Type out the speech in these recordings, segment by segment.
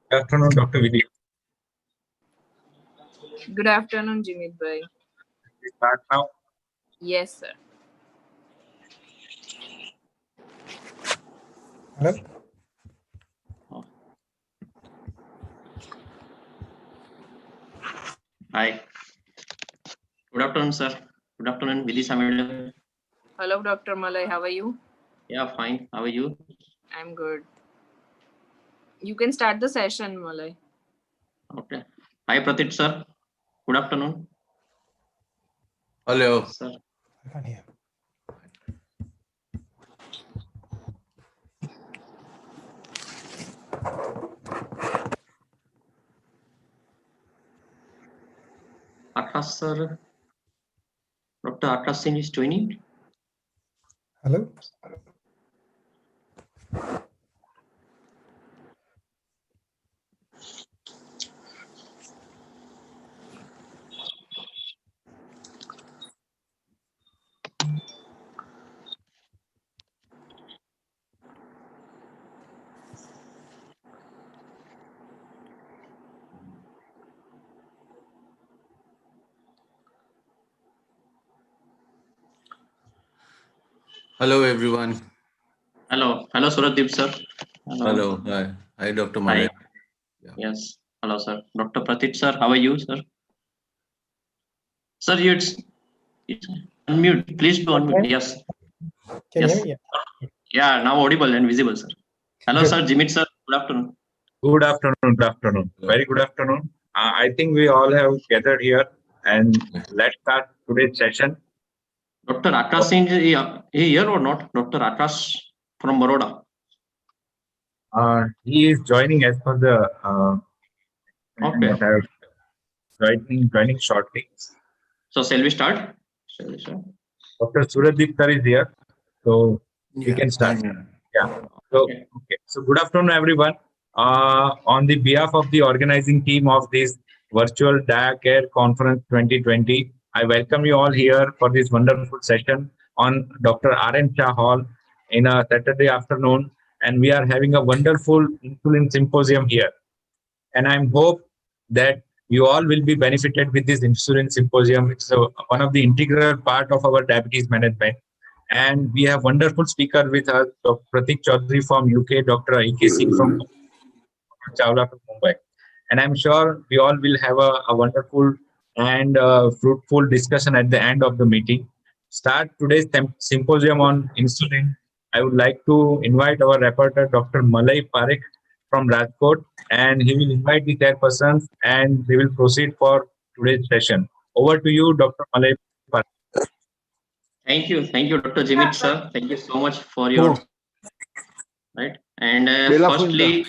Good afternoon, Dr. Vidya. Good afternoon, Jimit bhai. We start now. Yes, sir. Hello. Hi. Good afternoon, sir. Good afternoon, Vidisha madam. Hello, Dr. Malay. How are you? Yeah, fine. How are you? I'm good. You can start the session, Malay. Okay. Hi, Pratit, sir. Good afternoon. Hello. Sir. I can't hear. Akash, sir. Dr. Akash Singh is joining. Hello. Hello, everyone. Hello. Hello, Suratdeep, sir. Hello. Hi. Hi, Dr. Hi. Malay. Yeah. Yes. Hello, sir. Dr. Pratit, sir. How are you, sir? Sir, it's unmute. Please do unmute. Yes. Can you Yes. hear me? Yeah. Yeah, now audible and visible, sir. Hello, Good. sir. Jimit, sir. Good afternoon. Good afternoon. Good afternoon. Very good afternoon. I think we all have gathered here, and let's start today's session. Dr. Akash Singh, he here or not? Dr. Akash from Baroda. He is joining as per the Okay. that I have joining shortly. So shall we start? Shall we start? Dr. Suradip sir is here, so we can start. I'm- Yeah. So okay. So good afternoon, everyone. On the behalf of the organizing team of this virtual DiaCare Conference 2020, I welcome you all here for this wonderful session on Dr. Shah Hall in a Saturday afternoon, and we are having a wonderful insulin symposium here. And I hope that you all will be benefited with this insulin symposium. It's one of the integral part of our diabetes management. And we have wonderful speaker with us, Dr. Pratik Chaudhary from UK, Dr. A.K. Singh from Chawla from Mumbai. And I'm sure we all will have a wonderful and fruitful discussion at the end of the meeting. Start today's symposium on insulin. I would like to invite our reporter, Dr. Malay Parekh from Rajkot, and he will invite the chairpersons and we will proceed for today's session. Over to you, Dr. Malay Parekh. Thank you, Dr. Jimit sir. Thank you so much for your right. And firstly,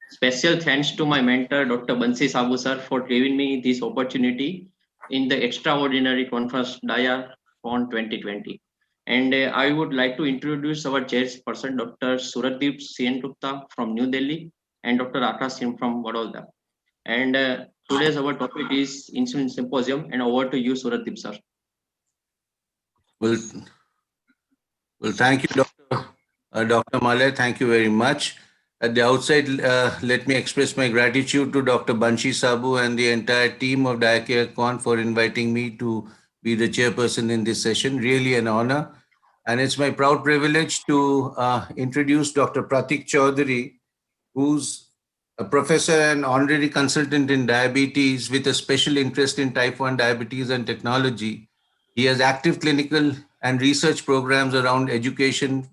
special thanks to my mentor, Dr. Bansi Sabu sir, for giving me this opportunity in the extraordinary conference DIA on 2020. And I would like to introduce our chairperson, Dr. Suratdeep Sien Gupta from New Delhi, and Dr. Akash Singh from Vadodara. And today's our topic is insulin symposium. And over to you, Suratdeep sir. Well, thank you, Dr. Malay. Thank you very much. At the outset, let me express my gratitude to Dr. Banshi Sabu and the entire team of DiaCare Con for inviting me to be the chairperson in this session. Really an honor. And it's my proud privilege to introduce Dr. Pratik Chaudhary, who's a professor and honorary consultant in diabetes with a special interest in type 1 diabetes and technology. He has active clinical and research programs around education,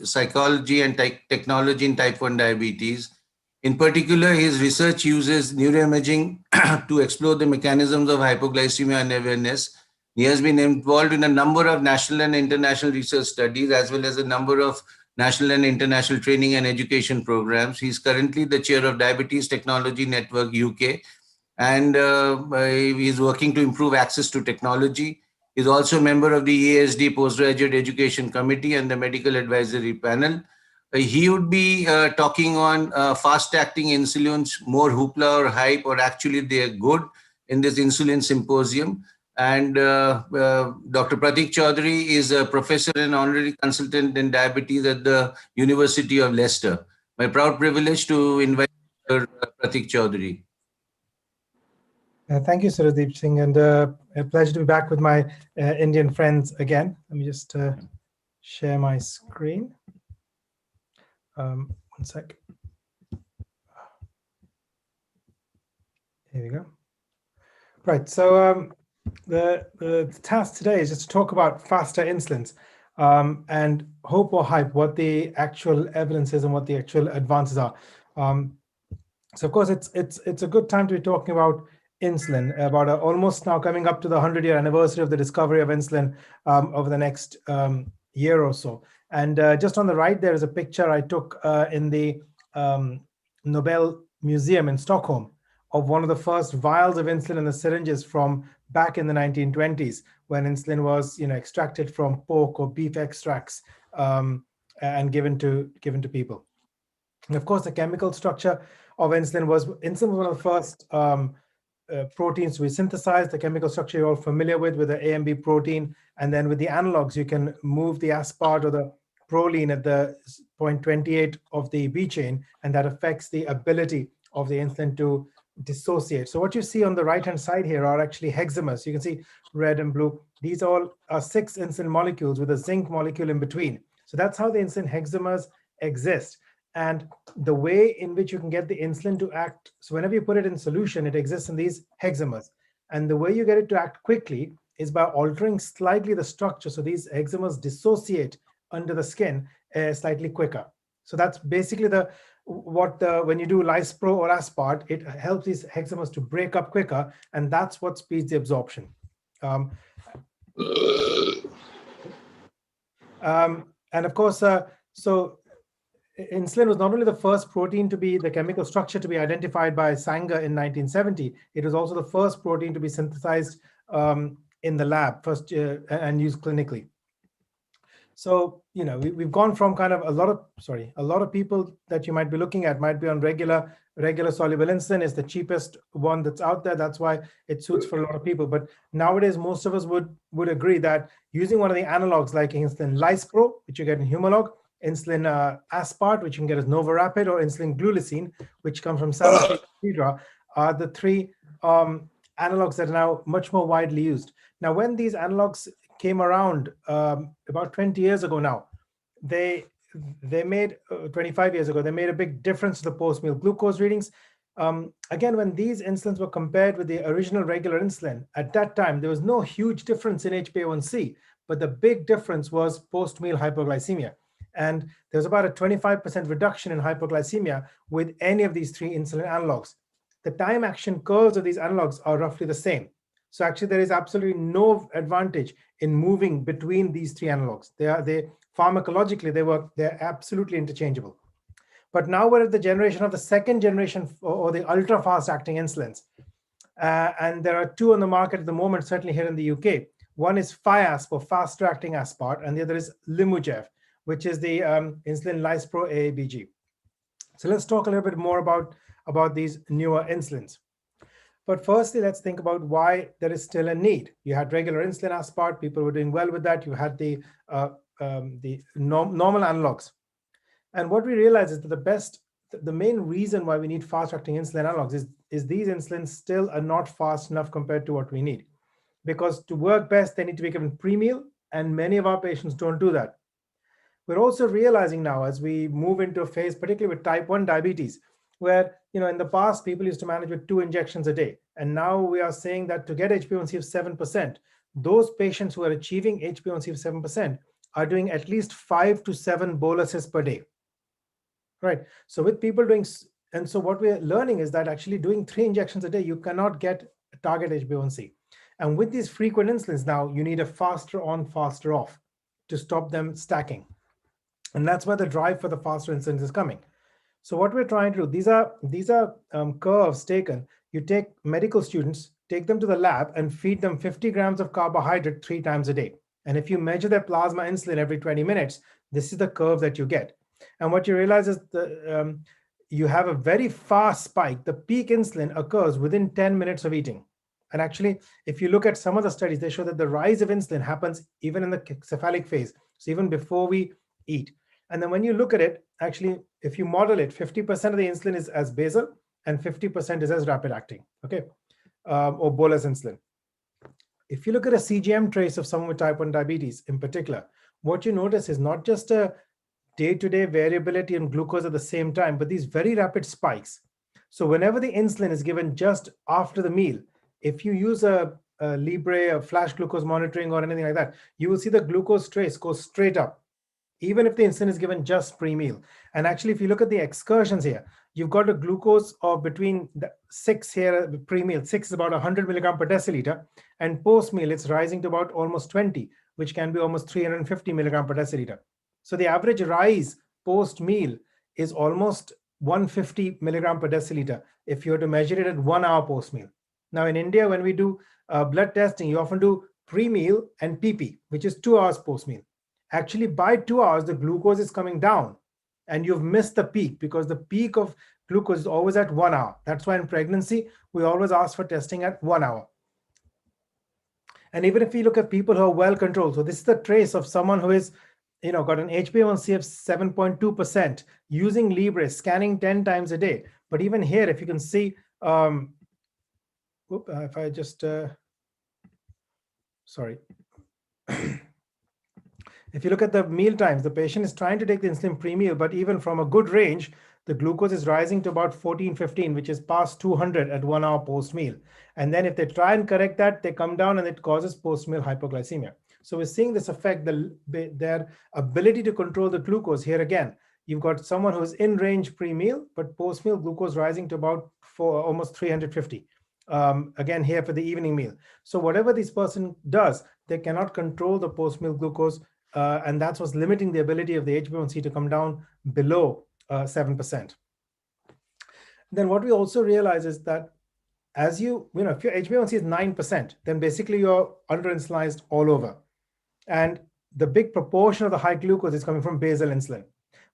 psychology, and technology in type 1 diabetes. In particular, his research uses neuroimaging to explore the mechanisms of hypoglycemia and awareness. He has been involved in a number of national and international research studies, as well as a number of national and international training and education programs. He's currently the chair of Diabetes Technology Network UK, and he's working to improve access to technology. He's also a member of the EASD Postgraduate Education Committee and the Medical Advisory Panel. He would be talking on fast-acting insulins, more hoopla or hype, or actually they're good in this insulin symposium. And Dr. Pratik Chaudhary is a professor and honorary consultant in diabetes at the University of Leicester. My proud privilege to invite Pratik Chaudhary. Thank you, Surajdeep Singh, and a pleasure to be back with my Indian friends again. Let me just share my screen. One sec. Here we go. Right, so the task today is just to talk about faster insulins and hope or hype what the actual evidence is and what the actual advances are. So of course it's a good time to be talking about insulin, about almost now coming up to the 100-year anniversary of the discovery of insulin over the next year or so. And just on the right there is a picture I took in the Nobel Museum in Stockholm of one of the first vials of insulin in the syringes from back in the 1920s, when insulin was extracted from pork or beef extracts and given to people. And of course, the chemical structure of insulin was one of the first proteins to be synthesized. The chemical structure you're all familiar with the A and B protein. And then with the analogues, you can move the aspartate or the proline at the 0.28 of the B chain, and that affects the ability of the insulin to dissociate. So what you see on the right-hand side here are actually hexamers. You can see red and blue. These all are 6 insulin molecules with a zinc molecule in between. So that's how the insulin hexamers exist. And the way in which you can get the insulin to act, so whenever you put it in solution, it exists in these hexamers. And the way you get it to act quickly is by altering slightly the structure. So these hexamers dissociate under the skin slightly quicker. So that's basically when you do lispro or aspart, it helps these hexamers to break up quicker, and that's what speeds the absorption. And of course, so insulin was not only the first protein to be the chemical structure to be identified by Sanger in 1970, it was also the first protein to be synthesized in the lab first and used clinically. So, we've gone from kind of a lot of people that you might be looking at might be on regular soluble insulin. Is the cheapest one that's out there. That's why it suits for a lot of people. But nowadays, most of us would agree that using one of the analogs like insulin lispro, which you get in Humalog, insulin aspart, which you can get as Novorapid, or insulin glulicine, which comes from Sanofi, are the 3 analogs that are now much more widely used. Now, when these analogs came around about 20 years ago now, they made 25 years ago, they made a big difference to the post-meal glucose readings. Again, when these insulins were compared with the original regular insulin, at that time, there was no huge difference in HbA1c, but the big difference was post-meal hypoglycemia. And there's about a 25% reduction in hypoglycemia with any of these 3 insulin analogs. The time action curves of these analogs are roughly the same. So actually, there is absolutely no advantage in moving between these 3 analogs. They pharmacologically, they're absolutely interchangeable. But now we're at the generation of the second generation, or the ultra fast acting insulins. And there are 2 on the market at the moment, certainly here in the UK. One is Fiasp, for faster acting aspart, and the other is Limujev, which is the insulin lispro AABG. So let's talk a little bit more about these newer insulins. But firstly, let's think about why there is still a need. You had regular insulin aspart, people were doing well with that. You had the normal analogs. And what we realize is that the main reason why we need fast-acting insulin analogs is these insulins still are not fast enough compared to what we need. Because to work best, they need to be given pre-meal, and many of our patients don't do that. We're also realizing now, as we move into a phase, particularly with type 1 diabetes, where in the past people used to manage with 2 injections a day, and now we are saying that to get HbA1c of 7%, those patients who are achieving HbA1c of 7% are doing at least 5 to 7 boluses per day. Right. So with people doing, and so what we're learning is that actually doing 3 injections a day, you cannot get target HbA1c. And with these frequent insulins now, you need a faster on, faster off to stop them stacking. And that's where the drive for the faster insulins is coming. So what we're trying to do, these are curves taken. You take medical students, take them to the lab and feed them 50 grams of carbohydrate 3 times a day. And if you measure their plasma insulin every 20 minutes, this is the curve that you get. And what you realize is you have a very fast spike. The peak insulin occurs within 10 minutes of eating. And actually, if you look at some of the studies, they show that the rise of insulin happens even in the cephalic phase, so even before we eat. And then when you look at it, actually, if you model it, 50% of the insulin is as basal and 50% is as rapid acting, okay, or bolus insulin. If you look at a CGM trace of someone with type 1 diabetes in particular, what you notice is not just a day-to-day variability in glucose at the same time, but these very rapid spikes. So whenever the insulin is given just after the meal, if you use a Libre, a flash glucose monitoring or anything like that, you will see the glucose trace go straight up, even if the insulin is given just pre-meal. And actually, if you look at the excursions here, you've got a glucose of between 6 here, pre-meal, 6 is about 100 milligram per deciliter, and post-meal, it's rising to about almost 20, which can be almost 350 milligram per deciliter. So the average rise post-meal is almost 150 milligram per deciliter if you were to measure it at 1 hour post-meal. Now in India, when we do blood testing, you often do pre-meal and PP, which is 2 hours post-meal. Actually, by 2 hours, the glucose is coming down and you've missed the peak, because the peak of glucose is always at 1 hour. That's why in pregnancy, we always ask for testing at 1 hour. And even if we look at people who are well controlled, so this is the trace of someone who is, got an HbA1c of 7.2% using Libre, scanning 10 times a day. But even here, if you can see, if I just, sorry. If you look at the meal times, the patient is trying to take the insulin pre-meal, but even from a good range, the glucose is rising to about 14, 15, which is past 200 at 1 hour post-meal. And then if they try and correct that, they come down and it causes post-meal hypoglycemia. So we're seeing this affect their ability to control the glucose. Here again, you've got someone who's in range pre-meal, but post-meal glucose rising to about almost 350. Again, here for the evening meal. So whatever this person does, they cannot control the post-meal glucose, and that's what's limiting the ability of the HbA1c to come down below 7%. Then what we also realize is that as if your HbA1c is 9%, then basically you're under-insulinized all over. And the big proportion of the high glucose is coming from basal insulin.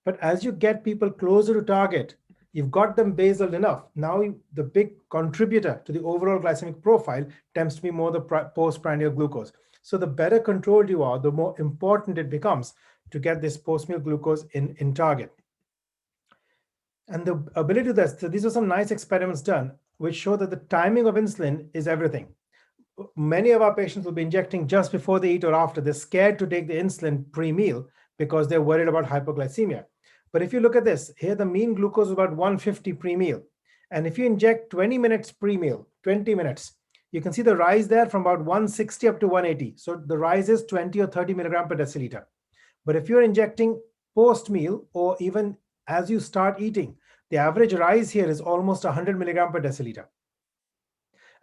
But as you get people closer to target, you've got them basal enough. Now the big contributor to the overall glycemic profile tends to be more the postprandial glucose. So the better controlled you are, the more important it becomes to get this post-meal glucose in target. And the ability to this, so these are some nice experiments done, which show that the timing of insulin is everything. Many of our patients will be injecting just before they eat or after. They're scared to take the insulin pre-meal because they're worried about hypoglycemia. But if you look at this, here the mean glucose is about 150 pre-meal. And if you inject 20 minutes pre-meal, 20 minutes, you can see the rise there from about 160 up to 180. So the rise is 20 or 30 milligram per deciliter. But if you're injecting post-meal or even as you start eating, the average rise here is almost 100 milligram per deciliter.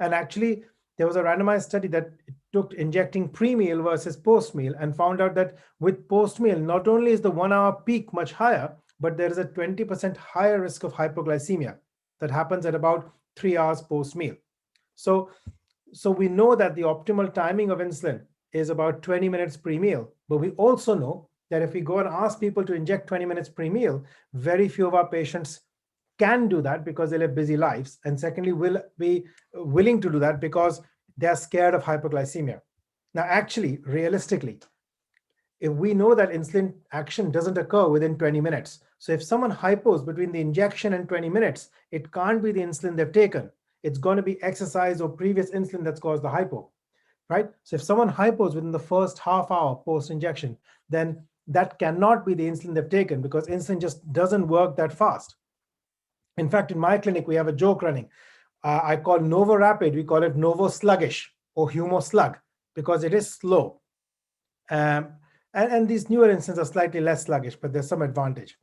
And actually, there was a randomized study that took injecting pre-meal versus post-meal and found out that with post-meal, not only is the 1 hour peak much higher, but there is a 20% higher risk of hypoglycemia that happens at about 3 hours post-meal. So we know that the optimal timing of insulin is about 20 minutes pre-meal, but we also know that if we go and ask people to inject 20 minutes pre-meal, very few of our patients can do that because they live busy lives. And secondly, will be willing to do that because they're scared of hypoglycemia. Now, actually, realistically, if we know that insulin action doesn't occur within 20 minutes, so if someone hypos between the injection and 20 minutes, it can't be the insulin they've taken. It's going to be exercise or previous insulin that's caused the hypo, right? So if someone hypos within the first half hour post-injection, then that cannot be the insulin they've taken because insulin just doesn't work that fast. In fact, in my clinic, we have a joke running. I call Novo Rapid, we call it Novo Sluggish or Humo Slug because it is slow. And these newer insulins are slightly less sluggish, but there's some advantage.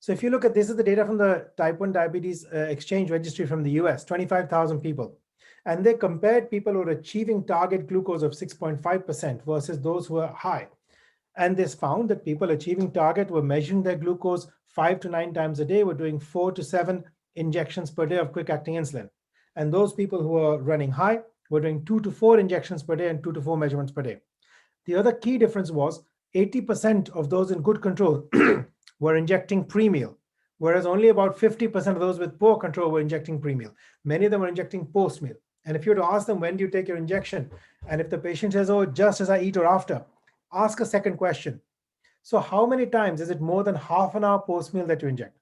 So if you look at this is the data from the type 1 diabetes exchange registry from the US, 25,000 people. And they compared people who are achieving target glucose of 6.5% versus those who are high. And this found that people achieving target were measuring their glucose 5 to 9 times a day, were doing 4 to 7 injections per day of quick-acting insulin. And those people who are running high were doing 2 to 4 injections per day and 2 to 4 measurements per day. The other key difference was 80% of those in good control were injecting pre-meal, whereas only about 50% of those with poor control were injecting pre-meal. Many of them were injecting post-meal. And if you were to ask them, when do you take your injection? And if the patient says, oh, just as I eat or after, ask a second question. So how many times is it more than half an hour post meal that you inject?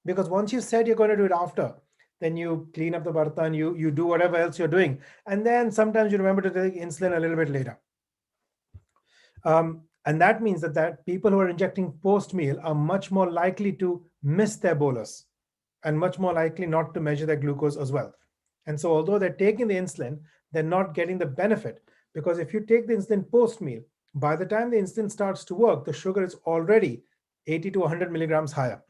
Because once you said you're going to do it after, then you clean up the bartan, you do whatever else you're doing, and then sometimes you remember to take insulin a little bit later. And that means that people who are injecting post meal are much more likely to miss their bolus and much more likely not to measure their glucose as well. And so although they're taking the insulin, they're not getting the benefit, because if you take the insulin post meal, by the time the insulin starts to work, the sugar is already 80 to 100 milligrams higher.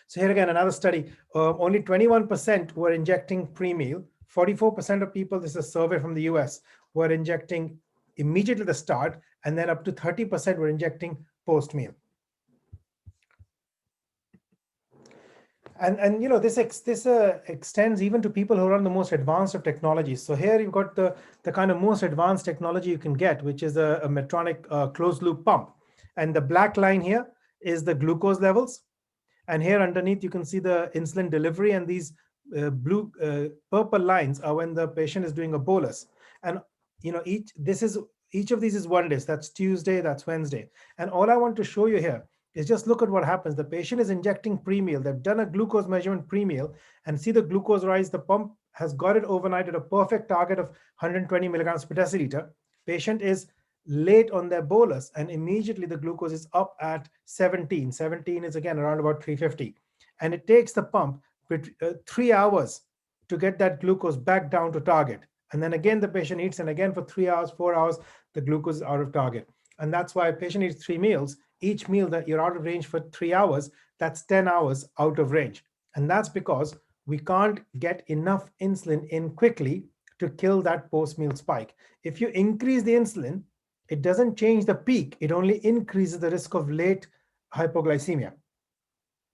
So here again, another study, only 21% were injecting pre-meal. 44% of people, this is a survey from the US, were injecting immediately at the start, and then up to 30% were injecting post-meal. And you know, this extends even to people who are on the most advanced of technologies. So here you've got the kind of most advanced technology you can get, which is a Medtronic closed loop pump. And the black line here is the glucose levels. And here underneath, you can see the insulin delivery, and these purple lines are when the patient is doing a bolus. And you know, each of these is 1 day. So that's Tuesday, that's Wednesday. And all I want to show you here is just look at what happens. The patient is injecting pre-meal. They've done a glucose measurement pre-meal, and see the glucose rise. The pump has got it overnight at a perfect target of 120 milligrams per deciliter. Patient is late on their bolus, and immediately the glucose is up at 17. 17 is again around about 350. And it takes the pump 3 hours to get that glucose back down to target. And then again, the patient eats, and again for 3 hours, 4 hours, the glucose is out of target. And that's why a patient eats 3 meals. Each meal that you're out of range for 3 hours, that's 10 hours out of range. And that's because we can't get enough insulin in quickly to kill that post-meal spike. If you increase the insulin, it doesn't change the peak. It only increases the risk of late hypoglycemia,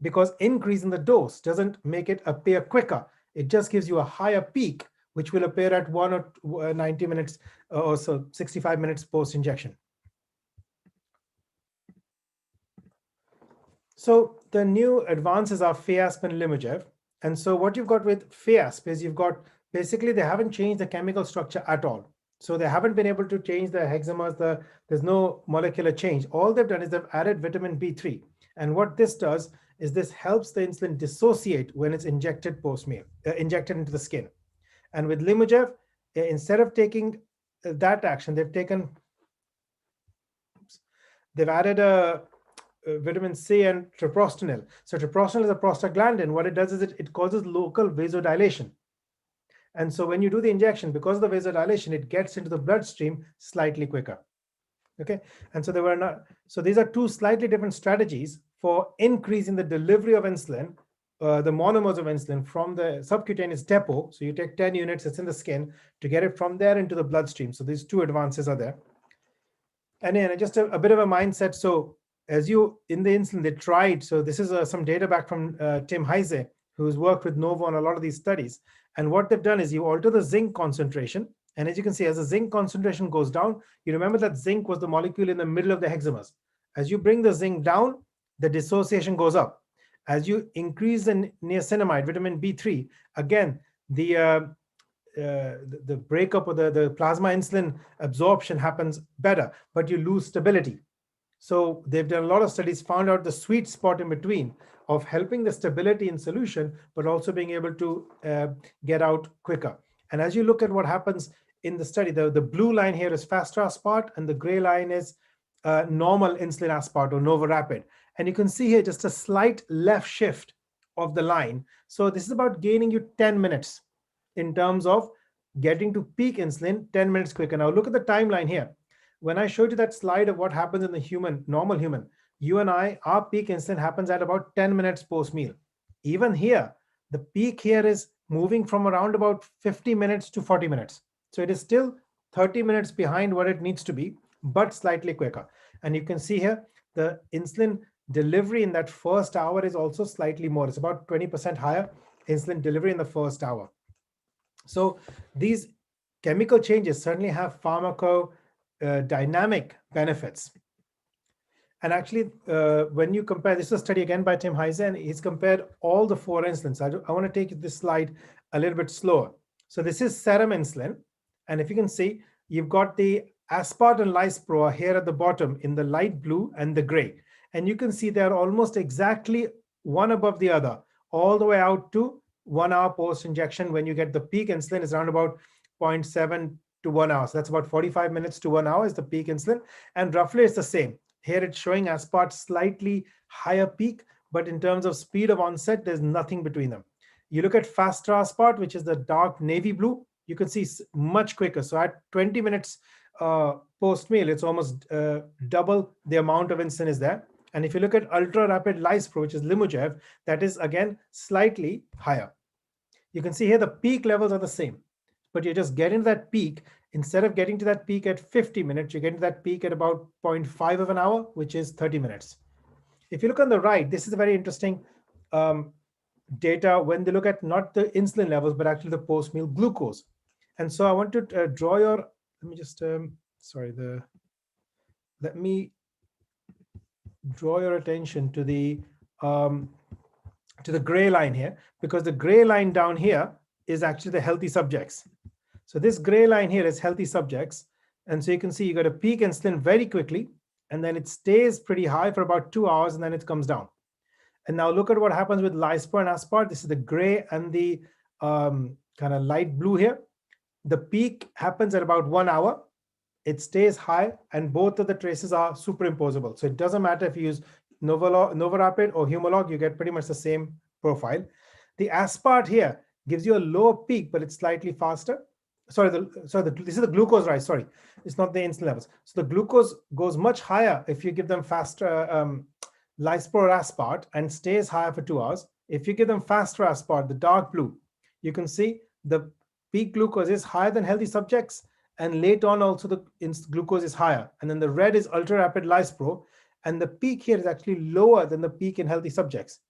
because increase in the dose doesn't make it appear quicker. It just gives you a higher peak, which will appear at 1 or 90 minutes or so, 65 minutes post-injection. So the new advances are FASP and Limogev. And so what you've got with FASP is you've got, basically they haven't changed the chemical structure at all. So they haven't been able to change the hexamers, there's no molecular change. All they've done is they've added vitamin B3. And what this does is this helps the insulin dissociate when it's injected post-meal, injected into the skin. And with Limogev, instead of taking that action, they've added a vitamin C and treprostinil. So treprostinil is a prostaglandin. What it does is it causes local vasodilation. And so when you do the injection, because of the vasodilation, it gets into the bloodstream slightly quicker. Okay, and so so these are two slightly different strategies for increasing the delivery of insulin, the monomers of insulin from the subcutaneous depot. So you take 10 units, it's in the skin, to get it from there into the bloodstream. So these two advances are there. And then just a bit of a mindset. So as you in the insulin, they tried. So this is some data back from Tim Heise, who's worked with Novo on a lot of these studies. And what they've done is you alter the zinc concentration. And as you can see, as the zinc concentration goes down, you remember that zinc was the molecule in the middle of the hexamers. As you bring the zinc down, the dissociation goes up. As you increase the niacinamide, vitamin B3, again, the breakup of the plasma insulin absorption happens better, but you lose stability. So they've done a lot of studies, found out the sweet spot in between of helping the stability in solution, but also being able to get out quicker. And as you look at what happens in the study, the blue line here is faster aspart, and the gray line is normal insulin aspart or Novorapid. And you can see here just a slight left shift of the line. So this is about gaining you 10 minutes in terms of getting to peak insulin 10 minutes quicker. Now look at the timeline here. When I showed you that slide of what happens in the human, normal human, you and I, our peak insulin happens at about 10 minutes post-meal. Even here, the peak here is moving from around about 50 minutes to 40 minutes. So it is still 30 minutes behind what it needs to be, but slightly quicker. And you can see here, the insulin delivery in that first hour is also slightly more. It's about 20% higher insulin delivery in the first hour. So these chemical changes certainly have pharmacodynamic benefits. And actually, when you compare, this is a study again by Tim Heise, and he's compared all the 4 insulins. I want to take this slide a little bit slower. So this is serum insulin. And if you can see, you've got the Aspart and Lispro are here at the bottom in the light blue and the gray. And you can see they're almost exactly one above the other, all the way out to 1 hour post-injection. When you get the peak insulin is around about 0.7 to 1 hour. So that's about 45 minutes to 1 hour is the peak insulin. And roughly it's the same. Here it's showing Aspart slightly higher peak, but in terms of speed of onset, there's nothing between them. You look at faster Aspart, which is the dark navy blue, you can see much quicker. So at 20 minutes post-meal, it's almost double the amount of insulin is there. And if you look at ultra-rapid Lispro, which is Limogev, that is again slightly higher. You can see here the peak levels are the same, but you're just getting that peak. Instead of getting to that peak at 50 minutes, you're getting to that peak at about 0.5 of an hour, which is 30 minutes. If you look on the right, this is a very interesting data when they look at not the insulin levels, but actually the post-meal glucose. And so I want to draw your, let me just, let me draw your attention to the gray line here, because the gray line down here is actually the healthy subjects. So this gray line here is healthy subjects. And so you can see you got a peak insulin very quickly, and then it stays pretty high for about 2 hours, and then it comes down. And now look at what happens with Lispro and Aspart. This is the gray and the kind of light blue here. The peak happens at about 1 hour. It stays high, and both of the traces are superimposable. So it doesn't matter if you use Novorapid or Humalog, you get pretty much the same profile. The Aspart here gives you a lower peak, but it's slightly faster. This is the glucose rise. Sorry, it's not the insulin levels. So the glucose goes much higher if you give them faster Lispro or Aspart, and stays higher for 2 hours. If you give them faster Aspart, the dark blue, you can see the peak glucose is higher than healthy subjects, and later on also the glucose is higher. And then the red is ultra rapid Lispro, and the peak here is actually lower than the peak in healthy subjects.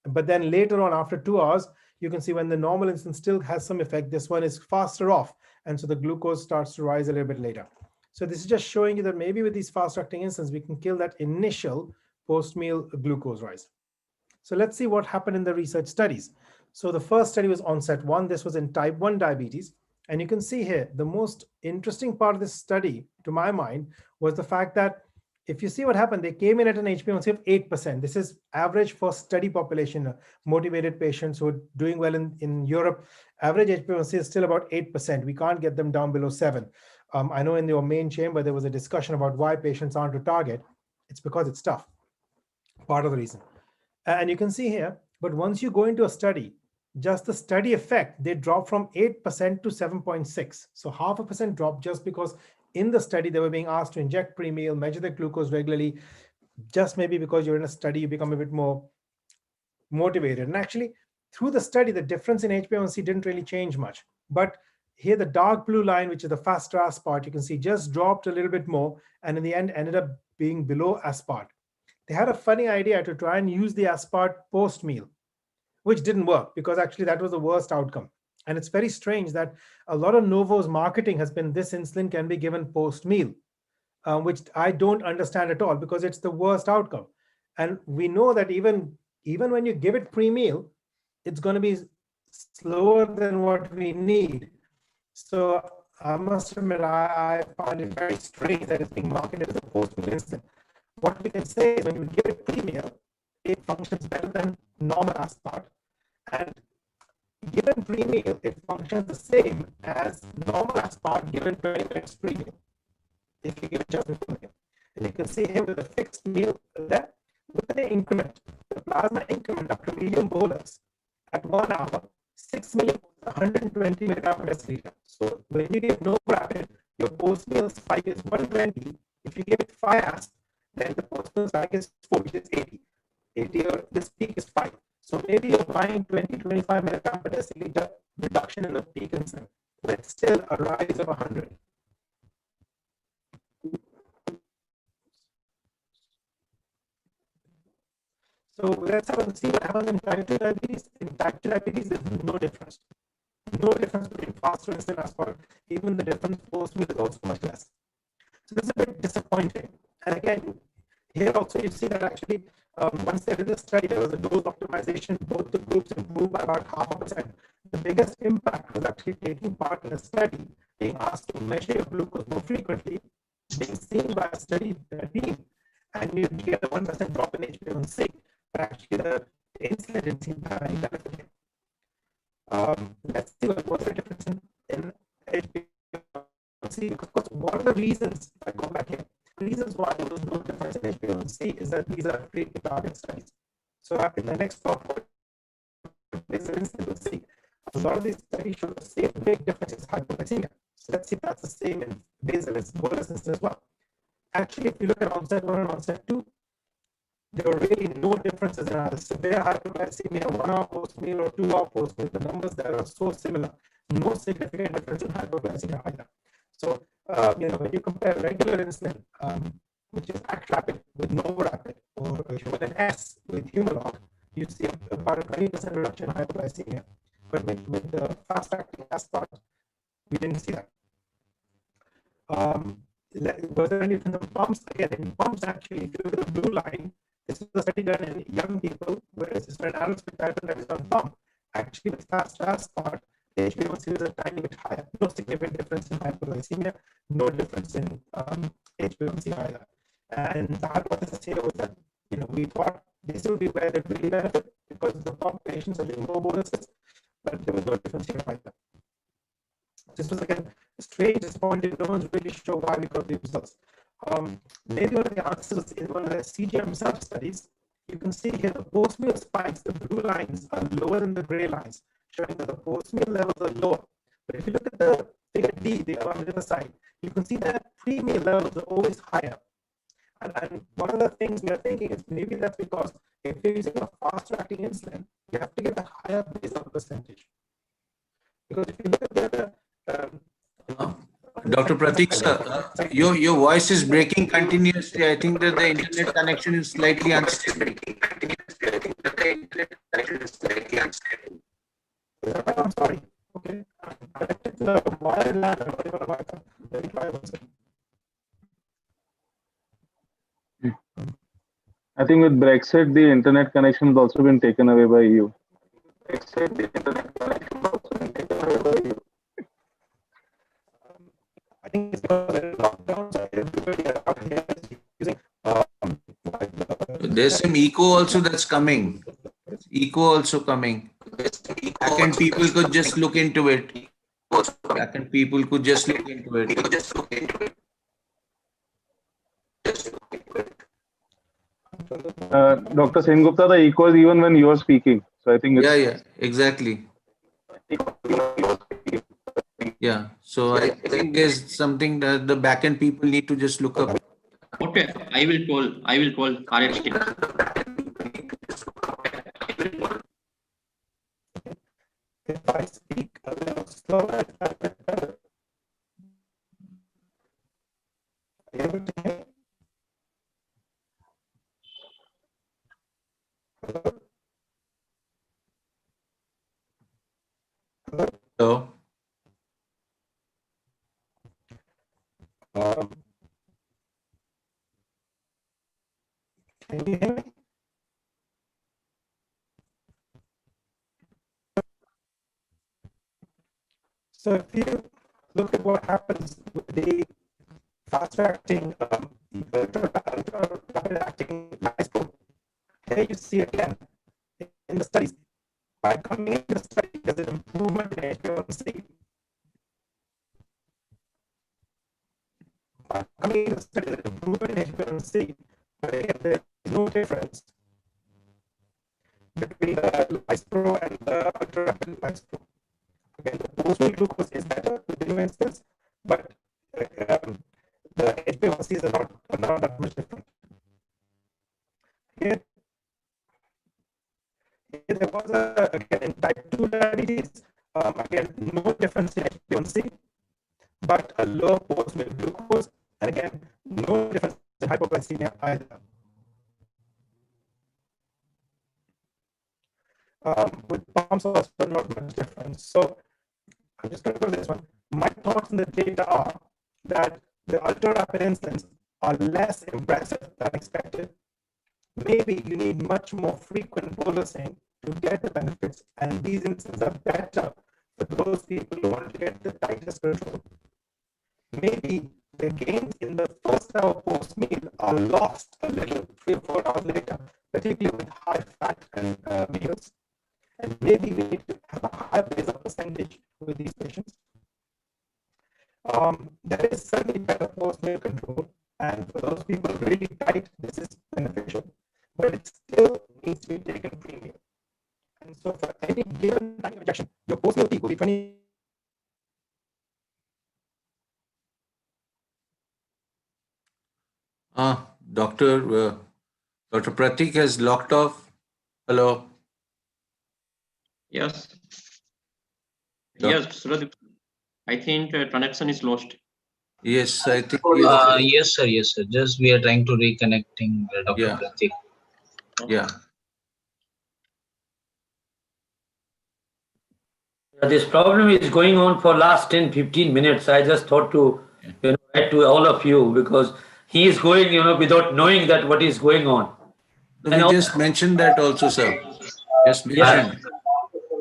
But then later on, after 2 hours, you can see when the normal insulin still has some effect, this one is faster off, and so the glucose starts to rise a little bit later. So this is just showing you that maybe with these fast-acting insulins, we can kill that initial post-meal glucose rise. So let's see what happened in the research studies. So the first study was onset 1. This was in type 1 diabetes. And you can see here, the most interesting part of this study, to my mind, was the fact that if you see what happened, they came in at an HbA1c of 8%. This is average for study population, motivated patients who are doing well in Europe. Average HbA1c is still about 8%. We can't get them down below 7. I know in your main chamber, there was a discussion about why patients aren't to target. It's because it's tough, part of the reason. And you can see here, but once you go into a study, just the study effect, they drop from 8% to 7.6. So 0.5% drop just because in the study, they were being asked to inject pre-meal, measure their glucose regularly. Just maybe because you're in a study, you become a bit more motivated. And actually, through the study, the difference in HbA1c didn't really change much. But here, the dark blue line, which is the faster Aspart, you can see just dropped a little bit more, and in the end ended up being below Aspart. They had a funny idea to try and use the Aspart post-meal, which didn't work because actually that was the worst outcome. And it's very strange that a lot of Novo's marketing has been this insulin can be given post-meal, which I don't understand at all because it's the worst outcome. And we know that even when you give it pre-meal, it's going to be slower than what we need. So I must admit, I find it very strange that it's being marketed as a post-meal insulin. What we can say is when you give it pre-meal, it functions better than normal Aspart. And given pre-meal, it functions the same as normal Aspart given 20 minutes pre-meal, if you give it just before meal. And you can see here with a fixed meal there, look at the increment, the plasma increment after medium bolus at 1 hour, 6 millimoles, 120 milligram per deciliter. So when you give no rapid, your post-meal spike is 120. If you give it 5 hours, then the post-meal spike is 4, which is 80. 80 or this peak is 5. So maybe you're buying 20-25 milligram per deciliter reduction in the peak insulin, but still a rise of 100. So let's have a see what happens in type 2 diabetes. In type 2 diabetes, there's no difference. No difference between faster insulin Aspart. Even the difference post-meal is also much less. So this is a bit disappointing. And again, here also you see that actually once they did the study, there was a dose optimization. Both the groups improved by about 0.5%. The biggest impact was actually taking part in a study, being asked to measure your glucose more frequently being seen by a study team, and you get a 1% drop in HbA1c, but actually the insulin didn't seem to have any benefit here. Let's see what was the difference in HbA1c. Of course, what are the reasons? If I go back here, reasons why there was no difference in HbA1c is that these are treatment target studies. So in the next cohort, insulin will see a lot of these studies show the same big difference in hypoglycemia. So let's see if that's the same in basal and bolus insulin as well. Actually, if you look at onset 1 and onset 2, there were really no differences in either severe hypoglycemia, 1 hour post meal or 2 hour post meal. The numbers that are so similar, no significant difference in hypoglycemia either. So, when you compare regular insulin, which is ActRapid with NovoRapid, or human S with Humalog, you see about a 20% reduction in hypoglycemia. But with the fast-acting aspart, we didn't see that. Was there any difference in pumps? Again, in pumps, actually, if you look at the blue line, this is a study done in young people, whereas this is an adults with diabetes on pump. Actually, with fast aspart, the HbA1c is a tiny bit higher. No significant difference in hypoglycemia, no difference in HbA1c either. And the hypothesis here was that, we thought this would be where they really benefit because the pump patients are doing low boluses, but there was no difference here either. This was again strange, disappointing. No one's really sure why we got these results. Maybe one of the answers in one of the CGM sub studies. You can see here the post-meal spikes, the blue lines are lower than the gray lines, showing that the post-meal levels are lower. But if you look at the figure D, the other side, you can see that pre-meal levels are always higher. And one of the things we are thinking is maybe that's because if you're using a faster-acting insulin, you have to get a higher basal percentage. Because if you look at the Dr. Pratik, sir, your voice is breaking continuously. I think that the internet connection is slightly unstable. I'm sorry. Okay. I think with Brexit, the internet connection has also been taken away by EU. I think it's because of the lockdowns, everybody out here is using There's some echo also that's coming. Echo also coming. And people could just look into it. And people could just look into it. Dr. Sengupta, the echo is even when you are speaking. So I think it's... Yeah, exactly. Yeah, so I think there's something that the backend people need to just look up. Okay, I will call RX team. If I speak a little slower, better. Are you able to hear me? Hello? So, Can you hear me? So if you look at what happens with the fast-acting, rapid-acting liposome, here you see again in the studies, by coming into the study, there's an improvement in HbA1c. By coming into the study, there's an improvement in HbA1c, but again, there is no difference between the lispro and the ultra-rapid lispro. Again, the post-meal glucose is better with the new instance, but the HbA1c's are not that much different. Here there was again in type 2 diabetes, again, no difference in HbA1c, but a low post-meal glucose, and again, no difference in hypoglycemia either. With pumps also not much difference. So I'm just going to go to this one. My thoughts on the data are that the ultra-rapid insulins are less impressive than expected. Maybe you need much more frequent bolusing to get the benefits, and these insulins are better for those people who want to get the tightest control. Maybe the gains in the first hour post meal are lost a little 3 or 4 hours later, particularly with high fat and meals. And maybe we need to have a higher basal percentage with these patients. There is certainly better post meal control, and for those people really tight, this is beneficial, but it still needs to be taken premium. And so for any given time of injection, your post meal peak will be 20. Dr. Pratik has locked off. Hello. Yes. Doc- Yes, Suradip. I think connection is lost. Yes, I think. Yes, sir. Yes, sir. Just we are trying to reconnecting Dr. Yeah. Pratik. Yeah. This problem is going on for last 10-15 minutes. I just thought to write to all of you because he is going without knowing that what is going on. We just mentioned that also, sir. Just mentioned.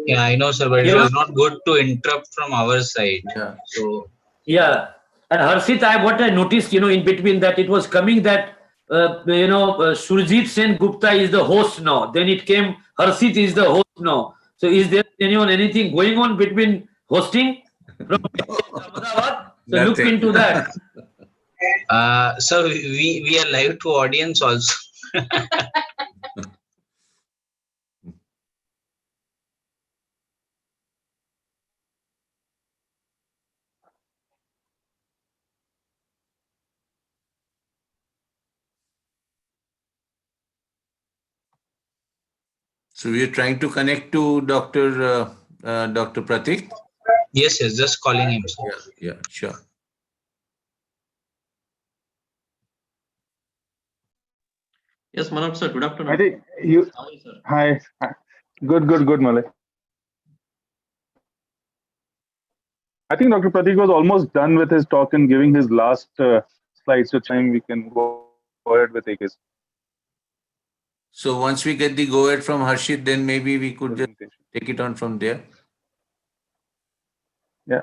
Yeah, I know, sir, but it was not good to interrupt from our side. Yeah. So yeah, and Harshit, what I noticed in between that it was coming that Surjit Sen Gupta is the host now. Then it came Harshit is the host now. So is there anything going on between hosting from Ahmedabad? So look Nothing. into that. so we are live to audience also. So we are trying to connect to Dr. Pratik. Yes, just calling him, sir. Yeah, sure. Yes, Manoj sir, good afternoon. I think you. How are you, sir? Hi. Good, Malay. I think Dr. Pratik was almost done with his talk and giving his last slides. So time we can go ahead with AKs. So once we get the go ahead from Harshit, then maybe we could just take it on from there. Yeah.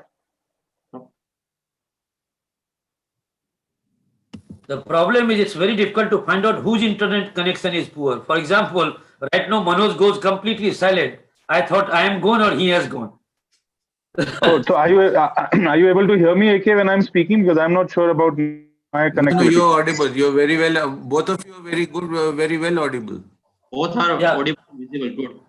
The problem is it's very difficult to find out whose internet connection is poor. For example, right now Manoj goes completely silent. I thought I am gone or he has gone. Oh, so are you able to hear me, AK, when I'm speaking? Because I'm not sure about my connectivity. No, you're audible. You're very well. Both of you are very good. Very well audible. Both are audible, visible, good.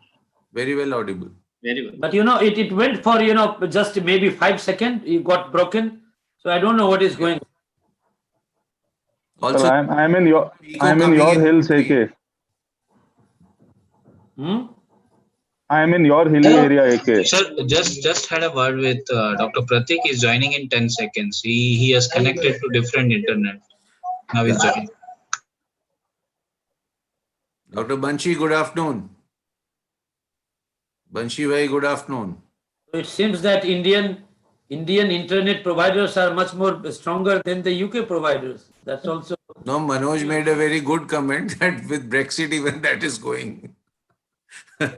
Very well audible. Very well. But it went for just maybe 5 seconds. It got broken. So I don't know what is going on. Also, so I'm in your hills, AK. I'm in your hilly area, AK. Sir, just had a word with Dr. Pratik. Is joining in 10 seconds. He has connected to different internet. Now he's joining. Dr. Banshi, good afternoon. Banshi bhai, good afternoon. It seems that Indian internet providers are much more stronger than the UK providers. That's also. No, Manoj made a very good comment that with Brexit, even that is going. We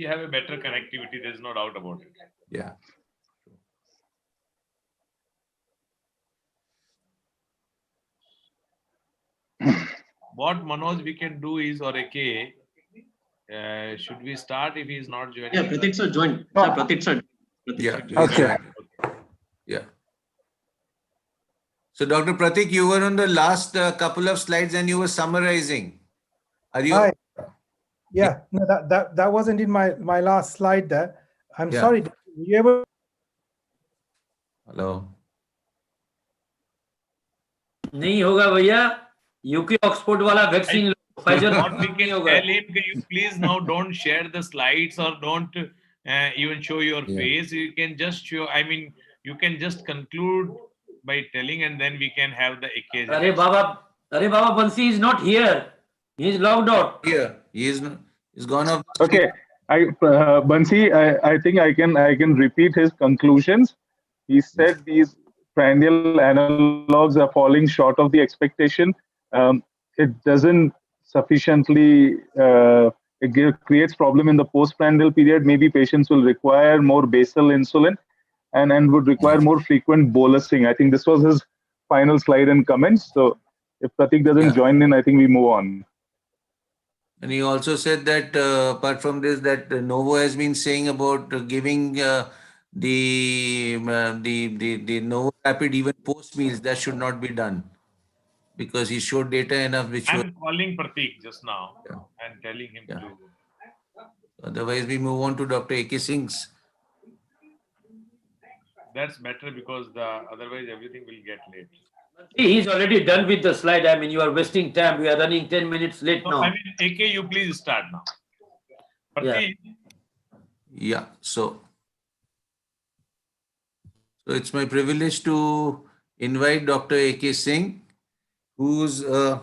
have a better connectivity. There's no doubt about it. Yeah. What Manoj we can do is, or AK, should we start if he is not joining? Yeah, Pratik sir joined. Sir, Pratik sir. Yeah. Okay. Yeah. So, Dr. Pratik, you were on the last couple of slides and you were summarizing. Are you? Hi. Yeah, no, that was indeed my last slide there. I'm sorry. Were you able? Hello. नहीं होगा भैया UK Oxford वाला vaccine Pfizer What we can tell him, you please now don't share the slides or don't even show your face. You can just show. I mean, you can just conclude by telling, and then we can have the AK. अरे बाबा Bansi is not here. He is logged out. Here. He's gone off. Okay. Bansi, I think I can repeat his conclusions. He said these prandial analogues are falling short of the expectation. It doesn't sufficiently creates problem in the postprandial period. Maybe patients will require more basal insulin. and would require more frequent bolusing. I think this was his final slide and comments. So if Pratik doesn't join in, I think we move on. And he also said that apart from this, that Novo has been saying about giving the Novo Rapid even post meals. That should not be done because he showed data enough which was. I'm calling Pratik just now and telling him to. Otherwise, we move on to Dr. A.K. Singh's. That's better because otherwise everything will get late. See, he's already done with the slide. I mean, you are wasting time. We are running 10 minutes late now. I mean, AK, you please start now. Pratik. Yeah. So it's my privilege to invite Dr. A.K. Singh, who's a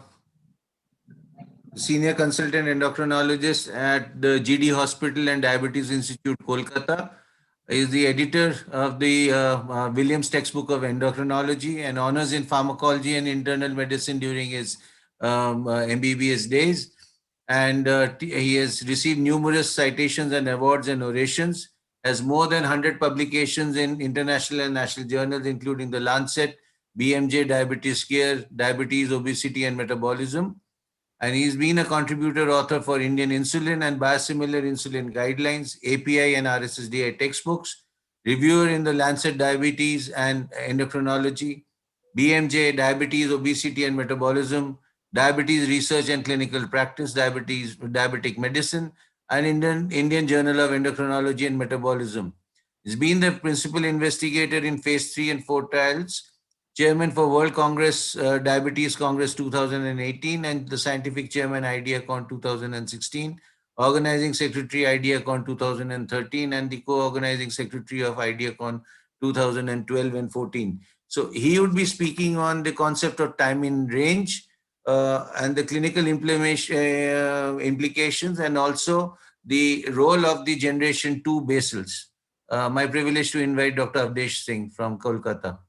senior consultant endocrinologist at the GD Hospital and Diabetes Institute, Kolkata. He is the editor of the Williams Textbook of Endocrinology and honors in pharmacology and internal medicine during his MBBS days. And he has received numerous citations and awards and orations, has more than 100 publications in international and national journals, including The Lancet, BMJ, Diabetes Care, Diabetes, Obesity and Metabolism. And he's been a contributor author for Indian Insulin and Biosimilar Insulin Guidelines, API and RSSDI textbooks, reviewer in the Lancet Diabetes and Endocrinology, BMJ, Diabetes, Obesity and Metabolism, Diabetes Research and Clinical Practice, Diabetic Medicine, and Indian Journal of Endocrinology and Metabolism. He's been the principal investigator in phase 3 and 4 trials, chairman for World Congress, Diabetes Congress 2018, and the scientific chairman IdeaCon 2016, organizing secretary IdeaCon 2013, and the co-organizing secretary of IdeaCon 2012 and 14. So he would be speaking on the concept of time in range and the clinical implications, and also the role of the generation 2 basals. My privilege to invite Dr. Avdesh Singh from Kolkata.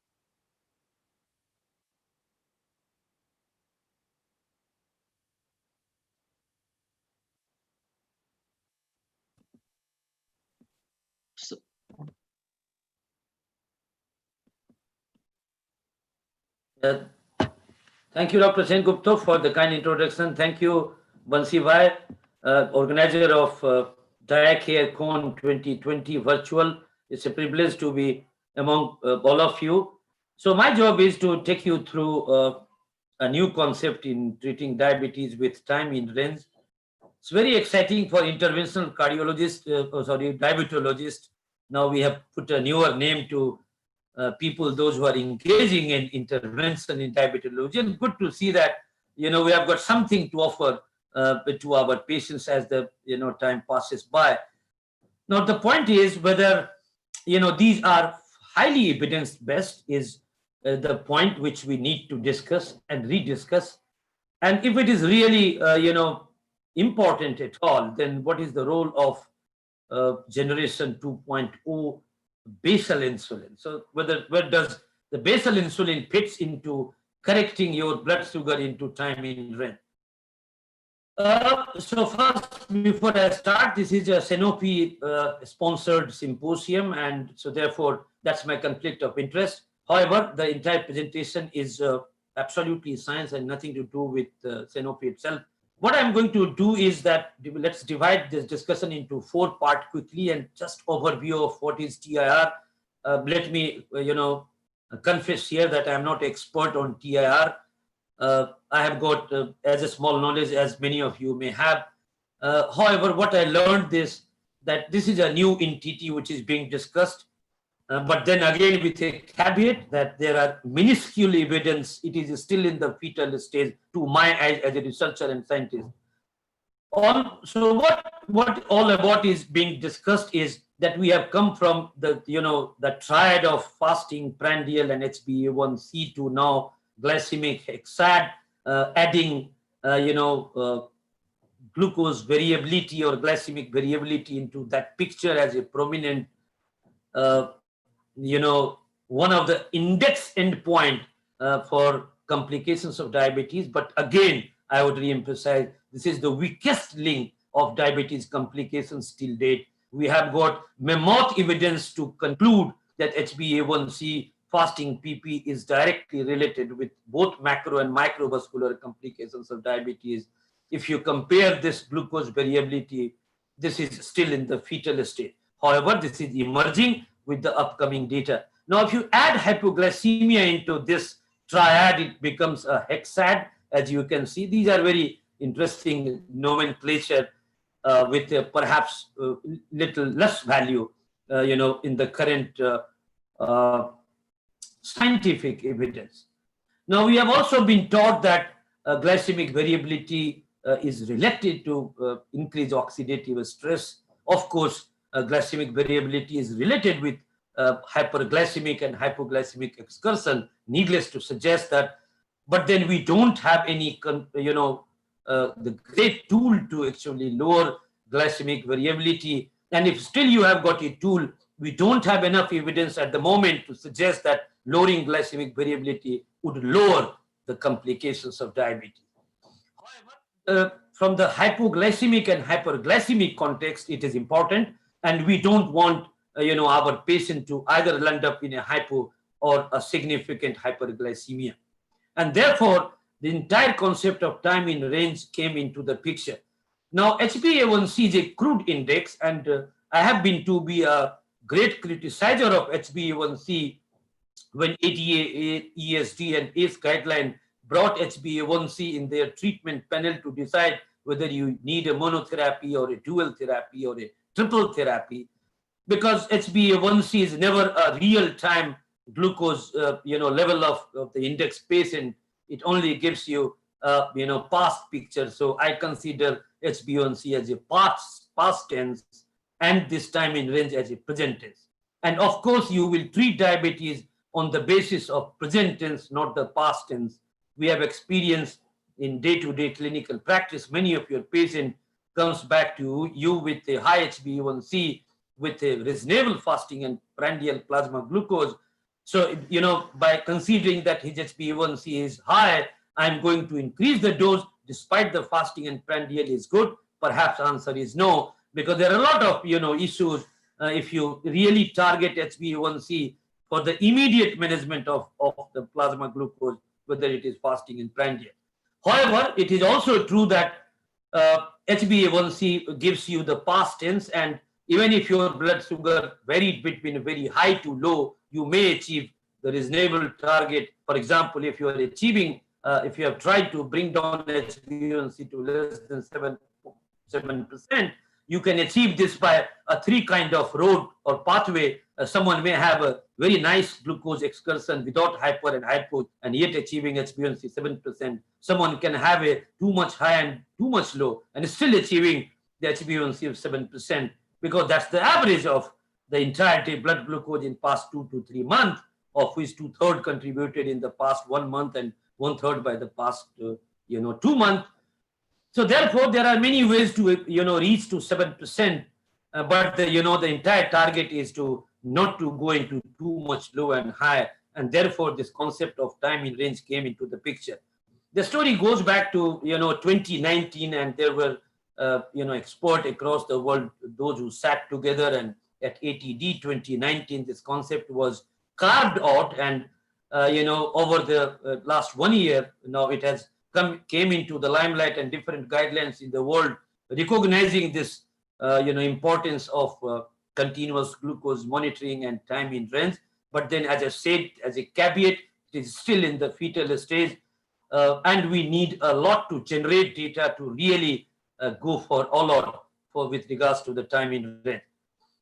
Thank you, Dr. Sen Gupta, for the kind introduction. Thank you, Bansi Bhai, organizer of DiaCare-Con 2020 virtual. It's a privilege to be among all of you. So my job is to take you through a new concept in treating diabetes with time in range. It's very exciting for interventional cardiologists, diabetologists. Now we have put a newer name to people, those who are engaging in intervention in diabetology, and good to see that, we have got something to offer to our patients as the, time passes by. Now, the point is whether, these are highly evidence-based is the point which we need to discuss and rediscuss. And if it is really, important at all, then what is the role of generation 2.0 basal insulin? So where does the basal insulin fits into correcting your blood sugar into time in range? So first, before I start, this is a Sanofi sponsored symposium, and so therefore that's my conflict of interest. However, the entire presentation is absolutely science and nothing to do with Sanofi itself. What I'm going to do is that let's divide this discussion into 4 parts quickly, and just overview of what is TIR. Let me, confess here that I'm not expert on TIR. I have got as a small knowledge as many of you may have. However, what I learned is that this is a new entity which is being discussed. But then again, with a caveat that there are minuscule evidence, it is still in the fetal stage to my eyes as a researcher and scientist. So what all about is being discussed is that we have come from the, the triad of fasting, prandial, and HbA1c to now glycemic hexad, adding, glucose variability or glycemic variability into that picture as a prominent one of the index endpoint for complications of diabetes. But again, I would re-emphasize, this is the weakest link of diabetes complications till date. We have got mammoth evidence to conclude that HbA1c fasting PP is directly related with both macro and microvascular complications of diabetes. If you compare this glucose variability, this is still in the fetal state. However, this is emerging with the upcoming data. Now, if you add hypoglycemia into this triad, it becomes a hexad. As you can see, these are very interesting nomenclature with perhaps little less value, in the current scientific evidence. Now, we have also been taught that glycemic variability is related to increased oxidative stress. Of course, glycemic variability is related with hyperglycemic and hypoglycemic excursion, needless to suggest that. But then we don't have any, the great tool to actually lower glycemic variability. And if still you have got a tool, we don't have enough evidence at the moment to suggest that lowering glycemic variability would lower the complications of diabetes. However, from the hypoglycemic and hyperglycemic context, it is important, and we don't want our patient to either end up in a hypo or a significant hyperglycemia. And therefore, the entire concept of time in range came into the picture. Now, HbA1c is a crude index, and I have been to be a great criticizer of HbA1c when ADA, ESD, and ACE guideline brought HbA1c in their treatment panel to decide whether you need a monotherapy or a dual therapy or a triple therapy, because HbA1c is never a real-time glucose, level of the index patient. It only gives you, past picture. So I consider HbA1c as a past tense, and this time in range as a present tense. And of course, you will treat diabetes on the basis of present tense, not the past tense. We have experience in day-to-day clinical practice. Many of your patients comes back to you with a high HbA1c, with a reasonable fasting and prandial plasma glucose. So, by considering that his HbA1c is high, I'm going to increase the dose despite the fasting and prandial is good. Perhaps answer is no, because there are a lot of, issues if you really target HbA1c for the immediate management of the plasma glucose, whether it is fasting and prandial. However, it is also true that HbA1c gives you the past tense, and even if your blood sugar varied between very high to low, you may achieve the reasonable target. For example, if you are achieving, if you have tried to bring down HbA1c to less than 7%, you can achieve this by a three kind of road or pathway. Someone may have a very nice glucose excursion without hyper and hypo, and yet achieving HbA1c 7%. Someone can have a too much high and too much low, and still achieving the HbA1c of 7%, because that's the average of the entirety blood glucose in past 2 to 3 months, of which 2/3 contributed in the past 1 month and 1/3 by the past 2 months. So therefore, there are many ways to reach to 7%, but the entire target is to not to go into too much low and high, and therefore this concept of time in range came into the picture. The story goes back to 2019, and there were experts across the world, those who sat together, and at ATD 2019 this concept was carved out, and over the last 1 year now it has came into the limelight, and different guidelines in the world recognizing this importance of continuous glucose monitoring and time in range. But then, as I said, as a caveat, it is still in the fetal stage, and we need a lot to generate data to really go for all out with regards to the time in range.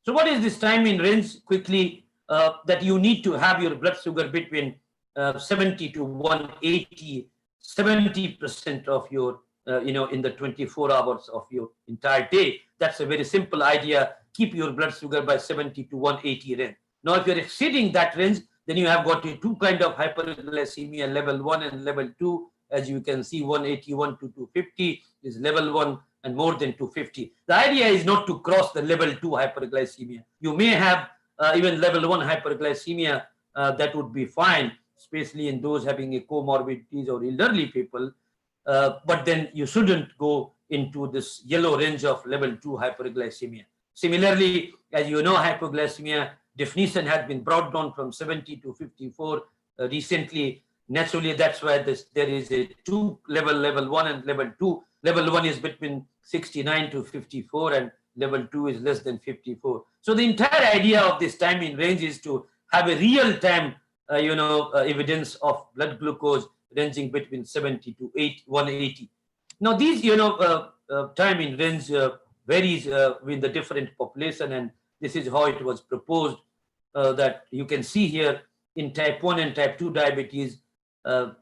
So what is this time in range? Quickly, that you need to have your blood sugar between 70 to 180, 70% of your, in the 24 hours of your entire day. That's a very simple idea. Keep your blood sugar by 70 to 180 range. Now, if you're exceeding that range, then you have got two kind of hyperglycemia, level 1 and level 2. As you can see, 181 to 250 is level 1, and more than 250. The idea is not to cross the level 2 hyperglycemia. You may have even level 1 hyperglycemia, that would be fine, especially in those having a comorbidities or elderly people. But then you shouldn't go into this yellow range of level 2 hyperglycemia. Similarly, as you know, hypoglycemia definition has been brought down from 70 to 54 recently. Naturally, that's why there is a level 1 and level 2. Level 1 is between 69 to 54 and level 2 is less than 54. So the entire idea of this time in range is to have a real time evidence of blood glucose ranging between 70 to 180. Now these time in range varies with the different population, and this is how it was proposed, that you can see here in type 1 and type 2 diabetes.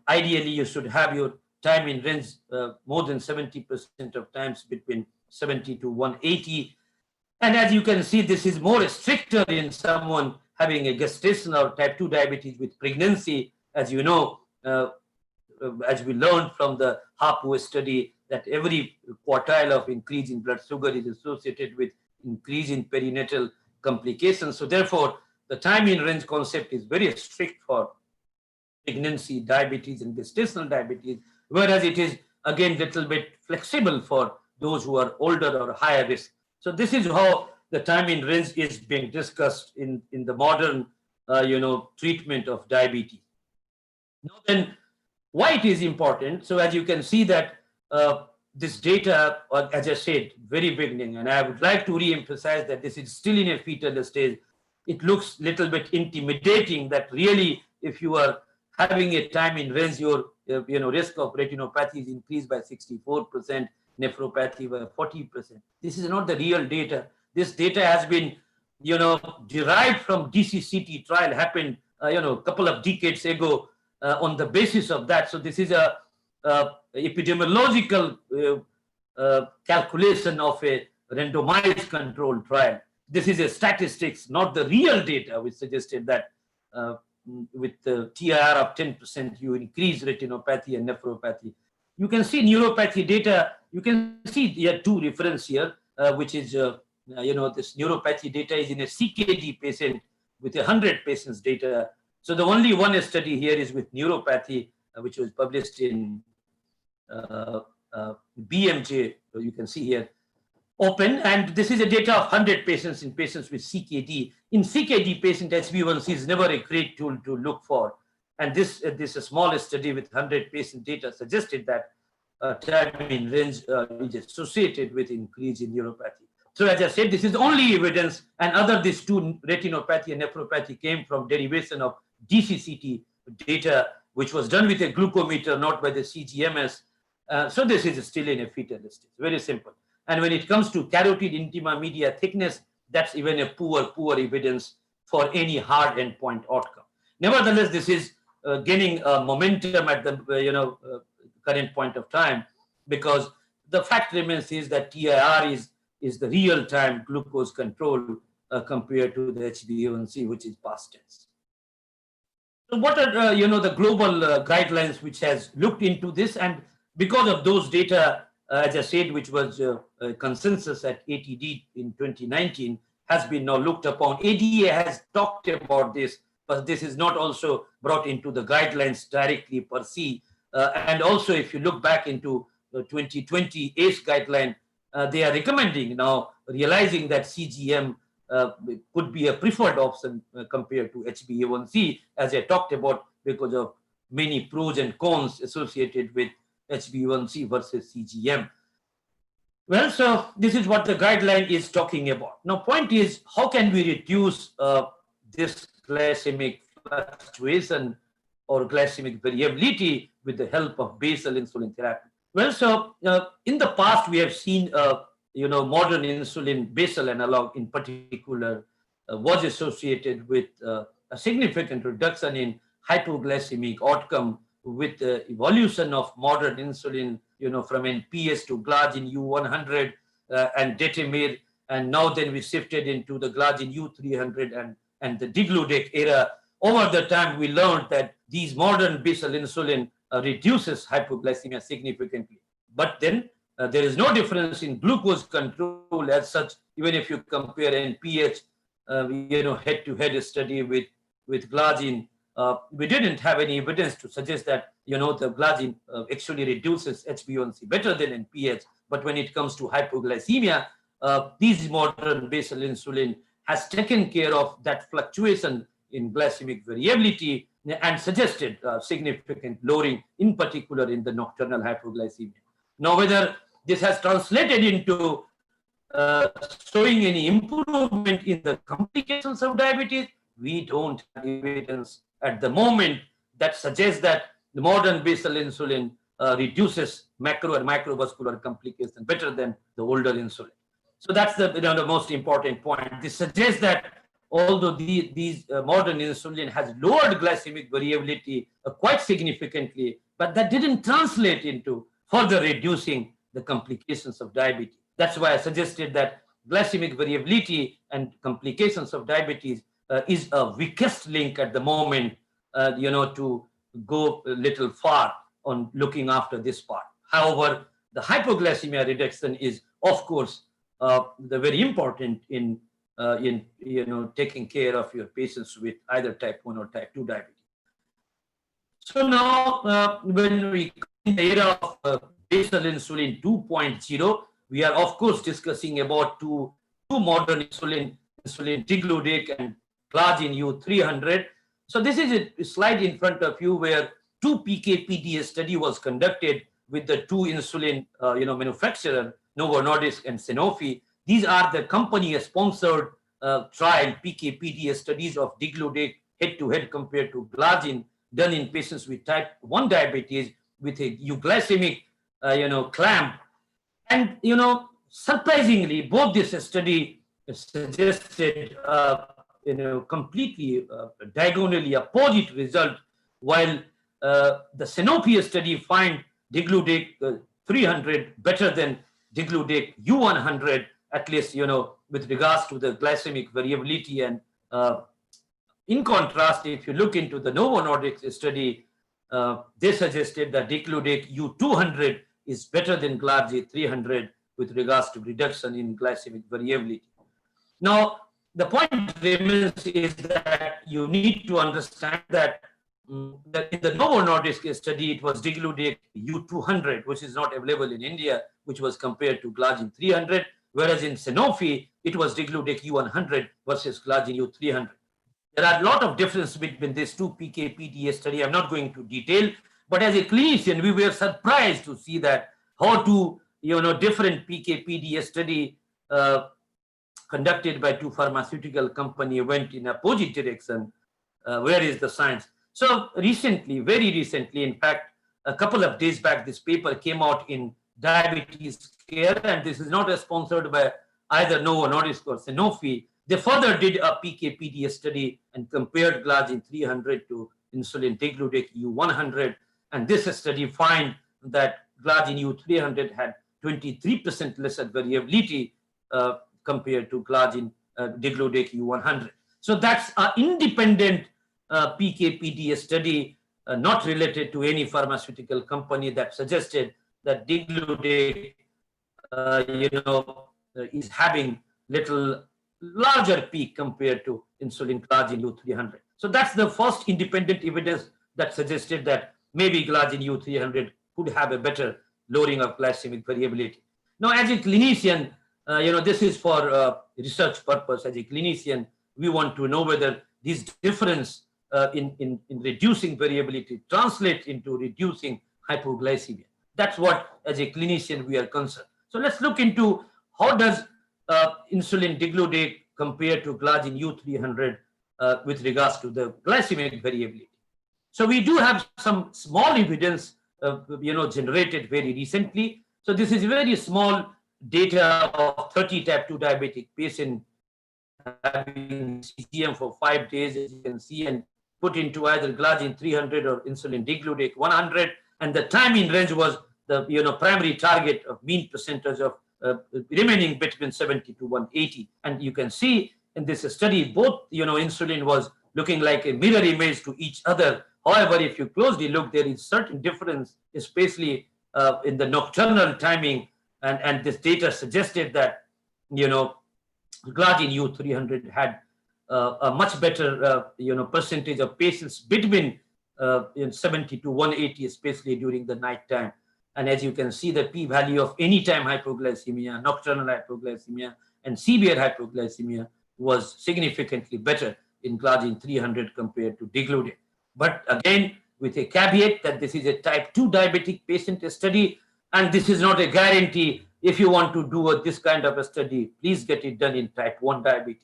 Ideally, you should have your time in range more than 70% of times between 70 to 180. And as you can see, this is more stricter in someone having a gestational type 2 diabetes with pregnancy. As you know, as we learned from the HAPO study, that every quartile of increase in blood sugar is associated with increase in perinatal complications. So therefore, the time in range concept is very strict for pregnancy, diabetes, and gestational diabetes, whereas it is again little bit flexible for those who are older or higher risk. So this is how the time in range is being discussed in the modern treatment of diabetes. Now then, why it is important? So as you can see that this data, as I said, very beginning, and I would like to re-emphasize that this is still in a fetal stage. It looks little bit intimidating that really, if you are having a time in range, your risk of retinopathy is increased by 64%, nephropathy by 40%. This is not the real data. This data has been, derived from DCCT trial, happened, a couple of decades ago, on the basis of that. So this is a epidemiological calculation of a randomized controlled trial. This is a statistics, not the real data, which suggested that with the TIR of 10%, you increase retinopathy and nephropathy. You can see neuropathy data. You can see there are two reference here, which is, this neuropathy data is in a CKD patient with 100 patients data. So the only one study here is with neuropathy, which was published in BMJ. So you can see here, open, and this is a data of 100 patients in patients with CKD. In CKD patient, HbA1c is never a great tool to look for. And this a small study with 100 patient data suggested that time in range is associated with increase in neuropathy. So as I said, this is only evidence, and these two, retinopathy and nephropathy, came from derivation of DCCT data, which was done with a glucometer, not by the CGMS. So this is still in a fetal stage, very simple. And when it comes to carotid intima media thickness, that's even a poor evidence for any hard endpoint outcome. Nevertheless, this is gaining momentum at the current point of time, because the fact remains is that TIR is the real-time glucose control compared to the HbA1c, which is past tense. So what are the global guidelines which has looked into this? And because of those data, as I said, which was a consensus at ATD in 2019, has been now looked upon. ADA has talked about this, but this is not also brought into the guidelines directly per se. And also, if you look back into the 2020 ACE guideline, they are recommending now, realizing that CGM could be a preferred option compared to HbA1c, as I talked about, because of many pros and cons associated with HbA1c versus CGM. Well, so this is what the guideline is talking about. Now, point is, how can we reduce this glycemic fluctuation or glycemic variability with the help of basal insulin therapy? Well, so in the past, we have seen, modern insulin basal analog in particular was associated with a significant reduction in hypoglycemic outcome with the evolution of modern insulin, from NPS to glargine U100 and detamir, and now then we shifted into the glargine U300 and the digludec era. Over the time, we learned that these modern basal insulin reduces hypoglycemia significantly. But then there is no difference in glucose control as such, even if you compare NPH, head-to-head study with glargine. We didn't have any evidence to suggest that, the glargine actually reduces HbA1c better than NPH. But when it comes to hypoglycemia, these modern basal insulin has taken care of that fluctuation in glycemic variability and suggested significant lowering, in particular in the nocturnal hypoglycemia. Now, whether this has translated into showing any improvement in the complications of diabetes, we don't have evidence at the moment that suggests that the modern basal insulin reduces macro and microvascular complications better than the older insulin. So that's the most important point. This suggests that although these modern insulin has lowered glycemic variability quite significantly, but that didn't translate into further reducing the complications of diabetes. That's why I suggested that glycemic variability and complications of diabetes is a weakest link at the moment, to go a little far on looking after this part. However, the hypoglycemia reduction is, of course, the very important in taking care of your patients with either type 1 or type 2 diabetes. So now, when we come in the era of basal insulin 2.0, we are of course discussing about two modern insulin digludec and glargine U300. So this is a slide in front of you where 2 PK/PD study was conducted with the 2 insulin manufacturer, Novo Nordisk and Sanofi. These are the company-sponsored trial PK/PD studies of digludec head-to-head compared to glargine, done in patients with type 1 diabetes with a euglycemic clamp. And surprisingly, both this study suggested completely diagonally opposite result, while the Sanofi study find digludec 300 better than digludec U100, at least with regards to the glycemic variability. And in contrast, if you look into the Novo Nordisk study, they suggested that digludec U200 is better than glargine 300 with regards to reduction in glycemic variability. Now, the point remains is that you need to understand that in the Novo Nordisk study, it was digludec U200, which is not available in India, which was compared to glargine 300, whereas in Sanofi, it was digludec U100 versus glargine U300. There are a lot of differences between these 2 PK/PD study. I'm not going to detail, but as a clinician, we were surprised to see that how 2 different PK/PD study conducted by 2 pharmaceutical companies went in opposite direction. Where is the science? So recently, very recently, in fact, a couple of days back, this paper came out in Diabetes Care, and this is not sponsored by either Novo Nordisk or Sanofi. They further did a PK/PD study and compared glargine 300 to insulin digludec U100, and this study find that glargine U300 had 23% lesser variability compared to glargine digludec U100. So that's an independent PK/PD study, not related to any pharmaceutical company, that suggested that digludec is having little larger peak compared to insulin glargine U300. So that's the first independent evidence that suggested that maybe glargine U300 could have a better lowering of glycemic variability. Now, as a clinician, this is for research purpose. As a clinician, we want to know whether this difference in reducing variability translates into reducing hypoglycemia. That's what, as a clinician, we are concerned. So let's look into how does insulin digludec compare to glargine U300 with regards to the glycemic variability. So we do have some small evidence, generated very recently. So this is very small data of 30 type 2 diabetic patients having CGM for 5 days, as you can see, and put into either glargine 300 or insulin digludec 100, and the time in range was the primary target of mean percentage of remaining between 70 to 180. And you can see in this study, both insulin was looking like a mirror image to each other. However, if you closely look, there is certain difference, especially in the nocturnal timing, and this data suggested that glargine U300 had a much better percentage of patients between 70 to 180, especially during the night time. And as you can see, the p-value of anytime hypoglycemia, nocturnal hypoglycemia, and severe hypoglycemia was significantly better in glargine 300 compared to degludec. But again, with a caveat that this is a type 2 diabetic patient study, and this is not a guarantee. If you want to do this kind of a study, please get it done in type 1 diabetes.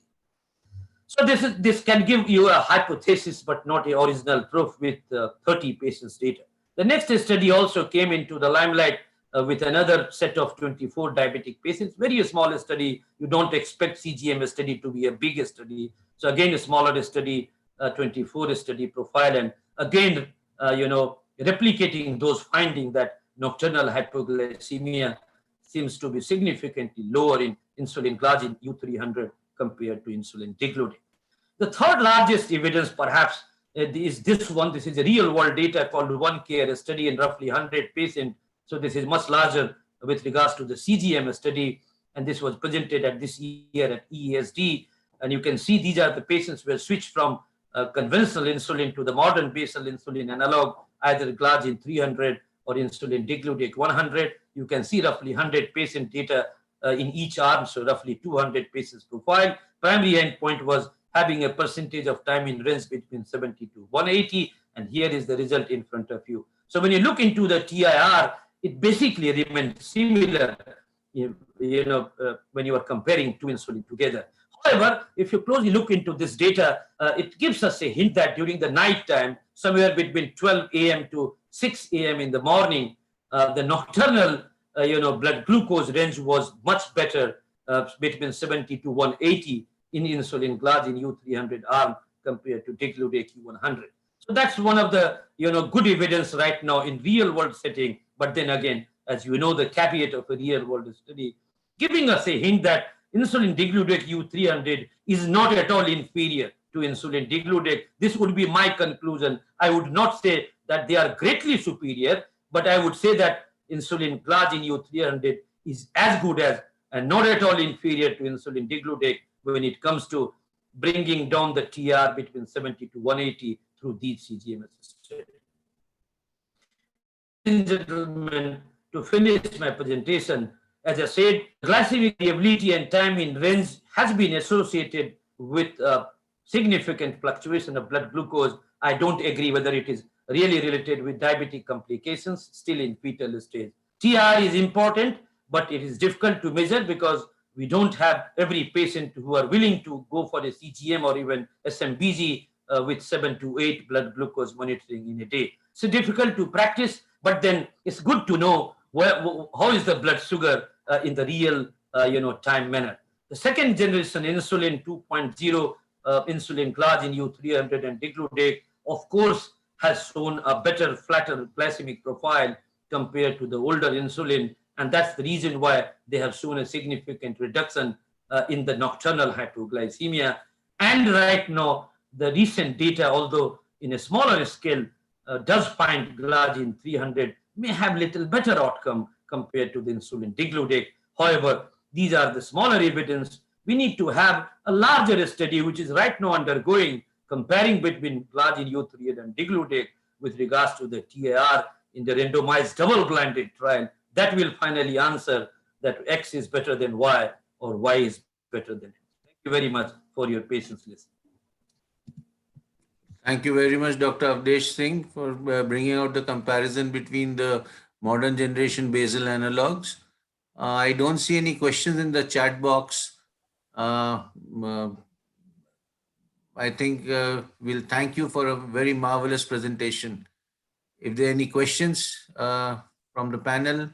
So this can give you a hypothesis, but not a original proof with 30 patients data. The next study also came into the limelight with another set of 24 diabetic patients. Very small study. You don't expect CGM study to be a big study. So again, a smaller study, 24 study profile, and again, replicating those findings that nocturnal hypoglycemia seems to be significantly lower in insulin glargine U300 compared to insulin degludec. The third largest evidence perhaps is this one. This is a real world data called One Care, a study in roughly 100 patients. So this is much larger with regards to the CGM study, and this was presented at this year at EASD. And you can see these are the patients who were switched from conventional insulin to the modern basal insulin analog, either glargine 300 or insulin degludec 100. You can see roughly 100 patient data in each arm, so roughly 200 patients profile. Primary endpoint was having a percentage of time in range between 70 to 180, and here is the result in front of you. So when you look into the TIR, it basically remains similar, when you are comparing two insulin together. However, if you closely look into this data, it gives us a hint that during the night time, somewhere between 12 a.m. to 6 a.m. in the morning, the nocturnal blood glucose range was much better, between 70 to 180 in insulin glargine U300 arm compared to degludec U100. So that's one of the good evidence right now in real world setting. But then again, as you know, the caveat of a real world study giving us a hint that insulin degludec U300 is not at all inferior to insulin degludec. This would be my conclusion. I would not say that they are greatly superior, but I would say that insulin glargine U300 is as good as and not at all inferior to insulin degludec when it comes to bringing down the TR between 70 to 180 through these CGM studies. Ladies and gentlemen, to finish my presentation, as I said, glycemic variability and time in range has been associated with significant fluctuation of blood glucose. I don't agree whether it is really related with diabetic complications still in fetal stage. TR is important, but it is difficult to measure because we don't have every patient who are willing to go for a CGM or even SMBG with 7 to 8 blood glucose monitoring in a day. So difficult to practice, but then it's good to know how is the blood sugar in the real time manner. The second generation insulin 2.0 insulin glargine U300 and degludec, of course, has shown a better, flatter glycemic profile compared to the older insulin, and that's the reason why they have shown a significant reduction in the nocturnal hypoglycemia. And right now, the recent data, although in a smaller scale, does find glargine 300 may have little better outcome compared to the insulin degludec. However, these are the smaller evidence. We need to have a larger study, which is right now undergoing, comparing between glargine U300 and degludec with regards to the TAR in the randomized double-blinded trial. That will finally answer that X is better than Y or Y is better than X. Thank you very much for your patience listening. Thank you very much, Dr. Avdesh Singh, for bringing out the comparison between the modern generation basal analogs. I don't see any questions in the chat box. I think we'll thank you for a very marvelous presentation. If there are any questions from the panel?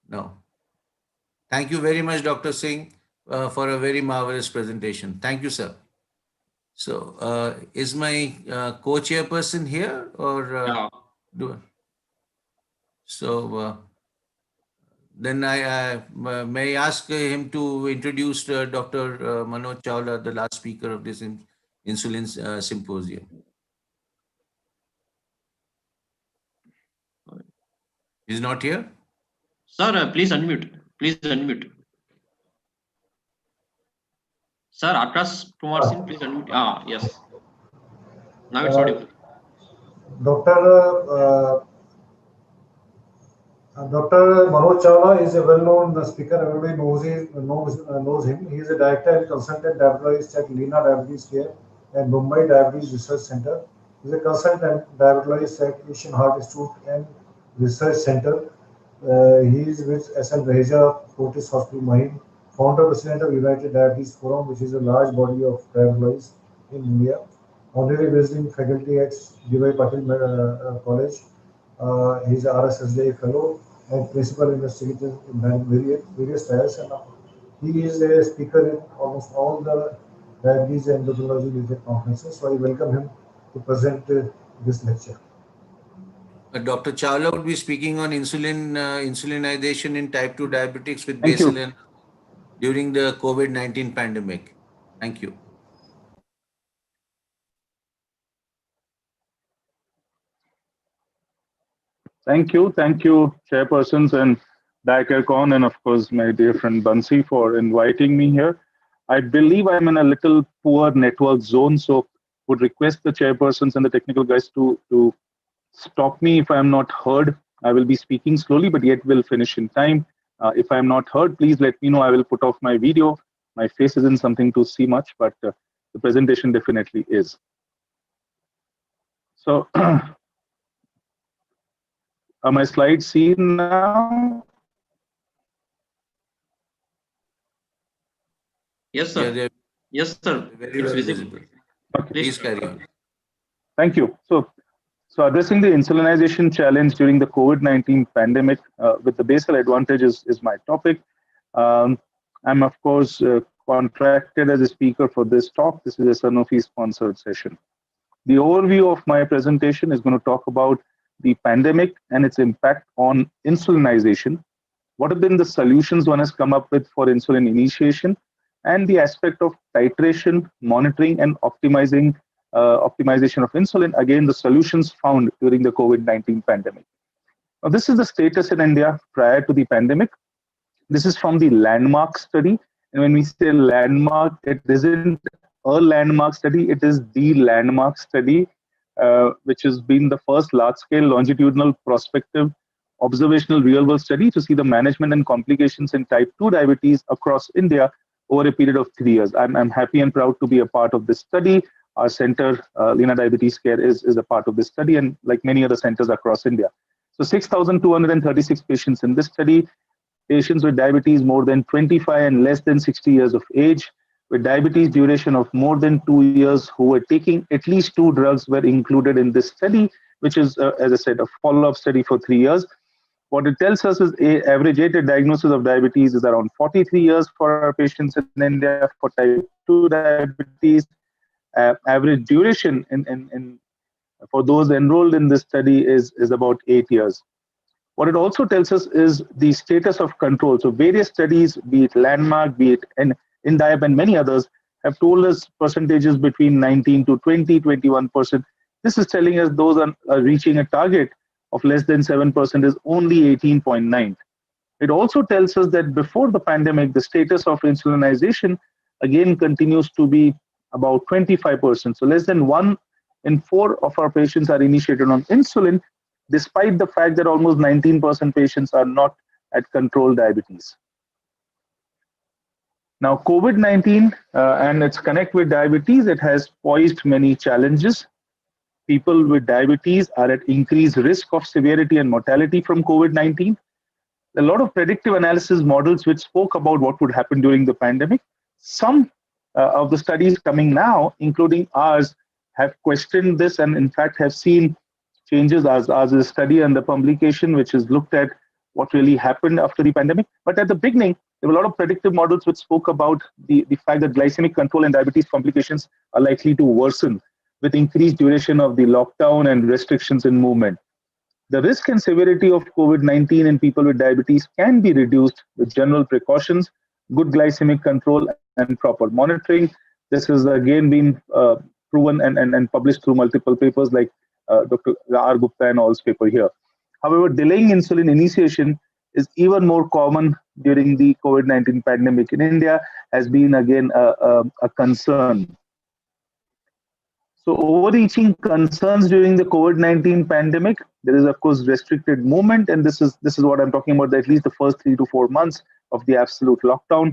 No. Thank you very much, Dr. Singh, for a very marvelous presentation. Thank you, sir. So, is my co-chairperson here, or then I may ask him to introduce Dr. Manoj Chawla, the last speaker of this insulin symposium. He's not here? Sir, please unmute. Please unmute. Sir, Akash Kumar Singh, please unmute. Yes. Now it's audible. Doctor, Dr. Manoj Chawla is a well-known speaker. Everybody knows him. He is a director and consultant diabetologist at Lina Diabetes Care and Mumbai Diabetes Research Center. He is a consultant diabetologist at Asian Heart Institute and Research Center. He is with SN Raheja Fortis Hospital, Mahim, founder president of United Diabetes Forum, which is a large body of diabetologists in India. Honorary visiting faculty at D.Y. Patil College. He is a RSSJ fellow and principal investigator in various trials, and he is a speaker in almost all the diabetes and endocrinology related conferences. So I welcome him to present this lecture. Dr. Chawla would be speaking on insulinization in type 2 diabetics with Thank you. basal and during the COVID-19 pandemic. Thank you. Thank you, chairpersons and Dr. Khan, and of course my dear friend Bansi for inviting me here. I believe I'm in a little poor network zone, so would request the chairpersons and the technical guys to stop me if I'm not heard. I will be speaking slowly, but yet will finish in time. If I'm not heard, please let me know. I will put off my video. My face isn't something to see much, but the presentation definitely is. So, are my slides seen now? Yes, sir. Yeah, Yes, sir. very It's well visible. visible. Okay. Please carry on. Thank you. So addressing the insulinization challenge during the COVID-19 pandemic with the basal advantage is my topic. I'm, of course, contracted as a speaker for this talk. This is a Sanofi-sponsored session. The overview of my presentation is going to talk about the pandemic and its impact on insulinization. What have been the solutions one has come up with for insulin initiation, and the aspect of titration, monitoring, and optimization of insulin. Again, the solutions found during the COVID-19 pandemic. Now, this is the status in India prior to the pandemic. This is from the landmark study. And when we say landmark, it isn't a landmark study, it is the landmark study, which has been the first large-scale longitudinal prospective observational real-world study to see the management and complications in type 2 diabetes across India over a period of 3 years. I'm happy and proud to be a part of this study. Our center, Lina Diabetes Care, is a part of this study, and like many other centers across India. So 6,236 patients in this study, patients with diabetes more than 25 and less than 60 years of age, with diabetes duration of more than 2 years, who were taking at least 2 drugs were included in this study, which is, as I said, a follow-up study for 3 years. What it tells us is average age at diagnosis of diabetes is around 43 years for our patients in India for type 2 diabetes. Average duration for those enrolled in this study is about 8 years. What it also tells us is the status of control. So various studies, be it landmark, be it INDIAB and many others, have told us percentages between 19 to 20, 21%. This is telling us those are reaching a target of less than 7% is only 18.9. It also tells us that before the pandemic, the status of insulinization again continues to be about 25%. So less than 1 in 4 of our patients are initiated on insulin, despite the fact that almost 19% patients are not at controlled diabetes. Now, COVID-19 and its connect with diabetes, it has posed many challenges. People with diabetes are at increased risk of severity and mortality from COVID-19. A lot of predictive analysis models which spoke about what would happen during the pandemic. Some of the studies coming now, including ours, have questioned this and in fact have seen changes as a study and the publication which has looked at what really happened after the pandemic. But at the beginning, there were a lot of predictive models which spoke about the fact that glycemic control and diabetes complications are likely to worsen with increased duration of the lockdown and restrictions in movement. The risk and severity of COVID-19 in people with diabetes can be reduced with general precautions, good glycemic control, and proper monitoring. This has again been proven and published through multiple papers like Dr. R. Gupta and all's paper here. However, delaying insulin initiation is even more common during the COVID-19 pandemic in India, has been again a concern. So overreaching concerns during the COVID-19 pandemic There is, of course, restricted movement, and this is what I'm talking about. At least the first 3 to 4 months of the absolute lockdown,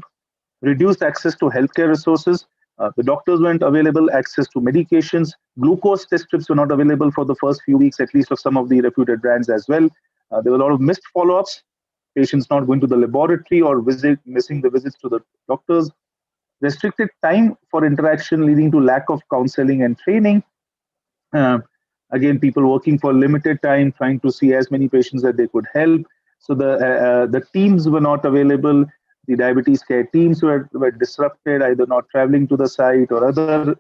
reduced access to healthcare resources. The doctors weren't available, access to medications. Glucose test strips were not available for the first few weeks, at least of some of the reputed brands as well. There were a lot of missed follow ups, patients not going to the laboratory or missing the visits to the doctors, restricted time for interaction, leading to lack of counseling and training. Uh, Again, people working for limited time, trying to see as many patients that they could help. So the teams were not available. The diabetes care teams were disrupted, either not traveling to the site or other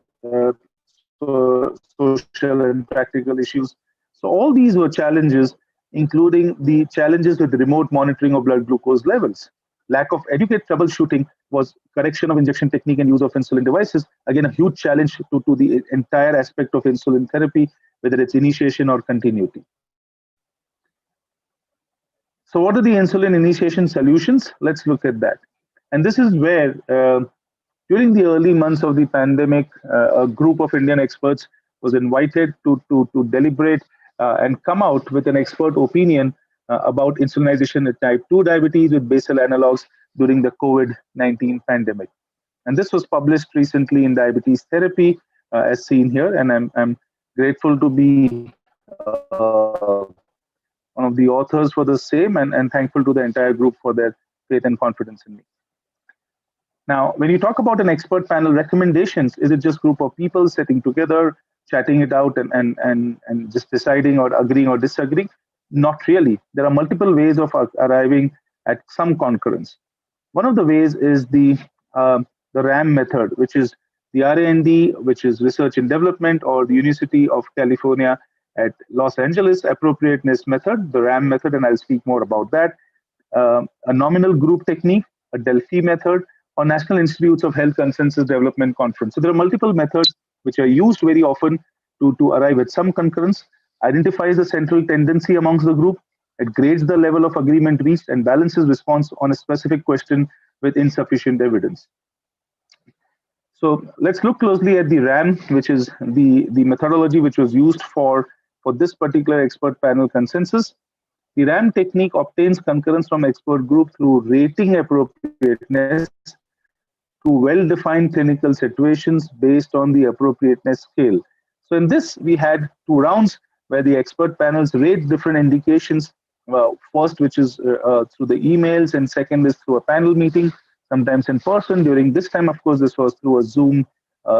social and practical issues. So all these were challenges, including the challenges with remote monitoring of blood glucose levels. Lack of adequate troubleshooting was correction of injection technique and use of insulin devices. Again, a huge challenge to the entire aspect of insulin therapy, whether it's initiation or continuity. So what are the insulin initiation solutions? Let's look at that. And this is where, during the early months of the pandemic, a group of Indian experts was invited to deliberate and come out with an expert opinion about insulinization in type 2 diabetes with basal analogs during the COVID-19 pandemic. And this was published recently in Diabetes Therapy, as seen here. And I'm grateful to be one of the authors for the same, and thankful to the entire group for their faith and confidence in me. Now, when you talk about an expert panel recommendations, is it just group of people sitting together, chatting it out and just deciding or agreeing or disagreeing? Not really. There are multiple ways of arriving at some concurrence. One of the ways is the RAM method, which is the R&D, which is research and development, or the University of California at Los Angeles appropriateness method, the RAM method, and I'll speak more about that. A nominal group technique, a Delphi method, or National Institutes of Health Consensus Development Conference. So there are multiple methods which are used very often to arrive at some concurrence, identifies the central tendency amongst the group, it grades the level of agreement reached, and balances response on a specific question with insufficient evidence. So let's look closely at the RAM, which is the methodology which was used for this particular expert panel consensus. The RAM technique obtains concurrence from expert group through rating appropriateness to well-defined clinical situations based on the appropriateness scale. So in this, we had 2 rounds where the expert panels rate different indications. First, which is through the emails, and second is through a panel meeting, sometimes in person. During this time, of course, this was through a Zoom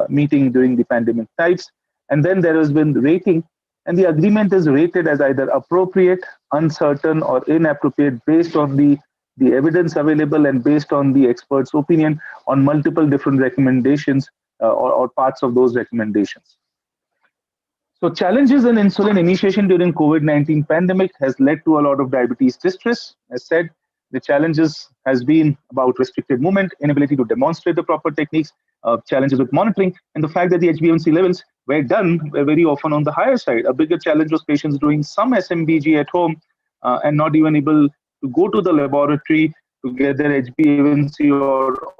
meeting during the pandemic types. And then there has been rating, and the agreement is rated as either appropriate, uncertain, or inappropriate based on the evidence available and based on the expert's opinion on multiple different recommendations or parts of those recommendations. So challenges in insulin initiation during COVID-19 pandemic has led to a lot of diabetes distress. As said, the challenges has been about restricted movement, inability to demonstrate the proper techniques, challenges with monitoring, and the fact that the HbA1c levels were done very often on the higher side. A bigger challenge was patients doing some SMBG at home and not even able to go to the laboratory to get their HbA1c,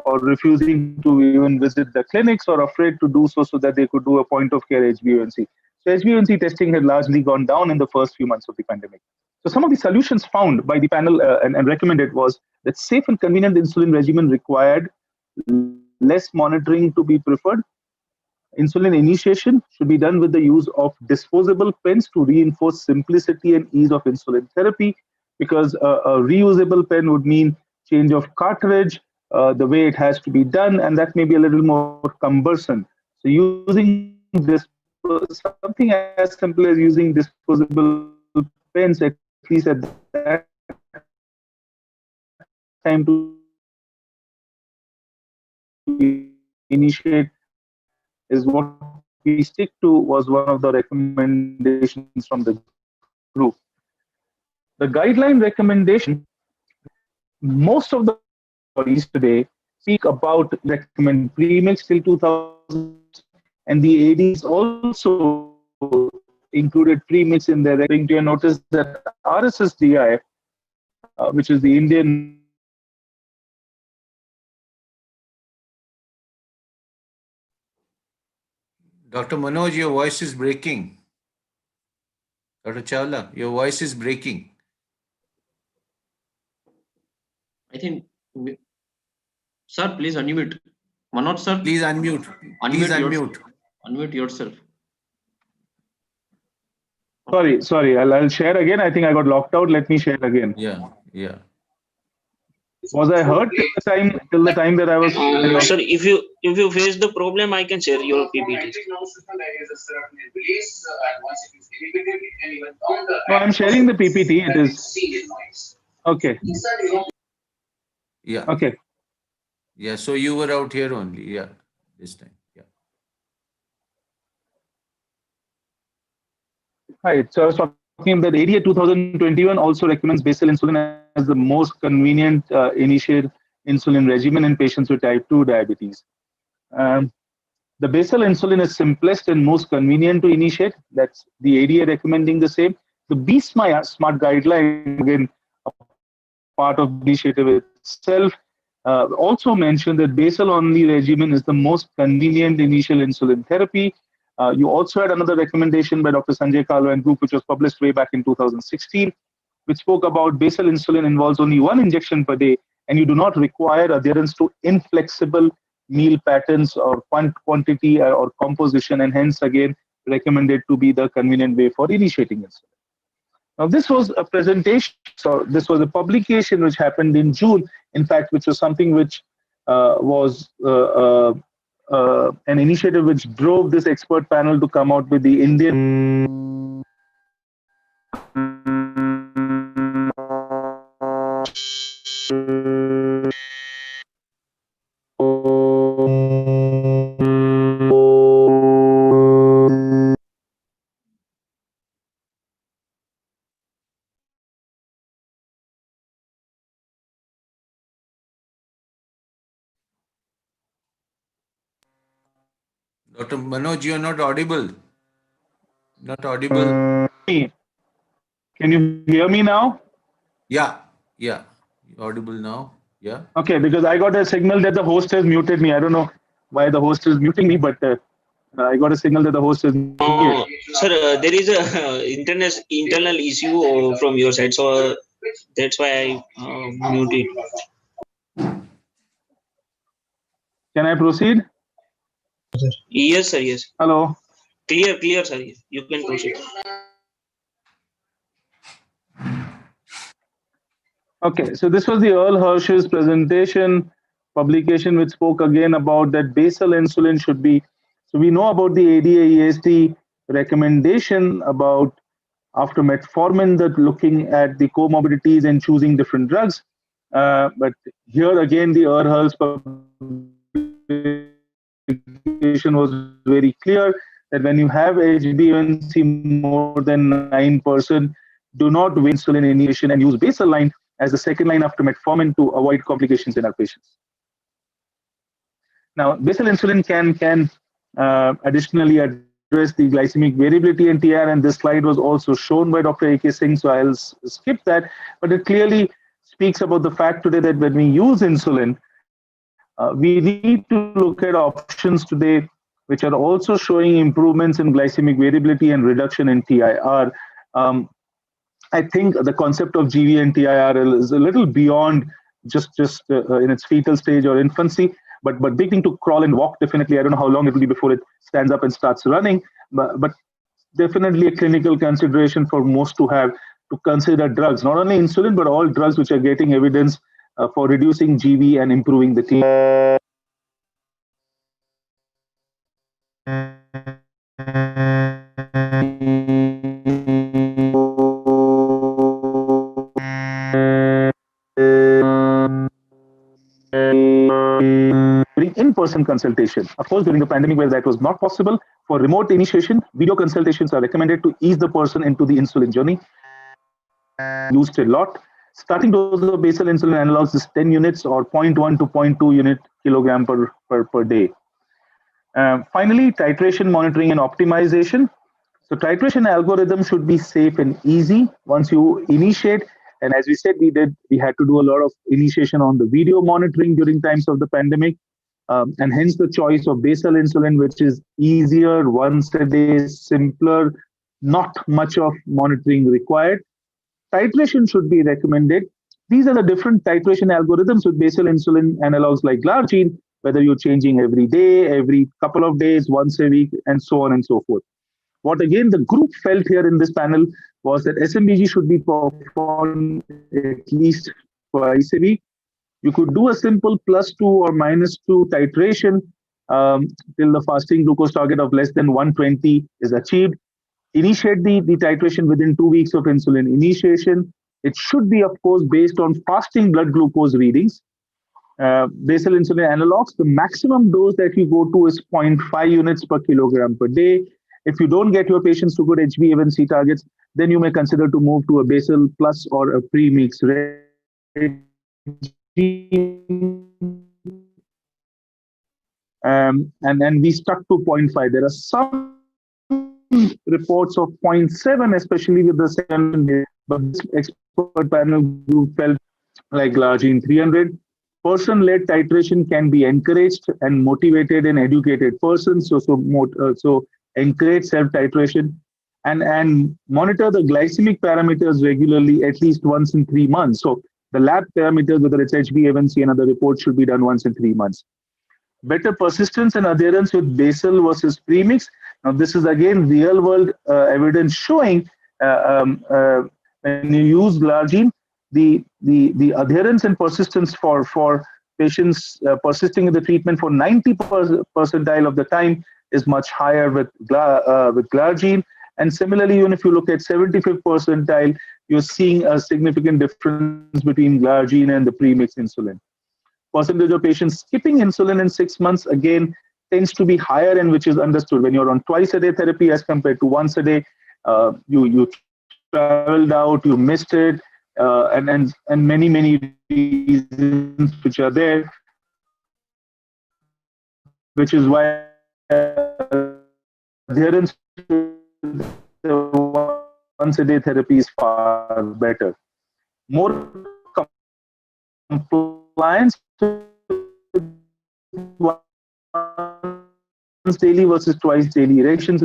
or refusing to even visit the clinics, or afraid to do so that they could do a point of care HbA1c. So HbA1c testing had largely gone down in the first few months of the pandemic. So some of the solutions found by the panel and recommended was that safe and convenient insulin regimen required less monitoring to be preferred. Insulin initiation should be done with the use of disposable pens to reinforce simplicity and ease of insulin therapy, because a reusable pen would mean change of cartridge, the way it has to be done, and that may be a little more cumbersome. So using something as simple as using disposable pens, at least at that time, to initiate is what we stick to, was one of the recommendations from the group. The guideline recommendation, most of the bodies today speak about recommend premix till 2000, and the ADs also included premix in their recommendation. You notice that RSSDI, which is the Indian Dr. Manoj, your voice is breaking. Dr. Chawla, your voice is breaking. I think, sir, please unmute. Manoj, sir. Please unmute. Please unmute. Unmute yourself. Sorry. I'll share again. I think I got locked out. Let me share again. Yeah. Was I heard till the time that I was? Sir, if you face the problem, I can share your PPT. No, I'm sharing the PPT. It is okay. Yeah. Okay. Yeah. So you were out here only. Yeah. This time. Yeah. Right. So I was talking that ADA 2021 also recommends basal insulin as the most convenient initial insulin regimen in patients with type 2 diabetes. The basal insulin is simplest and most convenient to initiate. That's the ADA recommending the same. The B Smart guideline, again, a part of the initiative itself, also mentioned that basal only regimen is the most convenient initial insulin therapy. You also had another recommendation by Dr. Sanjay Kalwa and group, which was published way back in 2016, which spoke about basal insulin involves only one injection per day, and you do not require adherence to inflexible meal patterns or quantity or composition, and hence again recommended to be the convenient way for initiating insulin. Now, this was a presentation, so this was a publication which happened in June, in fact, which was something which was an initiative which drove this expert panel to come out with the Indian Dr. Manoj, you are not audible. Not audible. Can you hear me now? Yeah. Audible now. Yeah. Okay, because I got a signal that the host has muted me. I don't know why the host is muting me, but I got a signal that the host is muting me. Sir, there is a internal issue from your side, so that's why I muted. Can I proceed? Yes, sir. Yes. Hello. Clear, sir. Yes. You can proceed. Okay, so this was the Earl Hirsch's presentation publication, which spoke again about that basal insulin should be. So we know about the ADA ESD recommendation about after metformin that looking at the comorbidities and choosing different drugs. But here again, the Earl Hirsch's publication was very clear that when you have HbA1c more than 9%, do not wait insulin initiation and use basal line as the second line after metformin to avoid complications in our patients. Now, basal insulin can additionally address the glycemic variability in TR, and this slide was also shown by Dr. A.K. Singh, so I'll skip that. But it clearly speaks about the fact today that when we use insulin, we need to look at options today which are also showing improvements in glycemic variability and reduction in TIR. I think the concept of GV and TIR is a little beyond just in its fetal stage or infancy, but big thing to crawl and walk, definitely. I don't know how long it will be before it stands up and starts running, but definitely a clinical consideration for most to have to consider drugs, not only insulin, but all drugs which are getting evidence for reducing GV and improving the TIR. In-person consultation. Of course, during the pandemic where that was not possible, for remote initiation, video consultations are recommended to ease the person into the insulin journey. Used a lot. Starting dose of basal insulin analogs is 10 units or 0.1 to 0.2 unit kilogram per day. Finally, titration monitoring and optimization. So titration algorithm should be safe and easy once you initiate. And as we said, we had to do a lot of initiation on the video monitoring during times of the pandemic. And hence the choice of basal insulin, which is easier, once a day, simpler, not much of monitoring required. Titration should be recommended. These are the different titration algorithms with basal insulin analogs like glargine, whether you're changing every day, every couple of days, once a week, and so on and so forth. What again the group felt here in this panel was that SMBG should be performed at least twice a week. You could do a simple +2 or -2 titration till the fasting glucose target of less than 120 is achieved. Initiate the titration within 2 weeks of insulin initiation. It should be, of course, based on fasting blood glucose readings. Basal insulin analogs, the maximum dose that you go to is zero 0.5 units per kilogram per day. If you don't get your patients to good HbA1c targets, then you may consider to move to a basal plus or a premix regime. And we stuck to 0.5. There are some reports of 0.7, especially with the second, but this expert panel group felt like glargine 300. Person-led titration can be encouraged and motivated in educated persons. So encourage self-titration and monitor the glycemic parameters regularly, at least once in 3 months. So the lab parameters, whether it's HbA1c and other reports, should be done once in 3 months. Better persistence and adherence with basal versus premix. Now, this is again real world evidence showing when you use glargine, the adherence and persistence for patients persisting in the treatment for 90 percentile of the time is much higher with glargine. And similarly, even if you look at 75th percentile, you're seeing a significant difference between glargine and the premix insulin. Percentage of patients skipping insulin in 6 months again tends to be higher, and which is understood when you're on twice a day therapy as compared to once a day. You traveled out, you missed it, and many reasons which are there, which is why adherence to once a day therapy is far better. More compliance once daily versus twice daily. Erections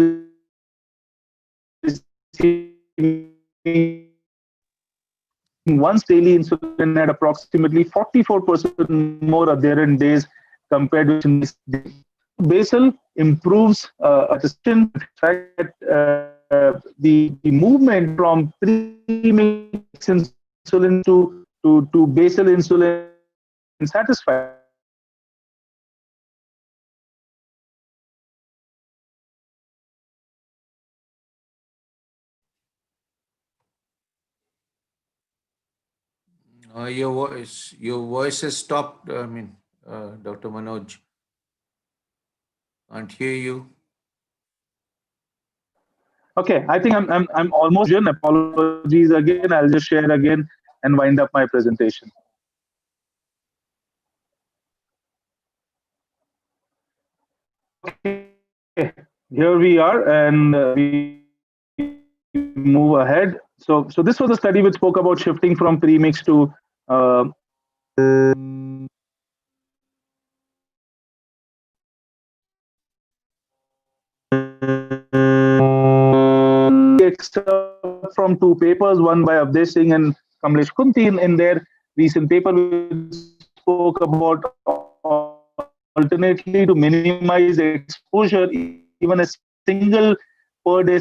once daily insulin had approximately 44% more adherent days compared with basal improves the movement from premix insulin to basal insulin satisfied. Your voice has stopped. I mean, Dr. Manoj, can't hear you. Okay, I think I'm almost done. Apologies again. I'll just share again and wind up my presentation. Okay, here we are, and we move ahead. So this was a study which spoke about shifting from premix to excerpt from 2 papers, one by Abdesh Singh and Kamlesh Kunti in their recent paper, which spoke about alternately to minimize exposure, even a single per day.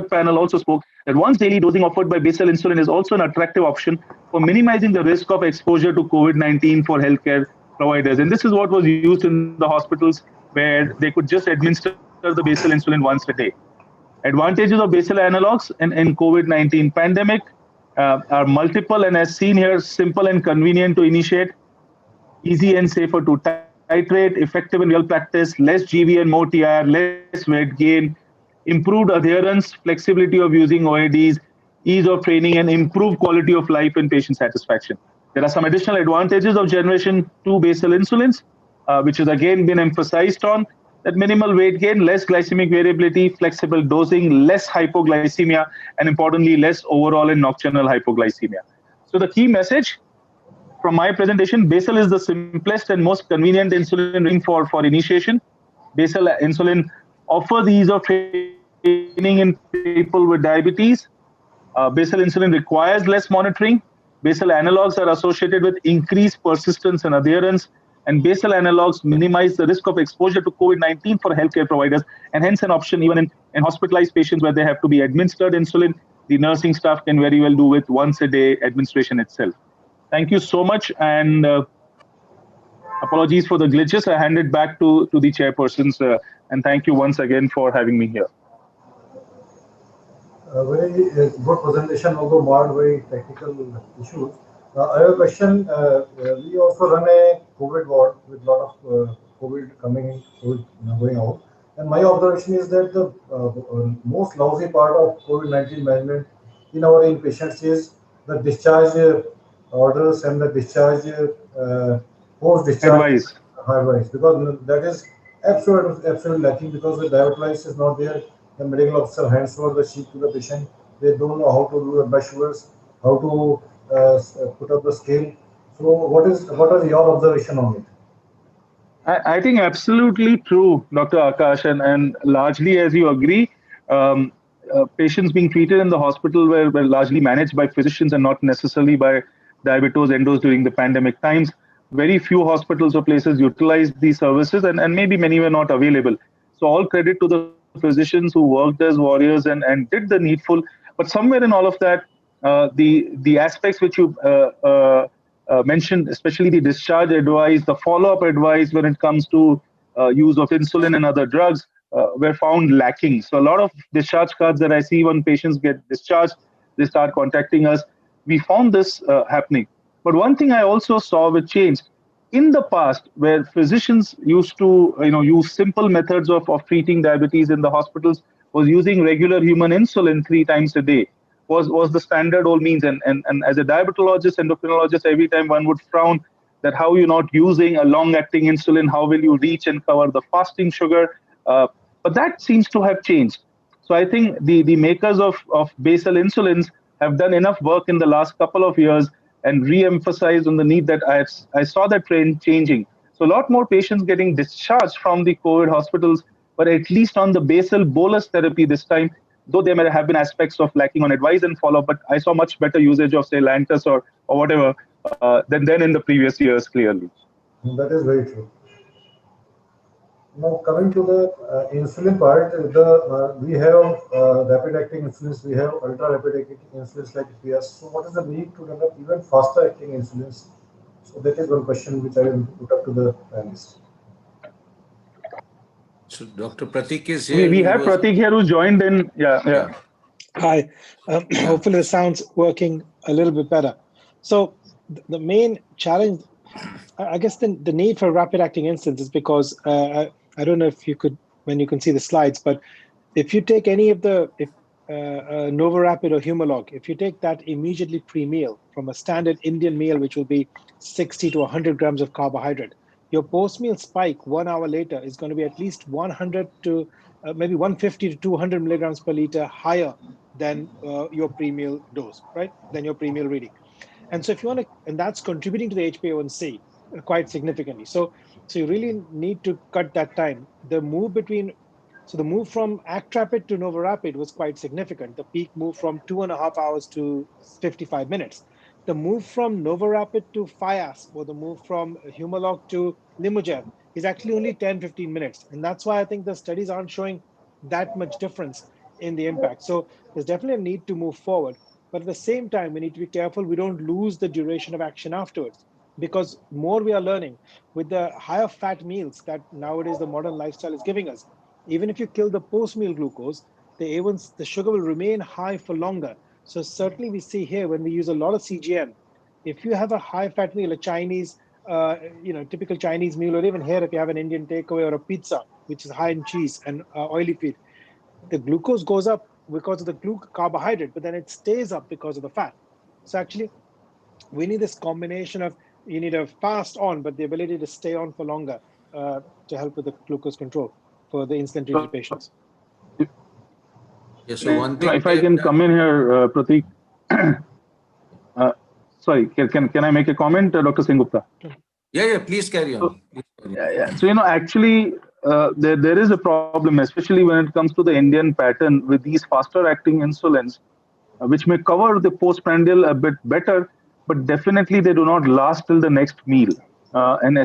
Panel also spoke that once daily dosing offered by basal insulin is also an attractive option for minimizing the risk of exposure to COVID-19 for healthcare providers. And this is what was used in the hospitals where they could just administer the basal insulin once a day. Advantages of basal analogs in COVID-19 pandemic are multiple, and as seen here, simple and convenient to initiate, easy and safer to titrate, effective in real practice, less GV and more TR, less weight gain, improved adherence, flexibility of using OADs, ease of training, and improved quality of life and patient satisfaction. There are some additional advantages of generation 2 basal insulins, which has again been emphasized on, that minimal weight gain, less glycemic variability, flexible dosing, less hypoglycemia, and importantly, less overall and nocturnal hypoglycemia. So the key message from my presentation, basal is the simplest and most convenient insulin ring for initiation. Basal insulin offer the ease of training in people with diabetes. Basal insulin requires less monitoring. Basal analogs are associated with increased persistence and adherence, and basal analogs minimize the risk of exposure to COVID-19 for healthcare providers, and hence an option even in hospitalized patients where they have to be administered insulin. The nursing staff can very well do with once a day administration itself. Thank you so much, and apologies for the glitches. I hand it back to the chairpersons, and thank you once again for having me here. Very good presentation, although marred by technical issues. I have a question. We also run a COVID ward with a lot of COVID coming in, COVID going out. And my observation is that the most lousy part of COVID-19 management in our inpatients is the discharge orders and the discharge post-discharge Advice. advice, because that is absolutely lacking, because the dialysis is not there. The medical officer hands over the sheet to the patient. They don't know how to do the blood sugars, how to put up the scale. So, what are your observation on it? I think absolutely true, Dr. Akash, and largely as you agree, patients being treated in the hospital were largely managed by physicians and not necessarily by diabetos endos during the pandemic times. Very few hospitals or places utilized these services, and maybe many were not available. So all credit to the physicians who worked as warriors and did the needful. But somewhere in all of that, the aspects which you mentioned, especially the discharge advice, the follow-up advice when it comes to use of insulin and other drugs, were found lacking. So a lot of discharge cards that I see when patients get discharged, they start contacting us. We found this happening. But one thing I also saw with change in the past, where physicians used to use simple methods of treating diabetes in the hospitals, was using regular human insulin 3 times a day was the standard old means. And as a diabetologist, endocrinologist, every time one would frown that how you're not using a long-acting insulin, how will you reach and cover the fasting sugar? But that seems to have changed. So I think the makers of basal insulins have done enough work in the last couple of years and re-emphasized on the need that I saw that trend changing. So a lot more patients getting discharged from the COVID hospitals, but at least on the basal bolus therapy this time, though there may have been aspects of lacking on advice and follow-up, but I saw much better usage of, say, Lantus or whatever than in the previous years, clearly. That is very true. Now, coming to the insulin part, we have rapid-acting insulins, we have ultra-rapid-acting insulins like PS. So, what is the need to develop even faster-acting insulins? So, that is one question which I will put up to the panelists. So Dr. Pratik is here. We have Pratik here who joined in. Yeah. Hi. Hopefully the sound's working a little bit better. So the main challenge, I guess the need for rapid acting insulins is because I don't know if you could, when you can see the slides, but if you take any of the NovaRapid or Humalog, if you take that immediately pre-meal from a standard Indian meal, which will be 60 to 100 grams of carbohydrate, your post-meal spike 1 hour later is going to be at least 100 to maybe 150 to 200 milligrams per liter higher than your pre-meal dose, right? Than your pre-meal reading. And so if you want to, and that's contributing to the HbA1c quite significantly. So you really need to cut that time. The move from ActRapid to NovaRapid was quite significant. The peak moved from 2.5 hours to 55 minutes. The move from NovaRapid to Fias, or the move from Humalog to Limogev, is actually only 10-15 minutes. And that's why I think the studies aren't showing that much difference in the impact. So there's definitely a need to move forward. But at the same time, we need to be careful we don't lose the duration of action afterwards. Because more we are learning with the higher fat meals that nowadays the modern lifestyle is giving us, even if you kill the post-meal glucose, the sugar will remain high for longer. So certainly we see here when we use a lot of CGM, if you have a high fat meal, a Chinese, typical Chinese meal, or even here if you have an Indian takeaway or a pizza, which is high in cheese and oily feed, the glucose goes up because of the carbohydrate, but then it stays up because of the fat. So actually, we need this combination of, you need a fast on, but the ability to stay on for longer to help with the glucose control for the insulin treated patients. Yeah, so one thing, if I can come in here, Pratik. Sorry, can I make a comment, Dr. Singh Gupta? Yeah, please carry on. So actually, there is a problem, especially when it comes to the Indian pattern with these faster acting insulins, which may cover the postprandial a bit better, but definitely they do not last till the next meal. And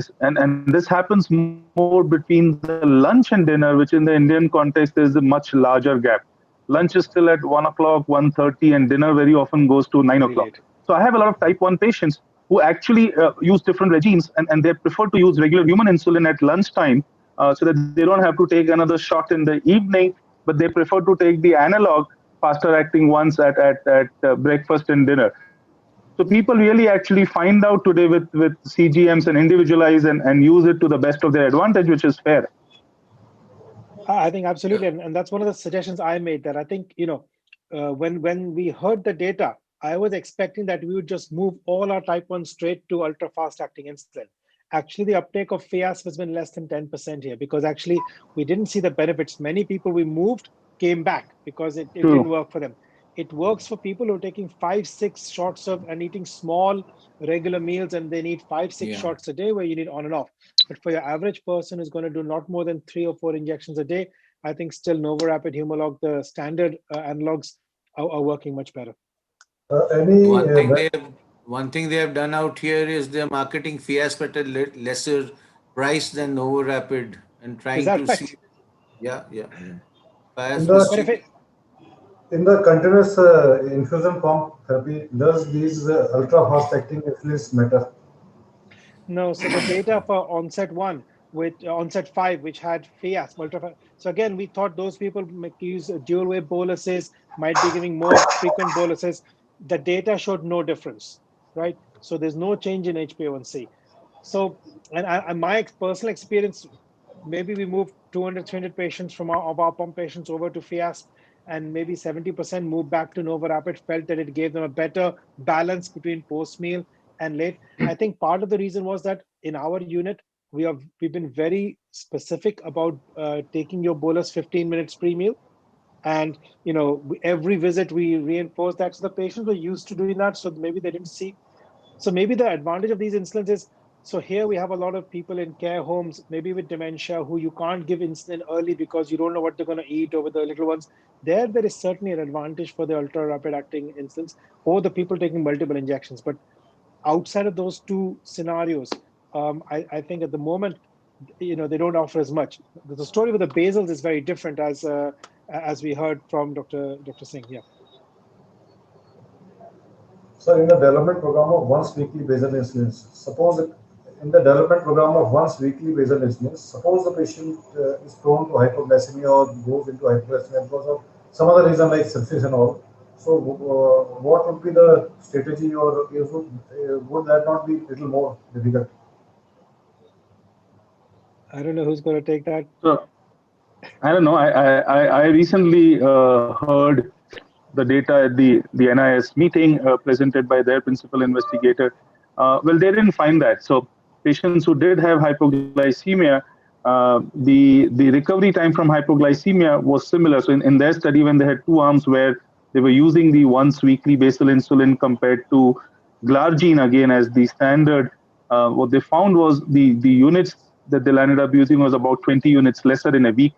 this happens more between the lunch and dinner, which in the Indian context is a much larger gap. Lunch is still at 1 o'clock, 1:30, and dinner very often goes to 9 o'clock. Very late. So I have a lot of type 1 patients who actually use different regimes, and they prefer to use regular human insulin at lunchtime so that they don't have to take another shot in the evening, but they prefer to take the analog faster acting ones at breakfast and dinner. So people really actually find out today with CGMs and individualize and use it to the best of their advantage, which is fair. I think absolutely, and that's one of the suggestions I made. That I think when we heard the data, I was expecting that we would just move all our type 1 straight to ultra fast acting insulin. Actually, the uptake of FIAS has been less than 10% here because actually we didn't see the benefits. Many people we moved came back because it didn't work for them. It works for people who are taking 5-6 shots of and eating small regular meals, and they need 5-6 shots a day where you need on and off. But for your average person who's going to do not more than 3 or 4 injections a day, I think still Novorapid, Humalog, the standard analogs are working much better. One thing they have done out here is they're marketing Fiasp at a lesser price than Novorapid and trying to right? see. Yeah. In the continuous infusion pump therapy, does these ultra fast acting insulins matter? No, so the data for onset 1 with onset 5, which had FIAS, so again, we thought those people use dual wave boluses, might be giving more frequent boluses. The data showed no difference, right? So there's no change in HbA1c. So, and my personal experience, maybe we moved 200, 300 patients from our pump patients over to FIASP, and maybe 70% moved back to Novorapid, felt that it gave them a better balance between post meal and late. I think part of the reason was that in our unit, we've been very specific about taking your bolus 15 minutes pre-meal. And every visit we reinforce that. So the patients were used to doing that. So maybe they didn't see. So maybe the advantage of these insulins is, so here we have a lot of people in care homes, maybe with dementia, who you can't give insulin early because you don't know what they're going to eat over the little ones. There is certainly an advantage for the ultra rapid acting insulins or the people taking multiple injections. But outside of those two scenarios, I think at the moment, they don't offer as much. The story with the basals is very different, as we heard from Dr. Singh. Yeah. So in the development program of once weekly basal insulins, suppose the patient is prone to hypoglycemia or goes into hypoglycemia because of some other reason like sepsis and all. So what would be the strategy, or would that not be a little more difficult? I don't know who's going to take that. So I don't know. I recently heard the data at the NIS meeting presented by their principal investigator. Well, they didn't find that. So patients who did have hypoglycemia, the recovery time from hypoglycemia was similar. So in their study, when they had two arms where they were using the once weekly basal insulin compared to glargine again as the standard, what they found was the units that they landed up using was about 20 units lesser in a week.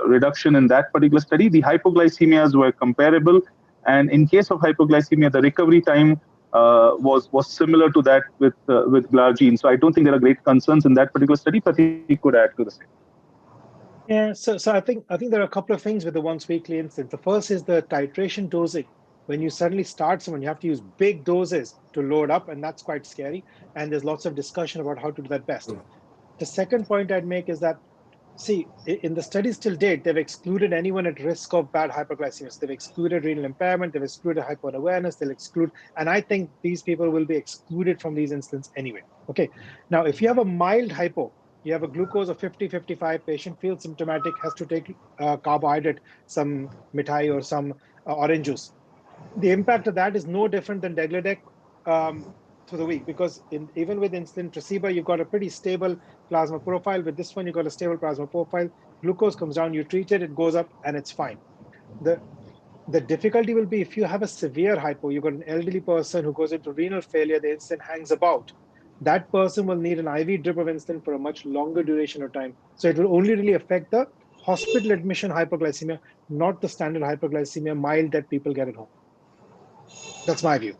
Reduction in that particular study. The hypoglycemias were comparable, and in case of hypoglycemia, the recovery time was similar to that with glargine. So I don't think there are great concerns in that particular study. Pratik could add to the same. Yeah, so I think there are a couple of things with the once weekly insulin. The first is the titration dosing. When you suddenly start someone, you have to use big doses to load up, and that's quite scary. And there's lots of discussion about how to do that best. The second point I'd make is that, see, in the studies till date, they've excluded anyone at risk of bad hypoglycemia. So they've excluded renal impairment, they've excluded hypoawareness, they'll exclude, and I think these people will be excluded from these insulins anyway. Okay, now if you have a mild hypo, you have a glucose of 50, 55, patient feels symptomatic, has to take carbohydrate, some mithai or some orange juice. The impact of that is no different than Degludec through the week, because even with insulin Tresiba, you've got a pretty stable plasma profile. With this one, you've got a stable plasma profile. Glucose comes down, you treat it, it goes up, and it's fine. The difficulty will be if you have a severe hypo, you've got an elderly person who goes into renal failure, the insulin hangs about. that person will need an IV drip of insulin for a much longer duration of time. So it will only really affect the hospital admission hypoglycemia, not the standard hypoglycemia, mild, that people get at home. That's my view.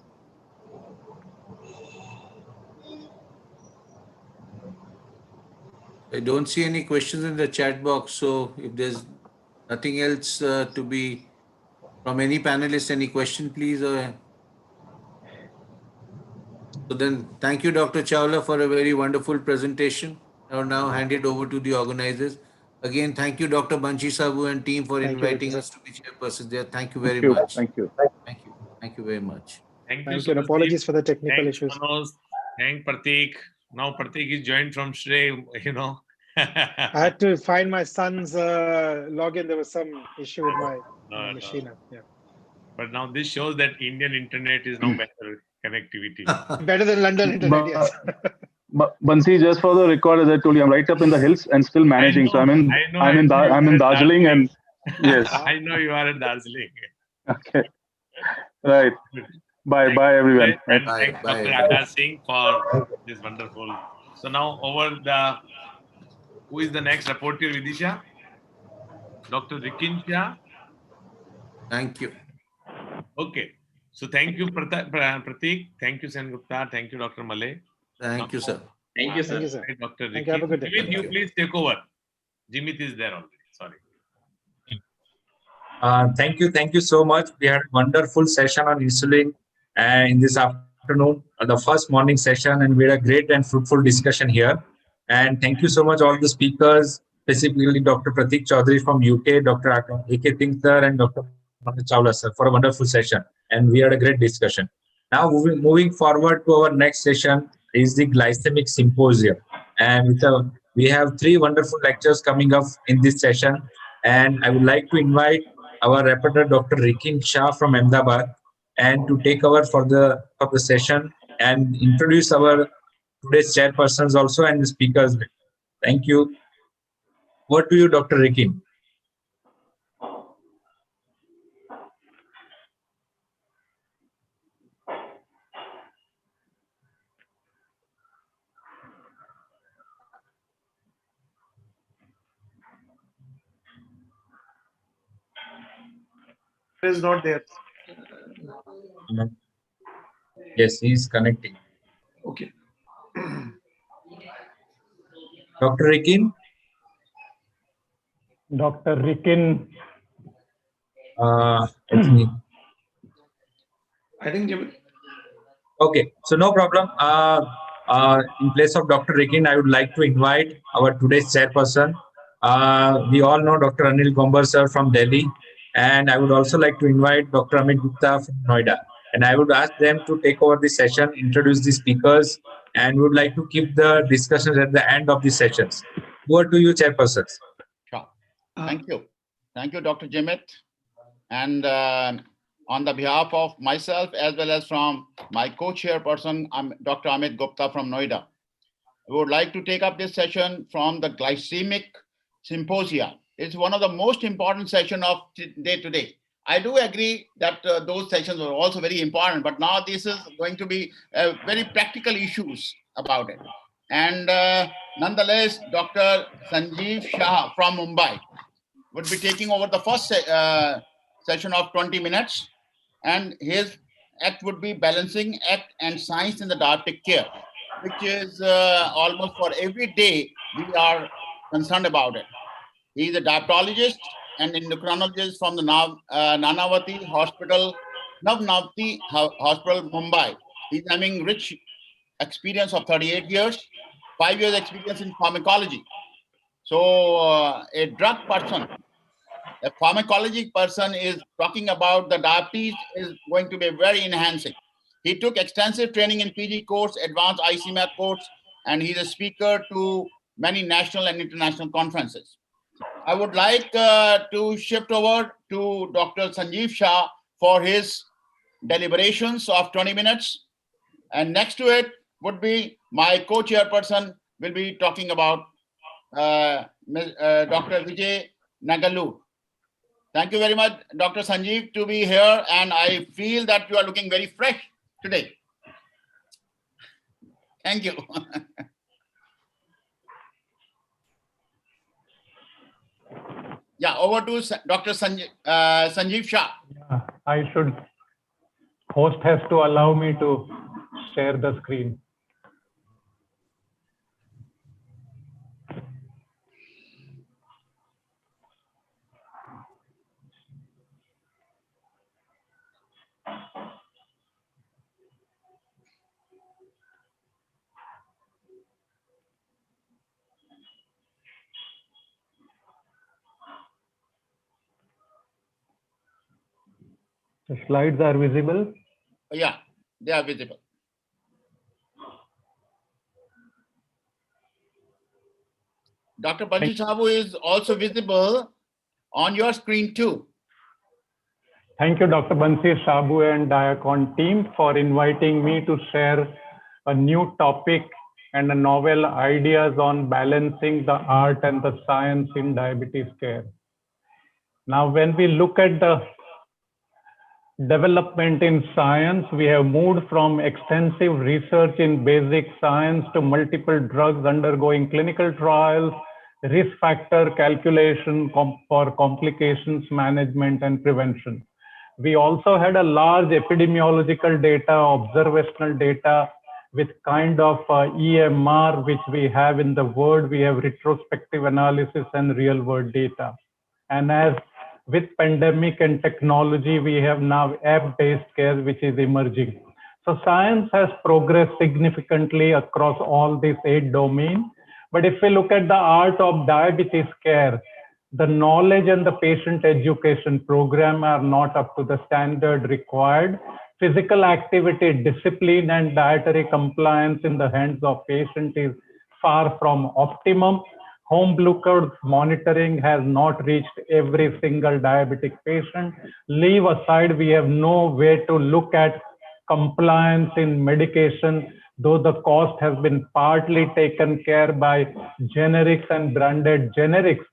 I don't see any questions in the chat box. So if there's nothing else to be from any panelist, any question, please? So then thank you, Dr. Chawla, for a very wonderful presentation. I'll now hand it over to the organizers. Again, thank you, Dr. Banshi Sabu and team for inviting us to be chairpersons there. Thank you very much. Thank you. Thank you. Thank you very much. Thank you, Thank you, and Subhadeep. apologies for the technical Thanks, issues. Manoj. Thank Pratik. Now Pratik is joined from Shrey, you know. I had to find my son's login. There was some issue with my machine. Yeah. But now this shows that Indian internet is now better connectivity. Better than London internet, yes. Bansi, just for the record, as I told you, I'm right up in the hills and still managing. So I'm in Darjeeling, and yes. I know you are in Darjeeling. Okay. Right. Bye, everyone. And thanks, Dr. Akash Singh, for this wonderful. So now who is the next reporter, Vidisha? Dr. Rikin Shah. Thank you. Okay. So thank you, Pratik. Thank you, Sen Gupta. Thank you, Dr. Malay. Thank you, sir. Thank you, sir. Thank you, sir. Dr. Thank you. Have a good day. Jimit, you please take over. Jimit is there already. Sorry. Thank you so much. We had a wonderful session on insulin in this afternoon, the first morning session, and we had a great and fruitful discussion here. And thank you so much, all the speakers, specifically Dr. Pratik Chaudhary from UK, Dr. A.K. Tinkler, and Dr. Manoj Chawla, sir, for a wonderful session. And we had a great discussion. Now, moving forward to our next session is the glycemic symposium. And we have 3 wonderful lectures coming up in this session. And I would like to invite our rapporteur, Dr. Rikin Shah from Ahmedabad, and to take over for the session and introduce our today's chairpersons also and the speakers. Thank you. Over to you, Dr. Rikin. Is not there. Yes, he is connecting. Okay. Dr. Rikin? Dr. Rikin. I think okay, so no problem. In place of Dr. Rikin, I would like to invite our today's chairperson. We all know Dr. Anil Gombar sir from Delhi, and I would also like to invite Dr. Amit Gupta from Noida. And I would ask them to take over the session, introduce the speakers, and would like to keep the discussions at the end of the sessions. Over to you, chairpersons. Sure. Thank you. Thank you, Dr. Jimit. And on the behalf of myself, as well as from my co-chairperson, Dr. Amit Gupta from Noida, we would like to take up this session from the glycemic symposia. It's one of the most important sessions of day to day. I do agree that those sessions were also very important, but now this is going to be very practical issues about it. And nonetheless, Dr. Sanjeev Shah from Mumbai would be taking over the first session of 20 minutes, and his act would be balancing act and science in the diabetic care, which is almost for every day we are concerned about it. He is a diabetologist and endocrinologist from the Nanavati Hospital, Mumbai. He's having rich experience of 38 years, 5 years experience in pharmacology. So a drug person, a pharmacology person is talking about the diabetes is going to be very enhancing. He took extensive training in PG course, advanced ICMAT course, and he's a speaker to many national and international conferences. I would like to shift over to Dr. Sanjeev Shah for his deliberations of 20 minutes. And next to it would be my co-chairperson will be talking about Dr. Vijay Nagalu. Thank you very much, Dr. Sanjeev, to be here. And I feel that you are looking very fresh today. Thank you. Yeah, over to Dr. Sanjeev Shah. Yeah, host has to allow me to share the screen. The slides are visible. Yeah, they are visible. Dr. Banshi Sabu is also visible on your screen too. Thank you, Dr. Bansi Sabu and Diacon team for inviting me to share a new topic and a novel ideas on balancing the art and the science in diabetes care. Now, when we look at the development in science, we have moved from extensive research in basic science to multiple drugs undergoing clinical trials, risk factor calculation for complications management and prevention. We also had a large epidemiological data, observational data with kind of EMR, which we have in the world. We have retrospective analysis and real world data. And as with pandemic and technology, we have now app-based care, which is emerging. So science has progressed significantly across all these 8 domains. But if we look at the art of diabetes care, the knowledge and the patient education program are not up to the standard required. Physical activity, discipline, and dietary compliance in the hands of patient is far from optimum. Home glucose monitoring has not reached every single diabetic patient. Leave aside, we have no way to look at compliance in medication, though the cost has been partly taken care by generics and branded generics.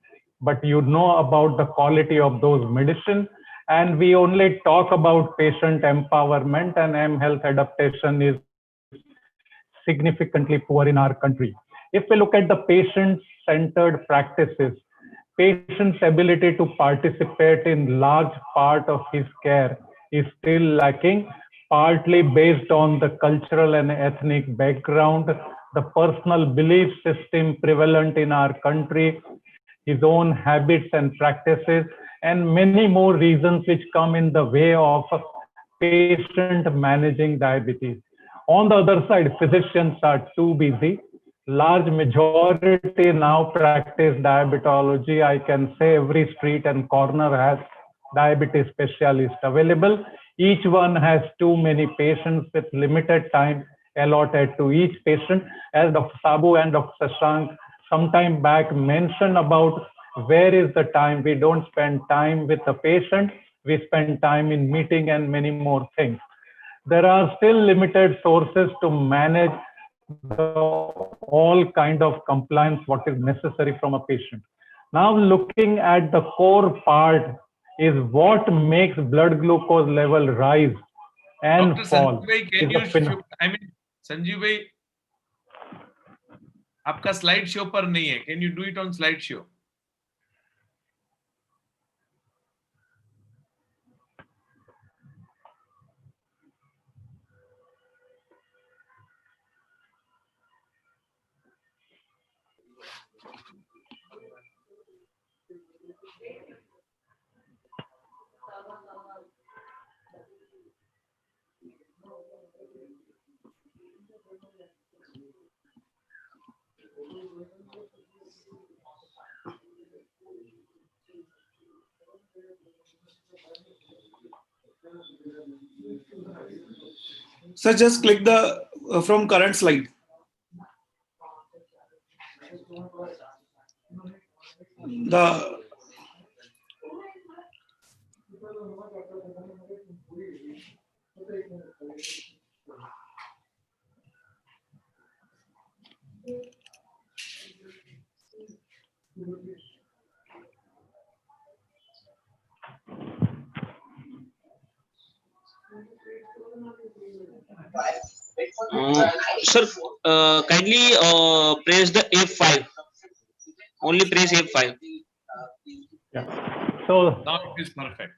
But you know about the quality of those medicines. And we only talk about patient empowerment, and M-health adaptation is significantly poor in our country. If we look at the patient-centered practices, patient's ability to participate in large part of his care is still lacking, partly based on the cultural and ethnic background, the personal belief system prevalent in our country, his own habits and practices, and many more reasons which come in the way of a patient managing diabetes. On the other side, physicians are too busy. Large majority now practice diabetology. I can say every street and corner has diabetes specialist available. Each one has too many patients with limited time allotted to each patient. As Dr. Sabu and Dr. Shashank sometime back mentioned about where is the time. We don't spend time with the patient. We spend time in meeting and many more things. There are still limited sources to manage all kind of compliance, what is necessary from a patient. Now looking at the core part is what makes blood glucose level rise and Dr. fall. Sanjeev, can you show, Sanjeev bhai, आपका slide show पर नहीं है. Can you do it on slide show? So just click the from current slide. The Sir, kindly press the F5. Only press F5. Yeah. So Now it is perfect.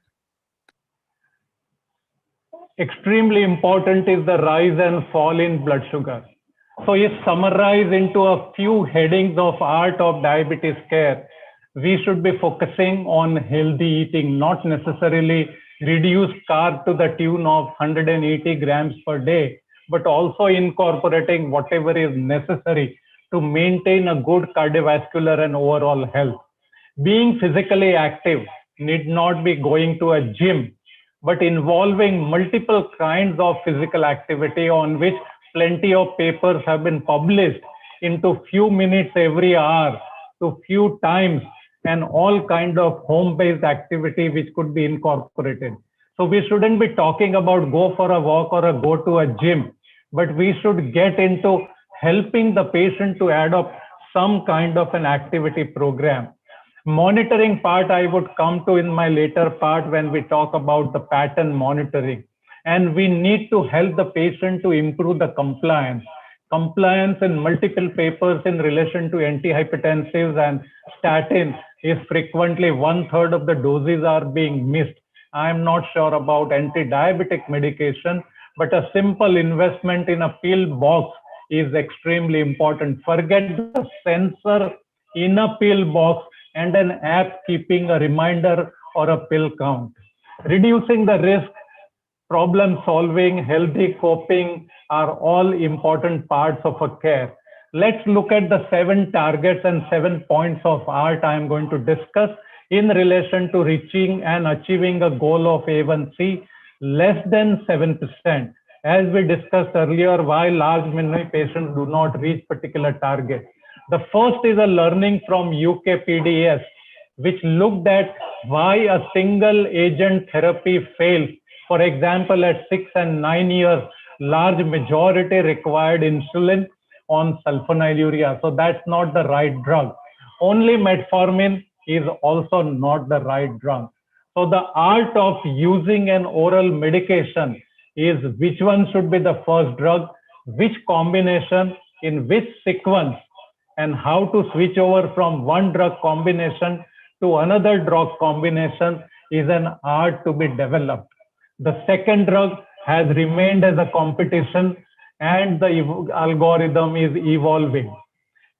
extremely important is the rise and fall in blood sugar. So if summarize into a few headings of art of diabetes care, we should be focusing on healthy eating, not necessarily reduce carb to the tune of 180 grams per day, but also incorporating whatever is necessary to maintain a good cardiovascular and overall health. Being physically active need not be going to a gym, but involving multiple kinds of physical activity on which plenty of papers have been published into few minutes every hour to few times, and all kind of home-based activity which could be incorporated. So we shouldn't be talking about go for a walk or a go to a gym, but we should get into helping the patient to adopt some kind of an activity program. Monitoring part I would come to in my later part when we talk about the pattern monitoring. And we need to help the patient to improve the compliance. Compliance in multiple papers in relation to antihypertensives and statin is frequently 1/3 of the doses are being missed. I am not sure about anti-diabetic medication, but a simple investment in a pill box is extremely important. Forget the sensor in a pill box and an app keeping a reminder or a pill count. Reducing the risk, problem solving, healthy coping are all important parts of a care. Let's look at the 7 targets and 7 points of art I am going to discuss in relation to reaching and achieving a goal of A1C less than 7%. As we discussed earlier, why many patients do not reach particular target. The first is a learning from UKPDS, which looked at why a single agent therapy fails. For example, at 6 and 9 years, large majority required insulin on sulfonylurea. So that's not the right drug. Only metformin is also not the right drug. So the art of using an oral medication is which one should be the first drug, which combination, in which sequence, and how to switch over from one drug combination to another drug combination is an art to be developed. The second drug has remained as a competition and the algorithm is evolving.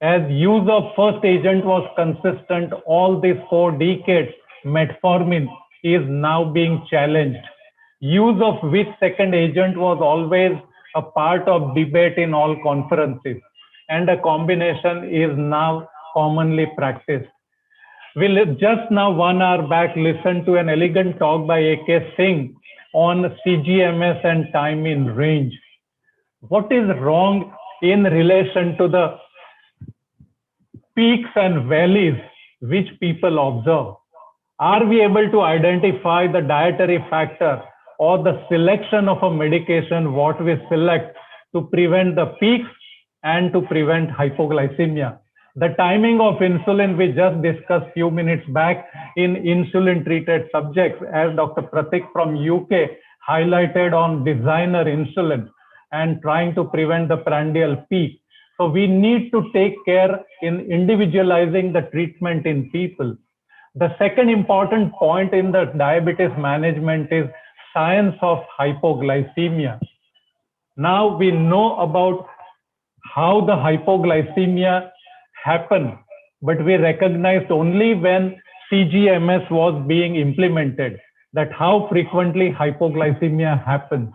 As use of first agent was consistent all these 4 decades, metformin is now being challenged. Use of which second agent was always a part of debate in all conferences, and a combination is now commonly practiced. We just now 1 hour back listened to an elegant talk by A.K. Singh on CGMS and time in range. What is wrong in relation to the peaks and valleys which people observe? Are we able to identify the dietary factor or the selection of a medication, what we select to prevent the peaks and to prevent hypoglycemia? The timing of insulin we just discussed few minutes back in insulin treated subjects, as Dr. Pratik from UK highlighted on designer insulin and trying to prevent the prandial peak. So we need to take care in individualizing the treatment in people. The second important point in the diabetes management is science of hypoglycemia. Now we know about how the hypoglycemia happened, but we recognized only when CGMS was being implemented that how frequently hypoglycemia happens.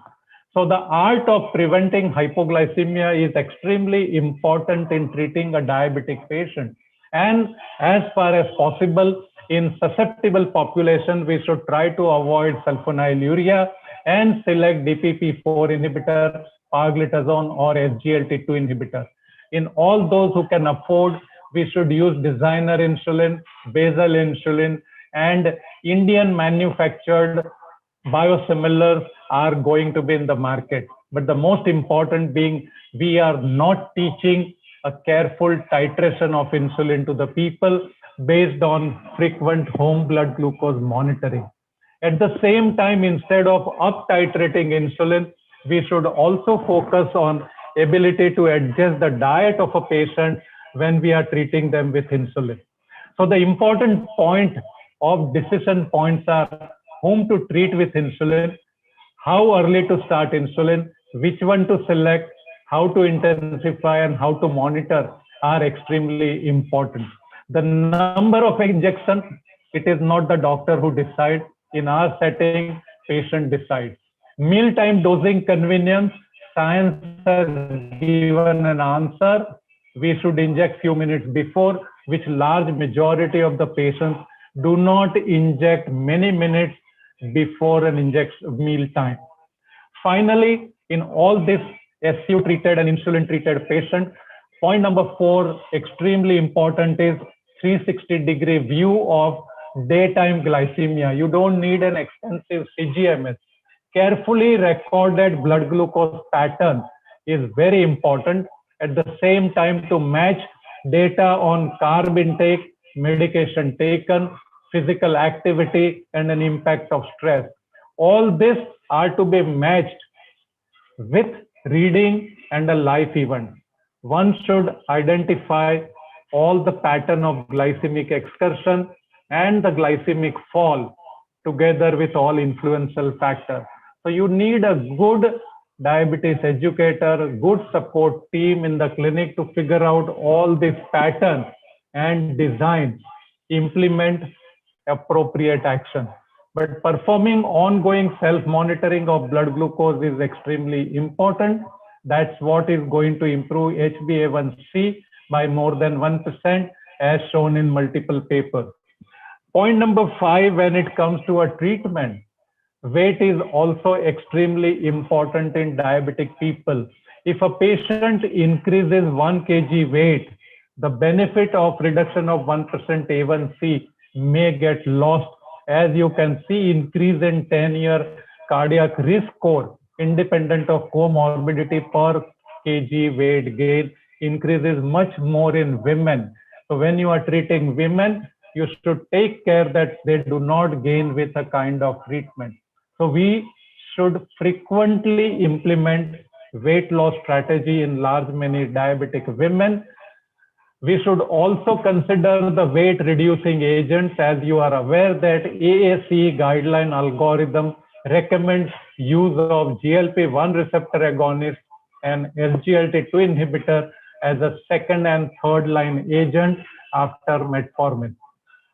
So the art of preventing hypoglycemia is extremely important in treating a diabetic patient. And as far as possible, in susceptible population, we should try to avoid sulfonylurea and select DPP-4 inhibitor, pioglitazone or SGLT2 inhibitor. In all those who can afford, we should use designer insulin, basal insulin, and Indian manufactured biosimilars are going to be in the market. But the most important being, we are not teaching a careful titration of insulin to the people based on frequent home blood glucose monitoring. At the same time, instead of up titrating insulin, we should also focus on ability to adjust the diet of a patient when we are treating them with insulin. So the important point of decision points are whom to treat with insulin, how early to start insulin, which one to select, how to intensify and how to monitor are extremely important. The number of injections, it is not the doctor who decides. In our setting, patient decides. Mealtime dosing convenience, science has given an answer. We should inject few minutes before, which large majority of the patients do not inject many minutes before an injection meal time. Finally, in all this SU treated and insulin treated patient, point number 4, extremely important, is 360-degree view of daytime glycemia. You don't need an extensive CGMS. Carefully recorded blood glucose pattern is very important. At the same time, to match data on carb intake, medication taken, physical activity, and an impact of stress. All this are to be matched with reading and a life event. One should identify all the pattern of glycemic excursion and the glycemic fall together with all influential factors. So you need a good diabetes educator, good support team in the clinic to figure out all this pattern and design, implement appropriate action. But performing ongoing self-monitoring of blood glucose is extremely important. That's what is going to improve HbA1c by more than 1%, as shown in multiple papers. Point number 5, when it comes to a treatment, weight is also extremely important in diabetic people. If a patient increases 1 kg weight, the benefit of reduction of 1% A1C may get lost. As you can see, increase in 10-year cardiac risk score, independent of comorbidity per kg weight gain, increases much more in women. So when you are treating women, you should take care that they do not gain with a kind of treatment. So we should frequently implement weight loss strategy in large many diabetic women. We should also consider the weight reducing agents. As you are aware that AAC guideline algorithm recommends use of GLP-1 receptor agonist and SGLT2 inhibitor as a second and third line agent after metformin.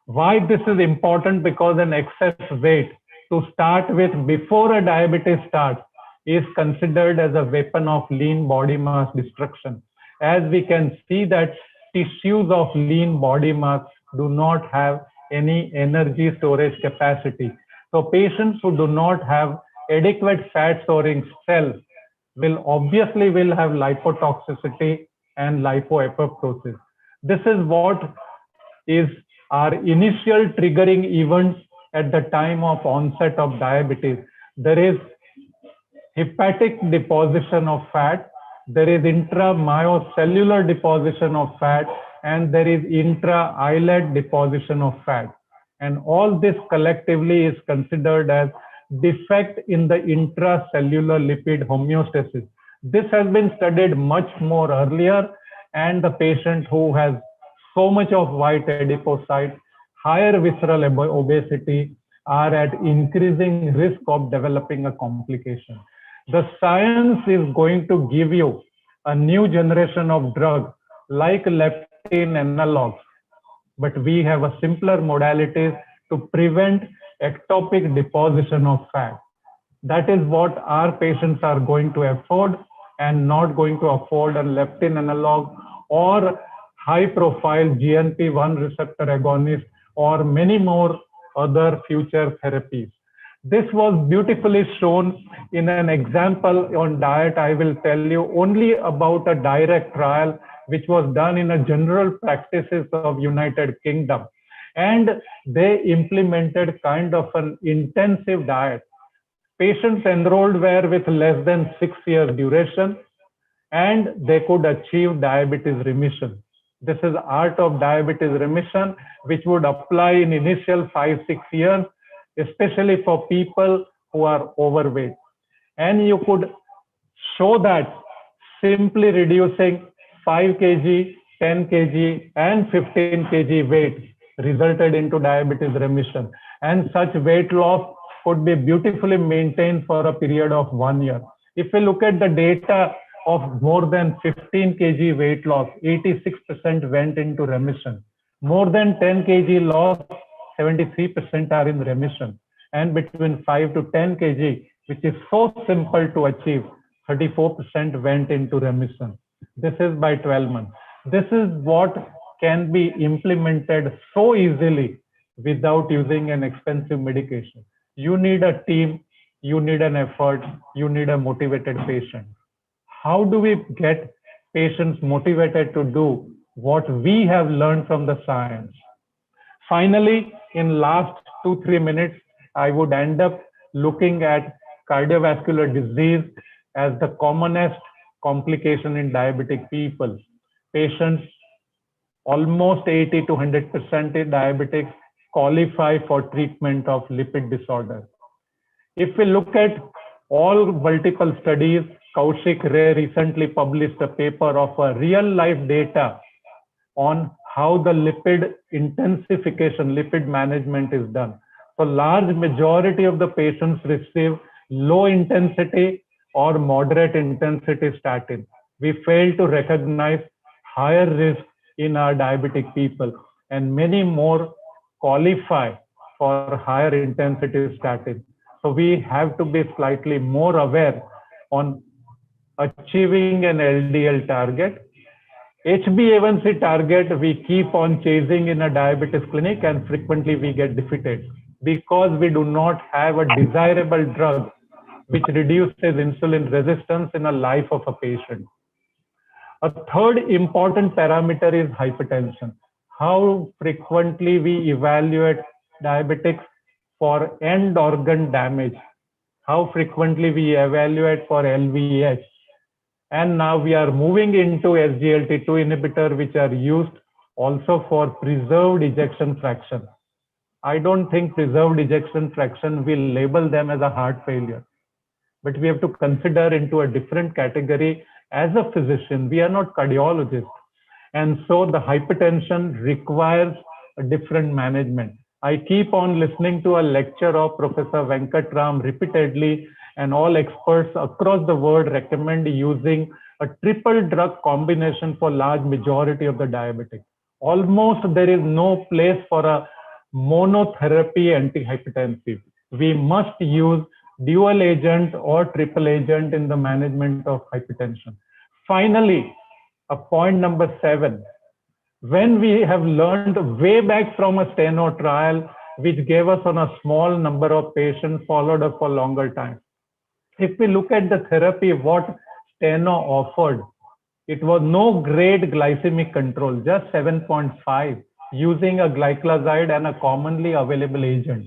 Why this is important? Because an excess weight to start with before a diabetes starts is considered as a weapon of lean body mass destruction. As we can see that tissues of lean body mass do not have any energy storage capacity. So patients who do not have adequate fat storing cells will obviously have lipotoxicity and lipoapoptosis. This is what is our initial triggering events at the time of onset of diabetes. There is hepatic deposition of fat, there is intramyocellular deposition of fat, and there is intra-islet deposition of fat. And all this collectively is considered as defect in the intracellular lipid homeostasis. This has been studied much more earlier, and the patient who has so much of white adipocytes, higher visceral obesity, are at increasing risk of developing a complication. The science is going to give you a new generation of drugs like leptin analogues, but we have a simpler modalities to prevent ectopic deposition of fat. That is what our patients are going to afford, and not going to afford a leptin analog or high profile GLP-1 receptor agonist or many more other future therapies. This was beautifully shown in an example on diet. I will tell you only about a direct trial which was done in a general practices of United Kingdom. And they implemented kind of an intensive diet. Patients enrolled were with less than 6 years duration, and they could achieve diabetes remission. This is art of diabetes remission, which would apply in initial 5-6 years, especially for people who are overweight. And you could show that simply reducing 5 kg, 10 kg, and 15 kg weight resulted into diabetes remission. And such weight loss could be beautifully maintained for a period of 1 year. If we look at the data of more than 15 kg weight loss, 86% went into remission. More than 10 kg loss, 73% are in remission. And between 5 to 10 kg, which is so simple to achieve, 34% went into remission. This is by 12 months. This is what can be implemented so easily without using an expensive medication. You need a team, you need an effort, you need a motivated patient. How do we get patients motivated to do what we have learned from the science? Finally, in last 2-3 minutes, I would end up looking at cardiovascular disease as the commonest complication in diabetic people. Patients, almost 80 to 100% in diabetics, qualify for treatment of lipid disorder. If we look at all multiple studies, Kaushik Ray recently published a paper of a real life data on how the lipid intensification, lipid management is done. So large majority of the patients receive low intensity or moderate intensity statin. We fail to recognize higher risk in our diabetic people, and many more qualify for higher intensity statin. So we have to be slightly more aware on achieving an LDL target. HbA1c target we keep on chasing in a diabetes clinic, and frequently we get defeated because we do not have a desirable drug which reduces insulin resistance in a life of a patient. A third important parameter is hypertension. How frequently we evaluate diabetics for end organ damage, how frequently we evaluate for LVH. And now we are moving into SGLT2 inhibitor, which are used also for preserved ejection fraction. I don't think preserved ejection fraction will label them as a heart failure, but we have to consider into a different category. As a physician, we are not cardiologists. And so the hypertension requires a different management. I keep on listening to a lecture of Professor Venkatram repeatedly, and all experts across the world recommend using a triple drug combination for large majority of the diabetic. Almost there is no place for a monotherapy antihypertensive. We must use dual agent or triple agent in the management of hypertension. Finally, a point number 7. When we have learned way back from a steno trial, which gave us on a small number of patients followed up for longer time. If we look at the therapy, what steno offered, it was no great glycemic control, just 7.5, using a glycoside and a commonly available agent.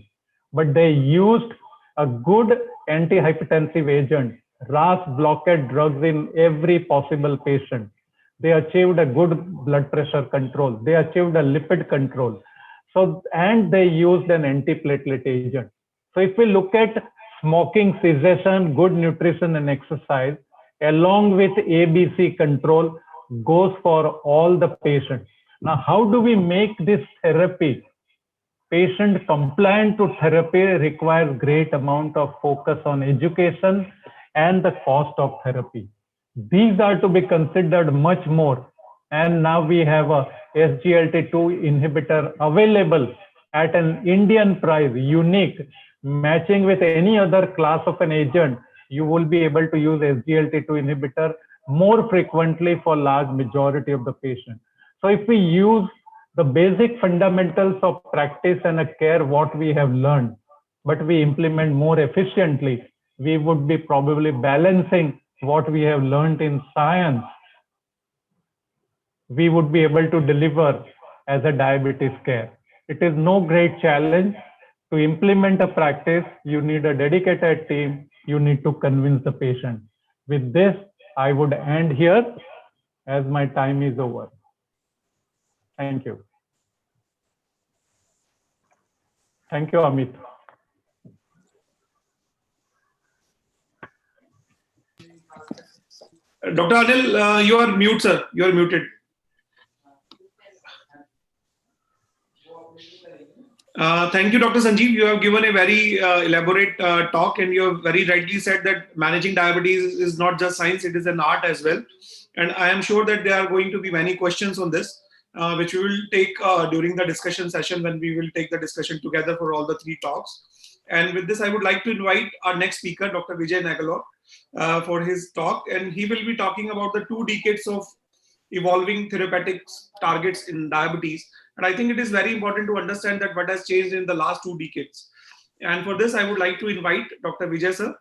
But they used a good antihypertensive agent, RAS blockade drugs in every possible patient. They achieved a good blood pressure control. They achieved a lipid control. So, and they used an antiplatelet agent. So if we look at smoking cessation, good nutrition and exercise, along with ABC control, goes for all the patients. Now, how do we make this therapy patient compliant to therapy? Requires great amount of focus on education and the cost of therapy. These are to be considered much more. And now we have a SGLT2 inhibitor available at an Indian price, unique, matching with any other class of an agent. You will be able to use SGLT2 inhibitor more frequently for large majority of the patients. So if we use the basic fundamentals of practice and a care, what we have learned, but we implement more efficiently, we would be probably balancing what we have learned in science. We would be able to deliver as a diabetes care. It is no great challenge. To implement a practice, you need a dedicated team. You need to convince the patient. With this, I would end here as my time is over. Thank you. Thank you, Amit. Dr. Anil, you are mute, sir. You are muted. Thank you, Dr. Sanjeev. You have given a very elaborate talk, and you have very rightly said that managing diabetes is not just science, it is an art as well. And I am sure that there are going to be many questions on this, which we will take during the discussion session when we will take the discussion together for all the three talks. And with this, I would like to invite our next speaker, Dr. Vijay Nagalore, for his talk. And he will be talking about the 2 decades of evolving therapeutic targets in diabetes. And I think it is very important to understand that what has changed in the last 2 decades. And for this, I would like to invite Dr. Vijay sir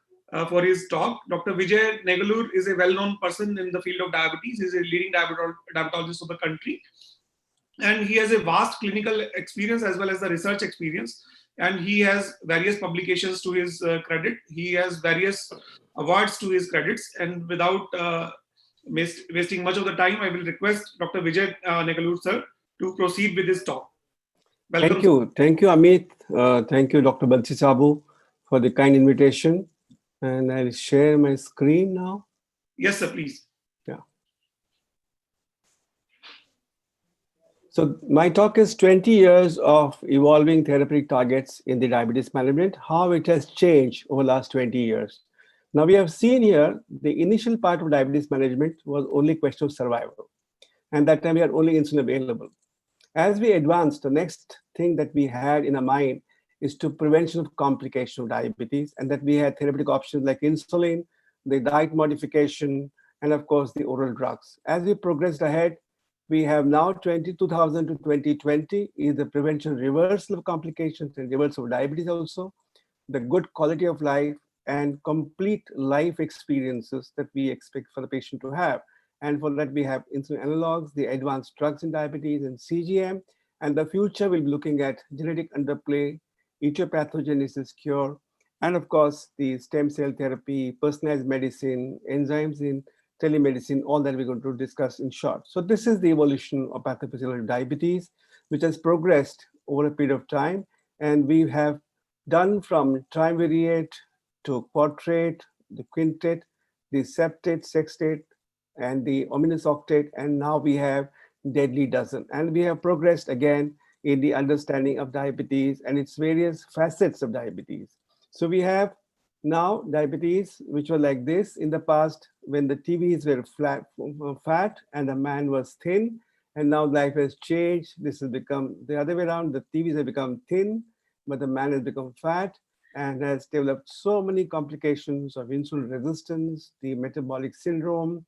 for his talk. Dr. Vijay Nagalore is a well-known person in the field of diabetes. He is a leading diabetologist of the country. And he has a vast clinical experience as well as the research experience. And he has various publications to his credit. He has various awards to his credits. And without wasting much of the time, I will request Dr. Vijay Nagalore sir to proceed with his talk. Welcome. Thank you, Amit. Thank you, Dr. Bansi Sabu, for the kind invitation. And I'll share my screen now. Yes, sir, please. Yeah. So my talk is 20 years of evolving therapeutic targets in the diabetes management, how it has changed over the last 20 years. Now we have seen here, the initial part of diabetes management was only question of survival. And that time we had only insulin available. As we advanced, the next thing that we had in our mind is to prevention of complication of diabetes, and that we had therapeutic options like insulin, the diet modification, and of course the oral drugs. As we progressed ahead, we have now 2000 to 2020 is the prevention reversal of complications and reversal of diabetes also, the good quality of life and complete life experiences that we expect for the patient to have. And for that, we have insulin analogues, the advanced drugs in diabetes and CGM. And the future will be looking at genetic underplay, etiopathogenesis cure, and of course, the stem cell therapy, personalized medicine, enzymes in telemedicine, all that we're going to discuss in short. So this is the evolution of pathophysiology of diabetes, which has progressed over a period of time. And we have done from triumvirate to quadrate, the quintet, the septate, sextate, and the ominous octet, and now we have deadly dozen. And we have progressed again in the understanding of diabetes and its various facets of diabetes. So we have now diabetes, which was like this in the past when the TVs were fat and the man was thin, and now life has changed. This has become the other way around. The TVs have become thin, but the man has become fat and has developed so many complications of insulin resistance, the metabolic syndrome,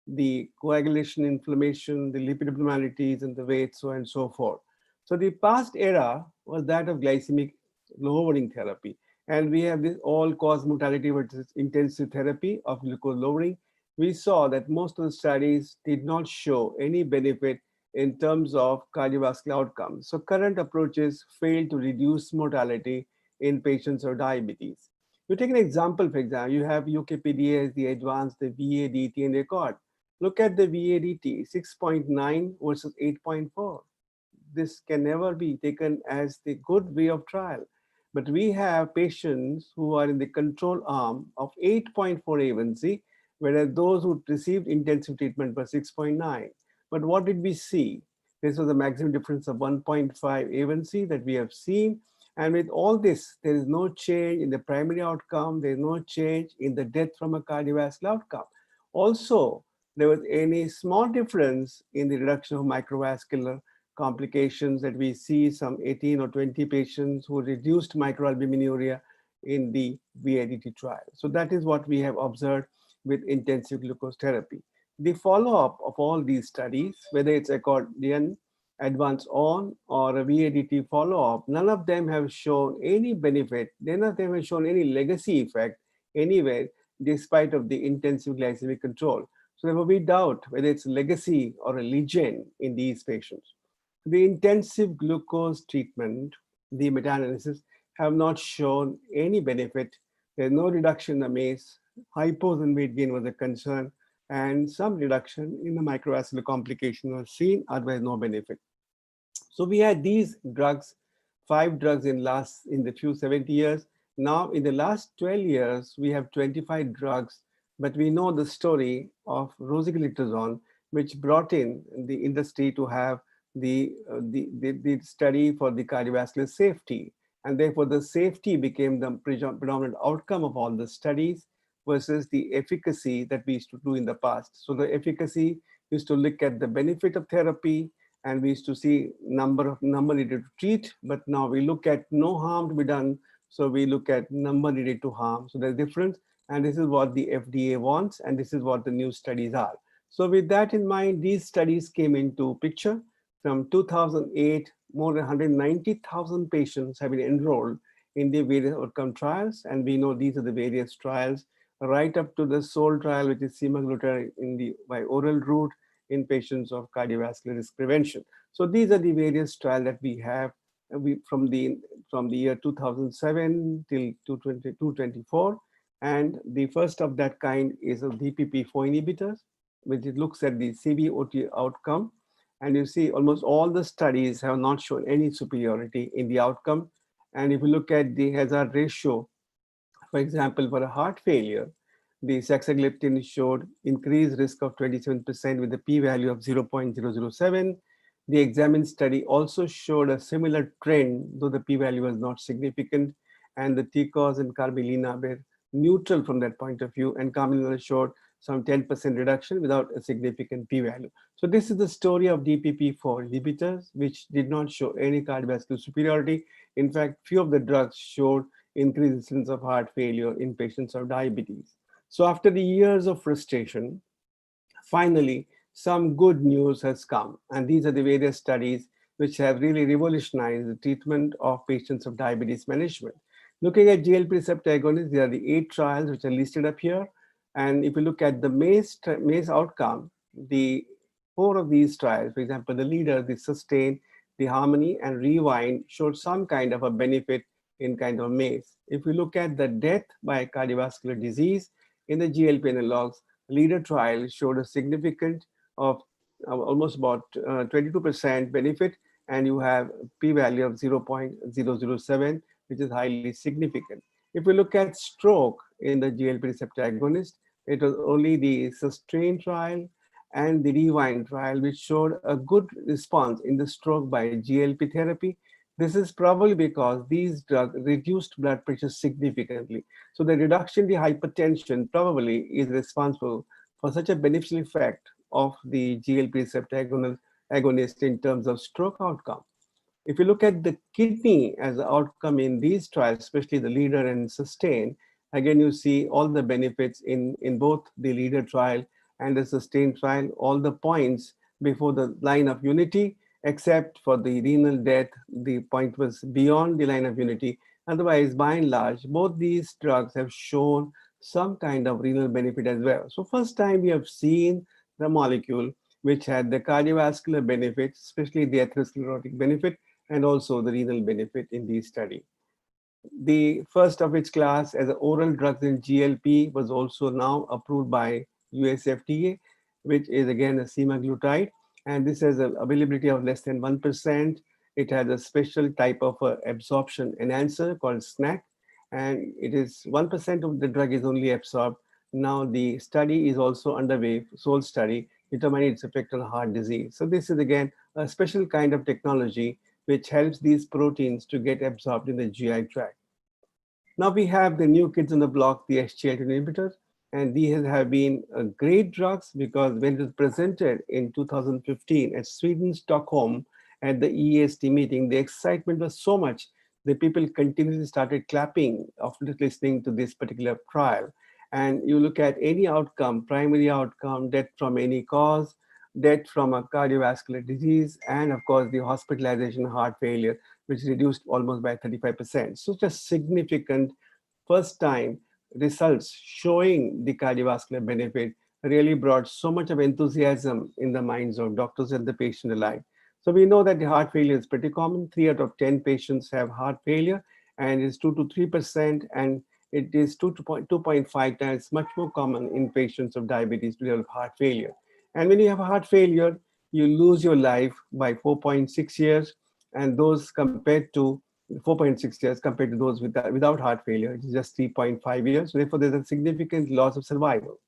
the coagulation, inflammation, the lipid abnormalities, and the weight, so on and so forth. So the past era was that of glycemic lowering therapy. And we have this all-cause mortality versus intensive therapy of glucose lowering. We saw that most of the studies did not show any benefit in terms of cardiovascular outcomes. So current approaches fail to reduce mortality in patients with diabetes. You take an example, for example, you have UKPDA as the advanced, the VADT and record. Look at the VADT, 6.9 versus 8.4. This can never be taken as the good way of trial. But we have patients who are in the control arm of 8.4 A1C, whereas those who received intensive treatment were 6.9. But what did we see? This was a maximum difference of 1.5 A1C that we have seen. And with all this, there is no change in the primary outcome. There is no change in the death from a cardiovascular outcome. Also, there was any small difference in the reduction of microvascular complications that we see some 18 or 20 patients who reduced microalbuminuria in the VADT trial. So that is what we have observed with intensive glucose therapy. The follow-up of all these studies, whether it's accordion, advance on, or a VADT follow-up, none of them have shown any benefit. None of them have shown any legacy effect anywhere, despite of the intensive glycemic control. So therefore we doubt whether it's legacy or a legend in these patients. The intensive glucose treatment, the meta-analysis, have not shown any benefit. There's no reduction in the MACE, hypos and weight gain was a concern, and some reduction in the microvascular complication was seen, otherwise no benefit. So we had these drugs, 5 drugs in the few 70 years. Now in the last 12 years, we have 25 drugs but we know the story of rosiglitazone, which brought in the industry to have the study for the cardiovascular safety. And therefore, the safety became the predominant outcome of all the studies versus the efficacy that we used to do in the past. So the efficacy used to look at the benefit of therapy, and we used to see number needed to treat, but now we look at no harm to be done, so we look at number needed to harm. So there's difference, and this is what the FDA wants, and this is what the new studies are. So with that in mind, these studies came into picture. From 2008, more than 190,000 patients have been enrolled in the various outcome trials, and we know these are the various trials right up to the SOUL trial, which is semaglutide by oral route in patients of cardiovascular risk prevention. So these are the various trials that we have from the year 2007 till 2024, and the first of that kind is a DPP-4 inhibitors, which it looks at the CVOT outcome. And you see almost all the studies have not shown any superiority in the outcome. And if you look at the hazard ratio, for example, for a heart failure, the saxagliptin showed increased risk of 27% with a p-value of 0.007. The examined study also showed a similar trend, though the p-value was not significant, and the TCOS and Carmelina were neutral from that point of view, and Carmelina showed some 10% reduction without a significant p-value. So this is the story of DPP-4 inhibitors, which did not show any cardiovascular superiority. In fact, few of the drugs showed increased incidence of heart failure in patients of diabetes. So after the years of frustration, finally, some good news has come. And these are the various studies which have really revolutionized the treatment of patients of diabetes management. Looking at GLP receptor agonists, there are the 8 trials which are listed up here. And if you look at the MACE outcome, the 4 of these trials, for example, the leader, the SUSTAIN, the HARMONY, and REWIND showed some kind of a benefit in kind of MACE. If we look at the death by cardiovascular disease in the GLP analogs, leader trial showed a significant of almost about 22% benefit, and you have p-value of 0.007, which is highly significant. If we look at stroke in the GLP receptor agonist, it was only the SUSTAIN trial and the REWIND trial which showed a good response in the stroke by GLP therapy. This is probably because these drugs reduced blood pressure significantly. So the reduction in the hypertension probably is responsible for such a beneficial effect of the GLP receptor agonist in terms of stroke outcome. If you look at the kidney as an outcome in these trials, especially the leader and SUSTAIN, again, you see all the benefits in both the leader trial and the SUSTAIN trial, all the points before the line of unity, except for the renal death, the point was beyond the line of unity. Otherwise, by and large, both these drugs have shown some kind of renal benefit as well. So first time we have seen the molecule which had the cardiovascular benefit, especially the atherosclerotic benefit, and also the renal benefit in this study. The first of its class as an oral drugs in GLP was also now approved by US FDA, which is again a semaglutide, and this has an availability of less than 1%. It has a special type of absorption enhancer called SNAC, and it is 1% of the drug is only absorbed. Now the study is also underway, SOUL study, determining its effect on heart disease. So this is again a special kind of technology which helps these proteins to get absorbed in the GI tract. Now we have the new kids on the block, the SGLT2 inhibitors, and these have been great drugs because when it was presented in 2015 at Sweden, Stockholm, at the EASD meeting, the excitement was so much that people continuously started clapping after listening to this particular trial. And you look at any outcome, primary outcome, death from any cause, death from a cardiovascular disease, and of course the hospitalization, heart failure, which reduced almost by 35%. So just significant first time results showing the cardiovascular benefit really brought so much of enthusiasm in the minds of doctors and the patient alike. So we know that the heart failure is pretty common. 3 out of 10 patients have heart failure, and it's 2 to 3%, and it is 2.5 times much more common in patients of diabetes to develop heart failure. And when you have heart failure, you lose your life by 4.6 years, and those compared to 4.6 years compared to those without heart failure. It's just 3.5 years. So therefore, there's a significant loss of survival.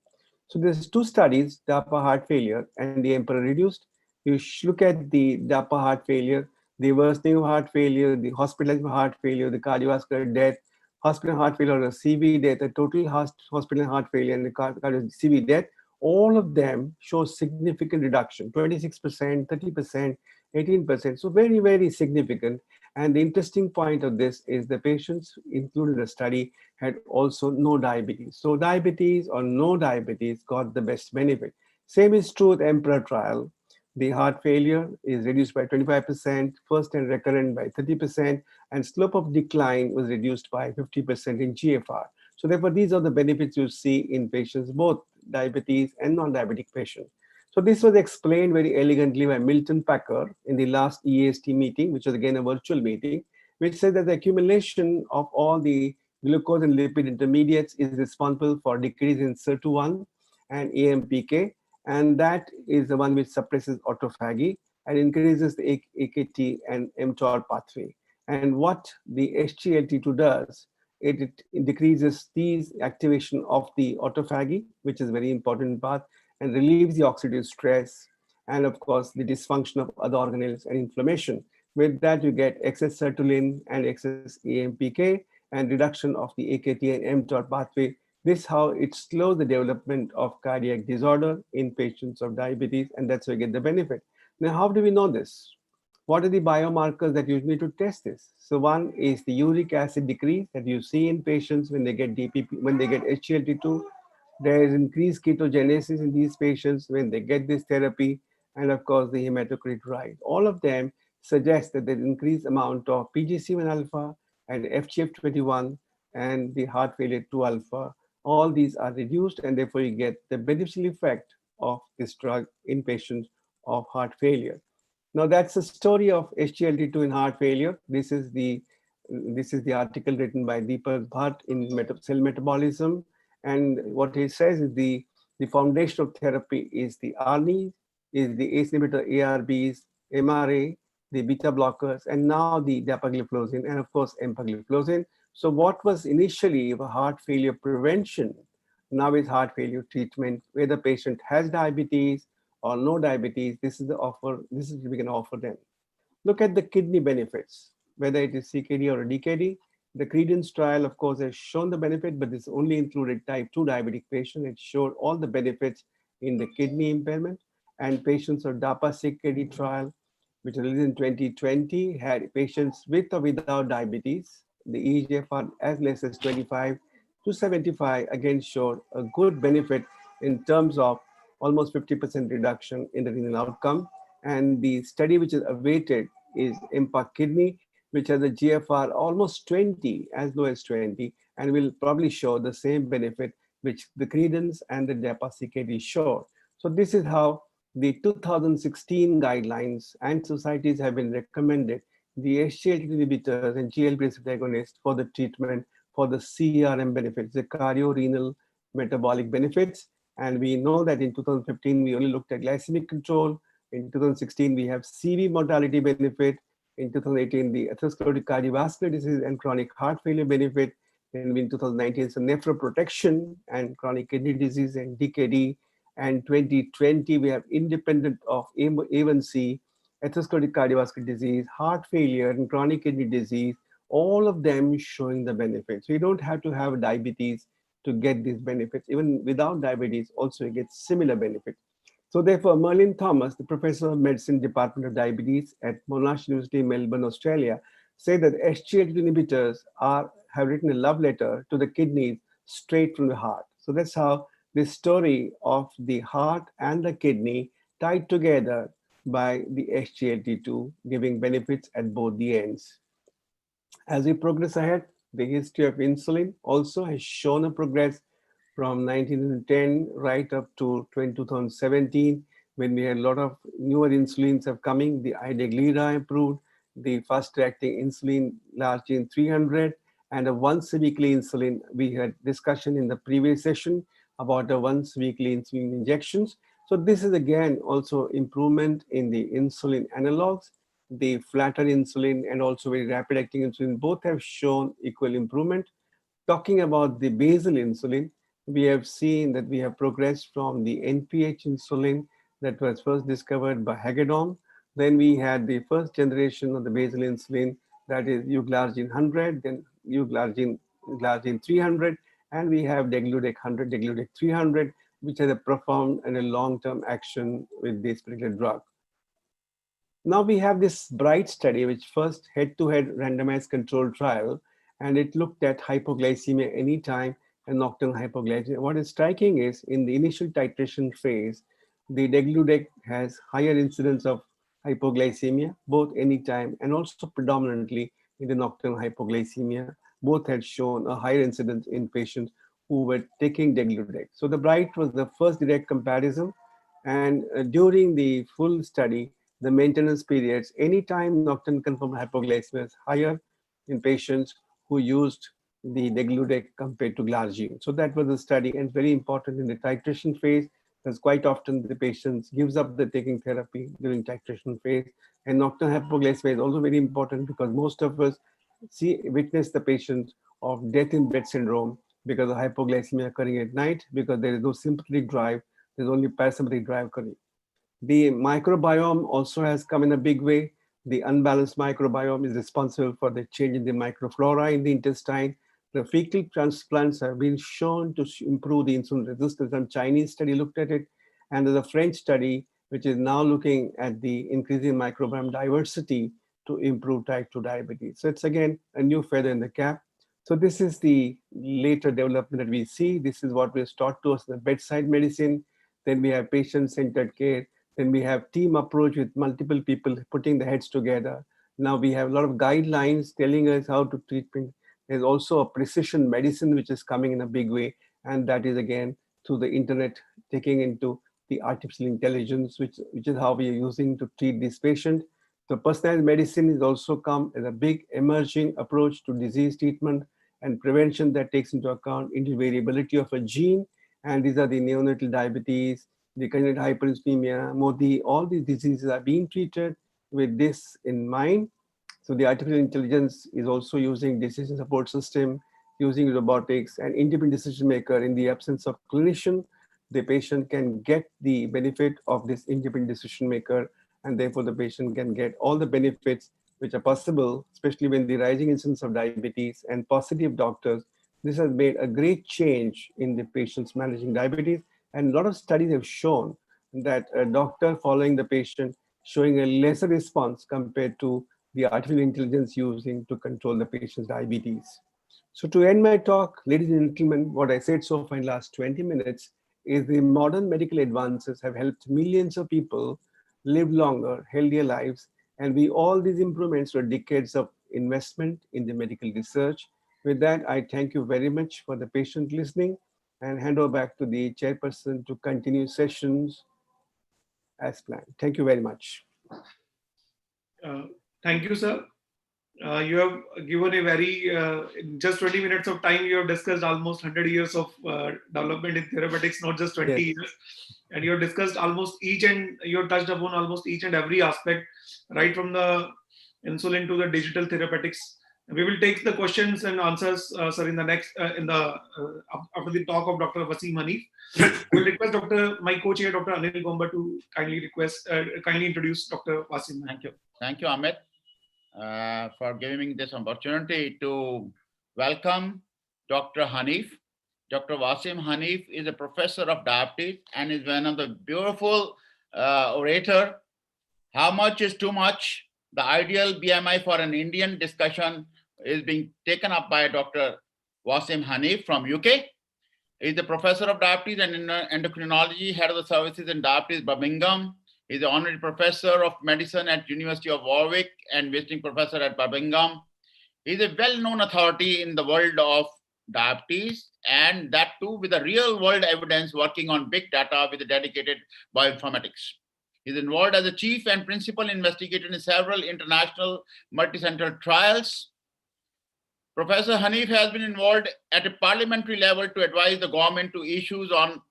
So there's two studies, DAPA heart failure and the emperor reduced. You look at the DAPA heart failure, the worsening of heart failure, the hospitalization of heart failure, the cardiovascular death, hospital heart failure or CV death, the total hospital heart failure and the CV death, all of them show significant reduction, 26%, 30%, 18%. So very, very significant. And the interesting point of this is the patients included in the study had also no diabetes. So diabetes or no diabetes got the best benefit. Same is true with Emperor trial. The heart failure is reduced by 25%, first and recurrent by 30%, and slope of decline was reduced by 50% in GFR. So therefore, these are the benefits you see in patients, both diabetes and non-diabetic patients. So this was explained very elegantly by Milton Packer in the last EAST meeting, which was again a virtual meeting, which said that the accumulation of all the glucose and lipid intermediates is responsible for decrease in SIRT1 and AMPK, and that is the one which suppresses autophagy and increases the AKT and mTOR pathway. And what the SGLT2 does, it decreases these activation of the autophagy, which is very important part, and relieves the oxidative stress, and of course the dysfunction of other organelles and inflammation. With that, you get excess sertraline and excess AMPK and reduction of the AKT and mTOR pathway. This how it slows the development of cardiac disorder in patients of diabetes, and that's how you get the benefit. Now, how do we know this? What are the biomarkers that you need to test this? So one is the uric acid decrease that you see in patients when they get DPP, when they get SGLT2. There is increased ketogenesis in these patients when they get this therapy, and of course the hematocrit rise. All of them suggest that there's increased amount of PGC1 alpha and FGF21 and the heart failure 2 alpha. All these are reduced, and therefore you get the beneficial effect of this drug in patients of heart failure. Now that's the story of SGLT2 in heart failure. This is the article written by Deepak Bhatt in Cell Metabolism. And what he says is the foundation of therapy is the ARNI, is the ACE inhibitor ARBs, MRA, the beta blockers, and now the dapagliflozin, and of course empagliflozin. So what was initially a heart failure prevention, now is heart failure treatment, where the patient has diabetes or no diabetes. This is the offer, this is what we can offer them. Look at the kidney benefits, whether it is CKD or DKD. The Credence trial, of course, has shown the benefit, but this only included type 2 diabetic patients. It showed all the benefits in the kidney impairment. And patients of DAPA CKD trial, which was in 2020, had patients with or without diabetes. The eGFR as less as 25 to 75 again showed a good benefit in terms of almost 50% reduction in the renal outcome. And the study which is awaited is IMPACT Kidney, which has a GFR almost 20, as low as 20, and will probably show the same benefit which the Credence and the DAPA CKD show. So this is how the 2016 guidelines and societies have been recommended the SGLT inhibitors and GLP receptor agonists for the treatment for the CRM benefits, the cardio-renal metabolic benefits. And we know that in 2015, we only looked at glycemic control. In 2016, we have CV mortality benefit. In 2018, the atherosclerotic cardiovascular disease and chronic heart failure benefit. And in 2019, so nephroprotection and chronic kidney disease and DKD. And 2020, we have independent of A1C, atherosclerotic cardiovascular disease, heart failure, and chronic kidney disease, all of them showing the benefits. So you don't have to have diabetes to get these benefits. Even without diabetes, also you get similar benefits. So therefore, Merlin Thomas, the professor of medicine, Department of Diabetes at Monash University, Melbourne, Australia, said that SGLT2 inhibitors have written a love letter to the kidneys straight from the heart. So that's how this story of the heart and the kidney tied together by the SGLT2, giving benefits at both the ends. As we progress ahead, the history of insulin also has shown a progress from 1910 right up to 2017, when we had a lot of newer insulins have coming. The Ideglira improved, the fast-acting insulin Largene 300, and a once-weekly insulin. We had discussion in the previous session about the once-weekly insulin injections. So this is again also improvement in the insulin analogues. the flatter insulin and also very rapid acting insulin both have shown equal improvement. Talking about the basal insulin, we have seen that we have progressed from the NPH insulin that was first discovered by Hagedorn. Then we had the first generation of the basal insulin, that is euglargine 100, then euglargine 300, and we have degludec 100, degludec 300, which has a profound and a long-term action with this particular drug. Now we have this BRIGHT study, which first head-to-head randomized controlled trial, and it looked at hypoglycemia anytime and nocturnal hypoglycemia. What is striking is in the initial titration phase, the degludec has higher incidence of hypoglycemia, both anytime and also predominantly in the nocturnal hypoglycemia. Both had shown a higher incidence in patients who were taking degludec. So the BRIGHT was the first direct comparison, and during the full study, the maintenance periods, anytime nocturnal confirmed hypoglycemia is higher in patients who used the degludec compared to glargine. So that was the study, and very important in the titration phase, because quite often the patients gives up the taking therapy during titration phase. And nocturnal hypoglycemia is also very important because most of us witness the patient of death in bed syndrome because of hypoglycemia occurring at night, because there is no sympathetic drive, there's only parasympathetic drive occurring. The microbiome also has come in a big way. The unbalanced microbiome is responsible for the change in the microflora in the intestine. The fecal transplants have been shown to improve the insulin resistance. Some Chinese study looked at it, and there's a French study which is now looking at the increasing microbiome diversity to improve type 2 diabetes. So it's again a new feather in the cap. So this is the later development that we see. This is what was taught to us in the bedside medicine. Then we have patient-centered care. Then we have team approach with multiple people putting the heads together. Now we have a lot of guidelines telling us how to treat. There's also a precision medicine which is coming in a big way. And that is again through the internet, taking into the artificial intelligence, which is how we are using to treat this patient. So personalized medicine is also come as a big emerging approach to disease treatment and prevention that takes into account variability of a gene. And these are the neonatal diabetes, the congenital hyperinsulinemia, MODY, all these diseases are being treated with this in mind. So the artificial intelligence is also using decision support system, using robotics and independent decision maker. In the absence of clinician, the patient can get the benefit of this independent decision maker, and therefore the patient can get all the benefits which are possible, especially when the rising incidence of diabetes and paucity of doctors. This has made a great change in the patients managing diabetes. And a lot of studies have shown that a doctor following the patient showing a lesser response compared to the artificial intelligence using to control the patient's diabetes. So to end my talk, ladies and gentlemen, what I said so far in the last 20 minutes is the modern medical advances have helped millions of people live longer, healthier lives. And all these improvements were decades of investment in the medical research. With that, I thank you very much for the patient listening and hand over back to the chairperson to continue sessions as planned. Thank you very much. Thank you, sir. You have given a very, in just 20 minutes of time, you have discussed almost 100 years of development in therapeutics, not just 20 years. And you have discussed you have touched upon almost each and every aspect, right from the insulin to the digital therapeutics. We will take the questions and answers, sir, in the next, after the talk of Dr. Wasim Hanif. We will request my co-chair, Dr. Anil Gomba, to kindly introduce Dr. Wasim. Thank you. Thank you, Amit, for giving me this opportunity to welcome Dr. Hanif. Dr. Wasim Hanif is a professor of diabetes and is one of the beautiful orator. How much is too much? The ideal BMI for an Indian discussion is being taken up by Dr. Wasim Hanif from UK. He is the professor of diabetes and endocrinology, head of the services in diabetes, Birmingham. He is the honorary professor of medicine at University of Warwick and visiting professor at Birmingham. He is a well-known authority in the world of diabetes, and that too with a real-world evidence, working on big data with a dedicated bioinformatics. He is involved as a chief and principal investigator in several international multi-center trials. Professor Hanif has been involved at a parliamentary level to advise the government to issues on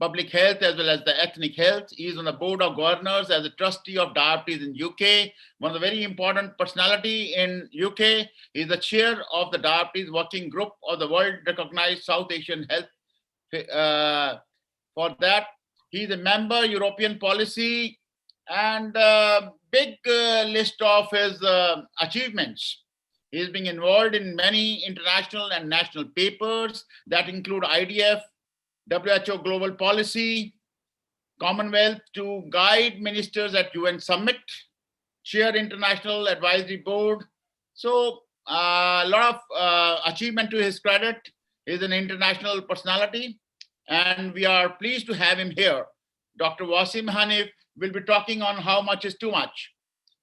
public health as well as the ethnic health. He is on the board of governors as a trustee of diabetes in UK. One of the very important personality in UK. He is the chair of the diabetes working group of the world recognized South Asian health. For that, he is a member European policy and big list of his achievements. He is being involved in many international and national papers that include IDF, WHO Global Policy, Commonwealth to guide ministers at UN Summit, chair International Advisory Board. So a lot of achievement to his credit. He is an international personality, and we are pleased to have him here. Dr. Wasim Hanif will be talking on how much is too much.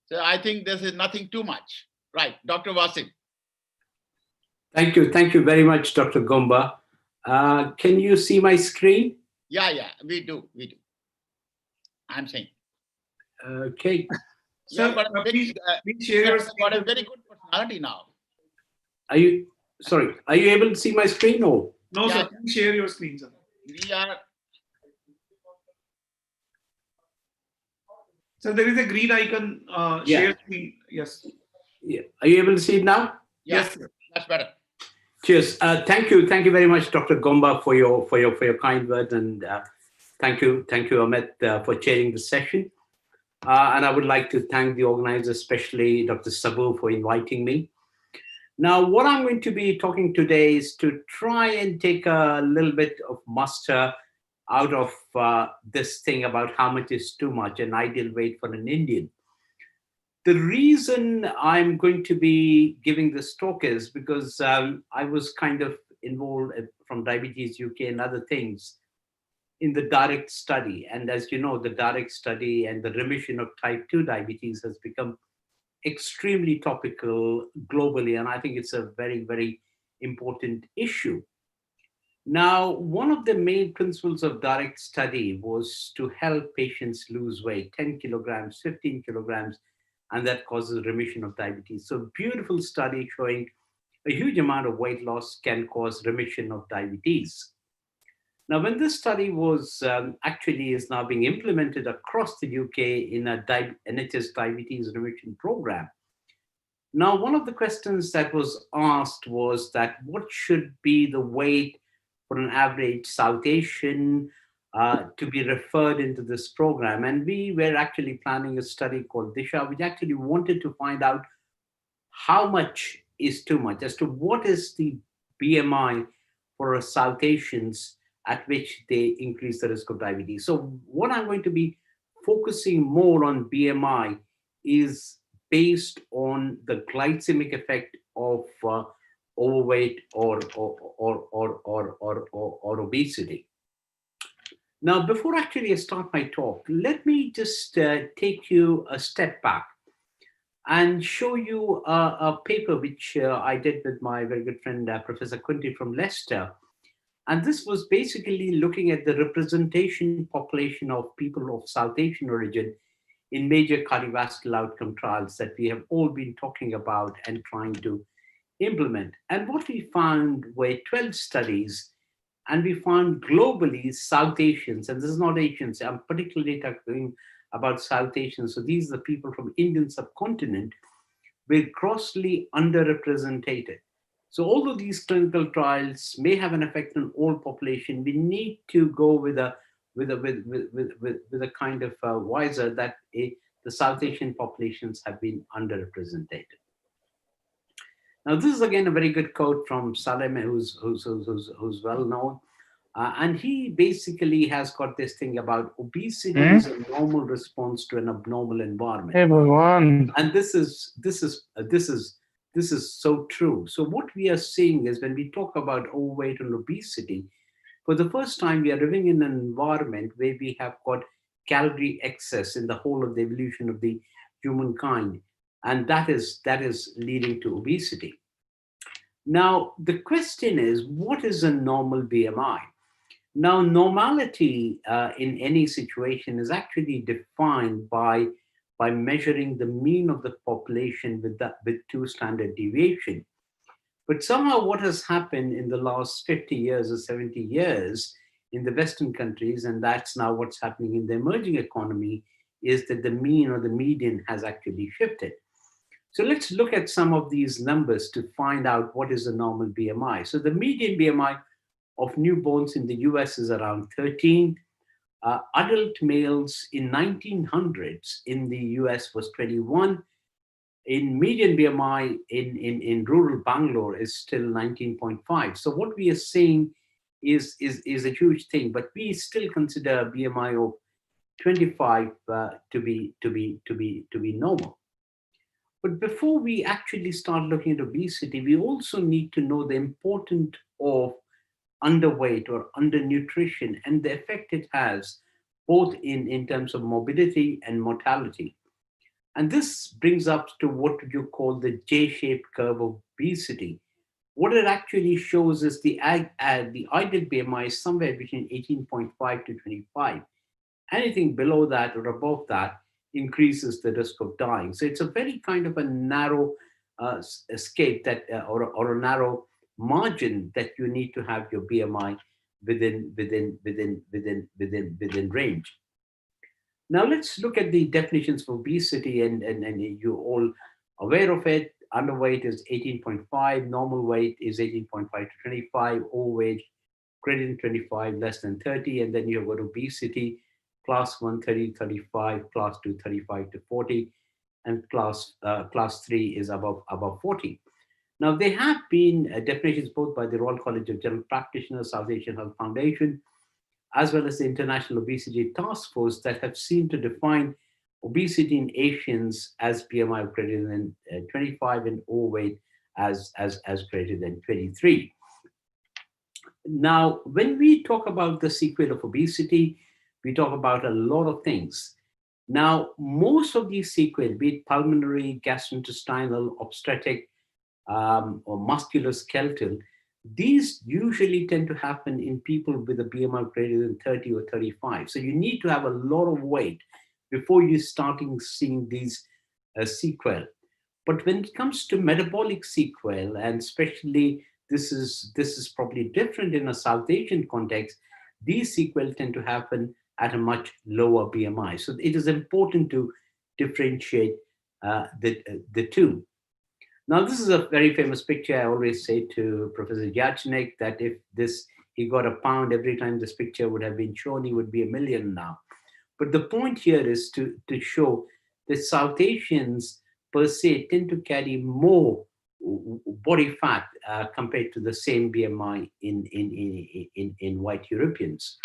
So I think this is nothing too much. Right, Dr. Wasim. Thank you very much, Dr. Gomba. Can you see my screen? Yeah, we do. I'm saying. Okay. Sir, please share your screen. Got a very good personality now. Are you able to see my screen or? No, sir. Please share your screen, sir. We are. So there is a green icon. Share screen. Yes. Yeah. Are you able to see it now? Yes, sir. That's better. Cheers. Thank you very much, Dr. Gomba, for your kind words, and thank you, Amit, for chairing the session. And I would like to thank the organizer, especially Dr. Sabu, for inviting me. Now, what I'm going to be talking today is to try and take a little bit of muster out of this thing about how much is too much, an ideal weight for an Indian. The reason I'm going to be giving this talk is because I was kind of involved from Diabetes UK and other things in the direct study. And as you know, the direct study and the remission of type 2 diabetes has become extremely topical globally. And I think it's a very, very important issue. Now, one of the main principles of direct study was to help patients lose weight, 10 kilograms, 15 kilograms, and that causes remission of diabetes. So beautiful study showing a huge amount of weight loss can cause remission of diabetes. Now, when this study was actually is now being implemented across the UK in a NHS diabetes remission program. Now, one of the questions that was asked was that what should be the weight for an average South Asian to be referred into this program? And we were actually planning a study called Disha, which actually wanted to find out how much is too much, as to what is the BMI for South Asians at which they increase the risk of diabetes. So what I'm going to be focusing more on BMI is based on the glycemic effect of overweight or obesity. Now, before actually I start my talk, let me just take you a step back and show you a paper which I did with my very good friend, Professor Kunti from Leicester. And this was basically looking at the representation population of people of South Asian origin in major cardiovascular outcome trials that we have all been talking about and trying to implement. And what we found were 12 studies, and we found globally South Asians, and this is not Asians, I'm particularly talking about South Asians. So these are the people from Indian subcontinent, were grossly underrepresented. So although these clinical trials may have an effect on all population, we need to go with a kind of wiser that the South Asian populations have been underrepresented. Now, this is again a very good quote from Salem, who's well known, and he basically has got this thing about obesity is a normal response to an abnormal environment. Everyone. And this is so true. So what we are seeing is when we talk about overweight and obesity, for the first time, we are living in an environment where we have got calorie excess in the whole of the evolution of the humankind. And that is leading to obesity. Now, the question is, what is a normal BMI? Now, normality in any situation is actually defined by measuring the mean of the population with 2 standard deviation. But somehow what has happened in the last 50 years or 70 years in the Western countries, and that's now what's happening in the emerging economy, is that the mean or the median has actually shifted. So let's look at some of these numbers to find out what is the normal BMI. So the median BMI of newborns in the US is around 13. Adult males in 1900s in the US was 21. In median BMI in rural Bangalore is still 19.5. So what we are seeing is a huge thing, but we still consider a BMI of 25 to be normal. But before we actually start looking at obesity, we also need to know the importance of underweight or undernutrition and the effect it has both in terms of morbidity and mortality. And this brings up to what you call the J-shaped curve of obesity. What it actually shows is the ideal BMI is somewhere between 18.5 to 25. Anything below that or above that increases the risk of dying. So it's a very kind of a narrow escape that, or a narrow margin that you need to have your BMI within range. Now let's look at the definitions for obesity, and you're all aware of it. Underweight is 18.5, normal weight is 18.5 to 25, overweight greater than 25, less than 30, and then you've got obesity, class 1, 30 to 35, class 2, 35 to 40, and class 3 is above 40. Now, there have been definitions both by the Royal College of General Practitioners, South Asian Health Foundation, as well as the International Obesity Task Force that have seemed to define obesity in Asians as BMI greater than 25 and overweight as greater than 23. Now, when we talk about the sequel of obesity, we talk about a lot of things. Now, most of these sequelae, be it pulmonary, gastrointestinal, obstetric, or musculoskeletal, these usually tend to happen in people with a BMI greater than 30 or 35. So you need to have a lot of weight before you starting seeing these sequelae. But when it comes to metabolic sequelae, and especially this is probably different in a South Asian context, these sequelae tend to happen at a much lower BMI. So it is important to differentiate the two. Now, this is a very famous picture. I always say to Professor Yachnik that if he got a pound every time this picture would have been shown, he would be $1 million now. But the point here is to show that South Asians per se tend to carry more body fat compared to the same BMI in white Europeans.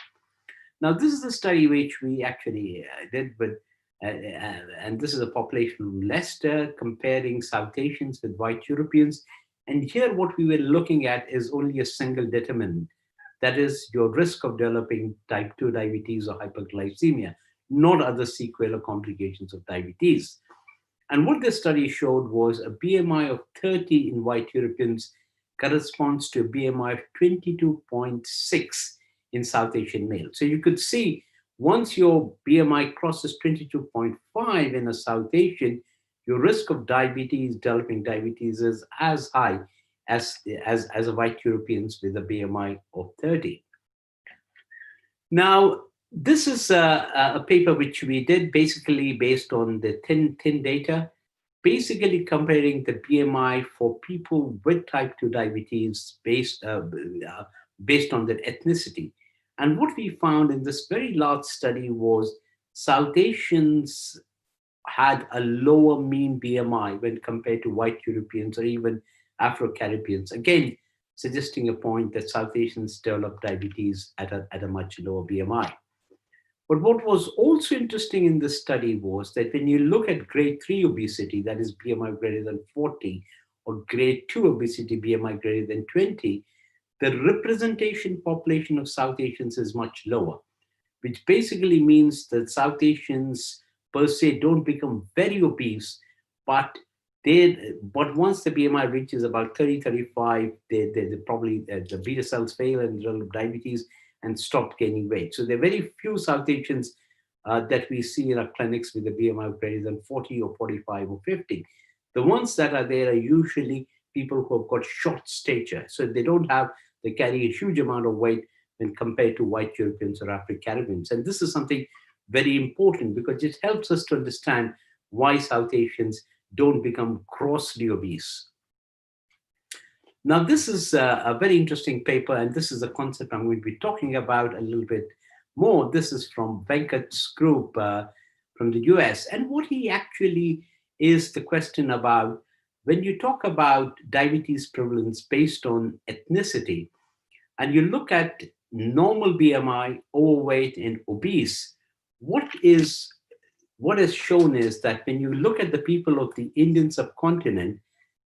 Now, this is a study which we actually did with, and this is a population from Leicester comparing South Asians with white Europeans. And here what we were looking at is only a single determinant. That is your risk of developing type 2 diabetes or hyperglycemia, not other sequelae or complications of diabetes. And what this study showed was a BMI of 30 in white Europeans corresponds to a BMI of 22.6 in South Asian males. So you could see once your BMI crosses 22.5 in a South Asian, your risk of diabetes, developing diabetes, is as high as a white Europeans with a BMI of 30. Now, this is a paper which we did basically based on the thin data, basically comparing the BMI for people with type 2 diabetes based on their ethnicity. And what we found in this very large study was South Asians had a lower mean BMI when compared to white Europeans or even Afro-Caribbeans, again, suggesting a point that South Asians develop diabetes at a much lower BMI. But what was also interesting in this study was that when you look at grade 3 obesity, that is BMI greater than 40, or grade 2 obesity, BMI greater than 20, the representation population of South Asians is much lower, which basically means that South Asians per se don't become very obese, but once the BMI reaches about 30, 35, they probably, the beta cells fail and develop diabetes and stop gaining weight. So there are very few South Asians that we see in our clinics with a BMI greater than 40 or 45 or 50. The ones that are there are usually people who have got short stature. So they carry a huge amount of weight, when compared to white Europeans or Afro-Caribbeans. And this is something very important because it helps us to understand why South Asians don't become grossly obese. Now, this is a very interesting paper, and this is a concept I'm going to be talking about a little bit more. This is from Venkat's group from the US. And what he actually is the question about when you talk about diabetes prevalence based on ethnicity, and you look at normal BMI, overweight, and obese, what is shown is that when you look at the people of the Indian subcontinent,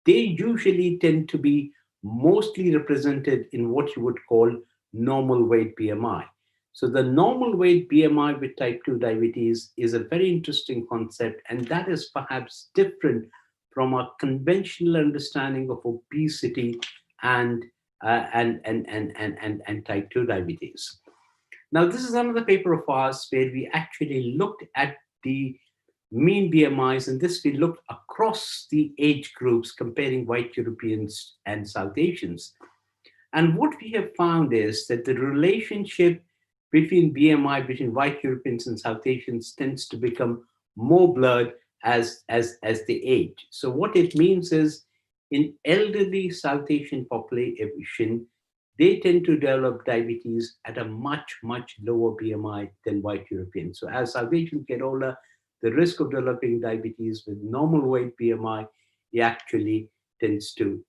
they usually tend to be mostly represented in what you would call normal weight BMI. So the normal weight BMI with type 2 diabetes is a very interesting concept, and that is perhaps different from a conventional understanding of obesity and type 2 diabetes. Now, this is another paper of ours where we actually looked at the mean BMIs, and this we looked across the age groups comparing white Europeans and South Asians. And what we have found is that the relationship between BMI between white Europeans and South Asians tends to become more blurred as they age. So what it means is in elderly South Asian population, they tend to develop diabetes at a much, much lower BMI than white Europeans. So as South Asians get older, the risk of developing diabetes with normal weight BMI actually tends to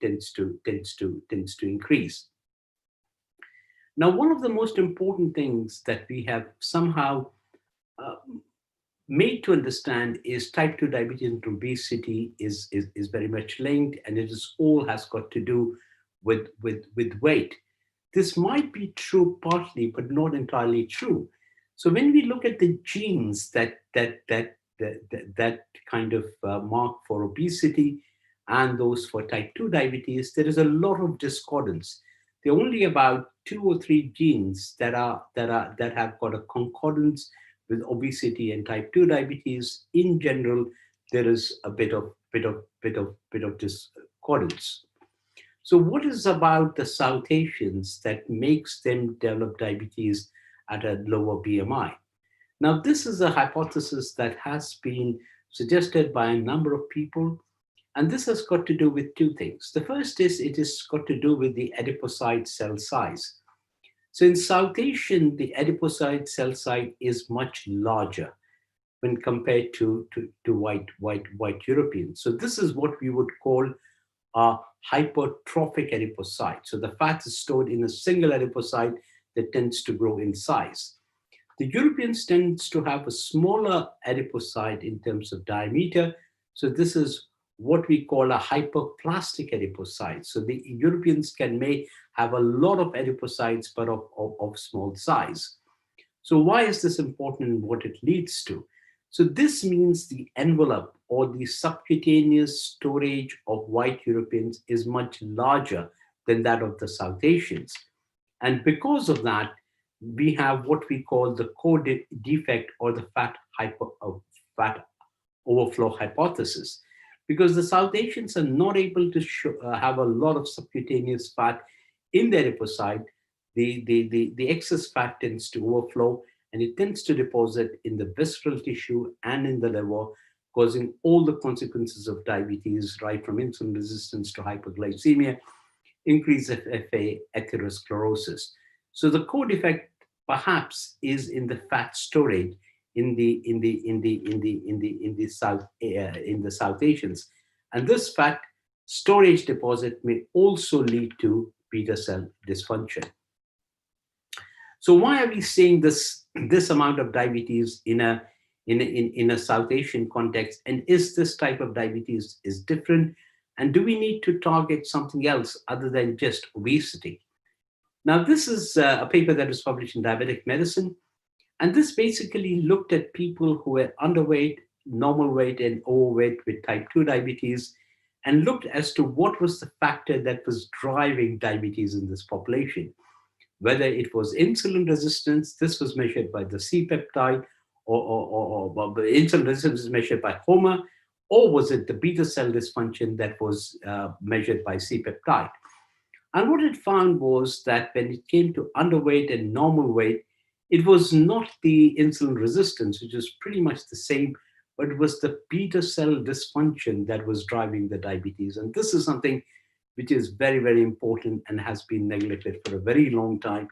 increase. Now, one of the most important things that we have somehow made to understand is type 2 diabetes and obesity is very much linked, and it is all has got to do with weight. This might be true partly, but not entirely true. So when we look at the genes that kind of mark for obesity and those for type 2 diabetes, there is a lot of discordance. There are only about 2 or 3 genes that have got a concordance with obesity and type 2 diabetes. In general, there is a bit of discordance. So what is about the South Asians that makes them develop diabetes at a lower BMI? Now, this is a hypothesis that has been suggested by a number of people, and this has got to do with 2 things. The first is it has got to do with the adipocyte cell size. So in South Asian, the adipocyte cell size is much larger when compared to white Europeans. So this is what we would call a hypertrophic adipocyte. So the fat is stored in a single adipocyte that tends to grow in size. The Europeans tends to have a smaller adipocyte in terms of diameter. So this is what we call a hyperplastic adipocyte. So the Europeans may have a lot of adipocytes, but of small size. So why is this important and what it leads to? So this means the envelope or the subcutaneous storage of white Europeans is much larger than that of the South Asians. And because of that, we have what we call the core defect or the fat overflow hypothesis. Because the South Asians are not able to have a lot of subcutaneous fat in their adipocyte, the excess fat tends to overflow, and it tends to deposit in the visceral tissue and in the liver, causing all the consequences of diabetes, right from insulin resistance to hyperglycemia, increase FA, atherosclerosis. So the core defect perhaps is in the fat storage in the South Asians, and this fat storage deposit may also lead to beta cell dysfunction. So why are we seeing this amount of diabetes in a South Asian context? And is this type of diabetes is different? And do we need to target something else other than just obesity? Now, this is a paper that was published in Diabetic Medicine. And this basically looked at people who were underweight, normal weight, and overweight with type 2 diabetes, and looked as to what was the factor that was driving diabetes in this population. Whether it was insulin resistance, this was measured by the C-peptide, or insulin resistance is measured by HOMA, or was it the beta cell dysfunction that was measured by C-peptide? And what it found was that when it came to underweight and normal weight, it was not the insulin resistance, which was pretty much the same, but it was the beta cell dysfunction that was driving the diabetes. And this is something which is very, very important and has been neglected for a very long time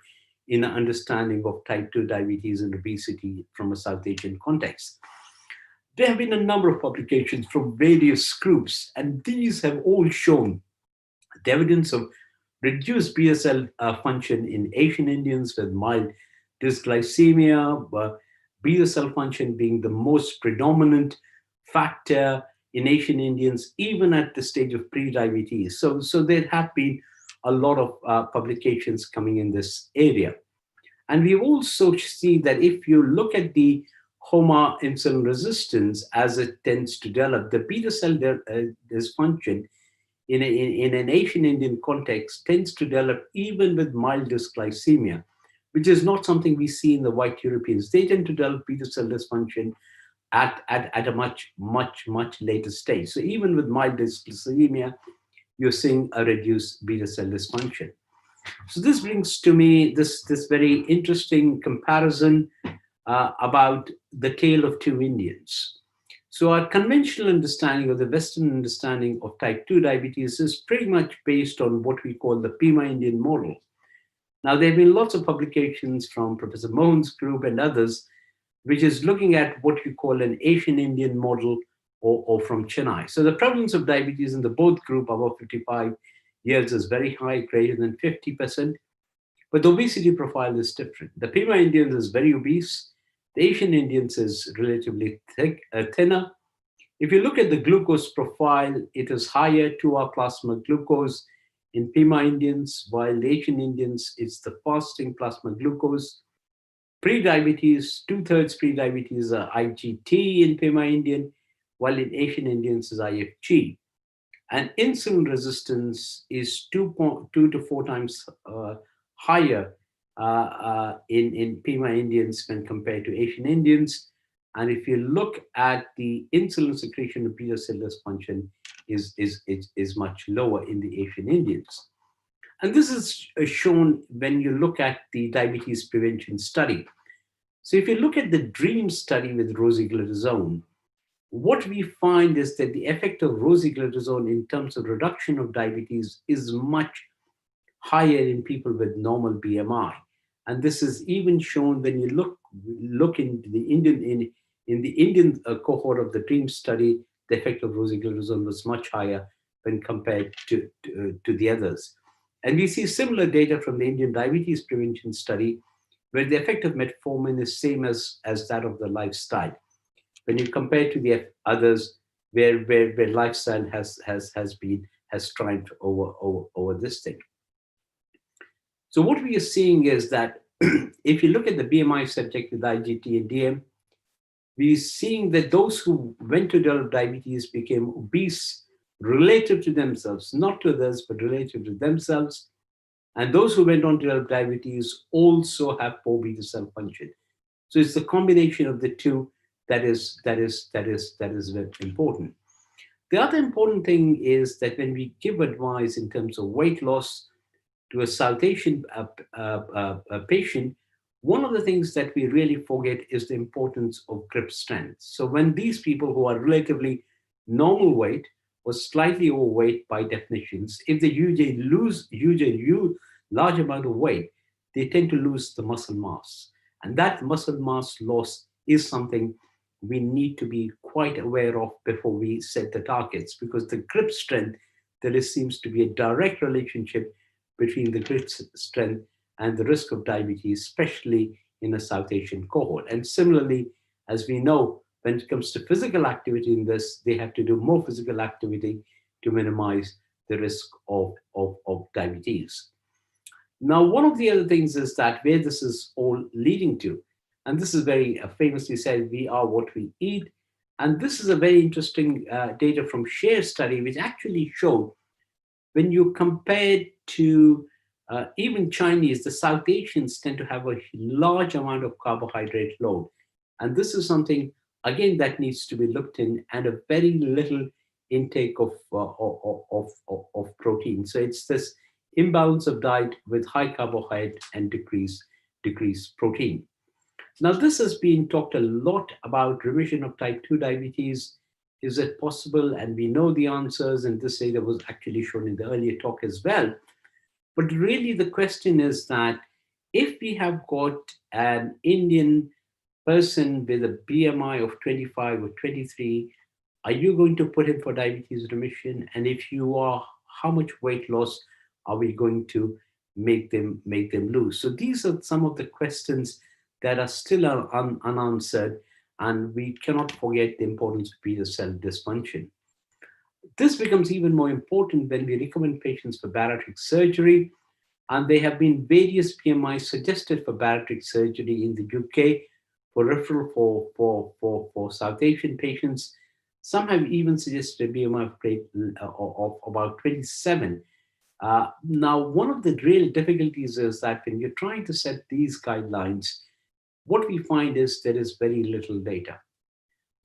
in an understanding of type 2 diabetes and obesity from a South Asian context. There have been a number of publications from various groups, and these have all shown the evidence of reduced beta cell function in Asian Indians with mild dysglycemia, beta cell function being the most predominant factor in Asian Indians, even at the stage of pre-diabetes. So there have been a lot of publications coming in this area. And we also see that if you look at the HOMA insulin resistance as it tends to develop, the beta cell dysfunction in an Asian Indian context tends to develop even with mild dysglycemia, which is not something we see in the white Europeans. They tend to develop beta cell dysfunction at a much, much, much later stage. So even with mild dysglycemia, you're seeing a reduced beta cell dysfunction. So this brings to me this very interesting comparison about the tale of two Indians. So our conventional understanding or the Western understanding of type 2 diabetes is pretty much based on what we call the Pima Indian model. Now, there have been lots of publications from Professor Mohan's group and others, which is looking at what you call an Asian Indian model or from Chennai. So the prevalence of diabetes in the both group above 55 years is very high, greater than 50%. But the obesity profile is different. The Pima Indians is very obese. The Asian Indians is relatively thinner. If you look at the glucose profile, it is higher 2-hour plasma glucose in Pima Indians, while the Asian Indians, it's the fasting plasma glucose. Pre-diabetes, 2/3 pre-diabetes are IGT in Pima Indian, while in Asian Indians is IFG. And insulin resistance is 2 to 4 times higher in Pima Indians when compared to Asian Indians. And if you look at the insulin secretion of beta cell dysfunction is much lower in the Asian Indians. And this is shown when you look at the diabetes prevention study. So if you look at the DREAM study with rosiglitazone, what we find is that the effect of rosiglitazone in terms of reduction of diabetes is much higher in people with normal BMI. And this is even shown when you look into the Indian cohort of the DREAM study, the effect of rosiglitazone was much higher when compared to the others. And we see similar data from the Indian diabetes prevention study, where the effect of metformin is same as that of the lifestyle. When you compare to the others, where lifestyle has triumphed over this thing. So what we are seeing is that if you look at the BMI subject with IGT and DM, we're seeing that those who went to develop diabetes became obese relative to themselves, not to others, but relative to themselves. And those who went on to develop diabetes also have poor beta cell function. So it's the combination of the two that is very important. The other important thing is that when we give advice in terms of weight loss to a South Asian patient, one of the things that we really forget is the importance of grip strength. So when these people who are relatively normal weight or slightly overweight by definitions, if they usually lose large amount of weight, they tend to lose the muscle mass. And that muscle mass loss is something we need to be quite aware of before we set the targets, because the grip strength, seems to be a direct relationship between the grip strength and the risk of diabetes, especially in a South Asian cohort. And similarly, as we know, when it comes to physical activity in this, they have to do more physical activity to minimize the risk of diabetes. Now, one of the other things is that where this is all leading to, and this is very famously said, we are what we eat. And this is a very interesting data from SHARE study, which actually showed when you compare to even Chinese, the South Asians tend to have a large amount of carbohydrate load. And this is something, again, that needs to be looked in, and a very little intake of protein. So it's this imbalance of diet with high carbohydrate and decreased protein. Now, this has been talked a lot about remission of type 2 diabetes. Is it possible? And we know the answers, and this data was actually shown in the earlier talk as well. But really the question is that if we have got an Indian person with a BMI of 25 or 23, are you going to put him for diabetes remission? And if you are, how much weight loss are we going to make them lose? So these are some of the questions that are still unanswered, and we cannot forget the importance of beta cell dysfunction. This becomes even more important when we recommend patients for bariatric surgery, and there have been various PMIs suggested for bariatric surgery in the UK for referral for South Asian patients. Some have even suggested a BMI of about 27. Now, one of the real difficulties is that when you're trying to set these guidelines, what we find is there is very little data.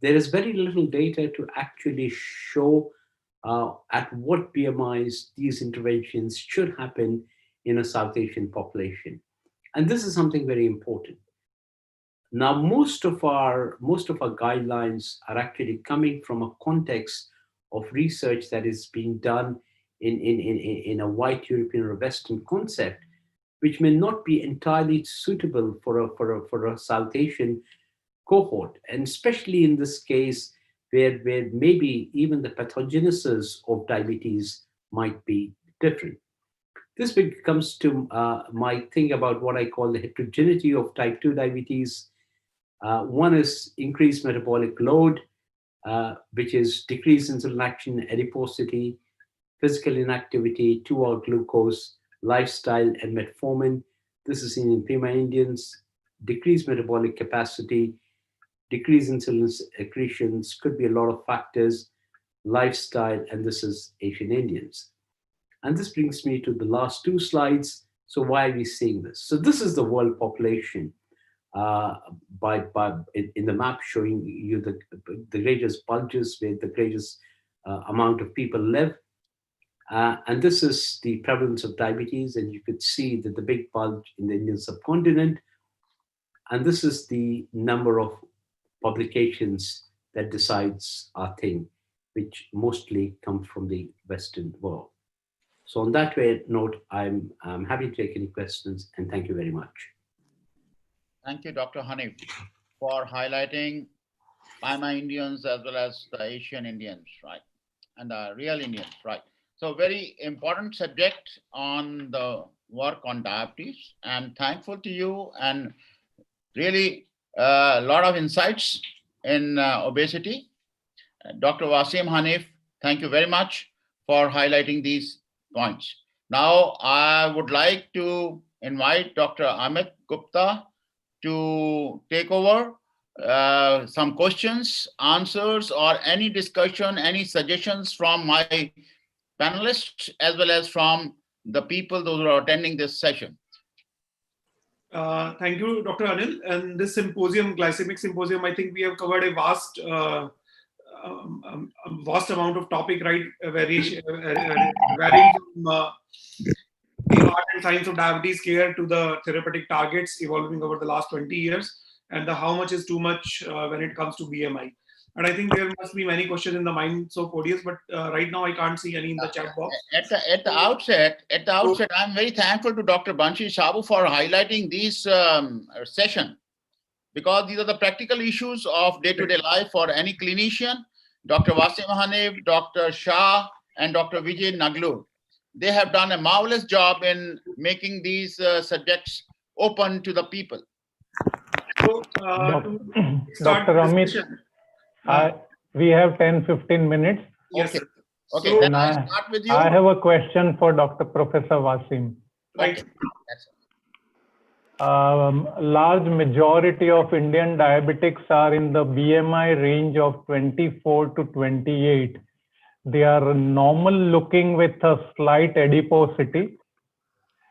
There is very little data to actually show at what BMIs these interventions should happen in a South Asian population. And this is something very important. Now, most of our guidelines are actually coming from a context of research that is being done in a white European or Western concept, which may not be entirely suitable for a South Asian cohort, and especially in this case where maybe even the pathogenesis of diabetes might be different. This comes to my thing about what I call the heterogeneity of type 2 diabetes. One is increased metabolic load, which is decreased insulin action, adiposity, physical inactivity, 2-hour glucose, lifestyle, and metformin. This is seen in Pima Indians. Decreased metabolic capacity, decreased insulin secretions, could be a lot of factors, lifestyle, and this is Asian Indians. And this brings me to the last two slides. So why are we seeing this? So this is the world population in the map showing you the greatest bulges where the greatest amount of people live. And this is the prevalence of diabetes, and you could see that the big bulge in the Indian subcontinent. And this is the number of publications that decides our thing, which mostly come from the Western world. So on that note, I'm happy to take any questions, and thank you very much. Thank you, Dr. Hanif, for highlighting Pima Indians as well as the Asian Indians, right? And the real Indians, right? So very important subject on the work on diabetes. I'm thankful to you, and really a lot of insights in obesity. Dr. Wasim Hanif, thank you very much for highlighting these points. Now, I would like to invite Dr. Amit Gupta to take over some questions, answers, or any discussion, any suggestions from my panelists, as well as from the people those who are attending this session. Thank you, Dr. Anil. And this symposium, glycemic symposium, I think we have covered a vast amount of topic, right? Varying from the art and science of diabetes care to the therapeutic targets evolving over the last 20 years, and the how much is too much when it comes to BMI. And I think there must be many questions in the minds of audience, but right now I can't see any in the chat box. At the outset, I'm very thankful to Dr. Banshi Sabu for highlighting these session, because these are the practical issues of day-to-day life for any clinician. Dr. Wasim Hanif, Dr. Shah, and Dr. Vijay Naglur, they have done a marvelous job in making these subjects open to the people. So, Dr. Amit, we have 10-15 minutes. Yes. Okay. Okay. So, Then I start with you. I have a question for Dr. Professor Wasim. Right. Large majority of Indian diabetics are in the BMI range of 24 to 28. They are normal looking with a slight adiposity.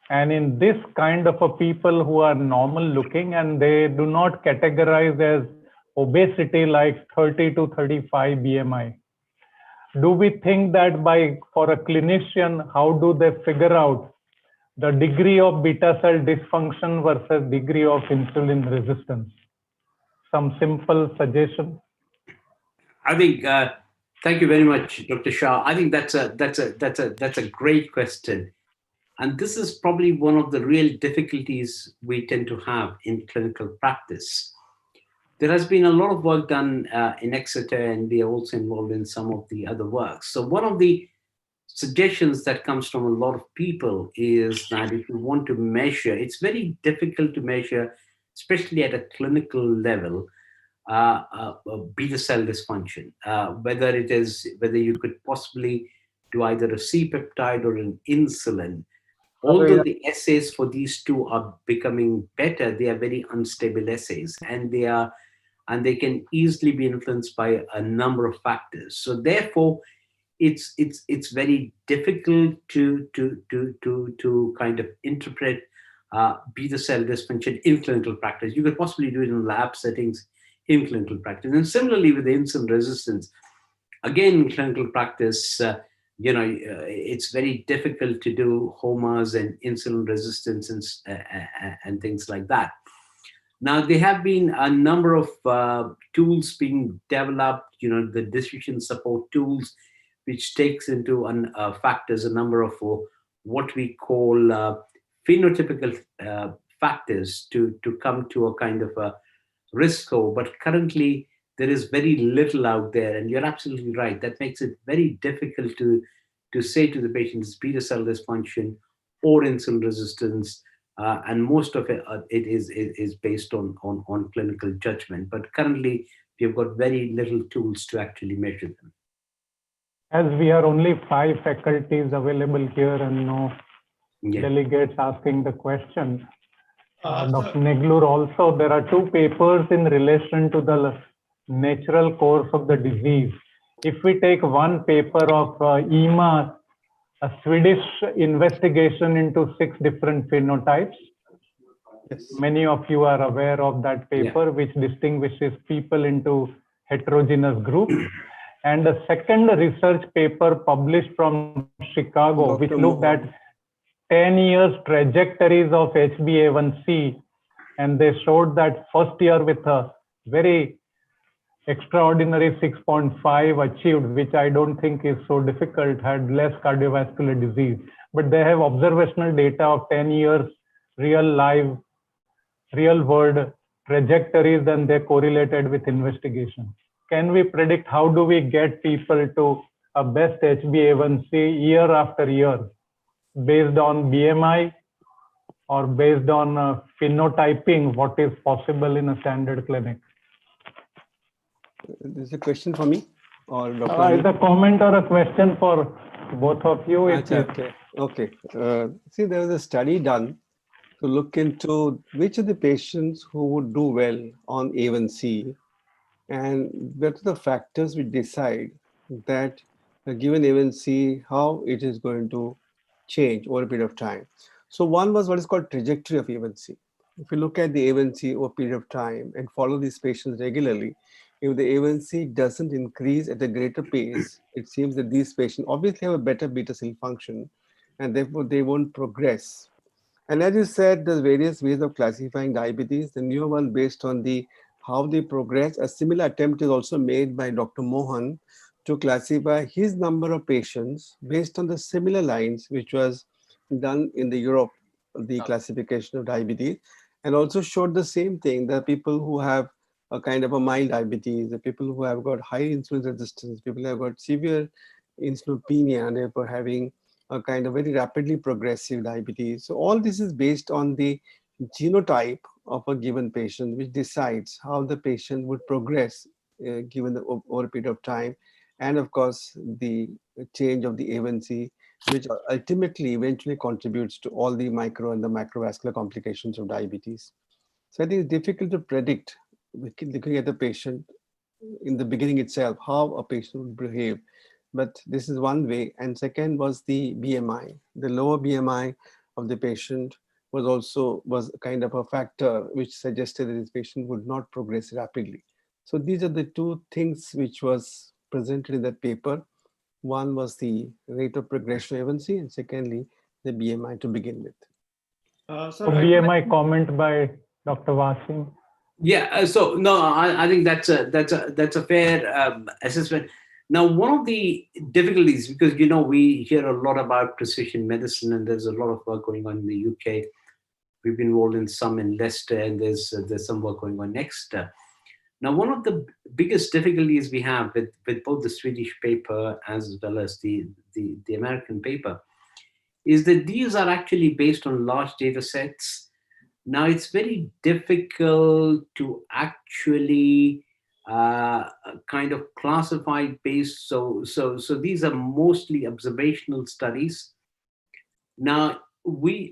And in this kind of a people who are normal looking and they do not categorize as obesity like 30 to 35 BMI. Do we think that for a clinician, how do they figure out the degree of beta cell dysfunction versus degree of insulin resistance? Some simple suggestion. I think. Thank you very much, Dr. Shah. I think that's a great question, and this is probably one of the real difficulties we tend to have in clinical practice. There has been a lot of work done in Exeter, and we are also involved in some of the other works. So one of the suggestions that comes from a lot of people is that if you want to measure, it's very difficult to measure, especially at a clinical level, beta cell dysfunction. Whether you could possibly do either a C-peptide or an insulin. Although the assays for these two are becoming better, they are very unstable assays, and they can easily be influenced by a number of factors. So therefore, it's very difficult to kind of interpret beta cell dysfunction in clinical practice. You could possibly do it in lab settings in clinical practice, and similarly with the insulin resistance. Again, in clinical practice, it's very difficult to do HOMAs and insulin resistance and things like that. Now, there have been a number of tools being developed, the decision support tools, which takes into factors a number of what we call phenotypical factors to come to a kind of a risk score. But currently, there is very little out there, and you're absolutely right. That makes it very difficult to say to the patient it's beta cell dysfunction or insulin resistance, and most of it is based on clinical judgment. But currently, we've got very little tools to actually measure them. As we are only 5 faculties available here and no delegates asking the question, Dr. Neglur, also there are 2 papers in relation to the natural course of the disease. If we take one paper of EMA, a Swedish investigation into 6 different phenotypes, many of you are aware of that paper, which distinguishes people into heterogeneous groups. And a second research paper published from Chicago, which looked at 10 years trajectories of HbA1c, and they showed that first year with a very extraordinary 6.5 achieved, which I don't think is so difficult, had less cardiovascular disease. But they have observational data of 10 years real world trajectories, and they correlated with investigation. Can we predict how do we get people to a best HbA1c year after year based on BMI or based on phenotyping, what is possible in a standard clinic? This is a question for me or Dr. It's a comment or a question for both of you. Okay. See, there was a study done to look into which of the patients who would do well on A1C, and what are the factors which decide that a given A1C, how it is going to change over a period of time. So one was what is called trajectory of A1C. If you look at the A1C over a period of time and follow these patients regularly, if the A1C doesn't increase at a greater pace, it seems that these patients obviously have a better beta cell function, and therefore they won't progress. And as you said, there's various ways of classifying diabetes. The newer one based on how they progress. A similar attempt is also made by Dr. Mohan to classify his number of patients based on the similar lines, which was done in the Europe, the classification of diabetes, and also showed the same thing. There are people who have a kind of a mild diabetes, the people who have got high insulin resistance, people who have got severe insulinopenia, and therefore having a kind of very rapidly progressive diabetes. So all this is based on the genotype of a given patient, which decides how the patient would progress given over a period of time, and of course the change of the A1C, which ultimately eventually contributes to all the micro and the macrovascular complications of diabetes. So I think it's difficult to predict, looking at the patient in the beginning itself, how a patient would behave. But this is one way. And second was the BMI. The lower BMI of the patient was kind of a factor which suggested that this patient would not progress rapidly. So these are the 2 things which was presented in that paper. One was the rate of progression of A1C, and secondly, the BMI to begin with. So BMI comment by Dr. Wasim. Yeah. So no, I think that's a fair assessment. Now, one of the difficulties, because we hear a lot about precision medicine, and there's a lot of work going on in the UK. We've been involved in some in Leicester, and there's some work going on next. Now, one of the biggest difficulties we have with both the Swedish paper as well as the American paper is that these are actually based on large data sets. Now, it's very difficult to actually kind of classify based. So these are mostly observational studies. Now,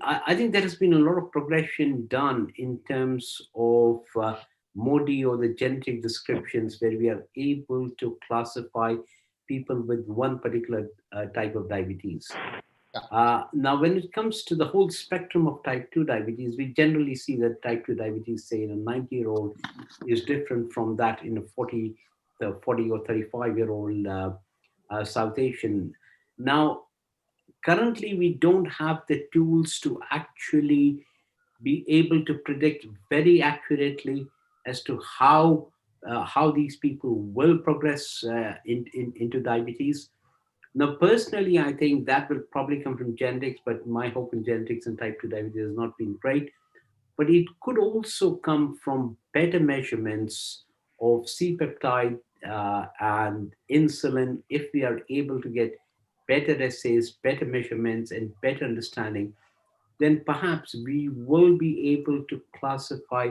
I think there has been a lot of progression done in terms of MODI, or the genetic descriptions, where we are able to classify people with one particular type of diabetes. Now, when it comes to the whole spectrum of type 2 diabetes, we generally see that type 2 diabetes, say in a 90-year-old, is different from that in a 40 or 35-year-old South Asian. Now, currently, we don't have the tools to actually be able to predict very accurately as to how these people will progress into diabetes. Now, personally, I think that will probably come from genetics, but my hope in genetics and type 2 diabetes has not been great. But it could also come from better measurements of C-peptide and insulin. If we are able to get better assays, better measurements, and better understanding, then perhaps we will be able to classify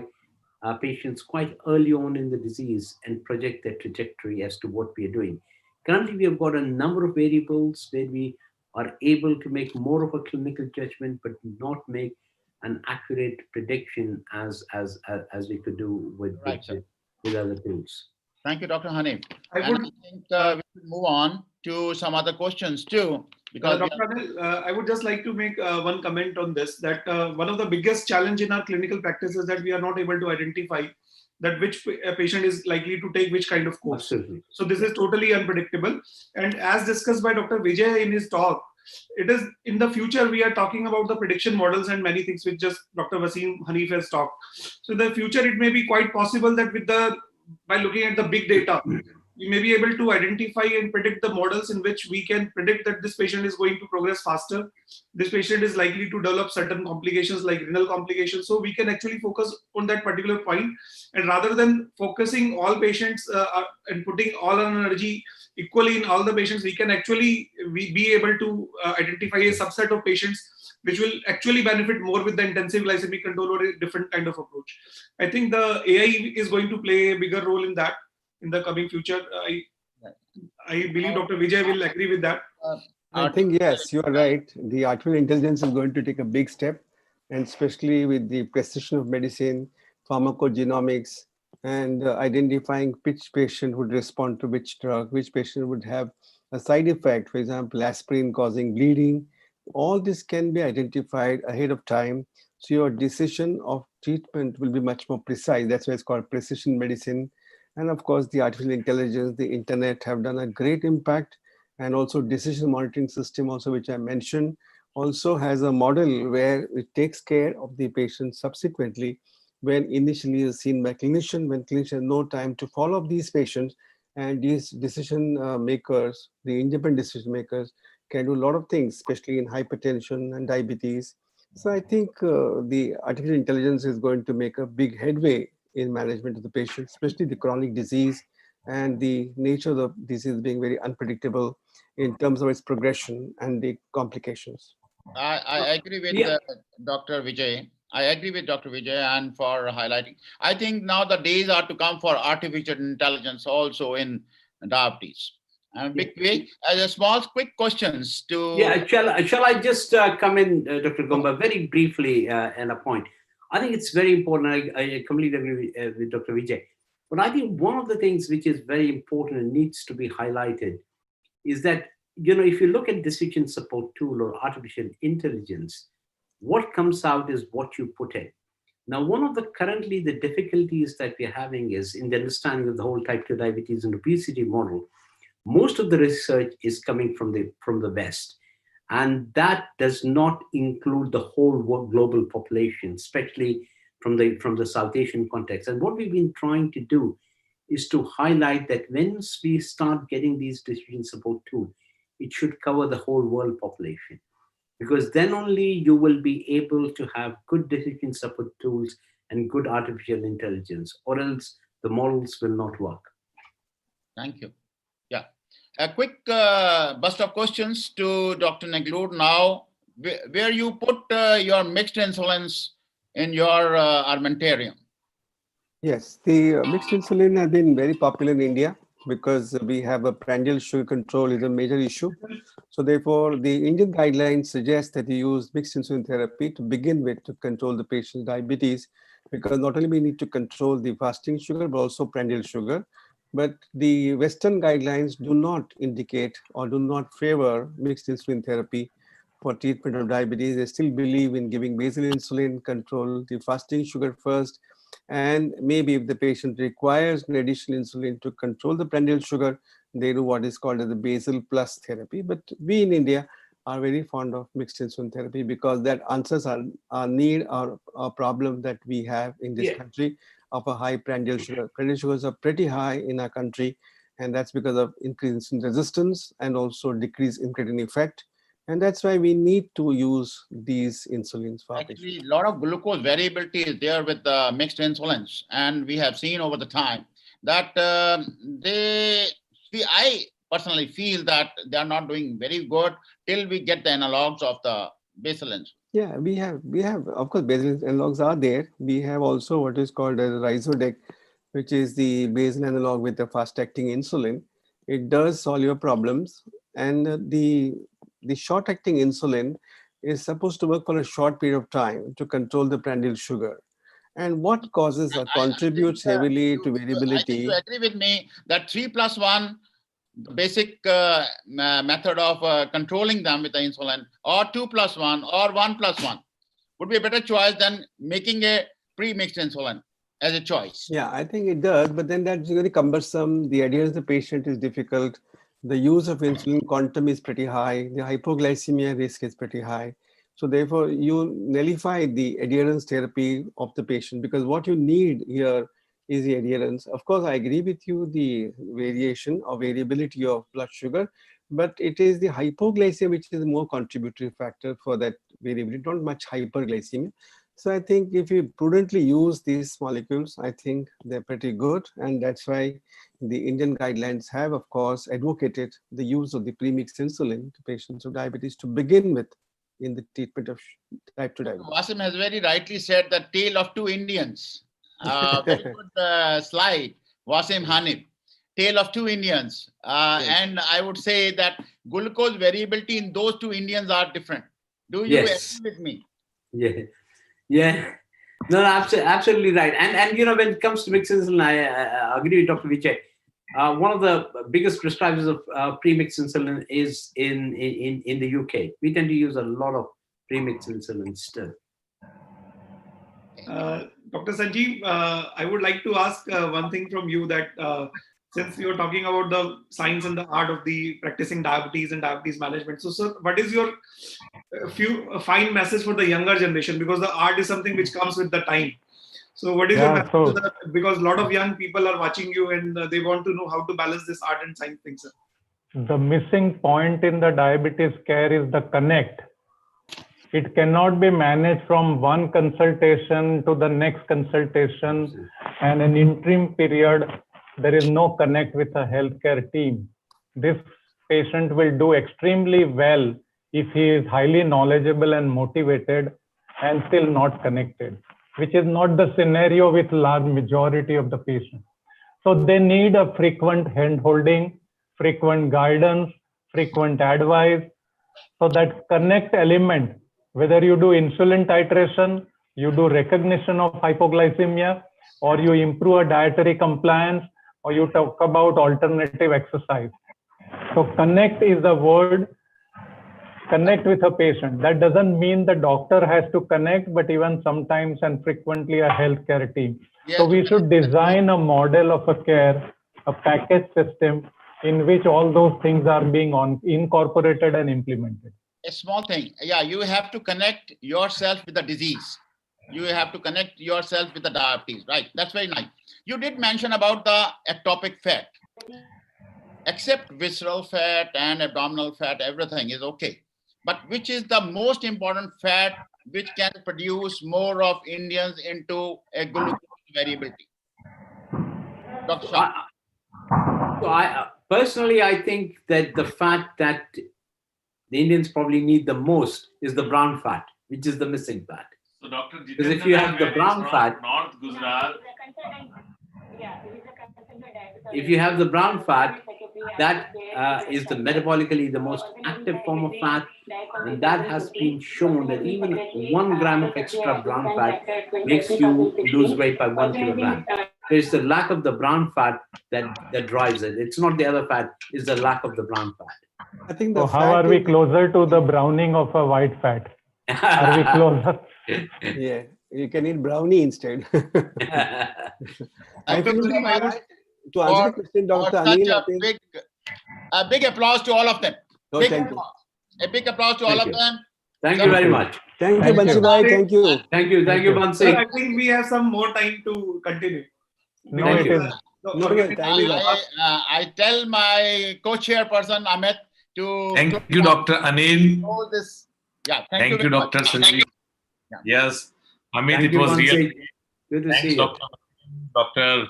patients quite early on in the disease and project their trajectory as to what we are doing. Currently, we have got a number of variables where we are able to make more of a clinical judgment, but not make an accurate prediction as we could do with other tools. Thank you, Dr. Hanif. I think we should move on to some other questions too. Because Dr. Anil, I would just like to make one comment on this, that one of the biggest challenge in our clinical practice is that we are not able to identify that which patient is likely to take which kind of course. Absolutely. So this is totally unpredictable. And as discussed by Dr. Vijay in his talk, it is in the future we are talking about the prediction models and many things which just Dr. Wasim Hanif has talked. So in the future, it may be quite possible that by looking at the big data, we may be able to identify and predict the models in which we can predict that this patient is going to progress faster. This patient is likely to develop certain complications like renal complications. So we can actually focus on that particular point. And rather than focusing all patients and putting all our energy equally in all the patients, we can actually be able to identify a subset of patients which will actually benefit more with the intensive glycemic control or a different kind of approach. I think the AI is going to play a bigger role in that in the coming future. I believe Dr. Vijay will agree with that. I think, yes, you are right. The artificial intelligence is going to take a big step, and especially with the precision of medicine, pharmacogenomics, and identifying which patient would respond to which drug, which patient would have a side effect, for example, aspirin causing bleeding. All this can be identified ahead of time. So your decision of treatment will be much more precise. That's why it's called precision medicine. And of course, the artificial intelligence, the internet have done a great impact. And also decision monitoring system also, which I mentioned, also has a model where it takes care of the patient subsequently when initially is seen by clinician, when clinician has no time to follow up these patients. And these decision makers, the independent decision makers, can do a lot of things, especially in hypertension and diabetes. So I think the artificial intelligence is going to make a big headway in management of the patient, especially the chronic disease and the nature of the disease being very unpredictable in terms of its progression and the complications. I agree with Dr. Vijay. I agree with Dr. Vijay and for highlighting. I think now the days are to come for artificial intelligence also in diabetes. And big way, as a small, quick questions to. Yeah, shall I just come in, Dr. Gomba, very briefly and a point. I think it's very important. I completely agree with Dr. Vijay. But I think one of the things which is very important and needs to be highlighted is that, if you look at decision support tool or artificial intelligence, what comes out is what you put in. Now, one of the currently the difficulties that we're having is in the understanding of the whole type 2 diabetes and obesity model. Most of the research is coming from the West. And that does not include the whole global population, especially from the South Asian context. And what we've been trying to do is to highlight that once we start getting these decision support tools, it should cover the whole world population, because then only you will be able to have good decision support tools and good artificial intelligence, or else the models will not work. Thank you. Yeah. A quick burst of questions to Dr. Naglur now. Where you put your mixed insulins in your armamentarium? Yes, the mixed insulin has been very popular in India because we have a prandial sugar control is a major issue. So therefore, the Indian guidelines suggest that you use mixed insulin therapy to begin with to control the patient's diabetes, because not only we need to control the fasting sugar, but also prandial sugar. But the Western guidelines do not indicate or do not favor mixed insulin therapy for treatment of diabetes. They still believe in giving basal insulin, control the fasting sugar first, and maybe if the patient requires an additional insulin to control the prandial sugar, they do what is called as the basal plus therapy. But we in India are very fond of mixed insulin therapy because that answers our need, our problem that we have in this country of a high prandial sugar. Prandial sugars are pretty high in our country, and that's because of increased insulin resistance and also decreased incretin effect. And that's why we need to use these insulins for patients. Actually, a lot of glucose variability is there with the mixed insulins, and we have seen over the time that I personally feel that they are not doing very good till we get the analogs of the basal insulin. Yeah, we have, of course, basal analogs are there. We have also what is called as Rhizodec, which is the basal analog with the fast-acting insulin. It does solve your problems, and the short-acting insulin is supposed to work for a short period of time to control the prandial sugar. And what causes or contributes heavily to variability? I think you agree with me that 3+1, the basic method of controlling them with the insulin, or 2+1 or 1+1 would be a better choice than making a pre-mixed insulin as a choice. Yeah, I think it does, but then that's very cumbersome. The adherence of the patient is difficult. The use of insulin quantum is pretty high. The hypoglycemia risk is pretty high. So therefore, you nullify the adherence therapy of the patient, because what you need here is the adherence. Of course, I agree with you, the variation or variability of blood sugar, but it is the hypoglycemia which is the more contributory factor for that variability, not much hyperglycemia. So I think if you prudently use these molecules, I think they're pretty good. And that's why the Indian guidelines have, of course, advocated the use of the premixed insulin to patients with diabetes to begin with in the treatment of type 2 diabetes. Wasim has very rightly said the tale of two Indians. Very good slide, Wasim Hanif. Tale of two Indians. And I would say that glucose variability in those two Indians are different. Do you agree with me? Yeah. No, absolutely right. And you know, when it comes to mixed insulin, I agree with Dr. Vijay. One of the biggest prescribers of premixed insulin is in the UK. We tend to use a lot of premixed insulin still. Dr. Sanjeev, I would like to ask one thing from you, that since you're talking about the science and the art of the practicing diabetes and diabetes management, so sir, what is your fine message for the younger generation? Because the art is something which comes with the time. So what is your message to that? Because a lot of young people are watching you and they want to know how to balance this art and science thing, sir. The missing point in the diabetes care is the connect. It cannot be managed from one consultation to the next consultation and an interim period. There is no connect with a healthcare team. This patient will do extremely well if he is highly knowledgeable and motivated and still not connected, which is not the scenario with large majority of the patients. So they need a frequent hand-holding, frequent guidance, frequent advice. So that connect element, whether you do insulin titration, you do recognition of hypoglycemia, or you improve a dietary compliance, or you talk about alternative exercise. So connect is the word, connect with a patient. That doesn't mean the doctor has to connect, but even sometimes and frequently a healthcare team. So we should design a model of a care, a package system in which all those things are being incorporated and implemented. a small thing. Yeah, you have to connect yourself with the disease. You have to connect yourself with the diabetes, right? That's very nice. You did mention about the ectopic fat. Except visceral fat and abdominal fat, everything is okay. But which is the most important fat which can produce more of Indians into a glucose variability? Dr. Shah. So personally, I think that the fat that the Indians probably need the most is the brown fat, which is the missing fat. So Dr. Because if you have the brown fat, North Gujarat. if you have the brown fat, that is the metabolically the most active form of fat, and that has been shown that even 1 gram of extra brown fat makes you lose weight by 1 kilogram. So it's the lack of the brown fat that drives it. It's not the other fat; it's the lack of the brown fat. I think So how are we closer to the browning of a white fat? Are we closer? Yeah, you can eat brownie instead. I think to answer the question, Dr. Anil, I think a big applause to all of them. Oh, thank you. A big applause to all of them. Thank you very much. Thank you, Bansi bhai. Thank you. Thank you, Bansi. Sir, I think we have some more time to continue. No, it is. I tell my co-chairperson Amit to. Thank you, Dr. Anil. All this. Yeah. Thank you, Dr. Sanjeev. Yes, Amit, Thank it you, was Bansi. really Good to thanks, see you. Dr.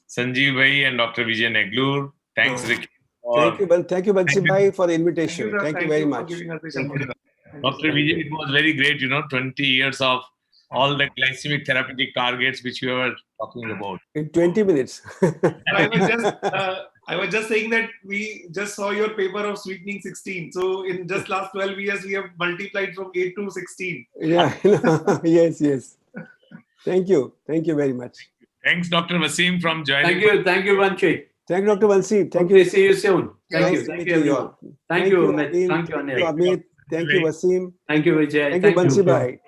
Sanjeev bhai and Dr. Vijay Neglur. Thanks, Ricky. Thank you, Bansi bhai, for the invitation. Thank you very much. Dr. Vijay, it was very great, 20 years of all the glycemic therapeutic targets which you were talking about. In 20 minutes. I was just saying that we just saw your paper of sweetening 16. So in just last 12 years, we have multiplied from 8 to 16. Yeah, yes. Thank you very much. Thanks, Dr. Wasim, from joining. Thank you, Bansi. Thank you, Dr. Bansi. Thank Okay, you. see you soon. Thank you. Nice Thank meeting you, everyone. all. Thank you, Amit. Thank Thank you, you, Anil. Amit. Thank you, Wasim. Thank you, Vijay. Thank you, Bansi bhai.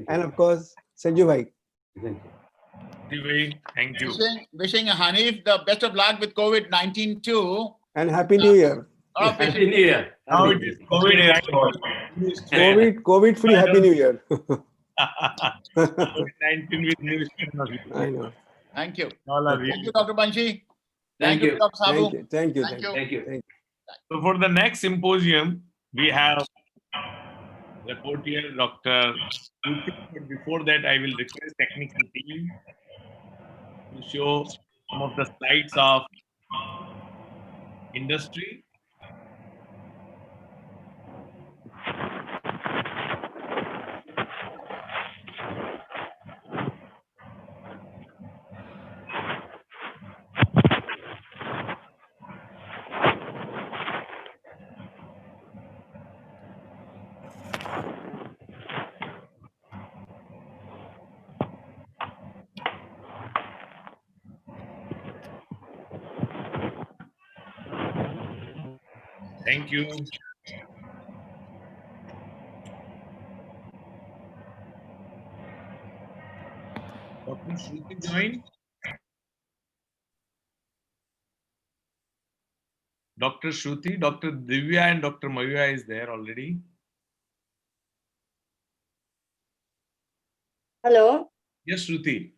And of course, Sanju bhai. Thank you. Wishing Hanif the best of luck with COVID-19 too. And Happy New Year. Happy New Year. Now it is COVID free Happy New Year. COVID-19 with new strain. I know. Thank you. All of you. Thank you, Dr. Banshi. Thank you. Dr. Sabu. Thank you. Thank you. So for the next symposium, we have reporter Dr. But before that, I will request technical team to show some of the slides of industry. Thank you. Dr. Shruti join. Dr. Shruti, Dr. Divya and Dr. Mayuya is there already. Hello. Yes, Shruti.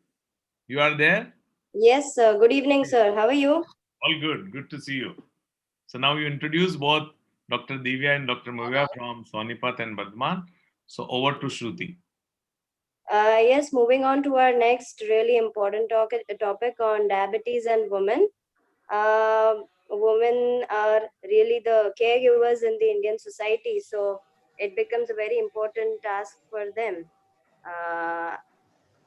You are there? Yes, sir. Good evening, sir. How are you? All good. Good to see you. So now you introduce both Dr. Divya and Dr. Mayuya from Sonipat and Bardhaman. So over to Shruti. Yes, moving on to our next really important topic on diabetes and women. Women are really the caregivers in the Indian society, so it becomes a very important task for them.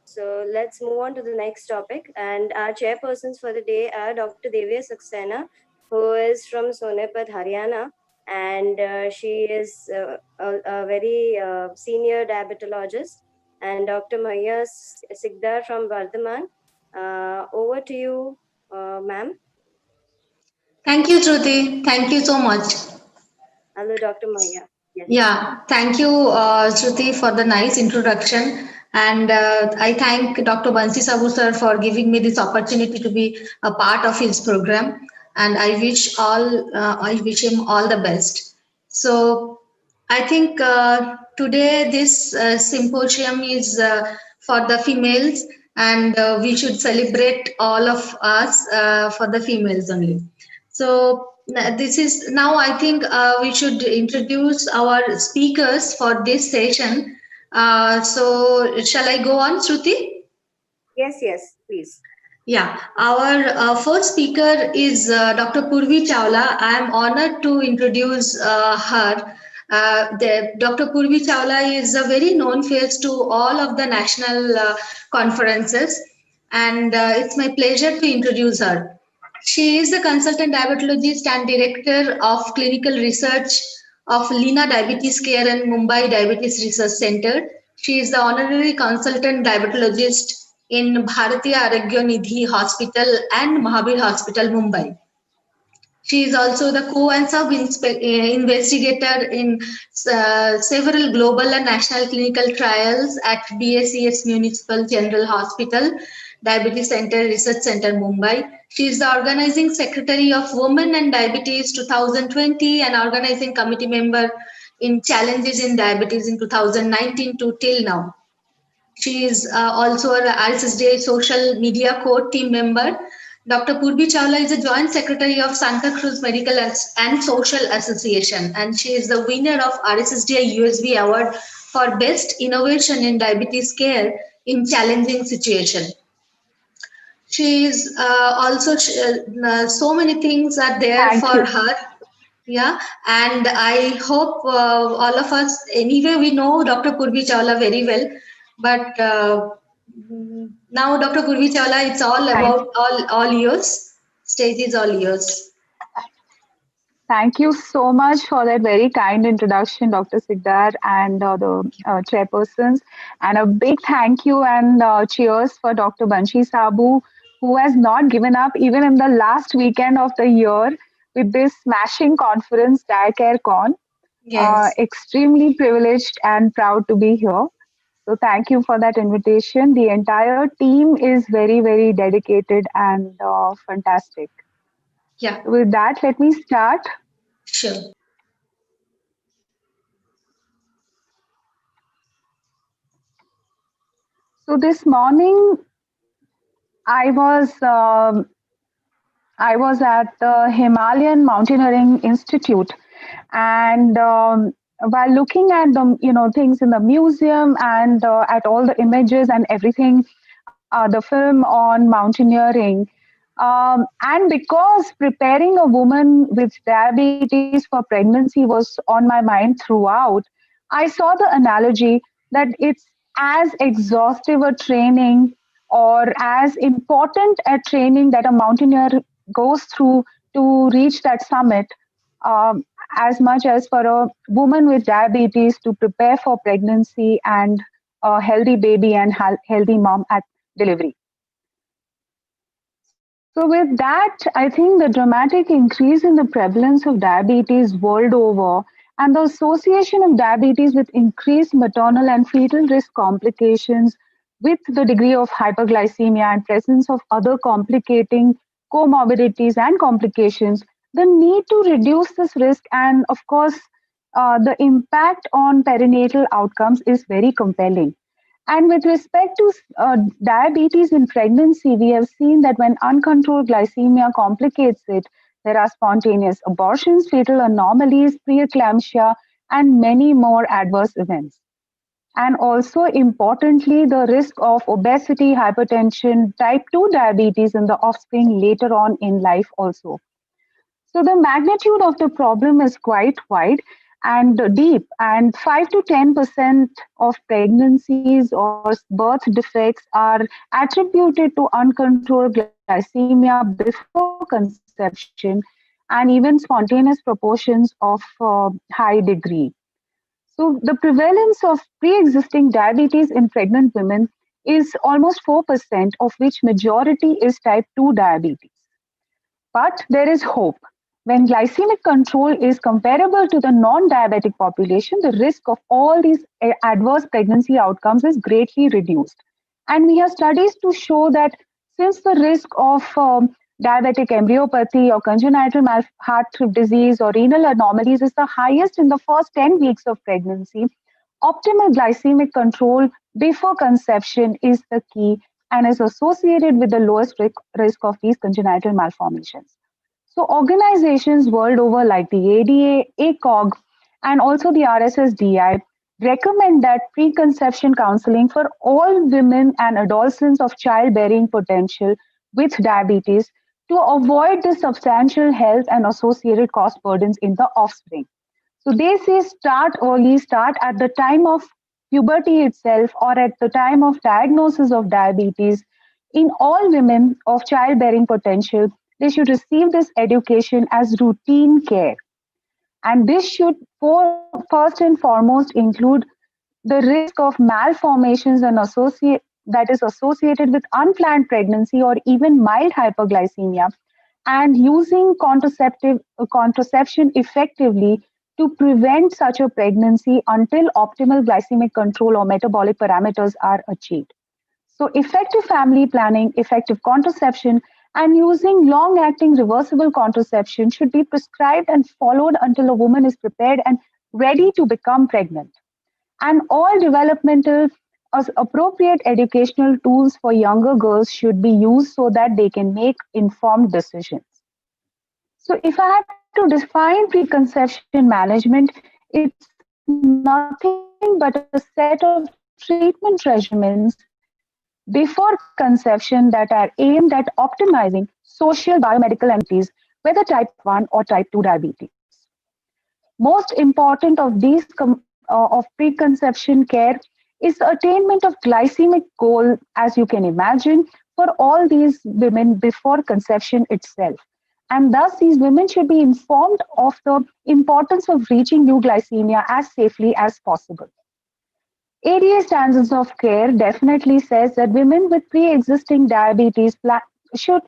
So let's move on to the next topic. And our chairpersons for the day are Dr. Divya Saxena, who is from Sonepat, Haryana, and she is a very senior diabetologist, and Dr. Maya Sigdar from Bardhaman. Over to you, ma'am. Thank you, Shruti. Thank you so much. Hello, Dr. Maya. Yes. Yeah, thank you, Shruti, for the nice introduction. And I thank Dr. Bansi Sabu sir for giving me this opportunity to be a part of his program. And I wish him all the best. So I think today this symposium is for the females, and we should celebrate all of us for the females only. So this is now I think we should introduce our speakers for this session. So shall I go on, Shruti? Yes, yes, please. Yeah, our first speaker is Dr. Purvi Chawla. I am honored to introduce her. Dr. Purvi Chawla is a very known face to all of the national conferences, and it's my pleasure to introduce her. She is the consultant diabetologist and director of clinical research of Lina Diabetes Care and Mumbai Diabetes Research Center. She is the honorary consultant diabetologist in Bharatiya Arogya Nidhi Hospital and Mahabir Hospital, Mumbai. She is also the co and sub investigator in several global and national clinical trials at BACS Municipal General Hospital, Diabetes Center Research Center, Mumbai. She is the organizing secretary of Women and Diabetes 2020 and organizing committee member in Challenges in Diabetes in 2019 to till now. She is also a RSSDA social media core team member. Dr. Purvi Chawla is a joint secretary of Santa Cruz Medical and Social Association, and she is the winner of RSSDA USB Award for Best Innovation in Diabetes Care in Challenging Situation. She is also so many things are there for her. Yeah, and I hope all of us, anyway, we know Dr. Purvi Chawla very well, but now Dr. Purvi Chawla, it's all about all yours. Stage is all yours. Thank you so much for that very kind introduction, Dr. Sigdar and the chairpersons. And a big thank you and cheers for Dr. Banshi Sabu, who has not given up even in the last weekend of the year with this smashing conference, Diacare Con. Yes. Extremely privileged and proud to be here. So thank you for that invitation. The entire team is very, very dedicated and fantastic. Yeah. With that, let me start. Sure. So this morning, I was at the Himalayan Mountaineering Institute, and while looking at the things in the museum and at all the images and everything, the film on mountaineering, and because preparing a woman with diabetes for pregnancy was on my mind throughout, I saw the analogy that it's as exhaustive a training or as important a training that a mountaineer goes through to reach that summit, um, as much as for a woman with diabetes to prepare for pregnancy and a healthy baby and healthy mom at delivery. So, with that, I think the dramatic increase in the prevalence of diabetes world over and the association of diabetes with increased maternal and fetal risk complications with the degree of hyperglycemia and presence of other complicating comorbidities and complications, the need to reduce this risk and, of course, the impact on perinatal outcomes is very compelling. And with respect to diabetes in pregnancy, we have seen that when uncontrolled glycemia complicates it, there are spontaneous abortions, fatal anomalies, preeclampsia, and many more adverse events. And also, importantly, the risk of obesity, hypertension, type 2 diabetes in the offspring later on in life also. So the magnitude of the problem is quite wide and deep, and 5 to 10% of pregnancies or birth defects are attributed to uncontrolled glycemia before conception, and even spontaneous proportions of high degree. So the prevalence of pre-existing diabetes in pregnant women is almost 4%, of which majority is type 2 diabetes. But there is hope. When glycemic control is comparable to the non diabetic population, the risk of all these adverse pregnancy outcomes is greatly reduced. And we have studies to show that since the risk of diabetic embryopathy or congenital heart disease or renal anomalies is the highest in the first 10 weeks of pregnancy. Optimal glycemic control before conception is the key and is associated with the lowest risk of these congenital malformations. So organizations world over like the ADA, ACOG, and also the RSSDI recommend that preconception counseling for all women and adolescents of childbearing potential with diabetes to avoid the substantial health and associated cost burdens in the offspring. So they say start early, start at the time of puberty itself or at the time of diagnosis of diabetes. In all women of childbearing potential, they should receive this education as routine care. And this should first and foremost include the risk of malformations and that is associated with unplanned pregnancy or even mild hyperglycemia, and using contraception effectively to prevent such a pregnancy until optimal glycemic control or metabolic parameters are achieved. So effective family planning, effective contraception, and using long-acting reversible contraception should be prescribed and followed until a woman is prepared and ready to become pregnant. And all developmental as appropriate educational tools for younger girls should be used so that they can make informed decisions. So if I had to define preconception management, it's nothing but a set of treatment regimens before conception that are aimed at optimizing social, biomedical, and disease, whether type 1 or type 2 diabetes. Most important of these of preconception care is the attainment of glycemic goal, as you can imagine, for all these women before conception itself. And thus, these women should be informed of the importance of reaching euglycemia as safely as possible. ADA standards of care definitely says that women with pre-existing diabetes planning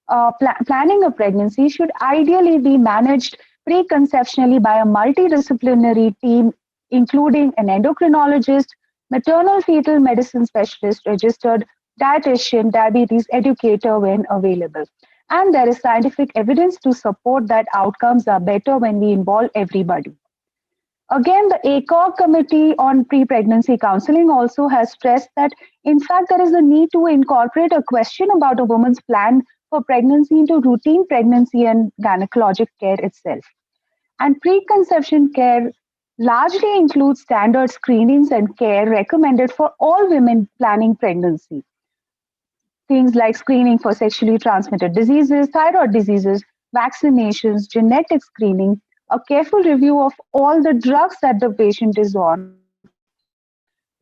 a pregnancy should ideally be managed preconceptionally by a multidisciplinary team, including an endocrinologist, maternal fetal medicine specialist, registered dietitian, diabetes educator when available. And there is scientific evidence to support that outcomes are better when we involve everybody. Again, the ACOG Committee on Pre-Pregnancy Counseling also has stressed that, in fact, there is a need to incorporate a question about a woman's plan for pregnancy into routine pregnancy and gynecologic care itself. And preconception care largely includes standard screenings and care recommended for all women planning pregnancy. Things like screening for sexually transmitted diseases, thyroid diseases, vaccinations, genetic screening, a careful review of all the drugs that the patient is on,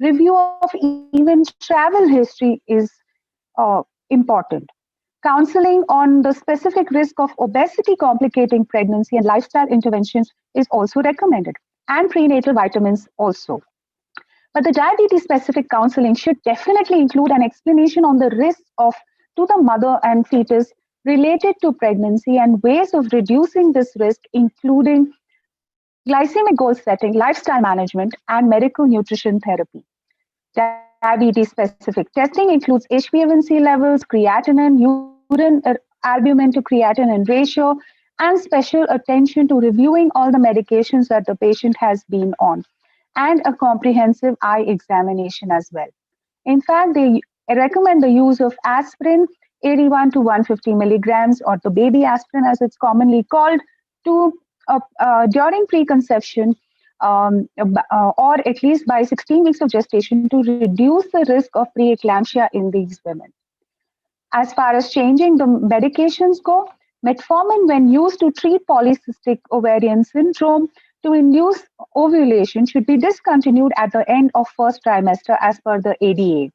review of even travel history is important. Counseling on the specific risk of obesity complicating pregnancy and lifestyle interventions is also recommended, and prenatal vitamins also. But the diabetes specific counseling should definitely include an explanation on the risks of to the mother and fetus related to pregnancy and ways of reducing this risk, including glycemic goal setting, lifestyle management, and medical nutrition therapy. Diabetes specific testing includes HbA1c levels, creatinine, urine albumin to creatinine ratio, and special attention to reviewing all the medications that the patient has been on, and a comprehensive eye examination as well. In fact, they recommend the use of aspirin, 81 to 150 milligrams, or the baby aspirin as it's commonly called, to during preconception or at least by 16 weeks of gestation to reduce the risk of preeclampsia in these women. As far as changing the medications go, metformin, when used to treat polycystic ovarian syndrome to induce ovulation, should be discontinued at the end of first trimester as per the ADA.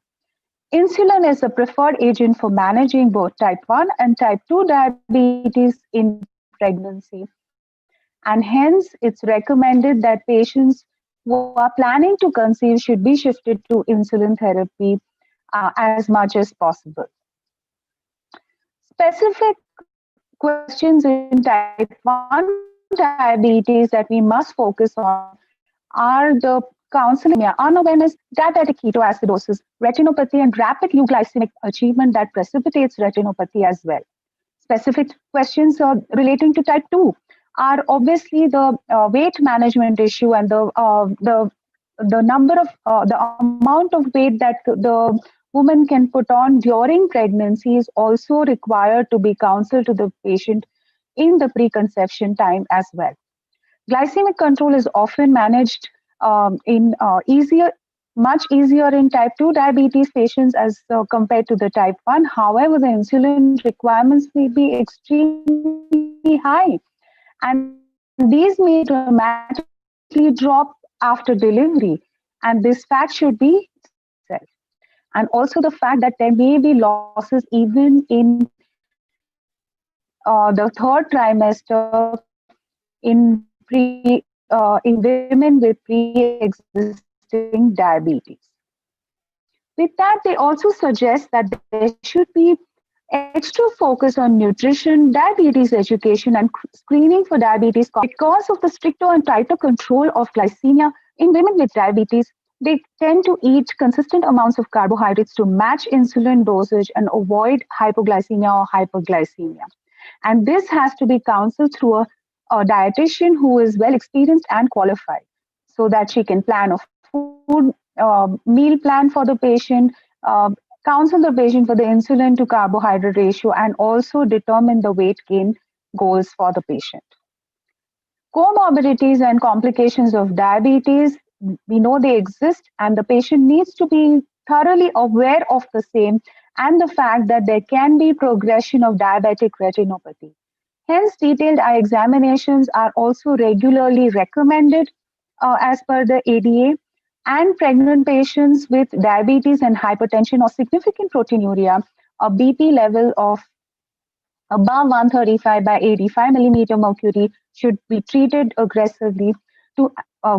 Insulin is the preferred agent for managing both type 1 and type 2 diabetes in pregnancy. And hence, it's recommended that patients who are planning to conceive should be shifted to insulin therapy as much as possible. Specific questions in type 1 diabetes that we must focus on are the counseling, unawareness, diabetic ketoacidosis, retinopathy, and rapid euglycemic achievement that precipitates retinopathy as well. specific questions relating to type 2 are obviously the weight management issue and the number of the amount of weight that the woman can put on during pregnancy is also required to be counseled to the patient in the preconception time as well. Glycemic control is often managed in much easier in type 2 diabetes patients as compared to the type 1. However, the insulin requirements may be extremely high, and these may dramatically drop after delivery. And this fact should be said. And also the fact that there may be losses even in the third trimester in women with pre-existing diabetes. With that, they also suggest that there should be extra focus on nutrition, diabetes education, and screening for diabetes because of the stricter and tighter control of glycemia in women with diabetes. They tend to eat consistent amounts of carbohydrates to match insulin dosage and avoid hypoglycemia or hyperglycemia. And this has to be counseled through a dietitian who is well experienced and qualified so that she can plan a food meal plan for the patient, uh, counsel the patient for the insulin to carbohydrate ratio, and also determine the weight gain goals for the patient. Comorbidities and complications of diabetes, we know they exist, and the patient needs to be thoroughly aware of the same and the fact that there can be progression of diabetic retinopathy. Hence, detailed eye examinations are also regularly recommended as per the ADA, and pregnant patients with diabetes and hypertension or significant proteinuria, a BP level of above 135 by 85 millimeter mercury should be treated aggressively to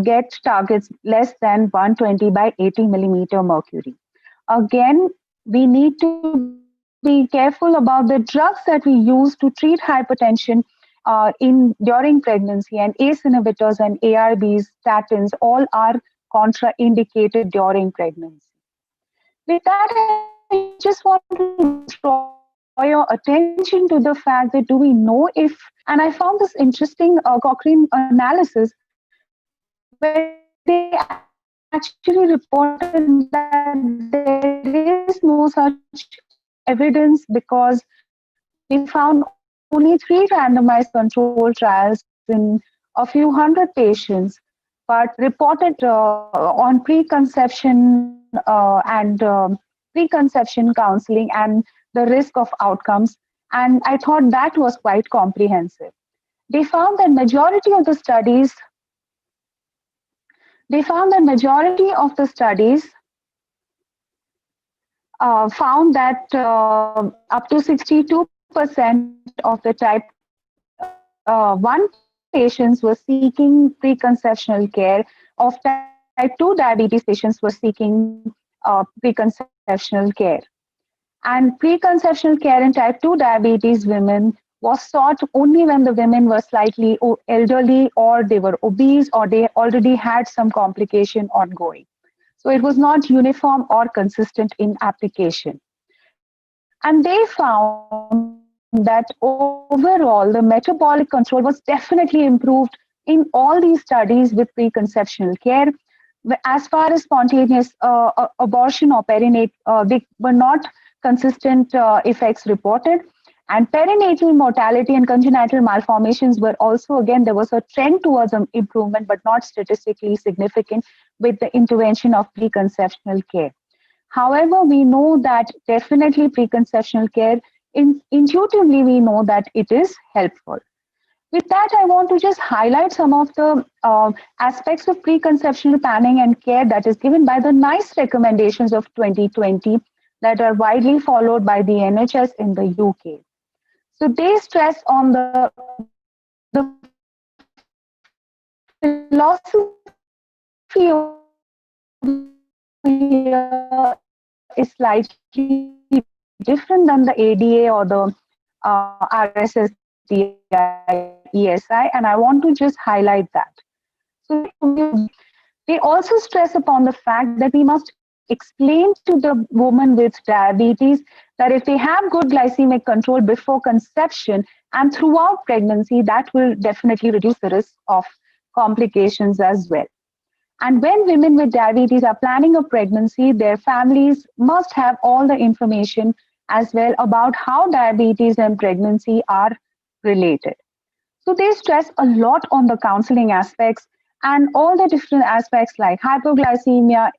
get targets less than 120 by 80 millimeter mercury. Again, we need to be careful about the drugs that we use to treat hypertension during pregnancy, and ACE inhibitors and ARBs, statins, all are contraindicated during pregnancy. With that, I just want to draw your attention to the fact that do we know if, and I found this interesting Cochrane analysis where they actually reported that there is no such evidence because they found only 3 randomized control trials in a few hundred patients, but reported on preconception counseling and the risk of outcomes. And I thought that was quite comprehensive. They found that majority of the studies found that up to 62% of the type 1 patients were seeking preconceptional care. Of type 2 diabetes patients were seeking preconceptional care. And preconceptional care in type 2 diabetes women was sought only when the women were slightly elderly or they were obese or they already had some complication ongoing. So it was not uniform or consistent in application. And they found that overall the metabolic control was definitely improved in all these studies with preconceptional care. As far as spontaneous abortion or perinate, they were not consistent effects reported. And perinatal mortality and congenital malformations were also, again, there was a trend towards improvement, but not statistically significant with the intervention of preconceptional care. However, we know that definitely preconceptional care, intuitively, we know that it is helpful. With that, I want to just highlight some of the aspects of preconceptional planning and care that is given by the NICE recommendations of 2020 that are widely followed by the NHS in the UK. So they stress on the philosophy is slightly different than the ADA or the RSSDI ESI, and I want to just highlight that. So they also stress upon the fact that we must explain to the woman with diabetes that if they have good glycemic control before conception and throughout pregnancy, that will definitely reduce the risk of complications as well. And when women with diabetes are planning a pregnancy, their families must have all the information as well about how diabetes and pregnancy are related. So they stress a lot on the counseling aspects and all the different aspects like hypoglycemia,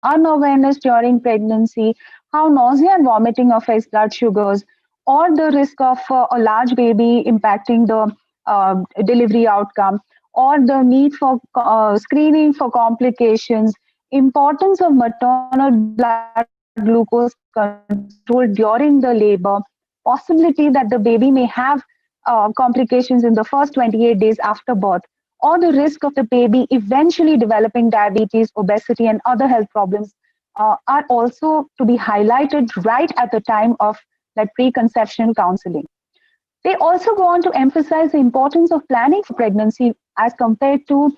unawareness during pregnancy, how nausea and vomiting affects blood sugars, or the risk of a large baby impacting the delivery outcome, or the need for screening for complications, importance of maternal blood glucose control during the labor, possibility that the baby may have complications in the first 28 days after birth, or the risk of the baby eventually developing diabetes, obesity, and other health problems are also to be highlighted right at the time of that preconception counseling. They also go on to emphasize the importance of planning for pregnancy as compared to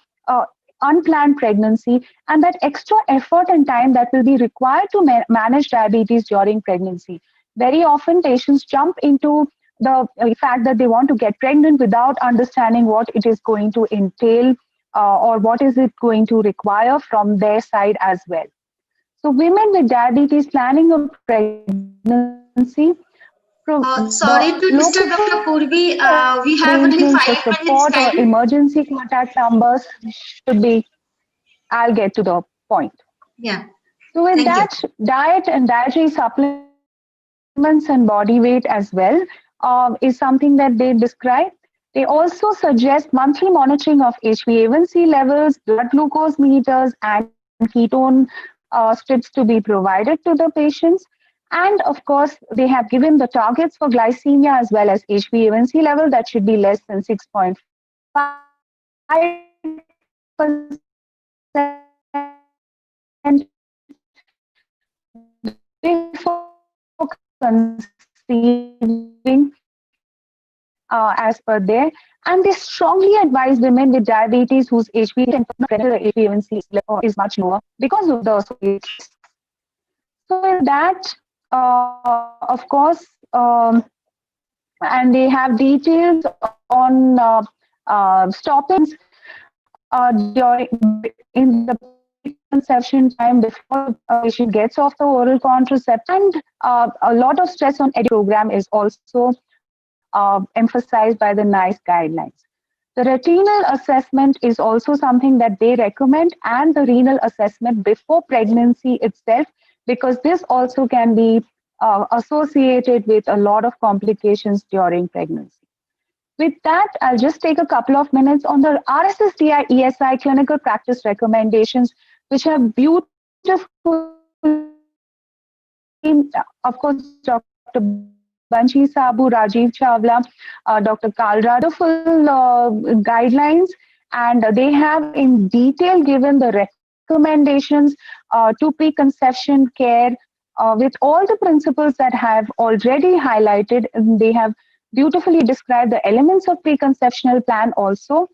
unplanned pregnancy and that extra effort and time that will be required to manage diabetes during pregnancy. Very often, patients jump into the fact that they want to get pregnant without understanding what it is going to entail or what is it going to require from their side as well. So, women with diabetes planning a pregnancy, Sorry to local disturb, Dr. Purvi. We have only arrangements for 5 minutes support or time. emergency contact numbers should be, I'll get to the point. Yeah. So with Thank you. that, diet and dietary supplements and body weight as well is something that they describe. They also suggest monthly monitoring of HbA1c levels, blood glucose meters, and ketone strips to be provided to the patients. And of course, they have given the targets for glycemia as well as HbA1c level that should be less than 6.5% before conceiving as per there. And they strongly advise women with diabetes whose HbA1c is much lower because of the associated risks. So with that, of course, and they have details on stoppings during in the preconception time before a patient gets off the oral contraceptive, and a lot of stress on program is also emphasized by the NICE guidelines. The retinal assessment is also something that they recommend, and the renal assessment before pregnancy itself, because this also can be associated with a lot of complications during pregnancy. With that, I'll just take a couple of minutes on the RSSDI ESI clinical practice recommendations, which are beautifully, of course, Dr. Banshi Sabu, Rajiv Chawla, Dr. Kalra, full guidelines, and they have in detail given the recommendations to preconception care with all the principles that have already highlighted. They have beautifully described the elements of preconceptional plan also.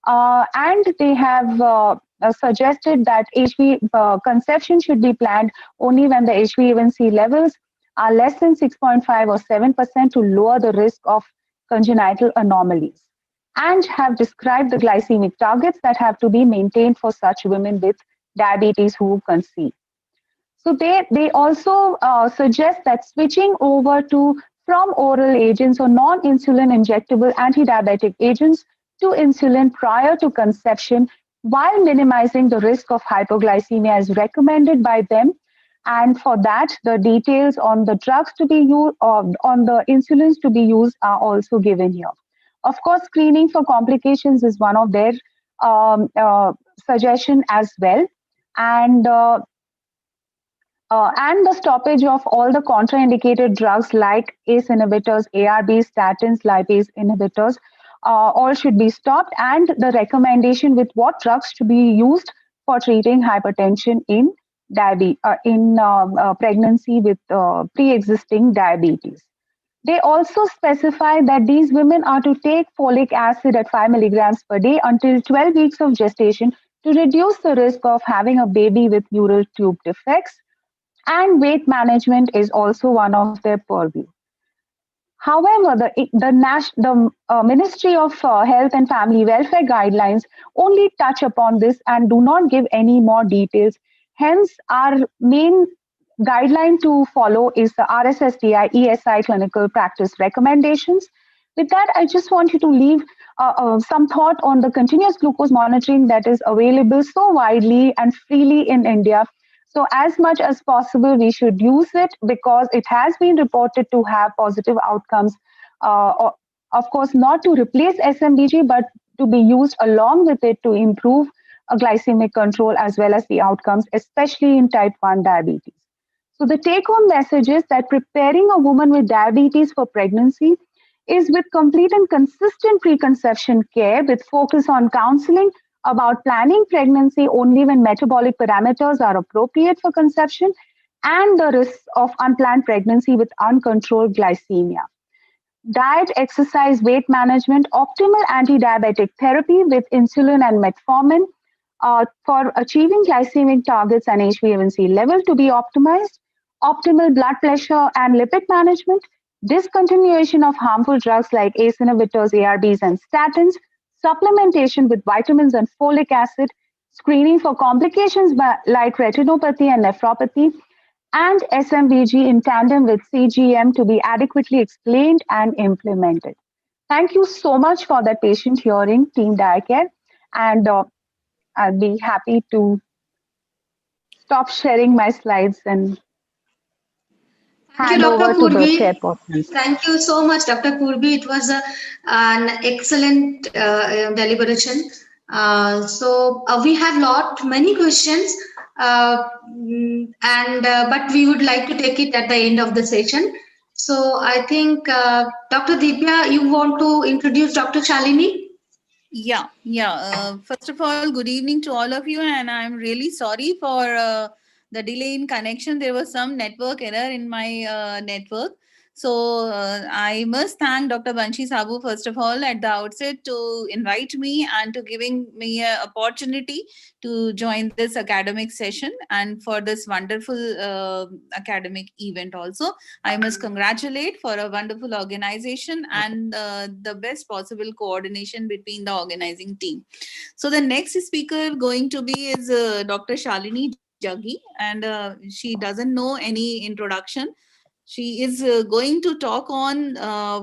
And they have suggested that conception should be planned only when the HbA1c levels are less than 6.5 or 7% to lower the risk of congenital anomalies, and have described the glycemic targets that have to be maintained for such women with diabetes who conceive. So they also suggest that switching over to from oral agents or non-insulin injectable anti-diabetic agents to insulin prior to conception while minimizing the risk of hypoglycemia is recommended by them. And for that, the details on the drugs to be used, on the insulins to be used are also given here. Of course, screening for complications is one of their suggestion as well. And the stoppage of all the contraindicated drugs like ACE inhibitors, ARBs, statins, lipase inhibitors, all should be stopped, and the recommendation with what drugs to be used for treating hypertension in pregnancy with pre-existing diabetes. They also specify that these women are to take folic acid at 5 milligrams per day until 12 weeks of gestation to reduce the risk of having a baby with neural tube defects, and weight management is also one of their purview. However, the Ministry of Health and Family Welfare guidelines only touch upon this and do not give any more details. Hence, our main guideline to follow is the RSSDI ESI clinical practice recommendations. With that, I just want you to leave some thought on the continuous glucose monitoring that is available so widely and freely in India. So, as much as possible, we should use it because it has been reported to have positive outcomes. Of course, not to replace SMBG, but to be used along with it to improve glycemic control as well as the outcomes, especially in type 1 diabetes. So, the take home message is that preparing a woman with diabetes for pregnancy is with complete and consistent preconception care with focus on counseling about planning pregnancy only when metabolic parameters are appropriate for conception and the risks of unplanned pregnancy with uncontrolled glycemia. Diet, exercise, weight management, optimal anti-diabetic therapy with insulin and metformin for achieving glycemic targets and HbA1c level to be optimized, optimal blood pressure and lipid management, discontinuation of harmful drugs like ACE inhibitors, ARBs, and statins, supplementation with vitamins and folic acid, screening for complications like retinopathy and nephropathy, and SMBG in tandem with CGM to be adequately explained and implemented. Thank you so much for that patient hearing, Team Diacare, and I'll be happy to stop sharing my slides and Thank you, hand Dr. over to the Purvi. chairperson. Thank you so much, Dr. Purvi. It was an excellent deliberation. We have many questions, but we would like to take it at the end of the session. So I think, Dr. Divya, you want to introduce Dr. Shalini? Yeah. First of all, good evening to all of you, and I'm really sorry for the delay in connection. There was some network error in my network. So I must thank Dr. Banshi Sabu, first of all, at the outset to invite me and to giving me an opportunity to join this academic session and for this wonderful academic event also. I must congratulate for a wonderful organization and the best possible coordination between the organizing team. So the next speaker going to be is Dr. Shalini Jaggi, and she doesn't know any introduction. She is going to talk on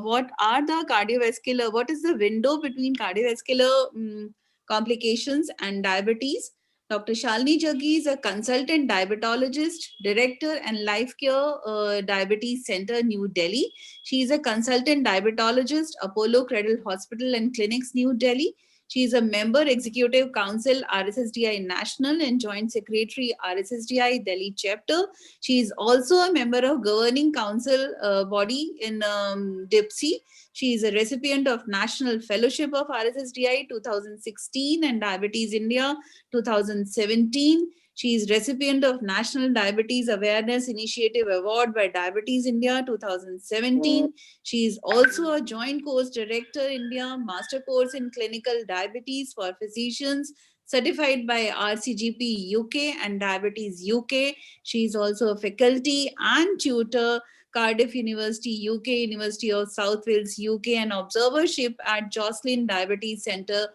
what is the window between cardiovascular complications and diabetes. Dr. Shalini Jaggi is a consultant diabetologist, director and Life Care Diabetes Center, New Delhi. She is a consultant diabetologist, Apollo Cradle Hospital and Clinics, New Delhi. She is a member Executive Council RSSDI National and Joint Secretary RSSDI Delhi Chapter. She is also a member of Governing Council body in DIPSI. She is a recipient of National Fellowship of RSSDI 2016 and Diabetes India 2017. She is recipient of National Diabetes Awareness Initiative Award by Diabetes India 2017. She is also a Joint Course Director India Master Course in Clinical Diabetes for Physicians certified by RCGP UK and Diabetes UK. She is also a faculty and tutor Cardiff University UK, University of South Wales UK, and observership at Jocelyn Diabetes Centre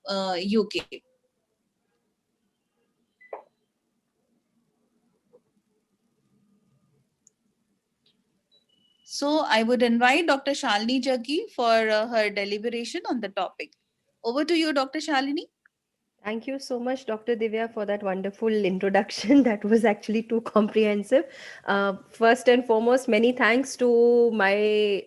UK. So I would invite Dr. Shalini Jaggi for her deliberation on the topic. Over to you, Dr. Shalini. Thank you so much, Dr. Divya, for that wonderful introduction. That was actually too comprehensive. First and foremost, many thanks to my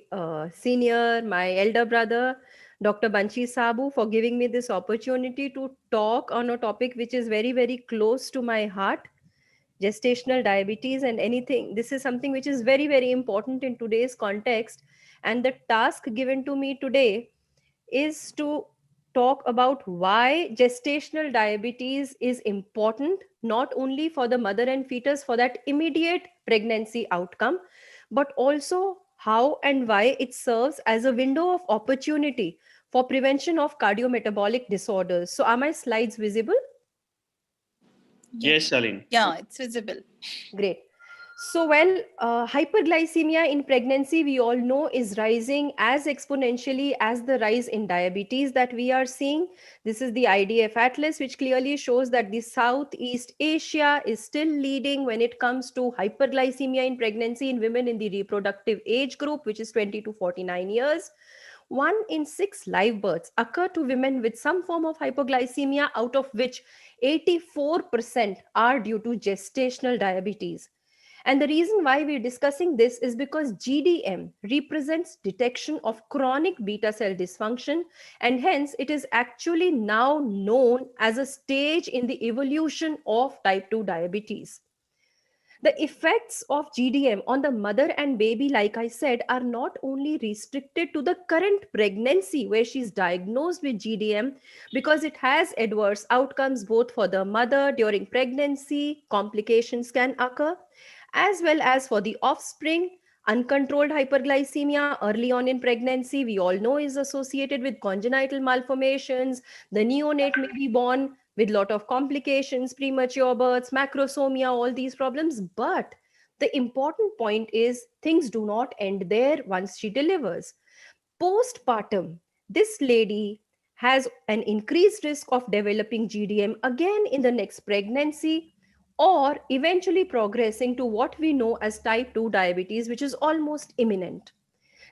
senior, my elder brother, Dr. Banshi Sabu, for giving me this opportunity to talk on a topic which is very, very close to my heart. Gestational diabetes and anything. This is something which is very, very important in today's context. And the task given to me today is to talk about why gestational diabetes is important, not only for the mother and fetus for that immediate pregnancy outcome, but also how and why it serves as a window of opportunity for prevention of cardiometabolic disorders. So are my slides visible? Yes, Shalin. Yeah, it's visible. Great. So, well, hyperglycemia in pregnancy, we all know, is rising as exponentially as the rise in diabetes that we are seeing. This is the IDF Atlas, which clearly shows that the Southeast Asia is still leading when it comes to hyperglycemia in pregnancy in women in the reproductive age group, which is 20 to 49 years. 1 in 6 live births occur to women with some form of hypoglycemia, out of which 84% are due to gestational diabetes. And the reason why we're discussing this is because GDM represents detection of chronic beta cell dysfunction, and hence it is actually now known as a stage in the evolution of type 2 diabetes. The effects of GDM on the mother and baby, like I said, are not only restricted to the current pregnancy where she's diagnosed with GDM, because it has adverse outcomes both for the mother during pregnancy, complications can occur, as well as for the offspring. Uncontrolled hyperglycemia early on in pregnancy, we all know, is associated with congenital malformations. The neonate may be born with lot of complications, premature births, macrosomia, all these problems. But the important point is things do not end there once she delivers. Postpartum, this lady has an increased risk of developing GDM again in the next pregnancy, or eventually progressing to what we know as type 2 diabetes, which is almost imminent.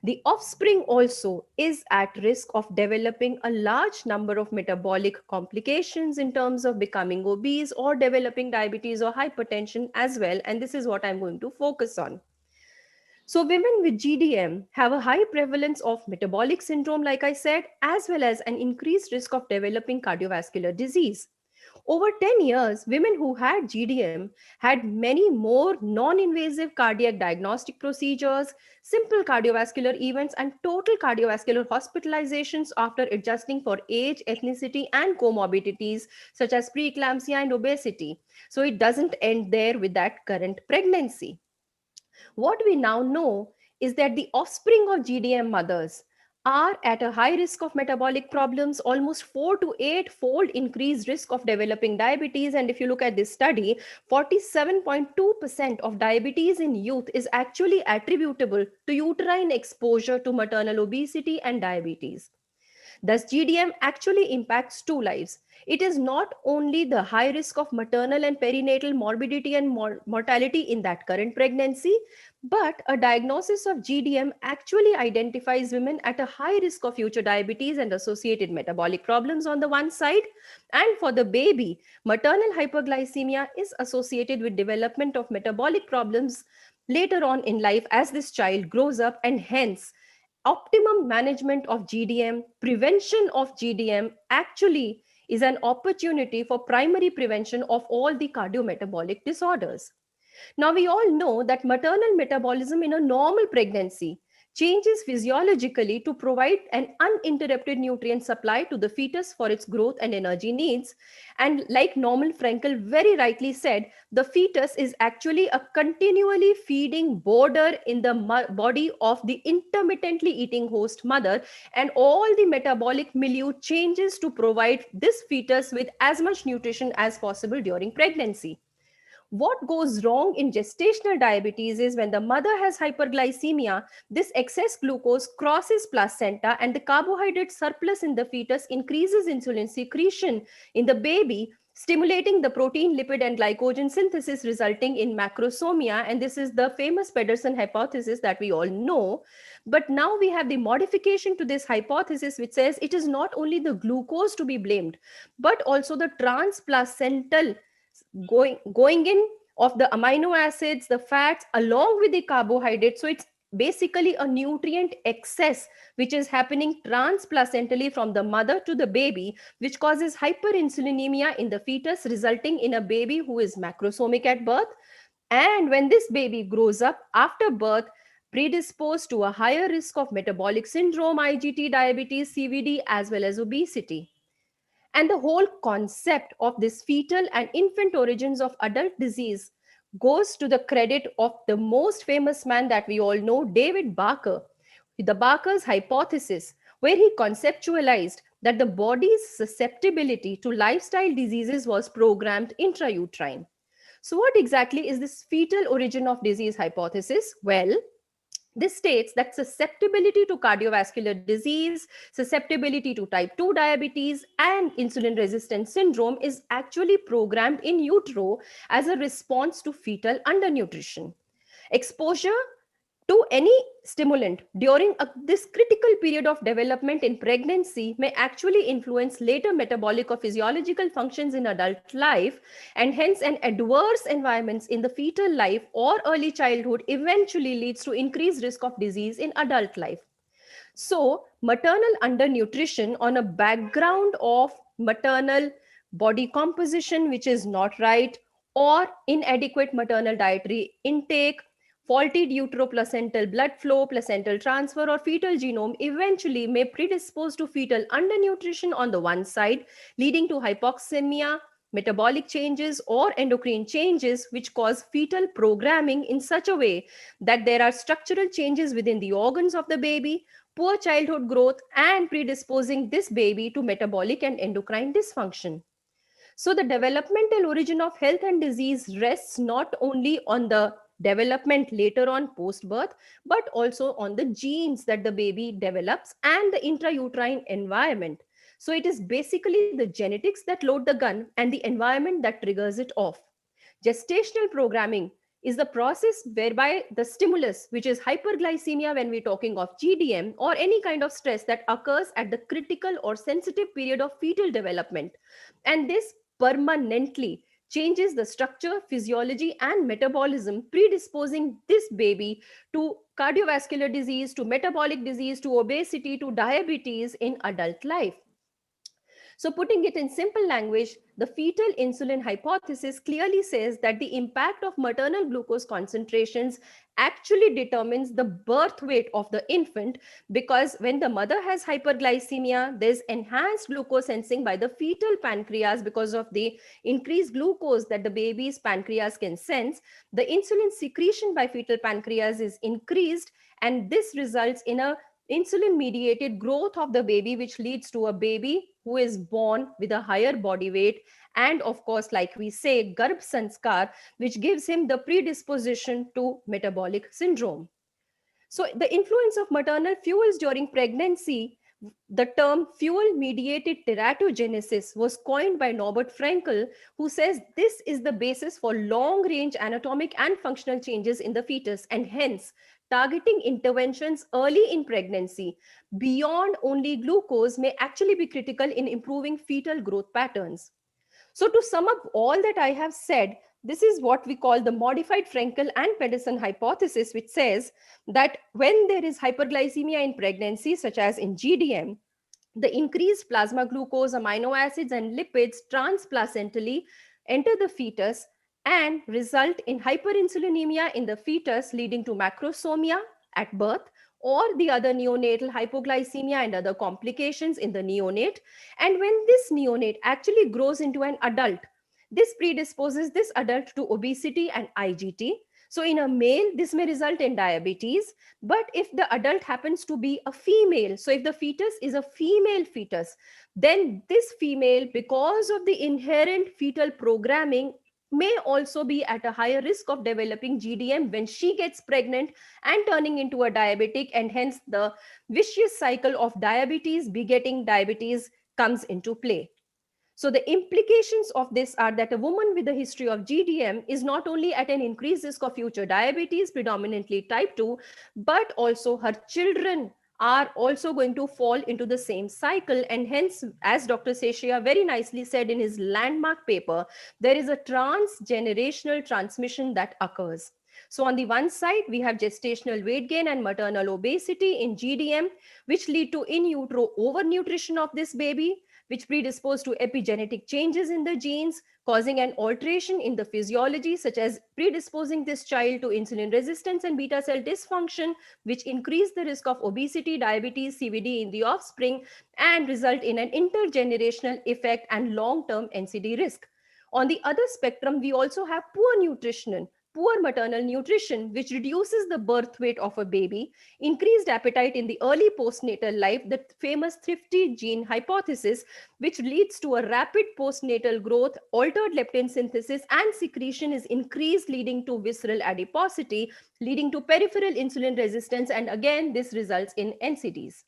The offspring also is at risk of developing a large number of metabolic complications in terms of becoming obese or developing diabetes or hypertension as well. And this is what I'm going to focus on. So women with GDM have a high prevalence of metabolic syndrome, like I said, as well as an increased risk of developing cardiovascular disease. Over 10 years, women who had GDM had many more non-invasive cardiac diagnostic procedures, simple cardiovascular events, and total cardiovascular hospitalizations after adjusting for age, ethnicity, and comorbidities such as preeclampsia and obesity. So it doesn't end there with that current pregnancy. What we now know is that the offspring of GDM mothers are at a high risk of metabolic problems, almost 4 to 8 fold increased risk of developing diabetes. And if you look at this study, 47.2% of diabetes in youth is actually attributable to uterine exposure to maternal obesity and diabetes. Thus, GDM actually impacts two lives. It is not only the high risk of maternal and perinatal morbidity and mortality in that current pregnancy, but a diagnosis of GDM actually identifies women at a high risk of future diabetes and associated metabolic problems on the one side. And for the baby, maternal hyperglycemia is associated with development of metabolic problems later on in life as this child grows up, and hence optimum management of GDM, prevention of GDM actually is an opportunity for primary prevention of all the cardiometabolic disorders. Now, we all know that maternal metabolism in a normal pregnancy changes physiologically to provide an uninterrupted nutrient supply to the fetus for its growth and energy needs. And like Norman Frankel very rightly said, the fetus is actually a continually feeding border in the body of the intermittently eating host mother, and all the metabolic milieu changes to provide this fetus with as much nutrition as possible during pregnancy. What goes wrong in gestational diabetes is when the mother has hyperglycemia, this excess glucose crosses placenta and the carbohydrate surplus in the fetus increases insulin secretion in the baby, stimulating the protein, lipid, and glycogen synthesis, resulting in macrosomia. And this is the famous Pedersen hypothesis that we all know. But now we have the modification to this hypothesis, which says it is not only the glucose to be blamed, but also the transplacental going in of the amino acids, the fats, along with the carbohydrates. So it's basically a nutrient excess which is happening transplacentally from the mother to the baby, which causes hyperinsulinemia in the fetus, resulting in a baby who is macrosomic at birth. And when this baby grows up after birth, predisposed to a higher risk of metabolic syndrome, IGT, diabetes, CVD, as well as obesity. And the whole concept of this fetal and infant origins of adult disease goes to the credit of the most famous man that we all know, David Barker, the Barker's hypothesis, where he conceptualized that the body's susceptibility to lifestyle diseases was programmed intrauterine. So what exactly is this fetal origin of disease hypothesis? Well, this states that susceptibility to cardiovascular disease, susceptibility to type 2 diabetes, and insulin resistance syndrome is actually programmed in utero as a response to fetal undernutrition. Exposure to any stimulant during this critical period of development in pregnancy may actually influence later metabolic or physiological functions in adult life, and hence an adverse environments in the fetal life or early childhood eventually leads to increased risk of disease in adult life. So maternal undernutrition on a background of maternal body composition which is not right, or inadequate maternal dietary intake, faulty uteroplacental blood flow, placental transfer, or fetal genome eventually may predispose to fetal undernutrition on the one side, leading to hypoxemia, metabolic changes, or endocrine changes which cause fetal programming in such a way that there are structural changes within the organs of the baby, poor childhood growth, and predisposing this baby to metabolic and endocrine dysfunction. So the developmental origin of health and disease rests not only on the development later on post birth, but also on the genes that the baby develops and the intrauterine environment. So it is basically the genetics that load the gun and the environment that triggers it off. Gestational programming is the process whereby the stimulus, which is hyperglycemia when we're talking of GDM, or any kind of stress that occurs at the critical or sensitive period of fetal development. And this permanently changes the structure, physiology, and metabolism, predisposing this baby to cardiovascular disease, to metabolic disease, to obesity, to diabetes in adult life. So, putting it in simple language, the fetal insulin hypothesis clearly says that the impact of maternal glucose concentrations actually determines the birth weight of the infant, because when the mother has hyperglycemia, there's enhanced glucose sensing by the fetal pancreas because of the increased glucose that the baby's pancreas can sense. The insulin secretion by fetal pancreas is increased, and this results in a insulin mediated growth of the baby, which leads to a baby who is born with a higher body weight, and of course, like we say, garb sanskar, which gives him the predisposition to metabolic syndrome. So the influence of maternal fuels during pregnancy, the term fuel mediated teratogenesis was coined by Norbert Frankel, who says this is the basis for long range anatomic and functional changes in the fetus, and hence targeting interventions early in pregnancy beyond only glucose may actually be critical in improving fetal growth patterns. So to sum up all that I have said, this is what we call the modified Frankel and Pedersen hypothesis, which says that when there is hyperglycemia in pregnancy, such as in GDM, the increased plasma glucose, amino acids, and lipids transplacentally enter the fetus and result in hyperinsulinemia in the fetus, leading to macrosomia at birth, or the other neonatal hypoglycemia and other complications in the neonate. And when this neonate actually grows into an adult, this predisposes this adult to obesity and IGT. So in a male, this may result in diabetes. But if the adult happens to be a female, so if the fetus is a female fetus, then this female, because of the inherent fetal programming, may also be at a higher risk of developing GDM when she gets pregnant and turning into a diabetic, and hence the vicious cycle of diabetes begetting diabetes comes into play. So the implications of this are that a woman with a history of GDM is not only at an increased risk of future diabetes, predominantly type 2, but also her children are also going to fall into the same cycle. And hence, as Dr. Seshia very nicely said in his landmark paper, there is a transgenerational transmission that occurs. So on the one side, we have gestational weight gain and maternal obesity in GDM, which lead to in utero overnutrition of this baby, which predispose to epigenetic changes in the genes, causing an alteration in the physiology, such as predisposing this child to insulin resistance and beta cell dysfunction, which increase the risk of obesity, diabetes, CVD in the offspring, and result in an intergenerational effect and long-term NCD risk. On the other spectrum, we also have poor nutrition poor maternal nutrition, which reduces the birth weight of a baby, increased appetite in the early postnatal life, the famous thrifty gene hypothesis, which leads to a rapid postnatal growth, altered leptin synthesis and secretion is increased, leading to visceral adiposity, leading to peripheral insulin resistance, and again, this results in NCDs.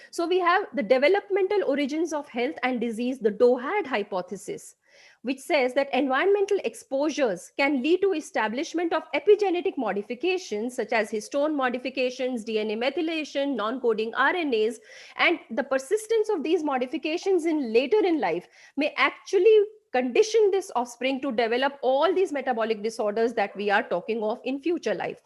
So we have the developmental origins of health and disease, the DOHAD hypothesis, which says that environmental exposures can lead to establishment of epigenetic modifications such as histone modifications, DNA methylation, non-coding RNAs, and the persistence of these modifications in later in life may actually condition this offspring to develop all these metabolic disorders that we are talking of in future life.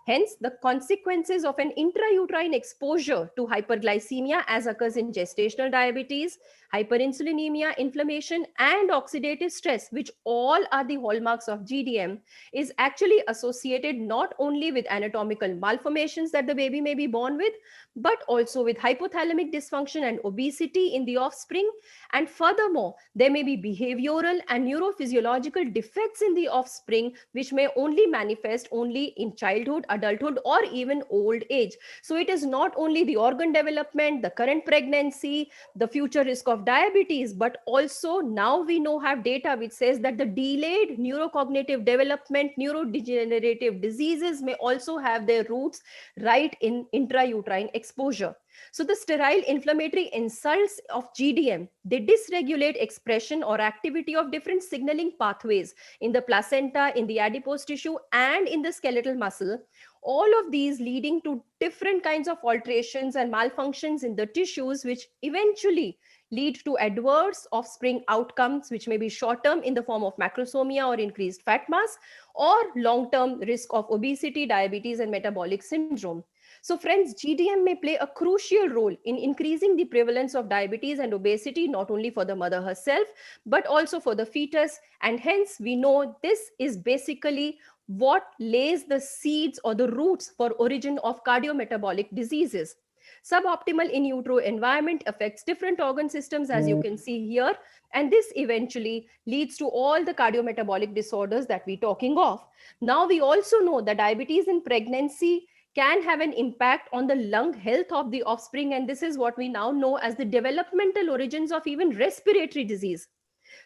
Hence, the consequences of an intrauterine exposure to hyperglycemia, as occurs in gestational diabetes, hyperinsulinemia, inflammation, and oxidative stress, which all are the hallmarks of GDM, is actually associated not only with anatomical malformations that the baby may be born with, but also with hypothalamic dysfunction and obesity in the offspring. And furthermore, there may be behavioral and neurophysiological defects in the offspring, which may only manifest only in childhood, adulthood, or even old age. So it is not only the organ development, the current pregnancy, the future risk of diabetes, but also now we know have data which says that the delayed neurocognitive development, neurodegenerative diseases may also have their roots right in intrauterine exposure. So the sterile inflammatory insults of GDM, they dysregulate expression or activity of different signaling pathways in the placenta, in the adipose tissue, and in the skeletal muscle. All of these leading to different kinds of alterations and malfunctions in the tissues, which eventually lead to adverse offspring outcomes, which may be short-term in the form of macrosomia or increased fat mass, or long-term risk of obesity, diabetes, and metabolic syndrome. So friends, GDM may play a crucial role in increasing the prevalence of diabetes and obesity, not only for the mother herself, but also for the fetus. And hence we know this is basically what lays the seeds or the roots for origin of cardiometabolic diseases. Suboptimal in utero environment affects different organ systems, as you can see here, and this eventually leads to all the cardiometabolic disorders that we're talking of. Now we also know that diabetes in pregnancy can have an impact on the lung health of the offspring, and this is what we now know as the developmental origins of even respiratory disease.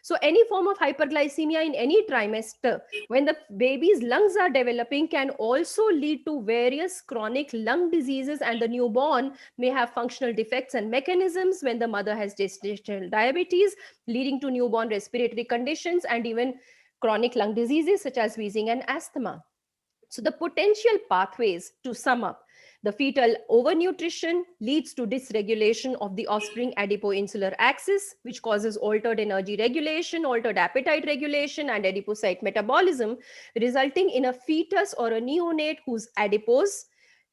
So any form of hyperglycemia in any trimester, when the baby's lungs are developing, can also lead to various chronic lung diseases, and the newborn may have functional defects and mechanisms when the mother has gestational diabetes, leading to newborn respiratory conditions and even chronic lung diseases such as wheezing and asthma. So the potential pathways, to sum up: the fetal overnutrition leads to dysregulation of the offspring adipoinsular axis, which causes altered energy regulation, altered appetite regulation, and adipocyte metabolism, resulting in a fetus or a neonate whose adipose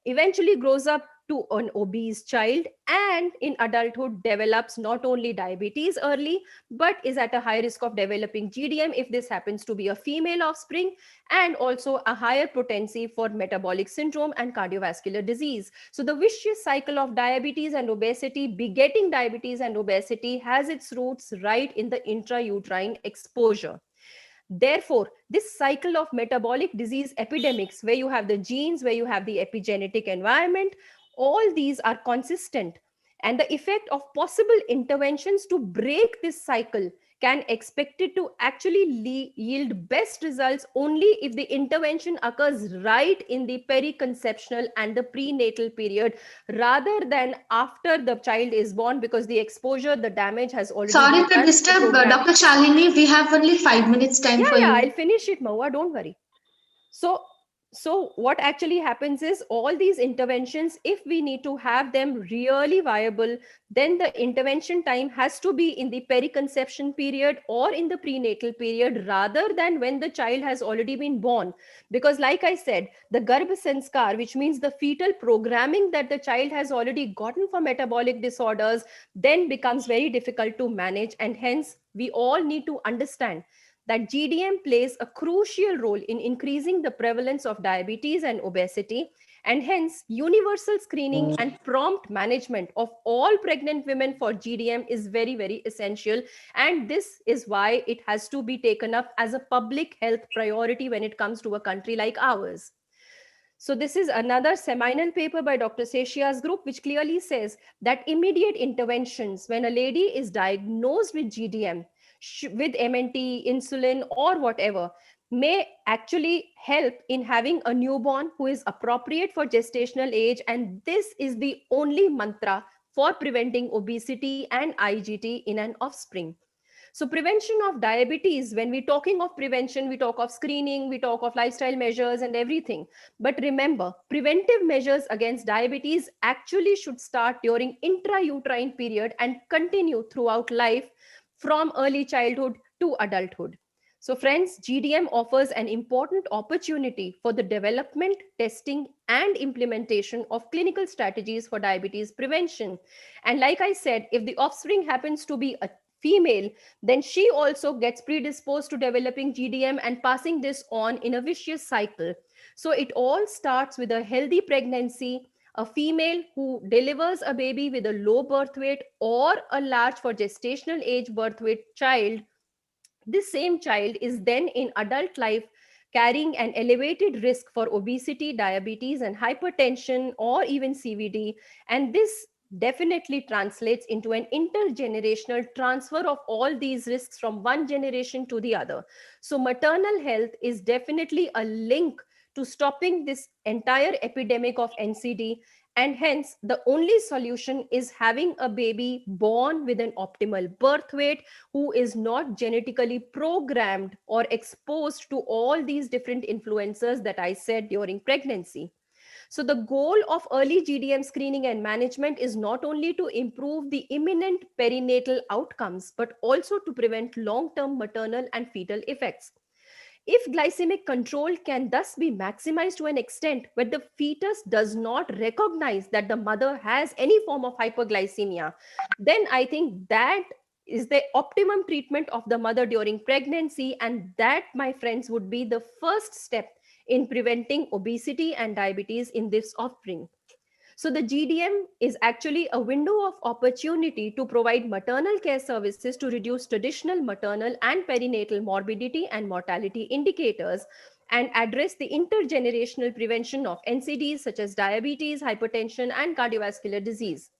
eventually grows up to an obese child, and in adulthood develops not only diabetes early, but is at a high risk of developing GDM if this happens to be a female offspring, and also a higher potency for metabolic syndrome and cardiovascular disease. So the vicious cycle of diabetes and obesity begetting diabetes and obesity has its roots right in the intrauterine exposure. Therefore, this cycle of metabolic disease epidemics, where you have the genes, where you have the epigenetic environment, all these are consistent. And the effect of possible interventions to break this cycle can expected to actually yield best results only if the intervention occurs right in the periconceptional and the prenatal period, rather than after the child is born, because the exposure, the damage has already Sorry been to done. disturb, Dr. Shalini. We have only 5 minutes time for you. I'll finish it, Maua, don't worry. So what actually happens is, all these interventions, if we need to have them really viable, then the intervention time has to be in the periconception period or in the prenatal period, rather than when the child has already been born. Because like I said, the Garbha Sanskar, which means the fetal programming that the child has already gotten for metabolic disorders, then becomes very difficult to manage. And hence we all need to understand that GDM plays a crucial role in increasing the prevalence of diabetes and obesity, and hence universal screening and prompt management of all pregnant women for GDM is very, very essential. And this is why it has to be taken up as a public health priority when it comes to a country like ours. So this is another seminal paper by Dr. Seshia's group, which clearly says that immediate interventions when a lady is diagnosed with GDM, with MNT, insulin, or whatever, may actually help in having a newborn who is appropriate for gestational age. And this is the only mantra for preventing obesity and IGT in an offspring. So prevention of diabetes, when we're talking of prevention, we talk of screening, we talk of lifestyle measures and everything. But remember, preventive measures against diabetes actually should start during intrauterine period and continue throughout life from early childhood to adulthood. So friends, GDM offers an important opportunity for the development, testing, and implementation of clinical strategies for diabetes prevention. And like I said, if the offspring happens to be a female, then she also gets predisposed to developing GDM and passing this on in a vicious cycle. So it all starts with a healthy pregnancy, a female who delivers a baby with a low birth weight or a large for gestational age birth weight child. This same child is then in adult life carrying an elevated risk for obesity, diabetes, and hypertension, or even CVD. And this definitely translates into an intergenerational transfer of all these risks from one generation to the other. So maternal health is definitely a link to stopping this entire epidemic of NCD. And hence, the only solution is having a baby born with an optimal birth weight, who is not genetically programmed or exposed to all these different influencers that I said during pregnancy. So the goal of early GDM screening and management is not only to improve the imminent perinatal outcomes, but also to prevent long-term maternal and fetal effects. If glycemic control can thus be maximized to an extent where the fetus does not recognize that the mother has any form of hyperglycemia, then I think that is the optimum treatment of the mother during pregnancy. And that, my friends, would be the first step in preventing obesity and diabetes in this offspring. So the GDM is actually a window of opportunity to provide maternal care services to reduce traditional maternal and perinatal morbidity and mortality indicators and address the intergenerational prevention of NCDs such as diabetes, hypertension, and cardiovascular disease.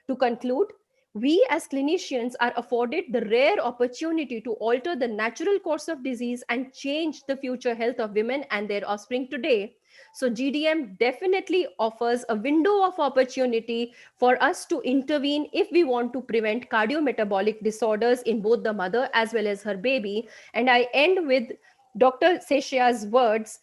To conclude, we as clinicians are afforded the rare opportunity to alter the natural course of disease and change the future health of women and their offspring today. So GDM definitely offers a window of opportunity for us to intervene if we want to prevent cardiometabolic disorders in both the mother as well as her baby. And I end with Dr. Seshia's words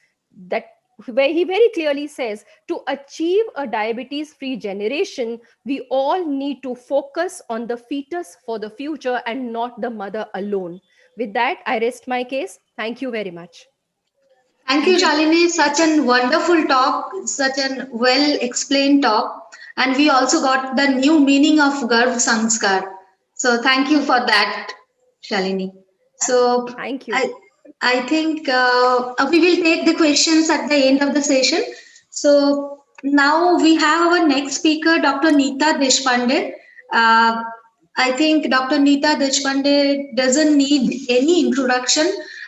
that where he very clearly says, to achieve a diabetes-free generation, we all need to focus on the fetus for the future and not the mother alone. With that, I rest my case. Thank you very much. Thank you, Shalini. Such a wonderful talk, such a well explained talk. And we also got the new meaning of Garv Sanskar. So thank you for that, Shalini. So thank you. I think we will take the questions at the end of the session. So now we have our next speaker, Dr. Neeta Deshpande. I think Dr. Neeta Deshpande doesn't need any introduction.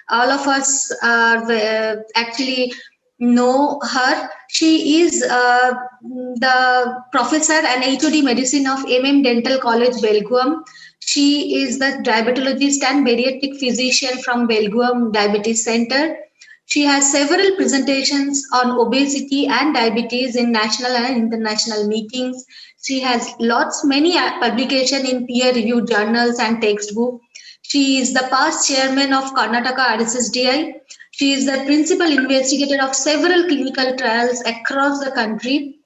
All of us actually know her. She is the professor and HOD medicine of Dental College, Belgaum. She is the diabetologist and bariatric physician from Belgaum Diabetes Center. She has several presentations on obesity and diabetes in national and international meetings. She has many publications in peer-reviewed journals and textbooks. She is the past chairman of Karnataka RxSDI. She is the principal investigator of several clinical trials across the country.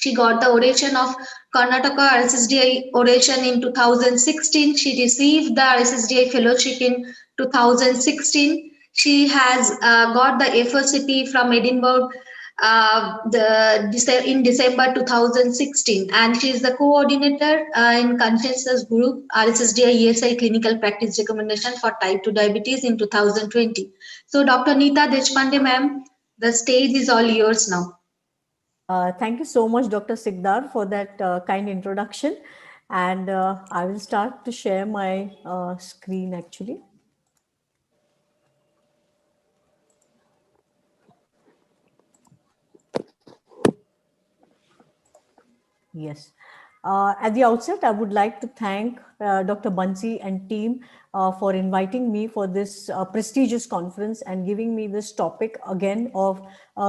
She got the oration of Karnataka RxSDI oration in 2016. She received the RxSDI fellowship in 2016. She has got the FOCP from Edinburgh in December 2016, and she is the coordinator in consensus group RSSDI ESI clinical practice recommendation for type 2 diabetes in 2020. So Dr. Neeta Deshpande ma'am, the stage is all yours now. Thank you so much, Dr. Sigdar, for that kind introduction. And I will start to share my screen actually. Yes. At the outset, I would like to thank Dr. Bansi and team for inviting me for this prestigious conference and giving me this topic again of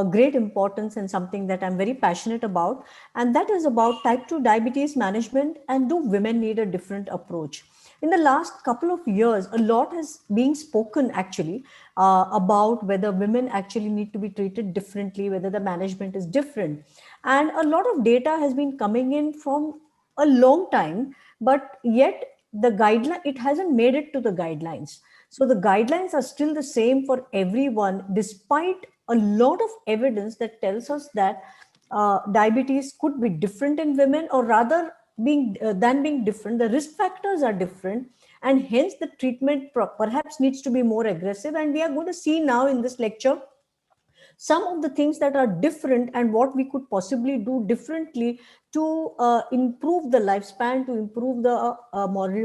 great importance and something that I'm very passionate about. And that is about type 2 diabetes management and do women need a different approach. In the last couple of years, a lot has been spoken actually about whether women actually need to be treated differently, whether the management is different. And a lot of data has been coming in from a long time, but yet the guideline, it hasn't made it to the guidelines. So the guidelines are still the same for everyone, despite a lot of evidence that tells us that diabetes could be different in women, or rather than being different, the risk factors are different, and hence the treatment perhaps needs to be more aggressive. And we are going to see now in this lecture some of the things that are different and what we could possibly do differently to improve the lifespan, to improve the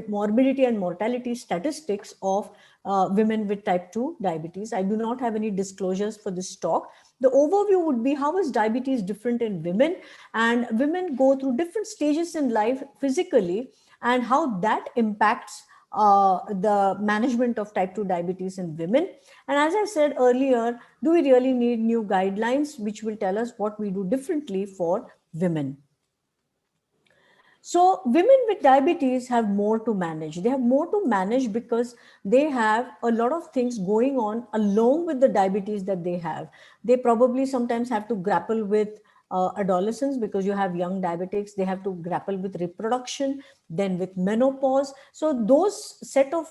morbidity and mortality statistics of women with type 2 diabetes. I do not have any disclosures for this talk. The overview would be how is diabetes different in women, and women go through different stages in life physically, and how that impacts the management of type 2 diabetes in women. And as I said earlier, do we really need new guidelines which will tell us what we do differently for women? So women with diabetes have more to manage. They have more to manage because they have a lot of things going on along with the diabetes that they have. They probably sometimes have to grapple with adolescents because you have young diabetics. They have to grapple with reproduction, then with menopause. So those set of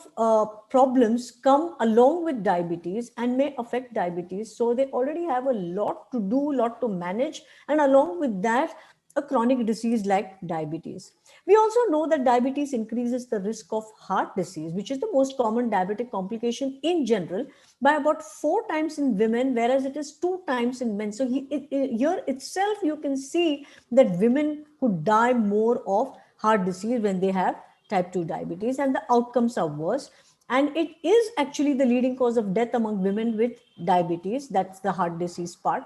problems come along with diabetes and may affect diabetes. So they already have a lot to do, lot to manage, and along with that, a chronic disease like diabetes. We also know that diabetes increases the risk of heart disease, which is the most common diabetic complication in general, by about 4 times in women, whereas it is 2 times in men. So here itself, you can see that women could die more of heart disease when they have type 2 diabetes, and the outcomes are worse. And it is actually the leading cause of death among women with diabetes. That's the heart disease part.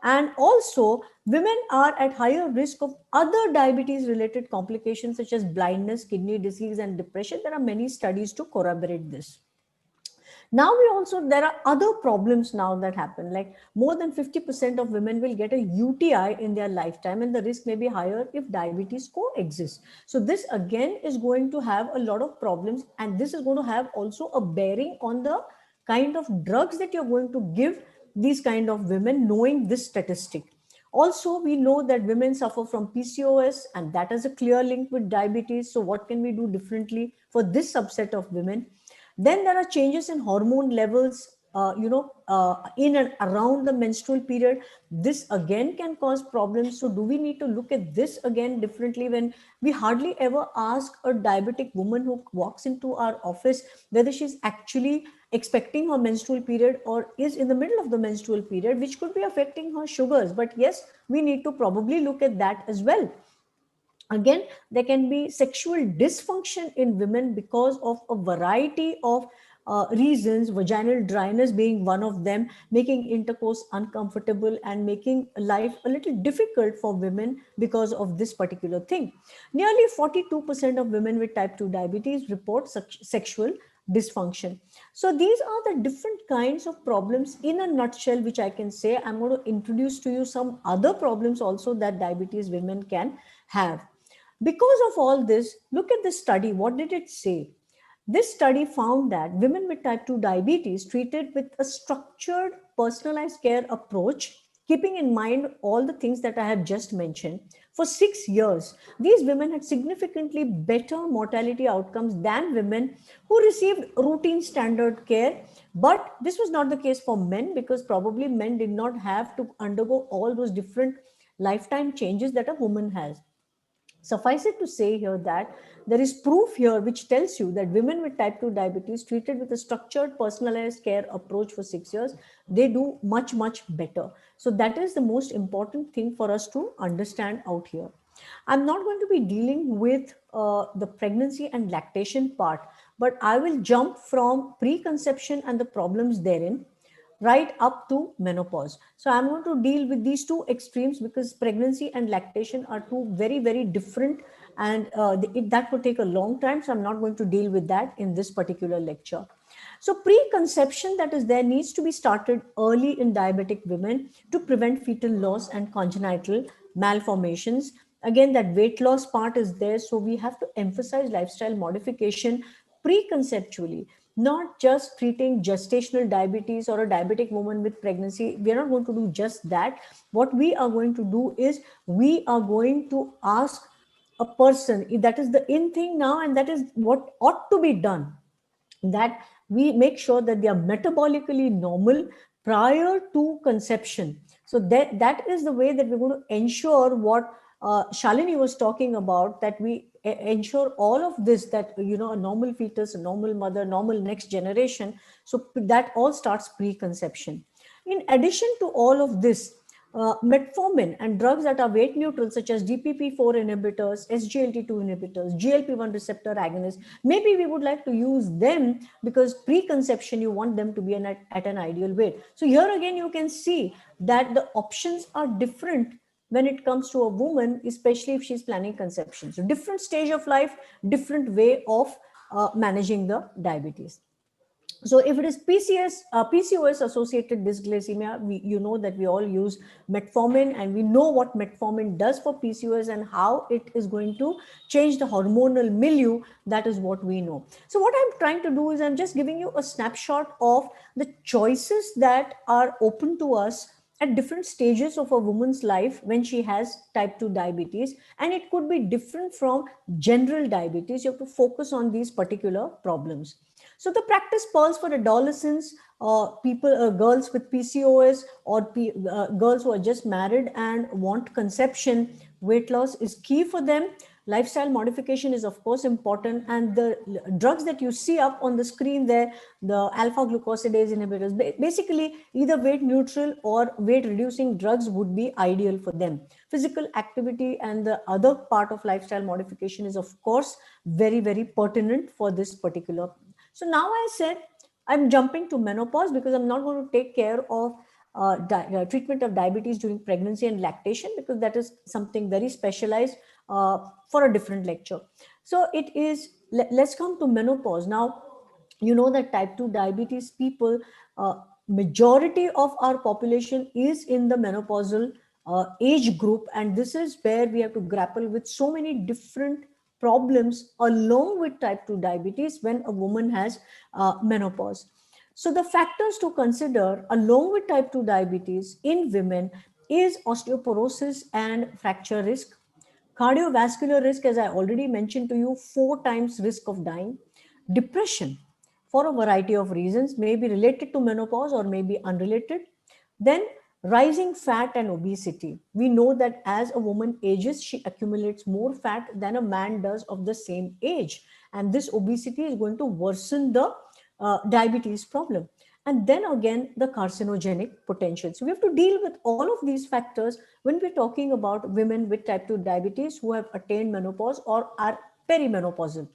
And also, women are at higher risk of other diabetes related complications such as blindness, kidney disease, and depression. There are many studies to corroborate this. Now there are other problems now that happen, like more than 50% of women will get a UTI in their lifetime, and the risk may be higher if diabetes coexists. So this again is going to have a lot of problems, and this is going to have also a bearing on the kind of drugs that you're going to give these kind of women, knowing this statistic. Also, we know that women suffer from PCOS, and that has a clear link with diabetes. So what can we do differently for this subset of women? Then there are changes in hormone levels, in and around the menstrual period. This again can cause problems. So do we need to look at this again differently, when we hardly ever ask a diabetic woman who walks into our office whether she's actually expecting her menstrual period or is in the middle of the menstrual period, which could be affecting her sugars. But yes, we need to probably look at that as well. Again, there can be sexual dysfunction in women because of a variety of reasons, vaginal dryness being one of them, making intercourse uncomfortable and making life a little difficult for women because of this particular thing. Nearly 42% of women with type 2 diabetes report sexual dysfunction. So these are the different kinds of problems in a nutshell, which I can say. I'm going to introduce to you some other problems also that diabetes women can have. Because of all this, look at this study. What did it say? This study found that women with type 2 diabetes treated with a structured personalized care approach Keeping in mind all the things that I have just mentioned, for 6 years, these women had significantly better mortality outcomes than women who received routine standard care. But this was not the case for men, because probably men did not have to undergo all those different lifetime changes that a woman has. Suffice it to say here that there is proof here which tells you that women with type 2 diabetes treated with a structured personalized care approach for 6 years, they do much, much better. So that is the most important thing for us to understand out here. I'm not going to be dealing with the pregnancy and lactation part, but I will jump from preconception and the problems therein right up to menopause. So I'm going to deal with these two extremes, because pregnancy and lactation are two very, very different, and that would take a long time. So I'm not going to deal with that in this particular lecture. So preconception that is there needs to be started early in diabetic women to prevent fetal loss and congenital malformations. Again, that weight loss part is there. So we have to emphasize lifestyle modification preconceptually, not just treating gestational diabetes or a diabetic woman with pregnancy. We are not going to do just that. What we are going to do is we are going to ask a person, that is the in thing now, and that is what ought to be done, that we make sure that they are metabolically normal prior to conception. So that is the way that we're going to ensure what Shalini was talking about, that we ensure all of this, that a normal fetus, a normal mother, normal next generation. So that all starts preconception. In addition to all of this, metformin and drugs that are weight neutral, such as DPP-4 inhibitors, SGLT2 inhibitors, GLP-1 receptor agonists, maybe we would like to use them because preconception you want them to be at an ideal weight. So here again you can see that the options are different when it comes to a woman, especially if she's planning conception. So different stage of life, different way of managing the diabetes. So if it is PCOS associated dysglycemia, you know that we all use metformin, and we know what metformin does for PCOS and how it is going to change the hormonal milieu. That is what we know. So what I'm trying to do is I'm just giving you a snapshot of the choices that are open to us at different stages of a woman's life when she has type 2 diabetes, and it could be different from general diabetes. You have to focus on these particular problems. So the practice calls for adolescents, girls with PCOS, or girls who are just married and want conception. Weight loss is key for them. Lifestyle modification is of course important, and the drugs that you see up on the screen there, the alpha glucosidase inhibitors, basically either weight neutral or weight reducing drugs would be ideal for them. Physical activity and the other part of lifestyle modification is of course very, very pertinent for this particular. So now I said I'm jumping to menopause because I'm not going to take care of treatment of diabetes during pregnancy and lactation, because that is something very specialized for a different lecture. So it is, let's come to menopause. Now, you know that type 2 diabetes people, majority of our population is in the menopausal age group, and this is where we have to grapple with so many different problems along with type 2 diabetes when a woman has menopause. So the factors to consider along with type 2 diabetes in women is osteoporosis and fracture risk, cardiovascular risk, as I already mentioned to you, 4 times risk of dying, depression for a variety of reasons, may be related to menopause or may be unrelated. Then rising fat and obesity. We know that as a woman ages, she accumulates more fat than a man does of the same age. And this obesity is going to worsen the diabetes problem. And then again, the carcinogenic potential. So we have to deal with all of these factors when we're talking about women with type 2 diabetes who have attained menopause or are perimenopausal.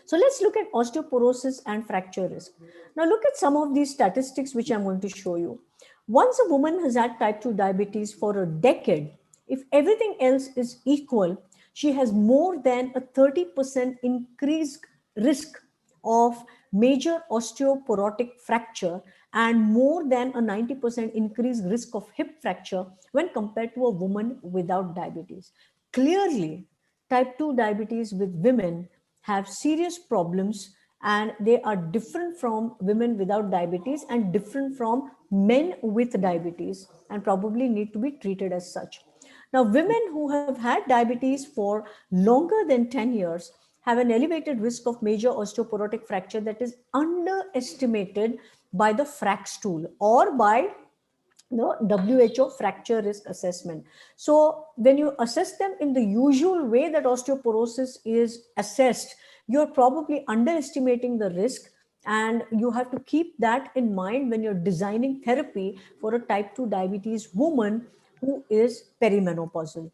So let's look at osteoporosis and fracture risk. Now look at some of these statistics which I'm going to show you. Once a woman has had type 2 diabetes for a decade, if everything else is equal, she has more than a 30% increased risk of major osteoporotic fracture and more than a 90% increased risk of hip fracture when compared to a woman without diabetes. Clearly, type 2 diabetes with women have serious problems and they are different from women without diabetes and different from men with diabetes, and probably need to be treated as such. Now, women who have had diabetes for longer than 10 years have an elevated risk of major osteoporotic fracture that is underestimated by the FRAX tool or by the WHO fracture risk assessment. So when you assess them in the usual way that osteoporosis is assessed, you're probably underestimating the risk, and you have to keep that in mind when you're designing therapy for a type 2 diabetes woman who is perimenopausal.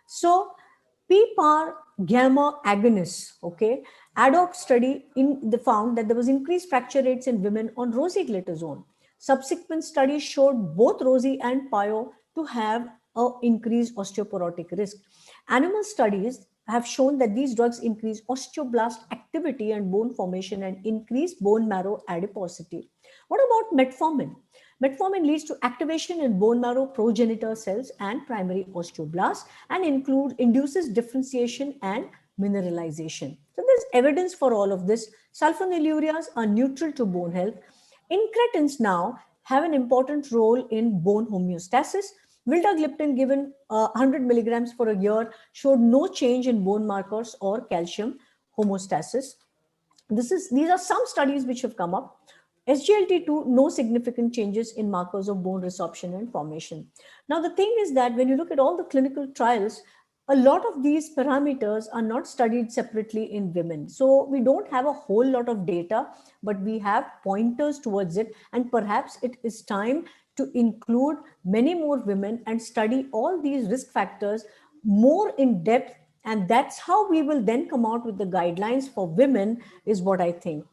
So PPAR gamma agonists, okay, ad hoc study in the found that there was increased fracture rates in women on rosiglitazone. Subsequent studies showed both rosi and pio to have a increased osteoporotic risk. Animal studies have shown that these drugs increase osteoblast activity and bone formation and increase bone marrow adiposity. What about metformin? Metformin leads to activation in bone marrow progenitor cells and primary osteoblasts and induces differentiation and mineralization. So there's evidence for all of this. Sulfonylureas are neutral to bone health. Incretins now have an important role in bone homeostasis. Vildagliptin given 100 milligrams for a year showed no change in bone markers or calcium homeostasis. These are some studies which have come up. SGLT2, no significant changes in markers of bone resorption and formation. Now, the thing is that when you look at all the clinical trials, a lot of these parameters are not studied separately in women. So we don't have a whole lot of data, but we have pointers towards it. And perhaps it is time to include many more women and study all these risk factors more in depth. And that's how we will then come out with the guidelines for women, is what I think.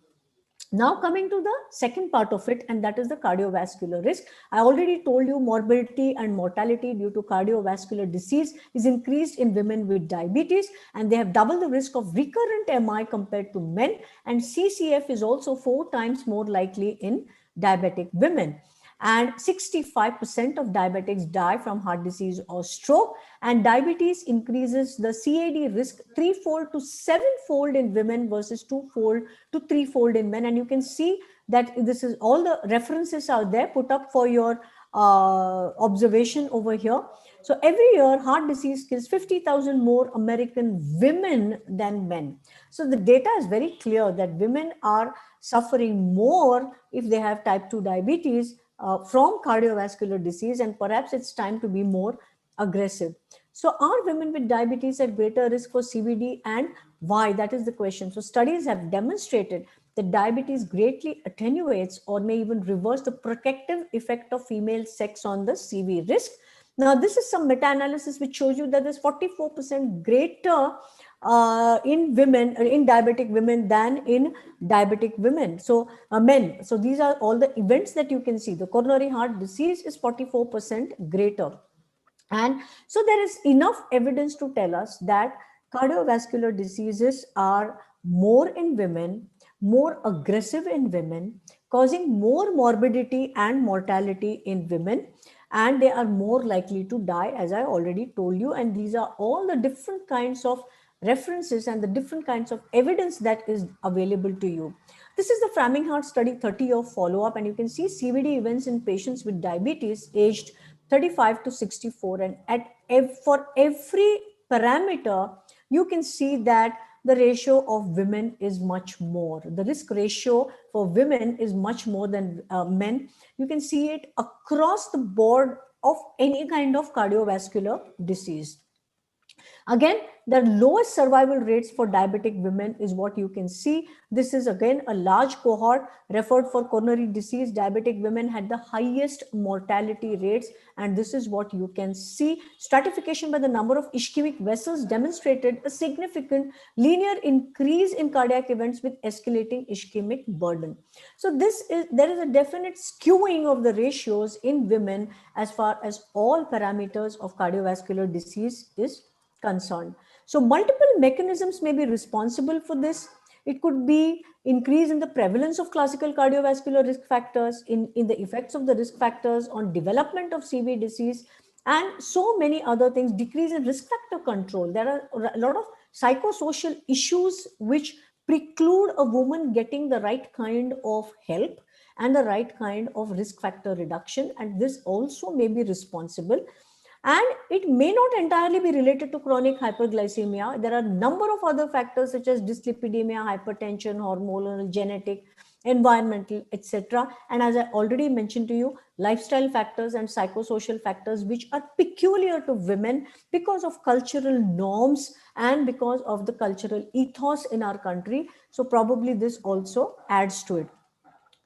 Now coming to the second part of it, and that is the cardiovascular risk. I already told you morbidity and mortality due to cardiovascular disease is increased in women with diabetes, and they have double the risk of recurrent MI compared to men, and CCF is also 4 times more likely in diabetic women. And 65% of diabetics die from heart disease or stroke, and diabetes increases the CAD risk 3-fold to 7-fold in women versus 2-fold to 3-fold in men. And you can see that this is all the references are there put up for your observation over here. So every year heart disease kills 50,000 more American women than men. So the data is very clear that women are suffering more if they have type 2 diabetes from cardiovascular disease, and perhaps it's time to be more aggressive. So are women with diabetes at greater risk for CVD, and why? That is the question. So studies have demonstrated that diabetes greatly attenuates or may even reverse the protective effect of female sex on the CV risk. Now, this is some meta-analysis which shows you that there's 44% greater in women, in diabetic women than in diabetic women. So men. So these are all the events that you can see. The coronary heart disease is 44% greater. And so there is enough evidence to tell us that cardiovascular diseases are more in women, more aggressive in women, causing more morbidity and mortality in women, and they are more likely to die, as I already told you. And these are all the different kinds of references and the different kinds of evidence that is available to you. This is the Framinghart study 30-year follow-up, and you can see CVD events in patients with diabetes aged 35 to 64, and for every parameter you can see that the ratio of women is much more. The risk ratio for women is much more than men. You can see it across the board of any kind of cardiovascular disease. Again, the lowest survival rates for diabetic women is what you can see. This is again a large cohort referred for coronary disease. Diabetic women had the highest mortality rates, and this is what you can see. Stratification by the number of ischemic vessels demonstrated a significant linear increase in cardiac events with escalating ischemic burden. So there is a definite skewing of the ratios in women as far as all parameters of cardiovascular disease is concerned. So multiple mechanisms may be responsible for this. It could be increase in the prevalence of classical cardiovascular risk factors, in the effects of the risk factors on development of CV disease, and so many other things. Decrease in risk factor control. There are a lot of psychosocial issues which preclude a woman getting the right kind of help and the right kind of risk factor reduction, and this also may be responsible. And it may not entirely be related to chronic hyperglycemia. There are a number of other factors such as dyslipidemia, hypertension, hormonal, genetic, environmental, etc. And as I already mentioned to you, lifestyle factors and psychosocial factors which are peculiar to women because of cultural norms and because of the cultural ethos in our country. So probably this also adds to it.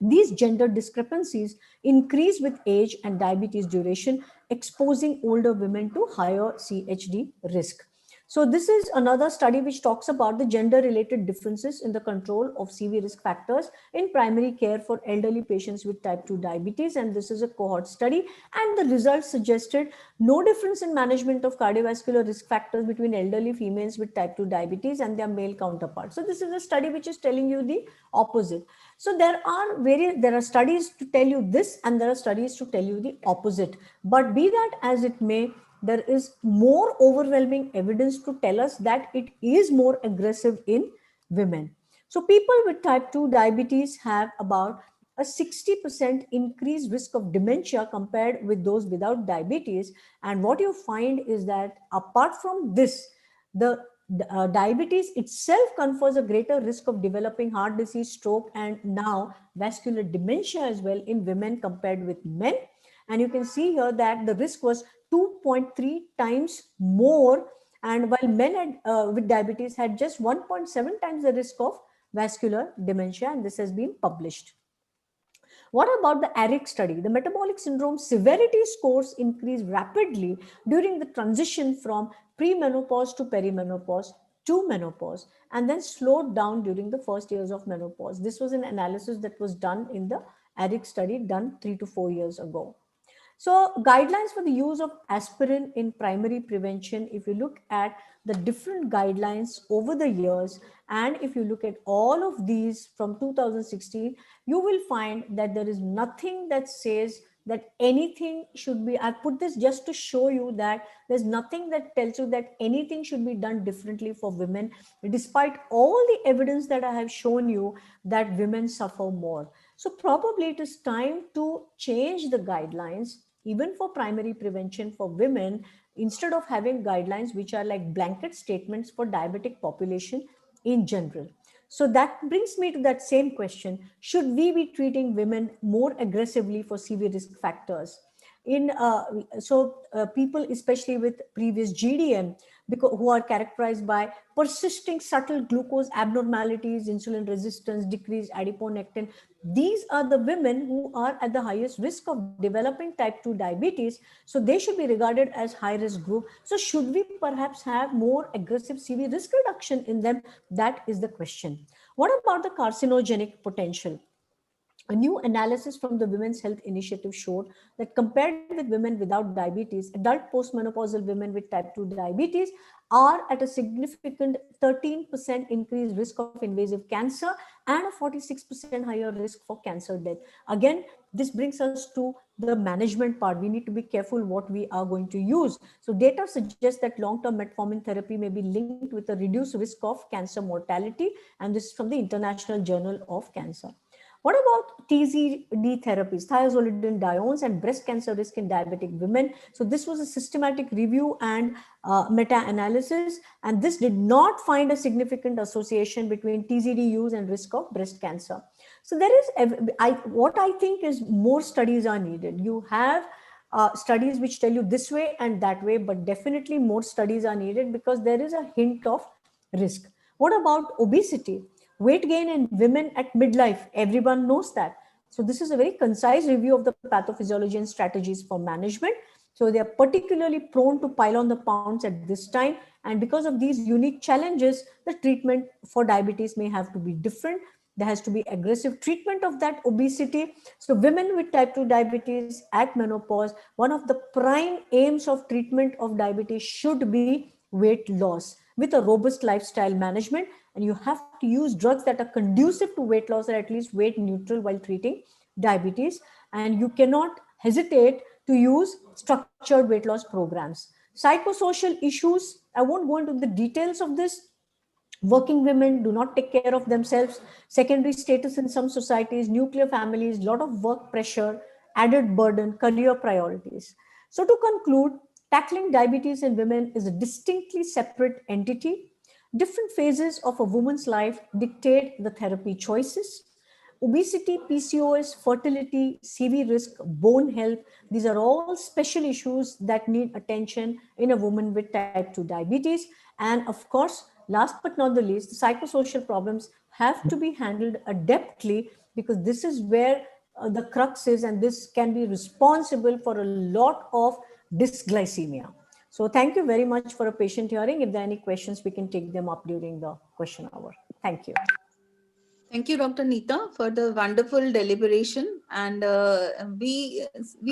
These gender discrepancies increase with age and diabetes duration, exposing older women to higher CHD risk. So this is another study which talks about the gender-related differences in the control of CV risk factors in primary care for elderly patients with type 2 diabetes. And this is a cohort study. And the results suggested no difference in management of cardiovascular risk factors between elderly females with type 2 diabetes and their male counterparts. So this is a study which is telling you the opposite. So there are studies to tell you this and there are studies to tell you the opposite. But be that as it may, there is more overwhelming evidence to tell us that it is more aggressive in women. So people with type 2 diabetes have about a 60% increased risk of dementia compared with those without diabetes. And what you find is that apart from this, the diabetes itself confers a greater risk of developing heart disease, stroke, and now vascular dementia as well in women compared with men. And you can see here that the risk was 2.3 times more, and while men with diabetes had just 1.7 times the risk of vascular dementia, and this has been published. What about the ARIC study? The metabolic syndrome severity scores increased rapidly during the transition from premenopause to perimenopause to menopause, and then slowed down during the first years of menopause. This was an analysis that was done in the ARIC study done 3 to 4 years ago. So guidelines for the use of aspirin in primary prevention, if you look at the different guidelines over the years, and if you look at all of these from 2016, you will find that there is nothing that says that anything should be, I put this just to show you that there's nothing that tells you that anything should be done differently for women, despite all the evidence that I have shown you that women suffer more. So probably it is time to change the guidelines, even for primary prevention for women, instead of having guidelines which are like blanket statements for diabetic population in general. So that brings me to that same question: should we be treating women more aggressively for severe risk factors? People, especially with previous GDM, because who are characterized by persisting subtle glucose abnormalities, insulin resistance, decreased adiponectin, these are the women who are at the highest risk of developing type 2 diabetes. So they should be regarded as high risk group. So should we perhaps have more aggressive CV risk reduction in them? That is the question. What about the carcinogenic potential? A new analysis from the Women's Health Initiative showed that compared with women without diabetes, adult postmenopausal women with type 2 diabetes are at a significant 13% increased risk of invasive cancer and a 46% higher risk for cancer death. Again, this brings us to the management part. We need to be careful what we are going to use. So data suggests that long-term metformin therapy may be linked with a reduced risk of cancer mortality, and this is from the International Journal of Cancer. What about TZD therapies, thiazolidinediones, and breast cancer risk in diabetic women? So this was a systematic review and meta-analysis, and this did not find a significant association between TZD use and risk of breast cancer. So there is, what I think is more studies are needed. You have studies which tell you this way and that way, but definitely more studies are needed because there is a hint of risk. What about obesity? Weight gain in women at midlife, everyone knows that. So this is a very concise review of the pathophysiology and strategies for management. So they are particularly prone to pile on the pounds at this time. And because of these unique challenges, the treatment for diabetes may have to be different. There has to be aggressive treatment of that obesity. So women with type 2 diabetes at menopause, one of the prime aims of treatment of diabetes should be weight loss with a robust lifestyle management. And you have to use drugs that are conducive to weight loss or at least weight neutral while treating diabetes. And you cannot hesitate to use structured weight loss programs. Psychosocial issues, I won't go into the details of this, Working women do not take care of themselves, secondary status in some societies, nuclear families, lot of work pressure, added burden, career priorities. So to conclude, tackling diabetes in women is a distinctly separate entity. Different phases of a woman's life dictate the therapy choices. Obesity, PCOS, fertility, CV risk, bone health, these are all special issues that need attention in a woman with type 2 diabetes. And of course, last but not the least, the psychosocial problems have to be handled adeptly, because this is where the crux is, and this can be responsible for a lot of dysglycemia. So thank you very much for a patient hearing. If there are any questions, we can take them up during the question hour. Thank you. Thank you, Dr. Neeta, for the wonderful deliberation. And we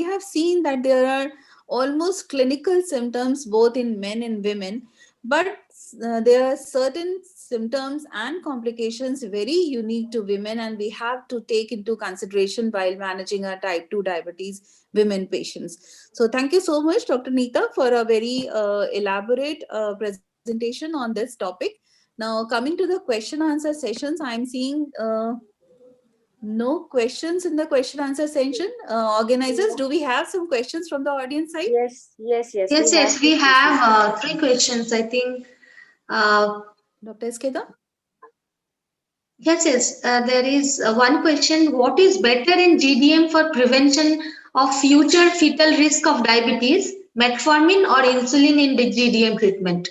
have seen that there are almost clinical symptoms both in men and women, but there are certain symptoms and complications very unique to women, and we have to take into consideration while managing our type 2 diabetes women patients. So thank you so much, Dr. Neeta, for a very elaborate presentation on this topic. Now, coming to the question answer sessions, I'm seeing no questions in the question answer session. Organizers, do we have some questions from the audience side? Yes. Yes, we have 3 questions, I think. Dr. Eskeda? Yes. There is one question. What is better in GDM for prevention of future fetal risk of diabetes, metformin or insulin in the GDM treatment?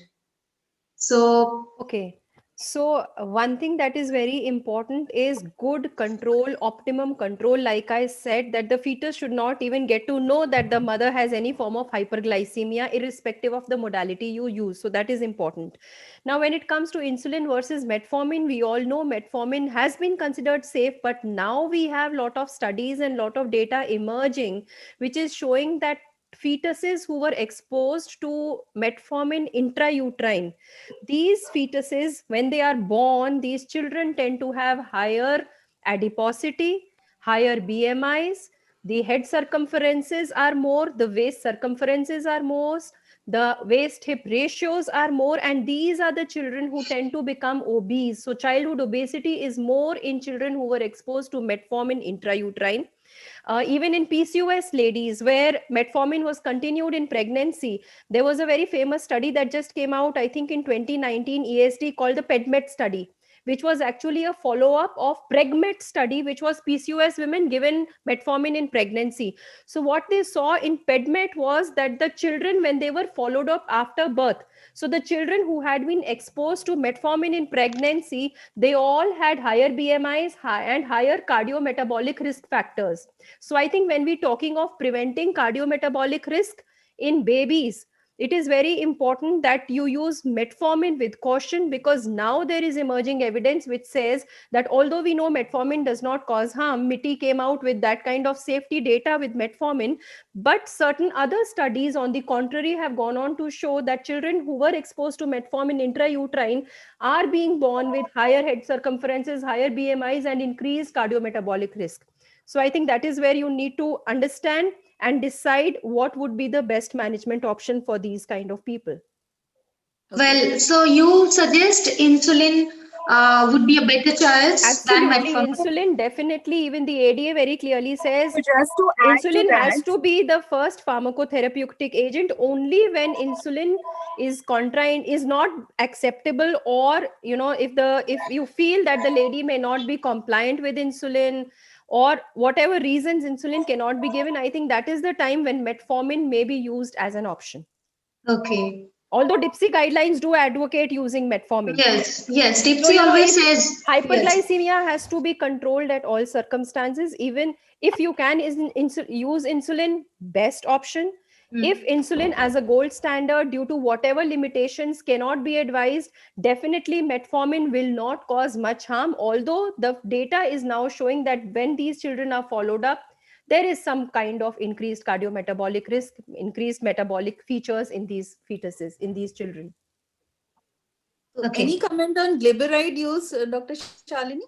So, okay. So one thing that is very important is good control, optimum control. Like I said, that the fetus should not even get to know that the mother has any form of hyperglycemia, irrespective of the modality you use. So that is important. Now, when it comes to insulin versus metformin, we all know metformin has been considered safe, but now we have lot of studies and lot of data emerging, which is showing that fetuses who were exposed to metformin intrauterine, these fetuses, when they are born, these children tend to have higher adiposity, higher BMIs, the head circumferences are more, the waist circumferences are more, the waist hip ratios are more, and these are the children who tend to become obese. So childhood obesity is more in children who were exposed to metformin intrauterine. Even in PCOS ladies, where metformin was continued in pregnancy, there was a very famous study that just came out, I think in 2019 ESD, called the PEDMET study, which was actually a follow-up of PregMet study, which was PCOS women given metformin in pregnancy. So what they saw in PEDMET was that the children, when they were followed up after birth, so the children who had been exposed to metformin in pregnancy, they all had higher BMIs and higher cardiometabolic risk factors. So I think when we're talking of preventing cardiometabolic risk in babies, it is very important that you use metformin with caution, because now there is emerging evidence which says that although we know metformin does not cause harm, MITI came out with that kind of safety data with metformin, but certain other studies on the contrary have gone on to show that children who were exposed to metformin intrauterine are being born with higher head circumferences, higher BMIs, and increased cardiometabolic risk. So I think that is where you need to understand and decide what would be the best management option for these kind of people. Well, so you suggest insulin would be a better choice than Absolutely, metformin? insulin definitely. Even the ADA very clearly says Just to add to insulin has that, to be the first pharmacotherapeutic agent only when insulin is is not acceptable, or if you feel that the lady may not be compliant with insulin, or whatever reasons insulin cannot be given, I think that is the time when metformin may be used as an option. Okay. Although DIPSI guidelines do advocate using metformin. Yes. DIPSI always says hyperglycemia has to be controlled at all circumstances. Even if you can use insulin, best option. If insulin as a gold standard, due to whatever limitations, cannot be advised, definitely metformin will not cause much harm. Although the data is now showing that when these children are followed up, there is some kind of increased cardiometabolic risk, increased metabolic features in these fetuses, in these children. So any comment on glyburide use, Dr. Shalini?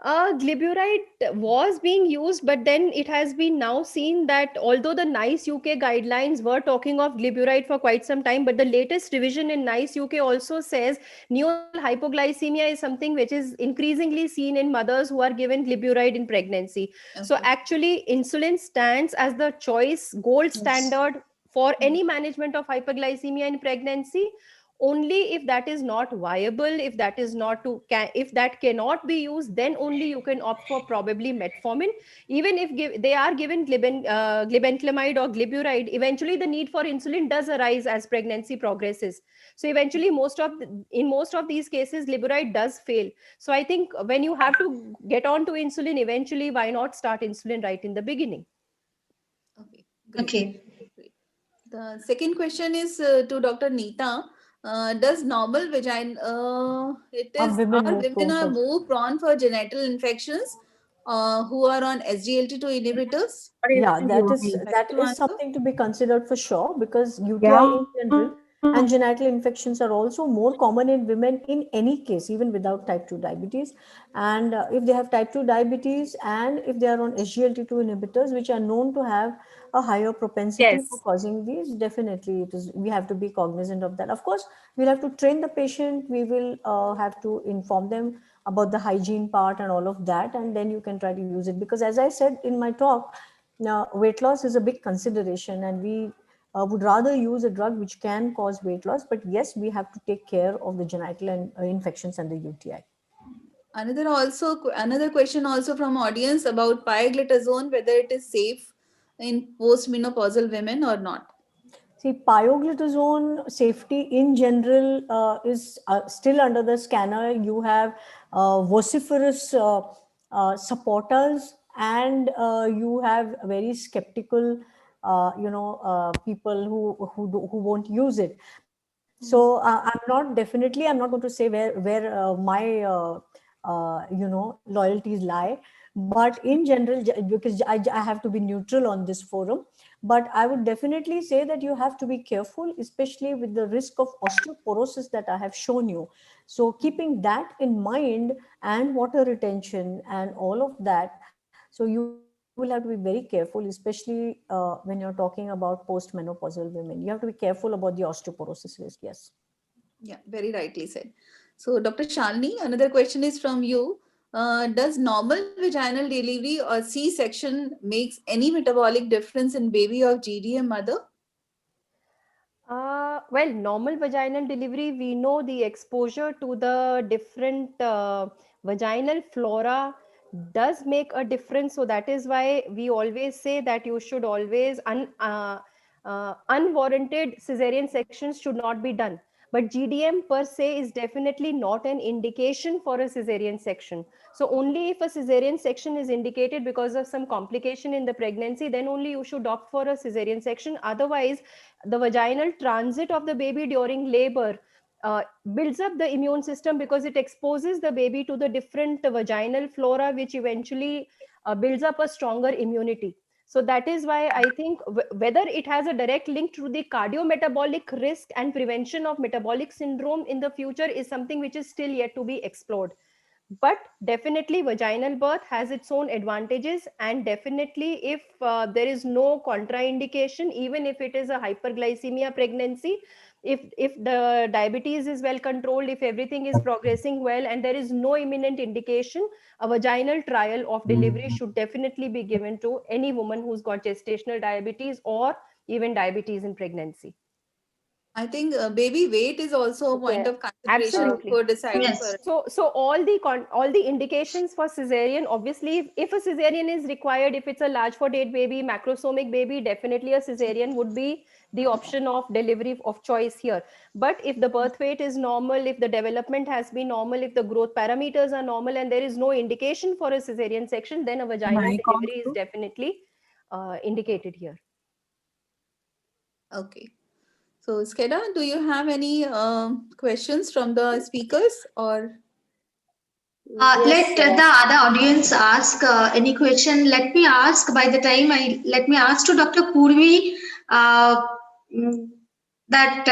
Glyburide was being used, but then it has been now seen that although the NICE UK guidelines were talking of glyburide for quite some time, but the latest revision in NICE UK also says neonatal hypoglycemia is something which is increasingly seen in mothers who are given glyburide in pregnancy. So actually, insulin stands as the choice gold standard for any management of hyperglycemia in pregnancy. Only if that is not viable, if that is not if that cannot be used, then only you can opt for probably metformin. Even if they are given glibenclamide or glyburide, eventually the need for insulin does arise as pregnancy progresses. So eventually in most of these cases glyburide does fail. So I think when you have to get on to insulin eventually, why not start insulin right in the beginning? Okay. The second question is to Dr. Neeta. Does normal vagina, are women more prone for genital infections who are on SGLT2 inhibitors? Yeah, that is something to be considered for sure, because UTI in general and genital infections are also more common in women in any case, even without type 2 diabetes. And if they have type 2 diabetes and if they are on SGLT2 inhibitors, which are known to have a higher propensity for causing these, definitely we have to be cognizant of that. Of course, we'll have to train the patient. We will have to inform them about the hygiene part and all of that, and then you can try to use it, because as I said in my talk, now weight loss is a big consideration, and we would rather use a drug which can cause weight loss, but yes, we have to take care of the genital and infections and the UTI. Another question also from audience about pioglitazone, whether it is safe in postmenopausal women or not. See, pioglitazone safety in general is still under the scanner. You have vociferous supporters, and you have very skeptical, people who won't use it. So I'm not going to say where my loyalties lie, but in general, because I have to be neutral on this forum, but I would definitely say that you have to be careful, especially with the risk of osteoporosis that I have shown you. So keeping that in mind, and water retention and all of that, so you will have to be very careful, especially when you're talking about postmenopausal women. You have to be careful about the osteoporosis risk. Yes. Yeah, very rightly said. So, Dr. Shalini, another question is from you. Does normal vaginal delivery or C-section makes any metabolic difference in baby or GDM mother? Well, normal vaginal delivery, we know the exposure to the different vaginal flora does make a difference. So that is why we always say that you should always unwarranted cesarean sections should not be done. But GDM per se is definitely not an indication for a cesarean section. So only if a cesarean section is indicated because of some complication in the pregnancy, then only you should opt for a cesarean section. Otherwise, the vaginal transit of the baby during labor builds up the immune system, because it exposes the baby to the different vaginal flora, which eventually builds up a stronger immunity. So that is why I think whether it has a direct link to the cardiometabolic risk and prevention of metabolic syndrome in the future is something which is still yet to be explored. But definitely vaginal birth has its own advantages, and definitely if there is no contraindication, even if it is a hyperglycemia pregnancy, if the diabetes is well controlled, if everything is progressing well and there is no imminent indication, a vaginal trial of delivery should definitely be given to any woman who's got gestational diabetes or even diabetes in pregnancy. I think baby weight is also a point of consideration Absolutely. for deciding for. So all the indications for cesarean, obviously, if a cesarean is required, if it's a large for date baby, macrosomic baby, definitely a cesarean would be the option of delivery of choice here. But if the birth weight is normal, if the development has been normal, if the growth parameters are normal, and there is no indication for a cesarean section, then a vaginal delivery is definitely indicated here. Okay. So, Skeda, do you have any questions from the speakers or? Let the other audience ask any question. Let me ask ask to Dr. Purvi that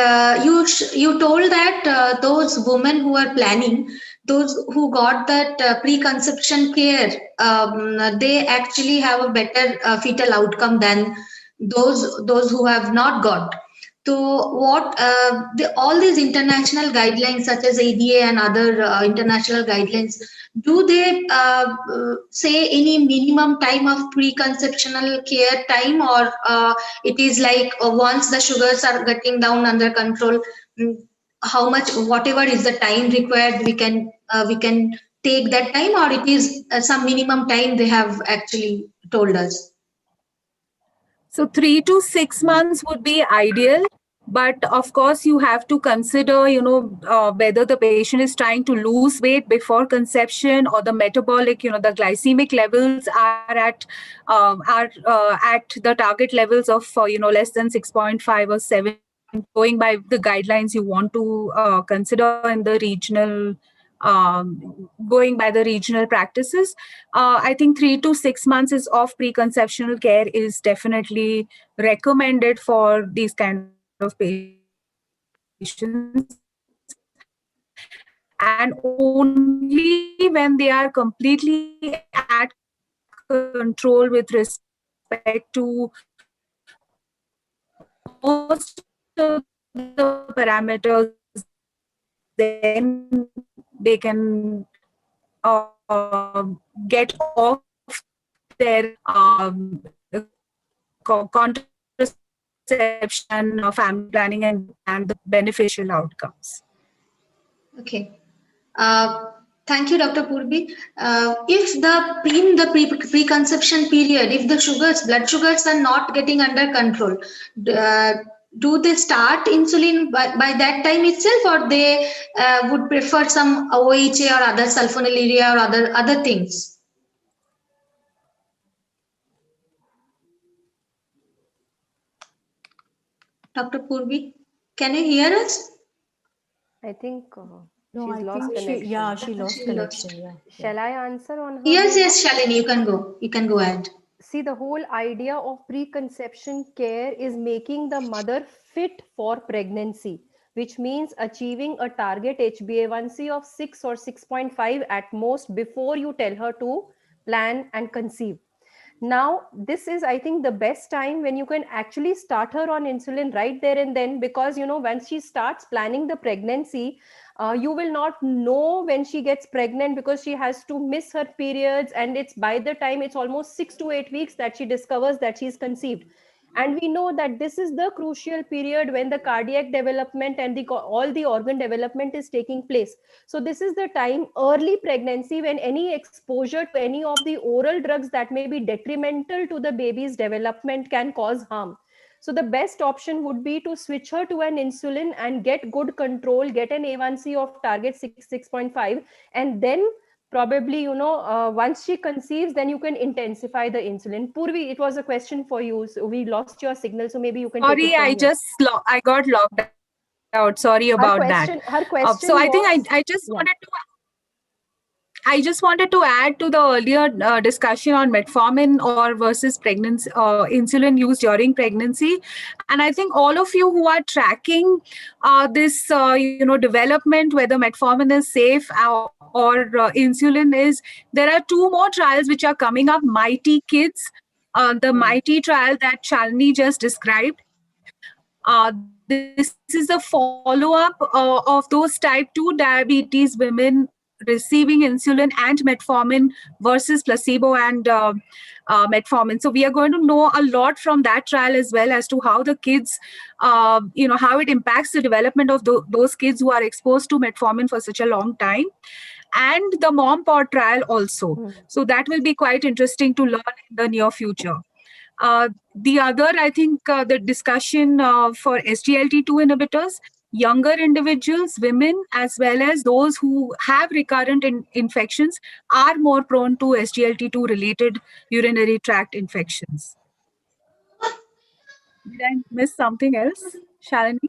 you told that those women who are planning those who got that preconception care, they actually have a better fetal outcome than those who have not got. So what all these international guidelines such as ADA and other international guidelines, do they say any minimum time of preconceptional care time, or it is like once the sugars are getting down under control, how much, whatever is the time required, we can take that time, or it is some minimum time they have actually told us? So 3 to 6 months would be ideal, but of course you have to consider, whether the patient is trying to lose weight before conception, or the metabolic, the glycemic levels are at the target levels of less than 6.5 or 7, going by the guidelines you want to consider in the regional, going by the regional practices. I think 3 to 6 months is of preconceptional care is definitely recommended for these kind of patients, and only when they are completely at control with respect to most of the parameters, then they can get off their contraception, family planning, and the beneficial outcomes. Okay. Thank you, Dr. Purvi. If in the preconception period, if the blood sugars are not getting under control, do they start insulin by that time itself, or they would prefer some OHA or other sulfonylurea or other things? Dr. Purvi, can you hear us? I think No, she's I lost think connection. she lost connection. Yeah. Shall I answer on her? Yes, behalf? Shalini, you can go. You can go ahead. See, the whole idea of preconception care is making the mother fit for pregnancy, which means achieving a target HbA1c of 6 or 6.5 at most before you tell her to plan and conceive. Now, this is, I think, the best time when you can actually start her on insulin right there and then, because, once she starts planning the pregnancy, you will not know when she gets pregnant, because she has to miss her periods, and it's by the time it's almost 6 to 8 weeks that she discovers that she's conceived. And we know that this is the crucial period when the cardiac development and all the organ development is taking place. So this is the time, early pregnancy, when any exposure to any of the oral drugs that may be detrimental to the baby's development can cause harm. So the best option would be to switch her to an insulin and get good control, get an A1C of target 6.5, and then probably, once she conceives, then you can intensify the insulin. Purvi, it was a question for you. So we lost your signal, so maybe you can take it from here. I got locked out. Sorry about that. Her question So I think was, I just wanted to add to the earlier discussion on metformin or versus pregnancy, insulin use during pregnancy. And I think all of you who are tracking this, development, whether metformin is safe or insulin is, there are 2 more trials which are coming up, Mighty Kids, the Mighty trial that Shalini just described. This is a follow-up of those type 2 diabetes women receiving insulin and metformin versus placebo and metformin. So we are going to know a lot from that trial as well as to how the kids, how it impacts the development of those kids who are exposed to metformin for such a long time. And the mom pod trial also. So that will be quite interesting to learn in the near future. The other, I think, the discussion for SGLT2 inhibitors, younger individuals, women, as well as those who have recurrent infections are more prone to SGLT2 related urinary tract infections. Did I miss something else, Shalini?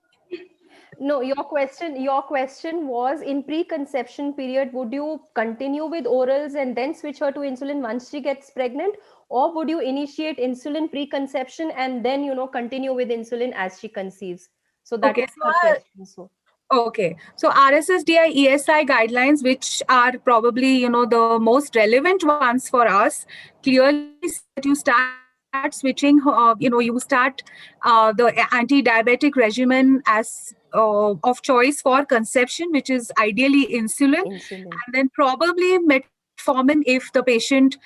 No, your question was, in preconception period, would you continue with orals and then switch her to insulin once she gets pregnant, or would you initiate insulin preconception and then continue with insulin as she conceives? So that was her question. So Okay, so RSSDI ESI guidelines, which are probably the most relevant ones for us, clearly say that you start switching. You start the anti-diabetic regimen as of choice for conception, which is ideally insulin, Insulin. and then probably metformin if the patient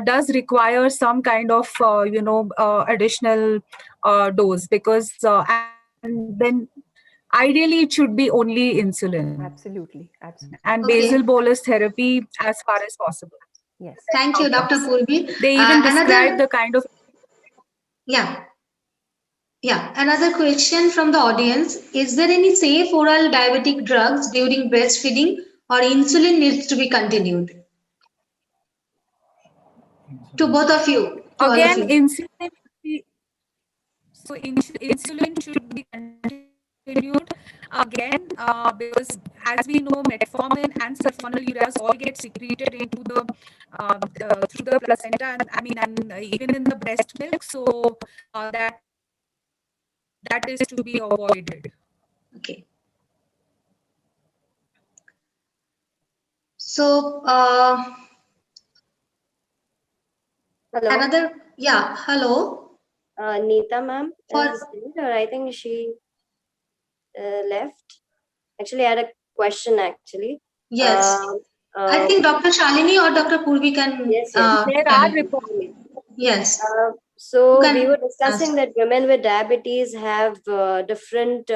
does require some kind of additional dose, because and then ideally it should be only insulin Absolutely. and Okay. basal bolus therapy as far as possible. Yes. Thank you, Dr. Outcomes. Purvi. They even describe Another, the kind of yeah, yeah. Another question from the audience. Is there any safe oral diabetic drugs during breastfeeding or insulin needs to be continued? To both of you, to all of again you. insulin should be, so insulin should be continued again, because as we know, metformin and sulfonylureas all get secreted into through the placenta, and even in the breast milk, so that is to be avoided. Okay. So, Hello. another, yeah, hello. Neeta ma'am For, is there, or I think she left. Actually, I had a question actually. yes. I Uh, think Dr. Shalini or Dr. Purvi can, yes, yes. There are can, reports. yes. You So we were can discussing answer. that women with diabetes have different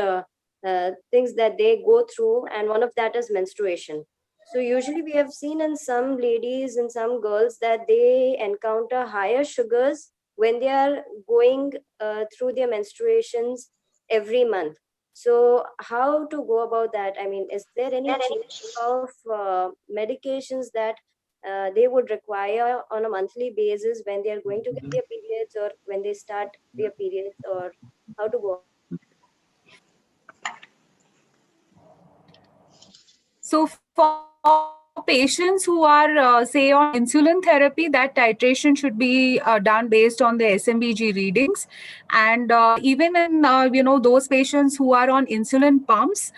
things that they go through, and one of that is menstruation. So usually we have seen in some ladies and some girls that they encounter higher sugars when they are going through their menstruations every month. So how to go about that? I mean, is there any change of medications that they would require on a monthly basis when they are going to get their periods, or when they start their periods, or how to go about that? So for patients who are, say, on insulin therapy, that titration should be done based on the SMBG readings. And even in those patients who are on insulin pumps,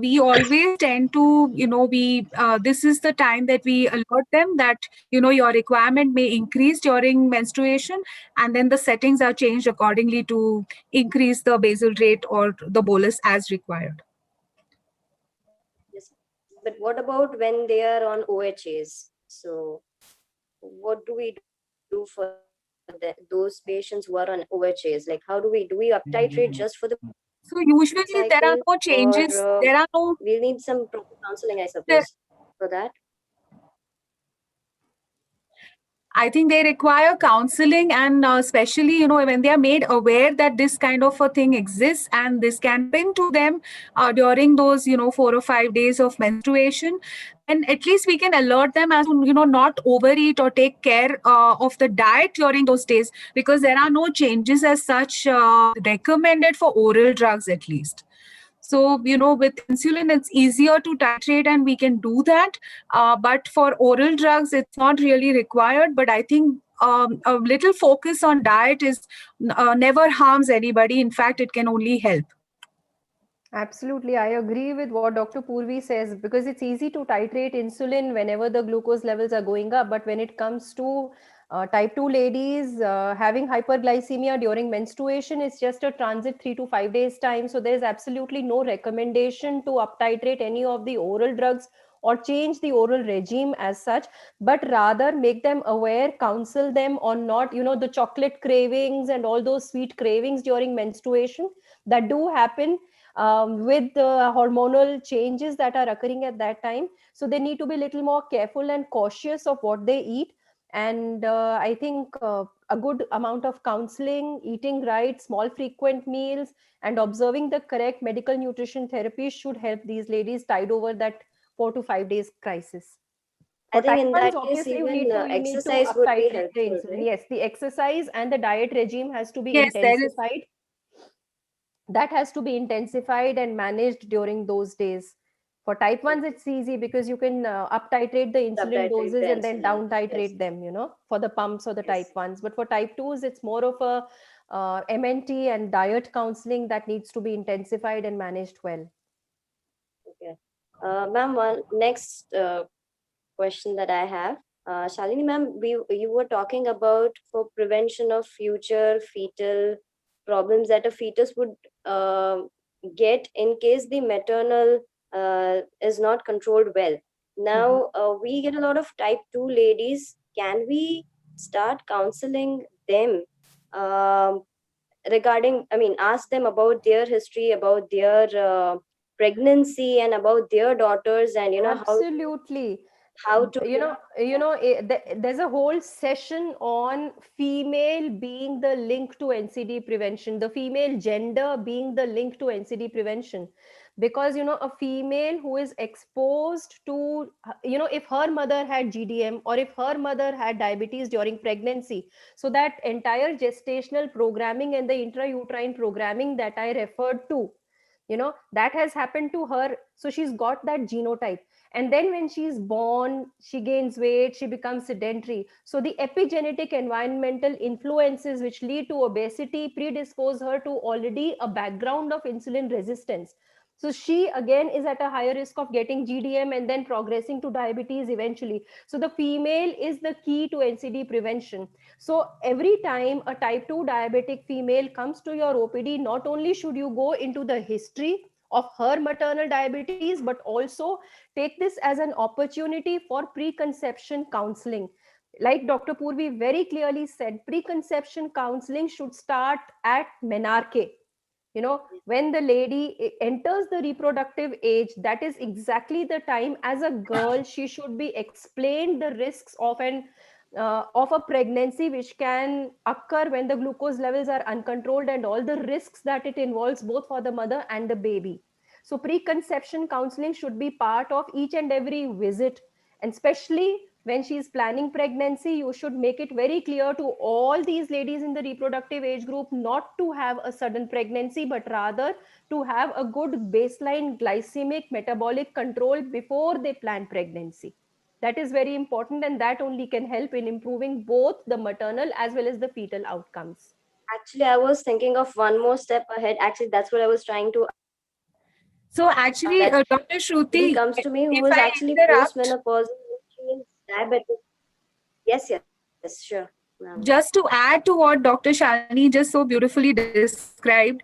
we always tend to we this is the time that we alert them that your requirement may increase during menstruation, and then the settings are changed accordingly to increase the basal rate or the bolus as required. Yes, but what about when they are on OHAs? So what do we do for those patients who are on OHAs? Like, how do we uptitrate just for the So usually cycle, there are no or changes. There are no. we'll need some proper counseling, I There, suppose, for that? I think they require counseling, and especially when they are made aware that this kind of a thing exists and this can happen to them during those 4 or 5 days of menstruation, then at least we can alert them as to not overeat or take care of the diet during those days, because there are no changes as such recommended for oral drugs at least. So, with insulin, it's easier to titrate and we can do that. But for oral drugs, it's not really required. But I think a little focus on diet is never harms anybody. In fact, it can only help. Absolutely, I agree with what Dr. Purvi says, because it's easy to titrate insulin whenever the glucose levels are going up. But when it comes to type 2 ladies having hyperglycemia during menstruation, it's just a transit 3 to 5 days time. So there's absolutely no recommendation to uptitrate any of the oral drugs or change the oral regime as such, but rather make them aware, counsel them on not, the chocolate cravings and all those sweet cravings during menstruation that do happen with the hormonal changes that are occurring at that time. So they need to be a little more careful and cautious of what they eat. And I think a good amount of counseling, eating right, small frequent meals, and observing the correct medical nutrition therapy should help these ladies tide over that 4 to 5 days crisis. I For think type in 1s, that case, obviously even you need to exercise would be uptitrate the helpful, insulin. right? Yes, the exercise and the diet regime has to be Yes, there is. intensified. That has to be intensified and managed during those days. For type 1s, it's easy because you can up titrate the insulin Subtitrate the doses and then insulin. down Yes, titrate them, for the pumps or the type yes. 1s. But for type 2s, it's more of a MNT and diet counseling that needs to be intensified and managed well. Ma'am, one next question that I have. Shalini ma'am, you were talking about for prevention of future fetal problems that a fetus would get in case the maternal is not controlled well. Now, we get a lot of type 2 ladies. Can we start counseling them regarding, I mean, ask them about their history, about their pregnancy, and about their daughters, and Absolutely. how to There's a whole session on female being the link to NCD prevention, the female gender being the link to NCD prevention. Because a female who is exposed to, if her mother had GDM or if her mother had diabetes during pregnancy, so that entire gestational programming and the intrauterine programming that I referred to, that has happened to her. So she's got that genotype, and then when she's born, she gains weight, she becomes sedentary. So the epigenetic environmental influences which lead to obesity predispose her to already a background of insulin resistance. So she again is at a higher risk of getting GDM and then progressing to diabetes eventually. So the female is the key to NCD prevention. So every time a type 2 diabetic female comes to your OPD, not only should you go into the history of her maternal diabetes, but also take this as an opportunity for preconception counseling. Like Dr. Purvi very clearly said, preconception counseling should start at menarche. When the lady enters the reproductive age, that is exactly the time as a girl she should be explained the risks of a pregnancy which can occur when the glucose levels are uncontrolled, and all the risks that it involves both for the mother and the baby. So preconception counseling should be part of each and every visit, and especially when she is planning pregnancy, you should make it very clear to all these ladies in the reproductive age group not to have a sudden pregnancy, but rather to have a good baseline glycemic metabolic control before they plan pregnancy. That is very important, and that only can help in improving both the maternal as well as the fetal outcomes. Actually, I was thinking of one more step ahead. Actually, that's what I was trying to So actually, that Dr. lady Shruti, comes to me who if is I actually interrupt, postmenopausal, she is diabetic. Yes, sure. just to add to what Dr. Shalini just so beautifully described,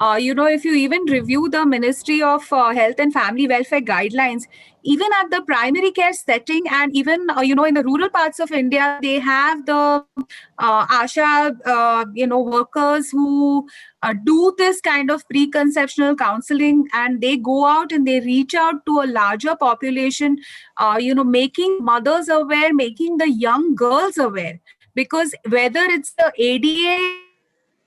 if you even review the Ministry of Health and Family Welfare guidelines, even at the primary care setting, and even in the rural parts of India, they have the ASHA workers who do this kind of preconceptional counseling, and they go out and they reach out to a larger population, making mothers aware, making the young girls aware. Because whether it's the ADA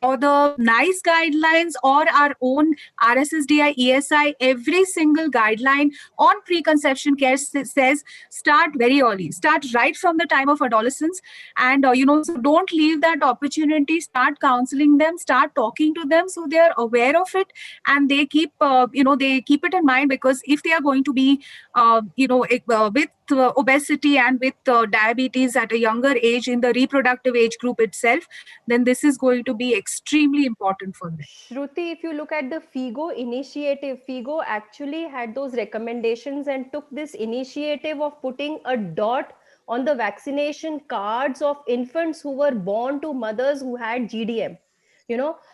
or the NICE guidelines or our own RSSDI, ESI, every single guideline on preconception care says start very early, start right from the time of adolescence. And, so don't leave that opportunity, start counseling them, start talking to them so they are aware of it, and they keep, they keep it in mind. Because if they are going to be, with obesity and with diabetes at a younger age in the reproductive age group itself, then this is going to be extremely important for them. Shruti, if you look at the FIGO initiative, FIGO actually had those recommendations and took this initiative of putting a dot on the vaccination cards of infants who were born to mothers who had GDM.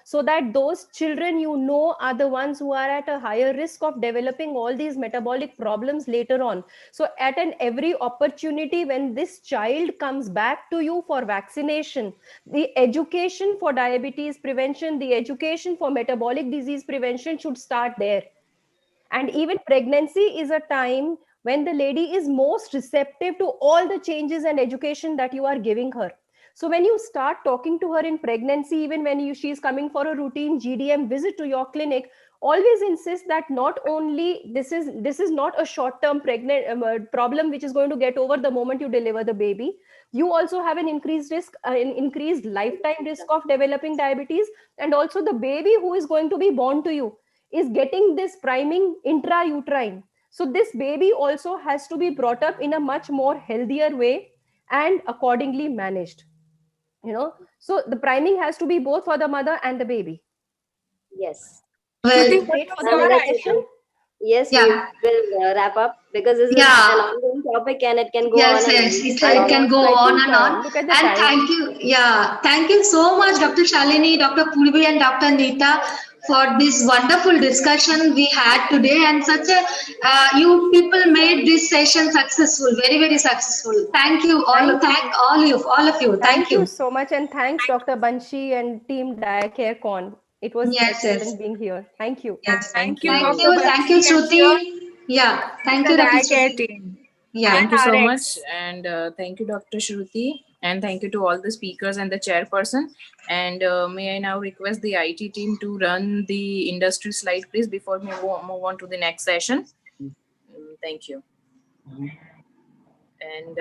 So that those children are the ones who are at a higher risk of developing all these metabolic problems later on. So at every opportunity when this child comes back to you for vaccination, the education for diabetes prevention, the education for metabolic disease prevention should start there. And even pregnancy is a time when the lady is most receptive to all the changes and education that you are giving her. So when you start talking to her in pregnancy, even when she is coming for a routine GDM visit to your clinic, always insist that not only this is not a short term pregnant problem which is going to get over the moment you deliver the baby. You also have an increased risk, an increased lifetime risk of developing diabetes, and also the baby who is going to be born to you is getting this priming intrauterine. So this baby also has to be brought up in a much more healthier way and accordingly managed. So the priming has to be both for the mother and the baby. Yes. Should Well, we wait for the next session? Yes, Yeah. we will wrap up because this is an Yeah. ongoing topic and it can go Yes, on and yes, on. it can go I on think and on. look at the And time. thank you, yeah, thank you so much, Dr. Shalini, Dr. Purvi, and Dr. Neeta for this wonderful discussion we had today. And such a you people made this session successful, very, very successful. Thank you all. Thank all of you. Thank Thank you you. so much, and thanks, Dr. Banshi and Team Diacare Con. It was Yes, yes, excellent being here. Thank you. yes. Thank you, Thank Dr. you, thank you, Bansi, and Shruti. Yeah, thank the you, Dr. Diacare Shruti. team. Yeah. Thank you so And much, and thank you, Dr. Shruti, and thank you to all the speakers and the chairperson. And may I now request the IT team to run the industry slide, please, before we move on to the next session. Thank you. And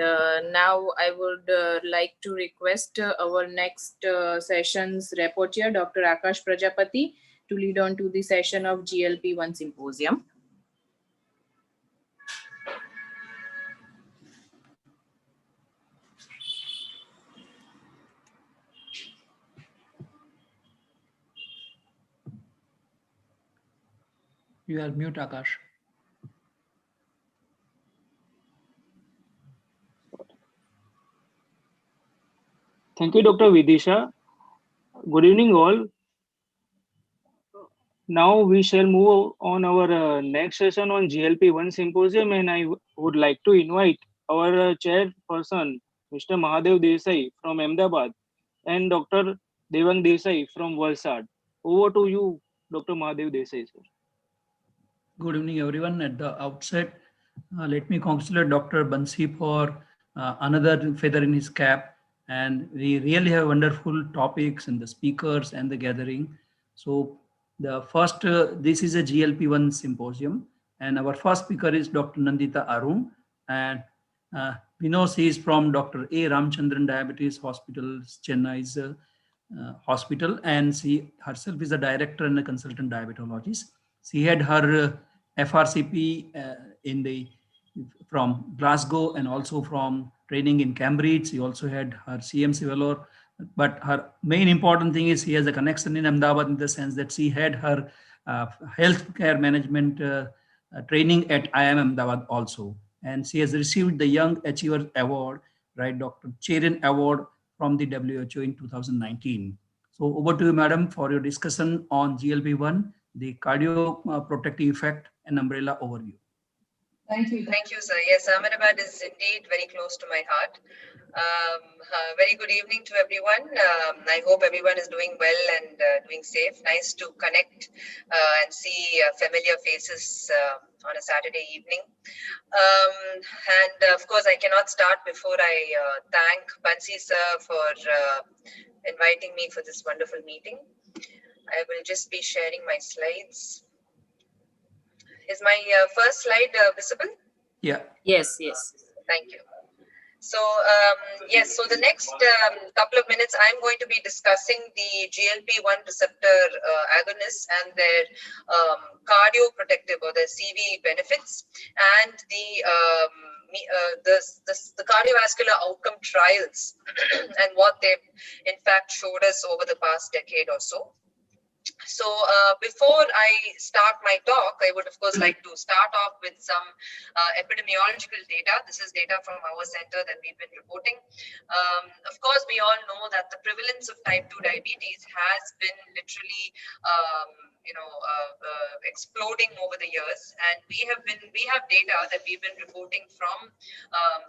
now I would like to request our next session's rapporteur, Dr. Akash Prajapati, to lead on to the session of GLP-1 symposium. You are mute, Akash. Thank you, Dr. Vidisha. Good evening, all. Now we shall move on our next session on GLP-1 symposium, and I would like to invite our chairperson, Mr. Mahadev Desai from Ahmedabad, and Dr. Devang Desai from Valsad. Over to you, Dr. Mahadev Desai, sir. Good evening, everyone. At the outset, let me congratulate Dr. Bansi for another feather in his cap. And we really have wonderful topics and the speakers and the gathering. So the first, this is a GLP-1 symposium. And our first speaker is Dr. Nandita Arun. And we know she is from Dr. A. Ramchandran Diabetes Hospital, Chennai's hospital. And she herself is a director and a consultant diabetologist. She had her FRCP in the from Glasgow and also from training in Cambridge. She also had her CMC Valor, but her main important thing is she has a connection in Ahmedabad in the sense that she had her healthcare management training at IIM Ahmedabad also, and she has received the Young Achiever Award, right, Dr. Cherin Award from the WHO in 2019. So over to you, madam, for your discussion on GLP-1, the cardio protective effect and umbrella overview. Thank you, sir. Yes, Ahmedabad is indeed very close to my heart. Very good evening to everyone. I hope everyone is doing well and doing safe. Nice to connect and see familiar faces on a Saturday evening. And of course, I cannot start before I thank Bansi sir for inviting me for this wonderful meeting. I will just be sharing my slides. Is my first slide visible? Yeah. Yes, yes. Thank you. So, yes, so the next couple of minutes, I'm going to be discussing the GLP-1 receptor agonists and their cardioprotective or their CV benefits and the cardiovascular outcome trials and what they've in fact showed us over the past decade or so. So before I start my talk, I would of course like to start off with some epidemiological data. This is data from our center that we've been reporting. Of course, we all know that the prevalence of type 2 diabetes has been literally exploding over the years, and we have data that we've been reporting from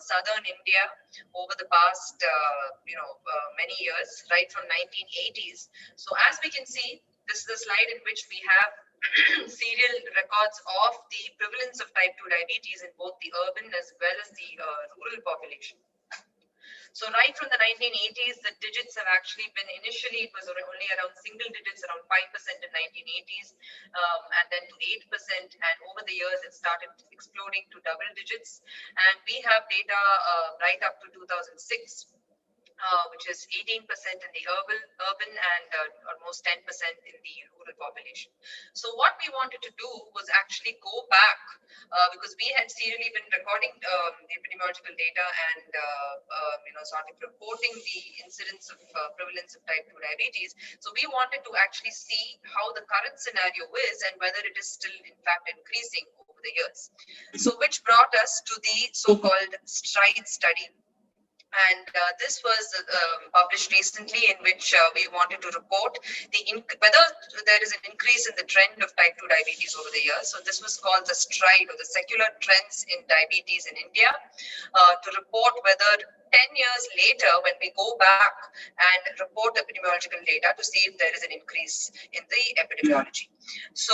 southern India over the past many years, right from 1980s. So as we can see, this is a slide in which we have serial records of the prevalence of type 2 diabetes in both the urban as well as the rural population. So right from the 1980s, the digits have actually been, initially it was only around single digits, around 5% in 1980s, and then to 8%. And over the years, it started exploding to double digits. And we have data right up to 2006. Which is 18% in the urban and almost 10% in the rural population. So what we wanted to do was actually go back because we had serially been recording the epidemiological data and sort of reporting the incidence of prevalence of type 2 diabetes. So we wanted to actually see how the current scenario is and whether it is still in fact increasing the years. So which brought us to the so-called STRIDE study. And this was published recently, in which we wanted to report whether there is an increase in the trend of type 2 diabetes over the years. So this was called the STRIDE, or the Secular Trends in Diabetes in India, to report whether 10 years later, when we go back and report epidemiological data, to see if there is an increase in the epidemiology. So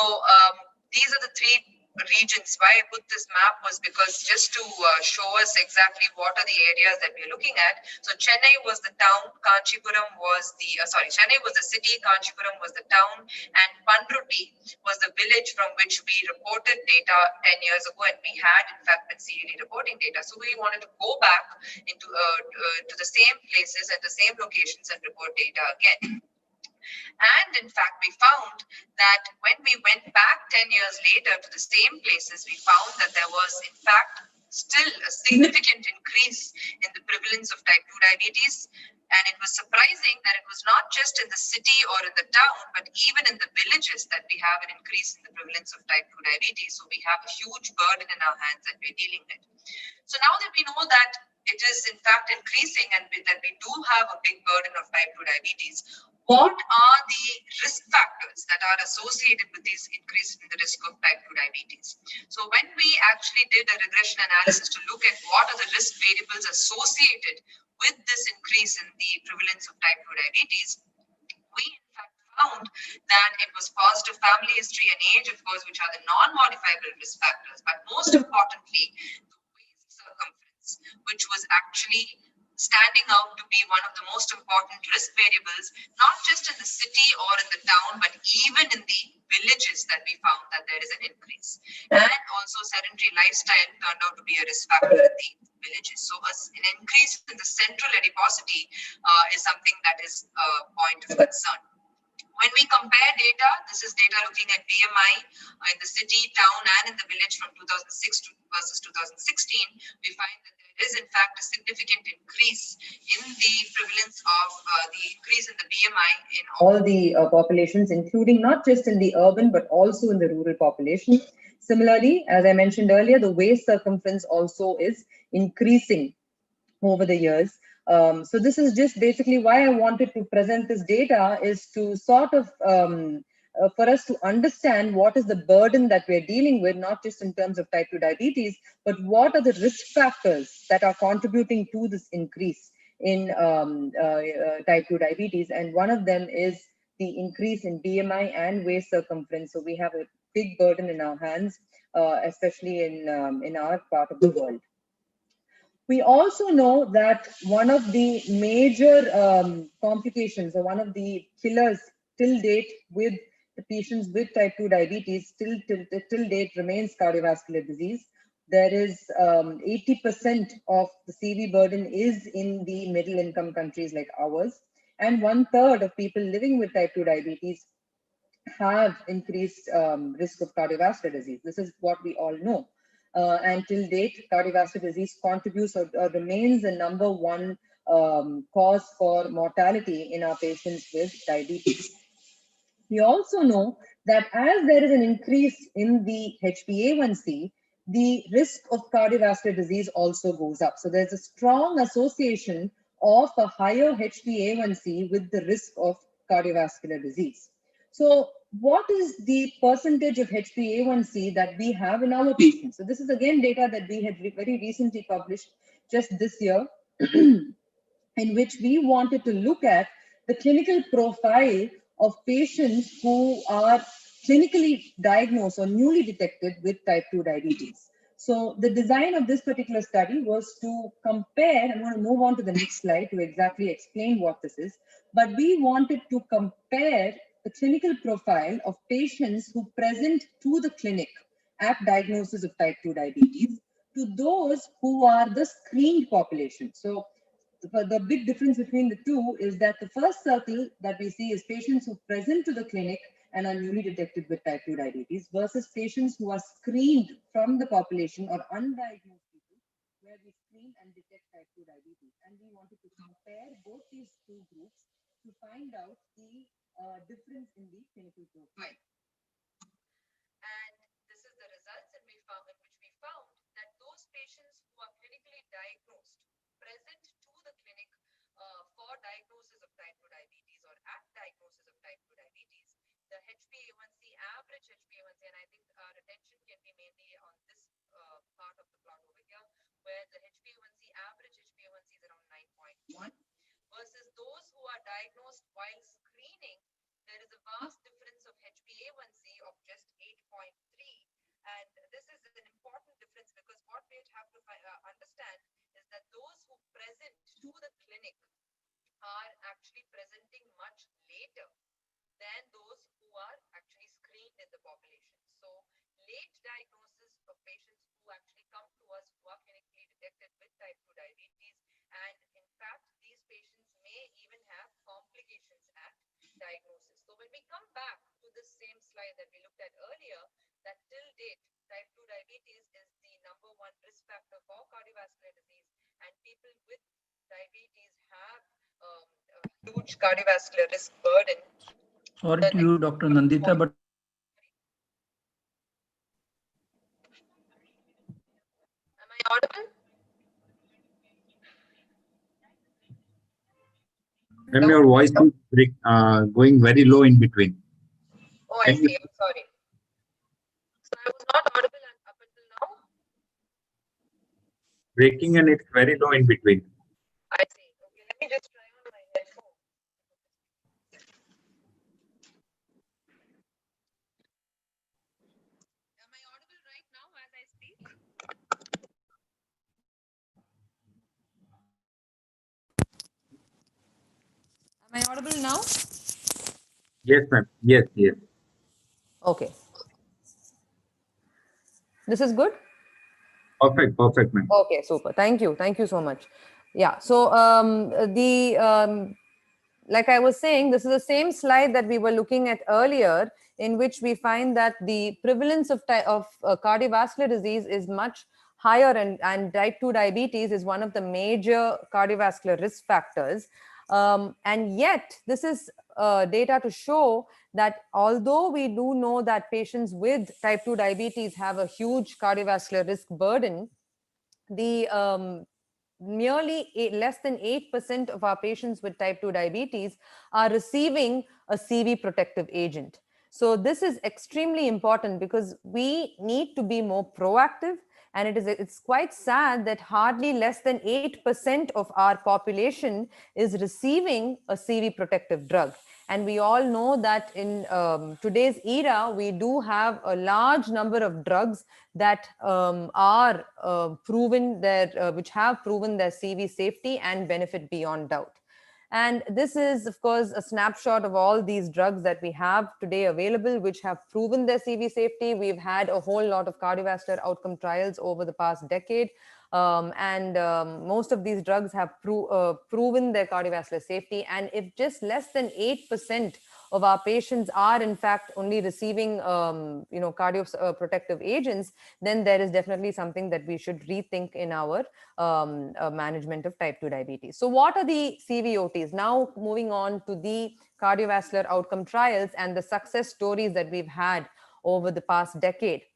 these are the three regions. Why I put this map was because just to show us exactly what are the areas that we're looking at. So Chennai was the town, Kanchipuram was the, Chennai was the city, Kanchipuram was the town, and Pandruti was the village from which we reported data 10 years ago, and we had in fact been serially reporting data. So we wanted to go back into to the same places at the same locations and report data again. And in fact, we found that when we went back 10 years later to the same places, we found that there was in fact still a significant increase in the prevalence of type 2 diabetes. And it was surprising that it was not just in the city or in the town, but even in the villages that we have an increase in the prevalence of type 2 diabetes. So we have a huge burden in our hands that we're dealing with. So now that we know that it is in fact increasing and that we do have a big burden of type 2 diabetes, what are the risk factors that are associated with this increase in the risk of type 2 diabetes? So when we actually did a regression analysis to look at what are the risk variables associated with this increase in the prevalence of type 2 diabetes, we in fact found that it was positive family history and age, of course, which are the non-modifiable risk factors. But most importantly, the waist circumference, which was actually standing out to be one of the most important risk variables, not just in the city or in the town, but even in the villages that we found that there is an increase. And also sedentary lifestyle turned out to be a risk factor in the villages. So an increase in the central adiposity is something that is a point of concern. When we compare data, this is data looking at BMI in the city, town, and in the village from 2006 versus 2016, we find that there is in fact a significant increase in the prevalence of the increase in the BMI in all the populations, including not just in the urban, but also in the rural population. Similarly, as I mentioned earlier, the waist circumference also is increasing over the years. So this is just basically why I wanted to present this data, is to sort of for us to understand what is the burden that we're dealing with, not just in terms of type 2 diabetes, but what are the risk factors that are contributing to this increase in type 2 diabetes. And one of them is the increase in BMI and waist circumference. So we have a big burden in our hands, especially in our part of the world. We also know that one of the major complications, or one of the killers till date with the patients with type 2 diabetes, till date remains cardiovascular disease. There is 80% of the CV burden is in the middle income countries like ours. And 1/3 of people living with type 2 diabetes have increased risk of cardiovascular disease. This is what we all know. And till date, cardiovascular disease contributes or remains the #1 cause for mortality in our patients with diabetes. We also know that as there is an increase in the HbA1c, the risk of cardiovascular disease also goes up. So there's a strong association of a higher HbA1c with the risk of cardiovascular disease. So what is the percentage of HbA1c that we have in our patients? So this is again data that we had very recently published just this year, in which we wanted to look at the clinical profile of patients who are clinically diagnosed or newly detected with type 2 diabetes. So the design of this particular study was to compare, I'm going to move on to the next slide to exactly explain what this is, but we wanted to compare the clinical profile of patients who present to the clinic at diagnosis of type 2 diabetes to those who are the screened population. So the big difference between the two is that the first circle that we see is patients who present to the clinic and are newly detected with type 2 diabetes versus patients who are screened from the population or undiagnosed people where we screen and detect type 2 diabetes. And we wanted to compare both these two groups to find out the difference in the clinical profile. And this is the results, and we found patients who are clinically diagnosed present to the clinic for diagnosis of type 2 diabetes or at diagnosis of type 2 diabetes, the HbA1c, average HbA1c, and I think our attention can be mainly on this part of the plot over here, where the HbA1c, average HbA1c is around 9.1 versus those who are diagnosed while screening, there is a vast difference of HbA1c of just 8.3. And this is an important difference because what we have to understand is that those who present to the clinic are actually presenting much later than those who are actually screened in the population. So late diagnosis of patients who actually come to us who are clinically detected with type 2 diabetes, and in fact these patients may even have complications at diagnosis. So when we come back to this same slide that we looked at earlier, that till date type 2 diabetes is the #1 risk factor for cardiovascular disease, and people with diabetes have a huge cardiovascular risk burden. Sorry to you, Dr. Nandita, but am I audible? And your voice is going very low in between. Oh, I see. I'm sorry. So I was not audible up until now. Breaking and it's very low in between. I see. Okay, let me just try on my headphone. Am I audible right now as I speak? Am I audible now? Yes, ma'am. Yes, yes. Okay. This is good? Perfect, perfect, ma'am. Okay, super. Thank you. Thank you so much. Yeah. So like I was saying, this is the same slide that we were looking at earlier, in which we find that the prevalence of cardiovascular disease is much higher, and type 2 diabetes is one of the major cardiovascular risk factors. And yet, this is data to show that although we do know that patients with type 2 diabetes have a huge cardiovascular risk burden, the nearly less than 8% of our patients with type 2 diabetes are receiving a CV protective agent. So this is extremely important because we need to be more proactive, and it's quite sad that hardly less than 8% of our population is receiving a CV protective drug. And we all know that in today's era, we do have a large number of drugs that are proven which have proven their CV safety and benefit beyond doubt. And this is, of course, a snapshot of all these drugs that we have today available, which have proven their CV safety. We've had a whole lot of cardiovascular outcome trials over the past decade. Most of these drugs have proven their cardiovascular safety. And if just less than 8% of our patients are in fact only receiving cardioprotective agents, then there is definitely something that we should rethink in our management of type 2 diabetes. So what are the CVOTs? Now moving on to the cardiovascular outcome trials and the success stories that we've had over the past decade.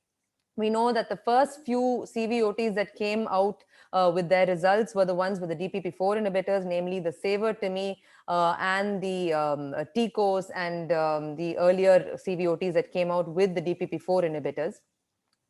We know that the first few CVOTs that came out with their results were the ones with the DPP-4 inhibitors, namely the Saver-Timi and the TCOS, and the earlier CVOTs that came out with the DPP-4 inhibitors.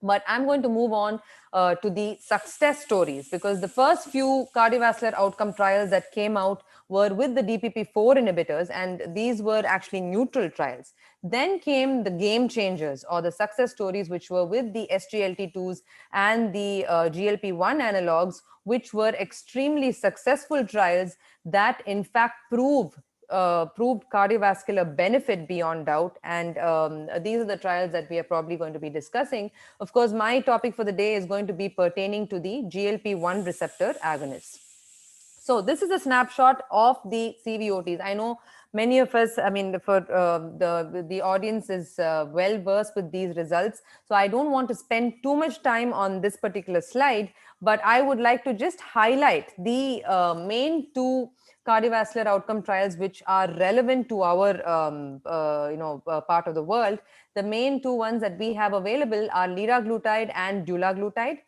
But I'm going to move on to the success stories, because the first few cardiovascular outcome trials that came out were with the DPP-4 inhibitors, and these were actually neutral trials. Then came the game changers, or the success stories, which were with the SGLT2s and the GLP-1 analogues, which were extremely successful trials that in fact proved cardiovascular benefit beyond doubt. And these are the trials that we are probably going to be discussing. Of course, my topic for the day is going to be pertaining to the GLP-1 receptor agonists. So this is a snapshot of the CVOTs. I know many of us, I mean, for the audience is well versed with these results. So I don't want to spend too much time on this particular slide, but I would like to just highlight the main two cardiovascular outcome trials which are relevant to our part of the world. The main two ones that we have available are liraglutide and dulaglutide.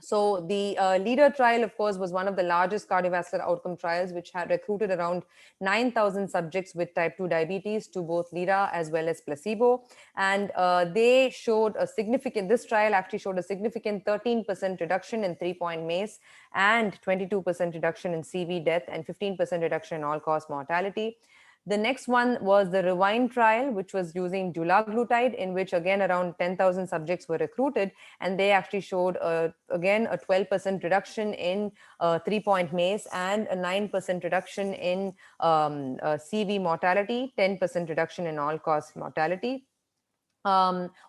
So the LEADER trial, of course, was one of the largest cardiovascular outcome trials, which had recruited around 9,000 subjects with type 2 diabetes to both LEADER as well as placebo. And they showed a significant, this trial actually showed a significant 13% reduction in 3-point MACE and 22% reduction in CV death and 15% reduction in all-cause mortality. The next one was the REWIND trial, which was using dulaglutide, in which again around 10,000 subjects were recruited, and they actually showed again a 12% reduction in 3-point MACE and a 9% reduction in CV mortality, 10% reduction in all-cause mortality.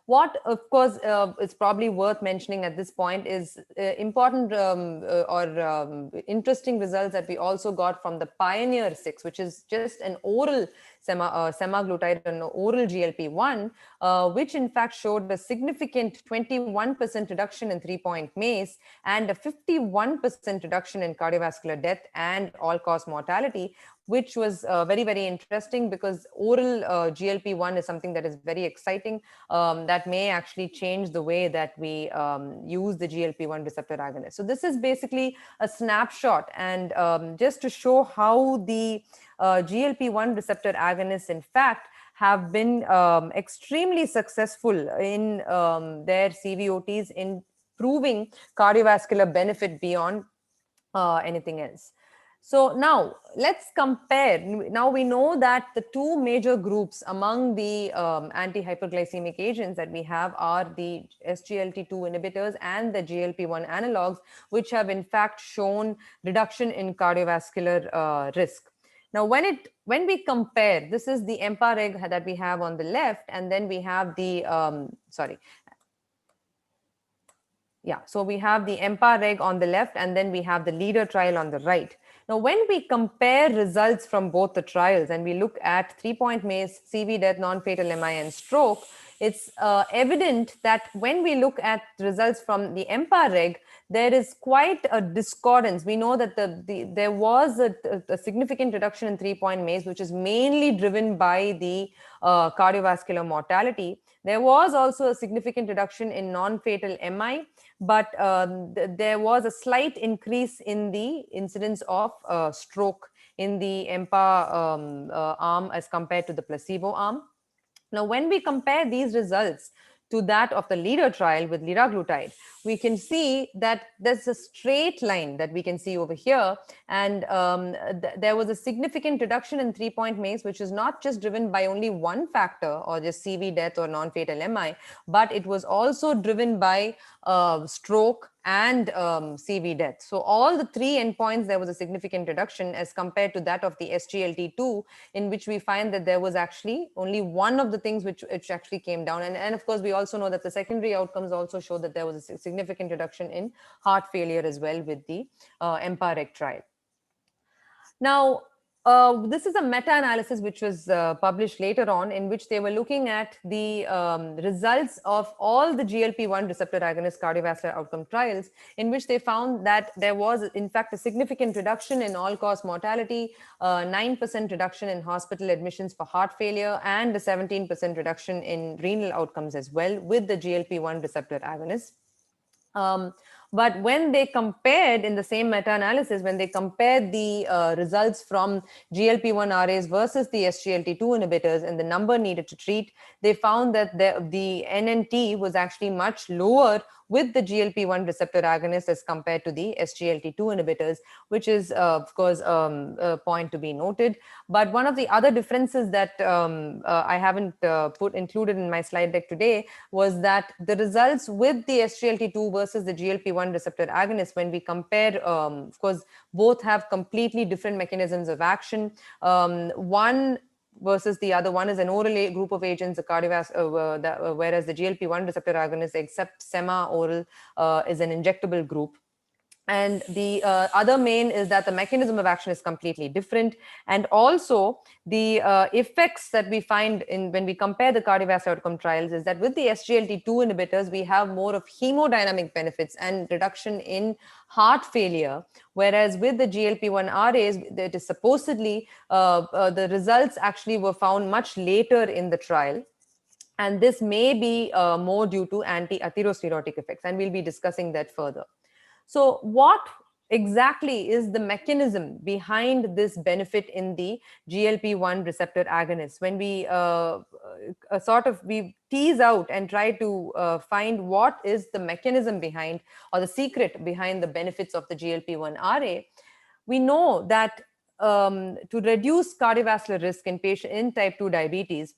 What, of course, is probably worth mentioning at this point is important or interesting results that we also got from the Pioneer 6, which is just an oral semaglutide, an oral GLP-1, which in fact showed a significant 21% reduction in 3-point MACE and a 51% reduction in cardiovascular death and all-cause mortality, which was very, very interesting because oral GLP-1 is something that is very exciting, that may actually change the way that we use the GLP-1 receptor agonist. So this is basically a snapshot, and just to show how the GLP-1 receptor agonists, in fact, have been extremely successful in their CVOTs in proving cardiovascular benefit beyond anything else. So now let's compare. Now we know that the two major groups among the anti-hyperglycemic agents that we have are the SGLT2 inhibitors and the GLP-1 analogues, which have in fact shown reduction in cardiovascular risk. Now, when we compare, this is the EMPA-REG that we have on the left, and then we have the, so we have the EMPA-REG on the left, and then we have the LEADER trial on the right. Now, when we compare results from both the trials and we look at 3-point MACE, CV death, non-fatal MI, and stroke, it's evident that when we look at results from the EMPA-REG, there is quite a discordance. We know that there was a significant reduction in 3-point MACE, which is mainly driven by the cardiovascular mortality. There was also a significant reduction in non-fatal MI, but there was a slight increase in the incidence of stroke in the EMPA arm as compared to the placebo arm. Now, when we compare these results to that of the LEADER trial with liraglutide, we can see that there's a straight line that we can see over here. And there was a significant reduction in 3-point MACE, which is not just driven by only one factor or just CV death or non-fatal MI, but it was also driven by stroke and CV death. So all the three endpoints, there was a significant reduction as compared to that of the SGLT2, in which we find that there was actually only one of the things which actually came down. And of course, we also know that the secondary outcomes also show that there was a significant reduction in heart failure as well with the EMPA-REG trial. Now, this is a meta-analysis which was published later on, in which they were looking at the results of all the GLP-1 receptor agonist cardiovascular outcome trials, in which they found that there was, in fact, a significant reduction in all-cause mortality, 9% reduction in hospital admissions for heart failure, and a 17% reduction in renal outcomes as well with the GLP-1 receptor agonist. But when they compared in the same meta-analysis, when they compared the results from GLP-1 RAs versus the SGLT2 inhibitors and the number needed to treat, they found that the NNT was actually much lower with the GLP-1 receptor agonist as compared to the SGLT2 inhibitors, which is, of course, a point to be noted. But one of the other differences that I haven't included in my slide deck today was that the results with the SGLT2 versus the GLP-1 receptor agonist, when we compare, of course, both have completely different mechanisms of action. One versus the other. One is an oral group of agents, whereas the GLP-1 receptor agonist, except sema-oral, is an injectable group. And the other main is that the mechanism of action is completely different. And also the effects that we find when we compare the cardiovascular outcome trials is that with the SGLT2 inhibitors, we have more of hemodynamic benefits and reduction in heart failure. Whereas with the GLP-1 RAs, it is supposedly the results actually were found much later in the trial. And this may be more due to anti-atherosclerotic effects. And we'll be discussing that further. So what exactly is the mechanism behind this benefit in the GLP-1 receptor agonists? When we we tease out and try to find what is the mechanism behind, or the secret behind, the benefits of the GLP-1 RA, we know that to reduce cardiovascular risk in type 2 diabetes,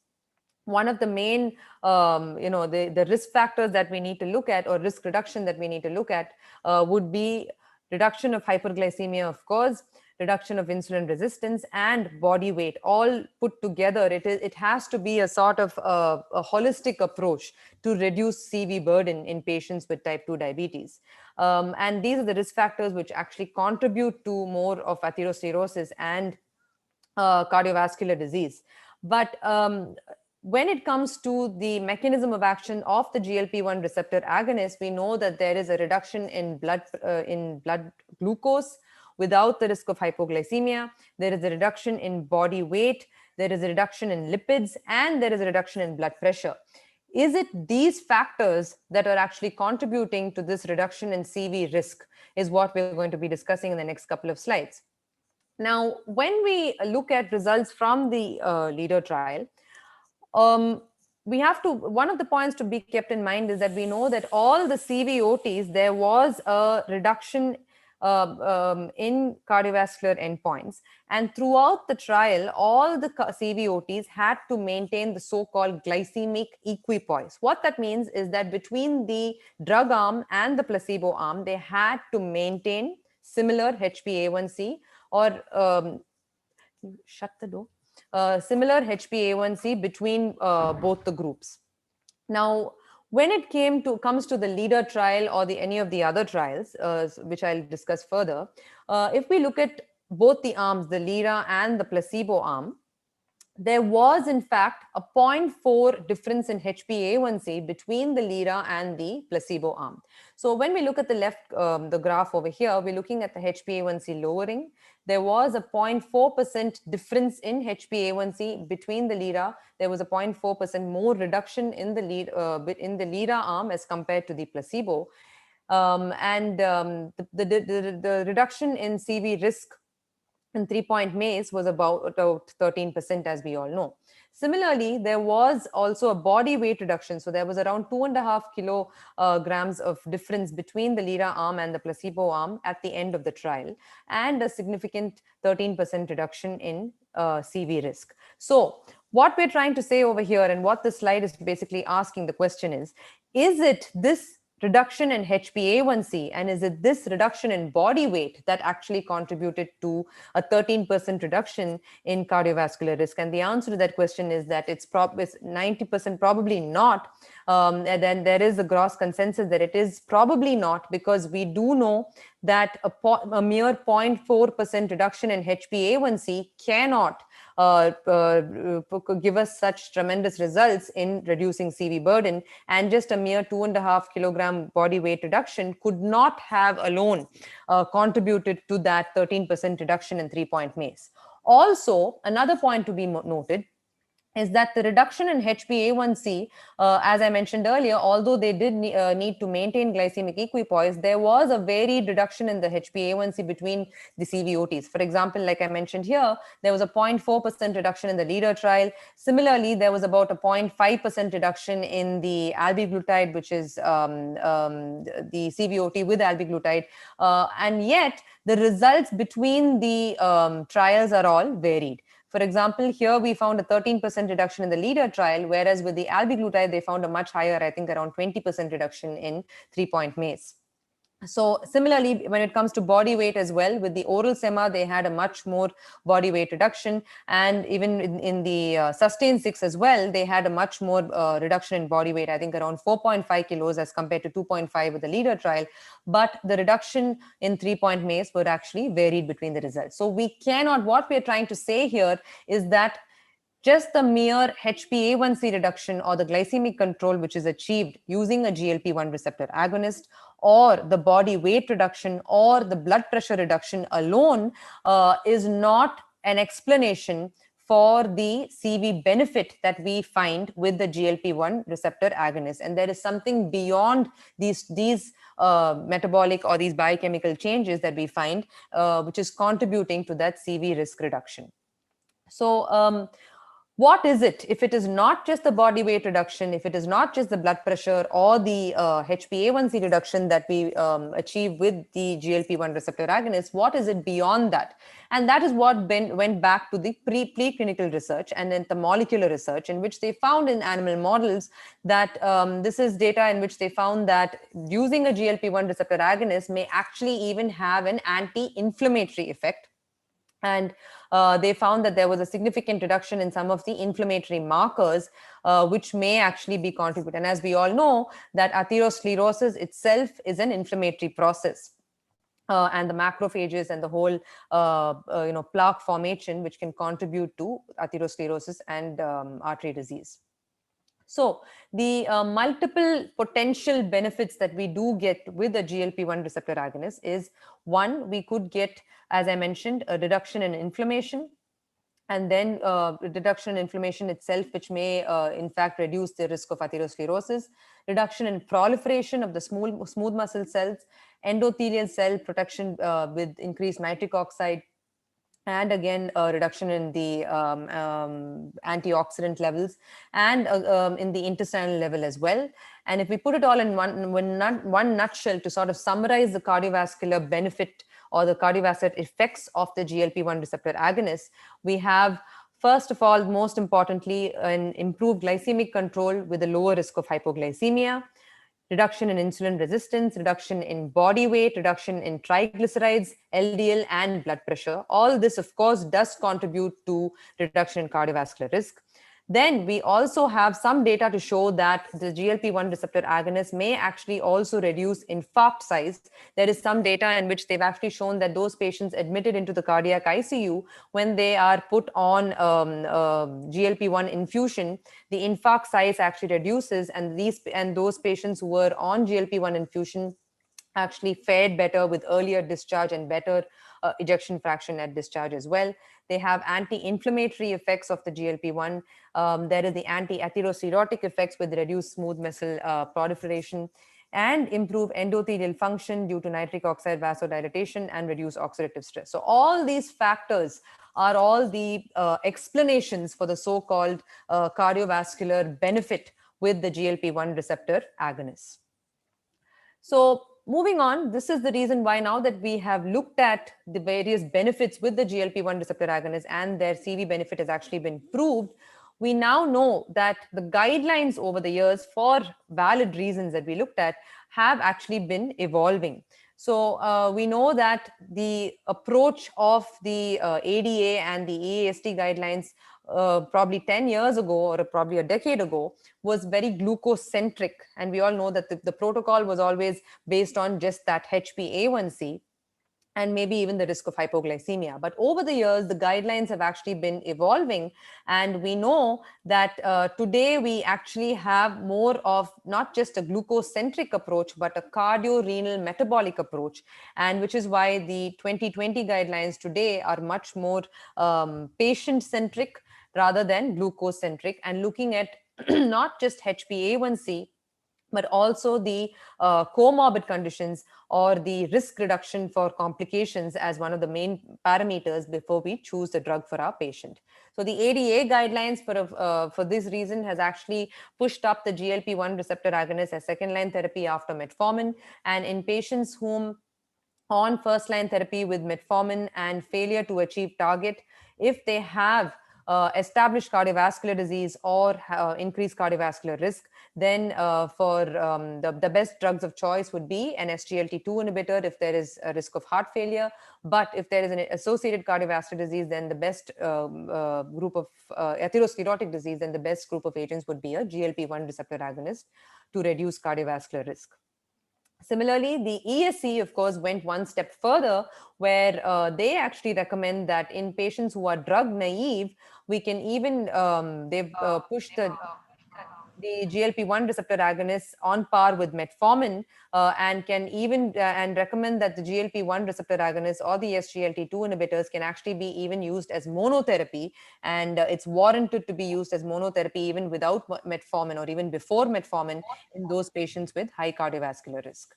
one of the main the risk factors that we need to look at, or risk reduction that we need to look at, would be reduction of hyperglycemia, of course, reduction of insulin resistance, and body weight. All put together, it has to be a sort of a holistic approach to reduce CV burden in patients with type 2 diabetes. And these are the risk factors which actually contribute to more of atherosclerosis and cardiovascular disease. But when it comes to the mechanism of action of the GLP-1 receptor agonist, we know that there is a reduction in blood glucose without the risk of hypoglycemia. There is a reduction in body weight. There is a reduction in lipids, and there is a reduction in blood pressure. Is it these factors that are actually contributing to this reduction in CV risk, is what we're going to be discussing in the next couple of slides. Now, when we look at results from the LEADER trial, we have to, one of the points to be kept in mind is that we know that all the CVOTs, there was a reduction in cardiovascular endpoints. And throughout the trial, all the CVOTs had to maintain the so-called glycemic equipoise. What that means is that between the drug arm and the placebo arm, they had to maintain similar HbA1c, or shut the door, similar HbA1c between both the groups. Now, when it comes to the LEADER trial or any of the other trials, which I'll discuss further, if we look at both the arms, the LERA and the placebo arm, there was in fact a 0.4 difference in HbA1c between the LERA and the placebo arm. So when we look at the left, the graph over here, we're looking at the HbA1c lowering. There was a 0.4% difference in HbA1c between the LERA. There was a 0.4% more reduction in the LERA arm as compared to the placebo. The reduction in CV risk in 3-point MACE was about 13%, as we all know. Similarly, there was also a body weight reduction. So there was around 2.5 kilograms of difference between the LERA arm and the placebo arm at the end of the trial, and a significant 13% reduction in CV risk. So what we're trying to say over here, and what this slide is basically asking the question is it this reduction in HbA1c, and is it this reduction in body weight that actually contributed to a 13% reduction in cardiovascular risk? And the answer to that question is that it's 90% probably not. And then there is a gross consensus that it is probably not, because we do know that a mere 0.4% reduction in HbA1c cannot give us such tremendous results in reducing CV burden, and just a mere 2.5 kilogram body weight reduction could not have alone contributed to that 13% reduction in 3-point MACE. Also, another point to be noted is that the reduction in HbA1c, as I mentioned earlier, although they did need to maintain glycemic equipoise, there was a varied reduction in the HbA1c between the CVOTs. For example, like I mentioned here, there was a 0.4% reduction in the LEADER trial. Similarly, there was about a 0.5% reduction in the albiglutide, which is the CVOT with albiglutide. And yet, the results between the trials are all varied. For example, here we found a 13% reduction in the LEADER trial, whereas with the albiglutide, they found a much higher, I think around 20% reduction in 3-point MACE. So similarly, when it comes to body weight as well, with the oral sema, they had a much more body weight reduction. And even in the Sustain 6 as well, they had a much more reduction in body weight, I think around 4.5 kilos as compared to 2.5 with the LEADER trial. But the reduction in 3-point MACE were actually varied between the results. So we cannot, what we're trying to say here is that just the mere HbA1c reduction or the glycemic control which is achieved using a GLP-1 receptor agonist, or the body weight reduction or the blood pressure reduction alone is not an explanation for the CV benefit that we find with the GLP-1 receptor agonist. And there is something beyond these metabolic or these biochemical changes that we find, which is contributing to that CV risk reduction. So what is it? If it is not just the body weight reduction, if it is not just the blood pressure or the HbA1c reduction that we achieve with the GLP-1 receptor agonist, what is it beyond that? And that is what went back to the preclinical research and then the molecular research, in which they found in animal models that this is data in which they found that using a GLP-1 receptor agonist may actually even have an anti-inflammatory effect. And they found that there was a significant reduction in some of the inflammatory markers, which may actually be contributed. And as we all know, that atherosclerosis itself is an inflammatory process. And the macrophages and the whole plaque formation, which can contribute to atherosclerosis and artery disease. So the multiple potential benefits that we do get with a GLP-1 receptor agonist is, one, we could get, as I mentioned, a reduction in inflammation, and then reduction in inflammation itself, which may in fact reduce the risk of atherosclerosis, reduction in proliferation of the smooth muscle cells, endothelial cell protection with increased nitric oxide, and again a reduction in the antioxidant levels, and in the intestinal level as well. And if we put it all in one nutshell to sort of summarize the cardiovascular benefit or the cardiovascular effects of the GLP-1 receptor agonist, we have, first of all, most importantly, an improved glycemic control with a lower risk of hypoglycemia, reduction in insulin resistance, reduction in body weight, reduction in triglycerides, LDL, and blood pressure. All this, of course, does contribute to reduction in cardiovascular risk. Then we also have some data to show that the GLP-1 receptor agonist may actually also reduce infarct size. There is some data in which they've actually shown that those patients admitted into the cardiac ICU, when they are put on GLP-1 infusion, the infarct size actually reduces, and those patients who were on GLP-1 infusion actually fared better with earlier discharge and better ejection fraction at discharge as well. They have anti-inflammatory effects of the GLP-1. There is the anti-atherosclerotic effects with reduced smooth muscle proliferation, and improve endothelial function due to nitric oxide vasodilatation and reduce oxidative stress. So all these factors are all the explanations for the so-called cardiovascular benefit with the GLP-1 receptor agonists. So moving on, this is the reason why, now that we have looked at the various benefits with the GLP-1 receptor agonist and their CV benefit has actually been proved, we now know that the guidelines over the years, for valid reasons that we looked at, have actually been evolving. So we know that the approach of the ADA and the EASD guidelines probably 10 years ago or probably a decade ago was very glucose-centric. And we all know that the protocol was always based on just that HbA1c and maybe even the risk of hypoglycemia. But over the years, the guidelines have actually been evolving. And we know that today we actually have more of not just a glucose-centric approach, but a cardio-renal metabolic approach. And which is why the 2020 guidelines today are much more patient-centric rather than glucose-centric, and looking at not just HbA1c, but also the comorbid conditions or the risk reduction for complications as one of the main parameters before we choose the drug for our patient. So the ADA guidelines for this reason has actually pushed up the GLP-1 receptor agonist as second-line therapy after metformin, and in patients whom on first-line therapy with metformin and failure to achieve target, if they have established cardiovascular disease or increased cardiovascular risk, then for the best drugs of choice would be an SGLT2 inhibitor if there is a risk of heart failure. But if there is an associated cardiovascular disease, then the best group of atherosclerotic disease, then the best group of agents would be a GLP-1 receptor agonist to reduce cardiovascular risk. Similarly, the ESC, of course, went one step further, where they actually recommend that in patients who are drug naive, we can even, they've pushed the... the GLP-1 receptor agonists on par with metformin, and can even and recommend that the GLP-1 receptor agonists or the SGLT2 inhibitors can actually be even used as monotherapy, and it's warranted to be used as monotherapy even without metformin or even before metformin in those patients with high cardiovascular risk.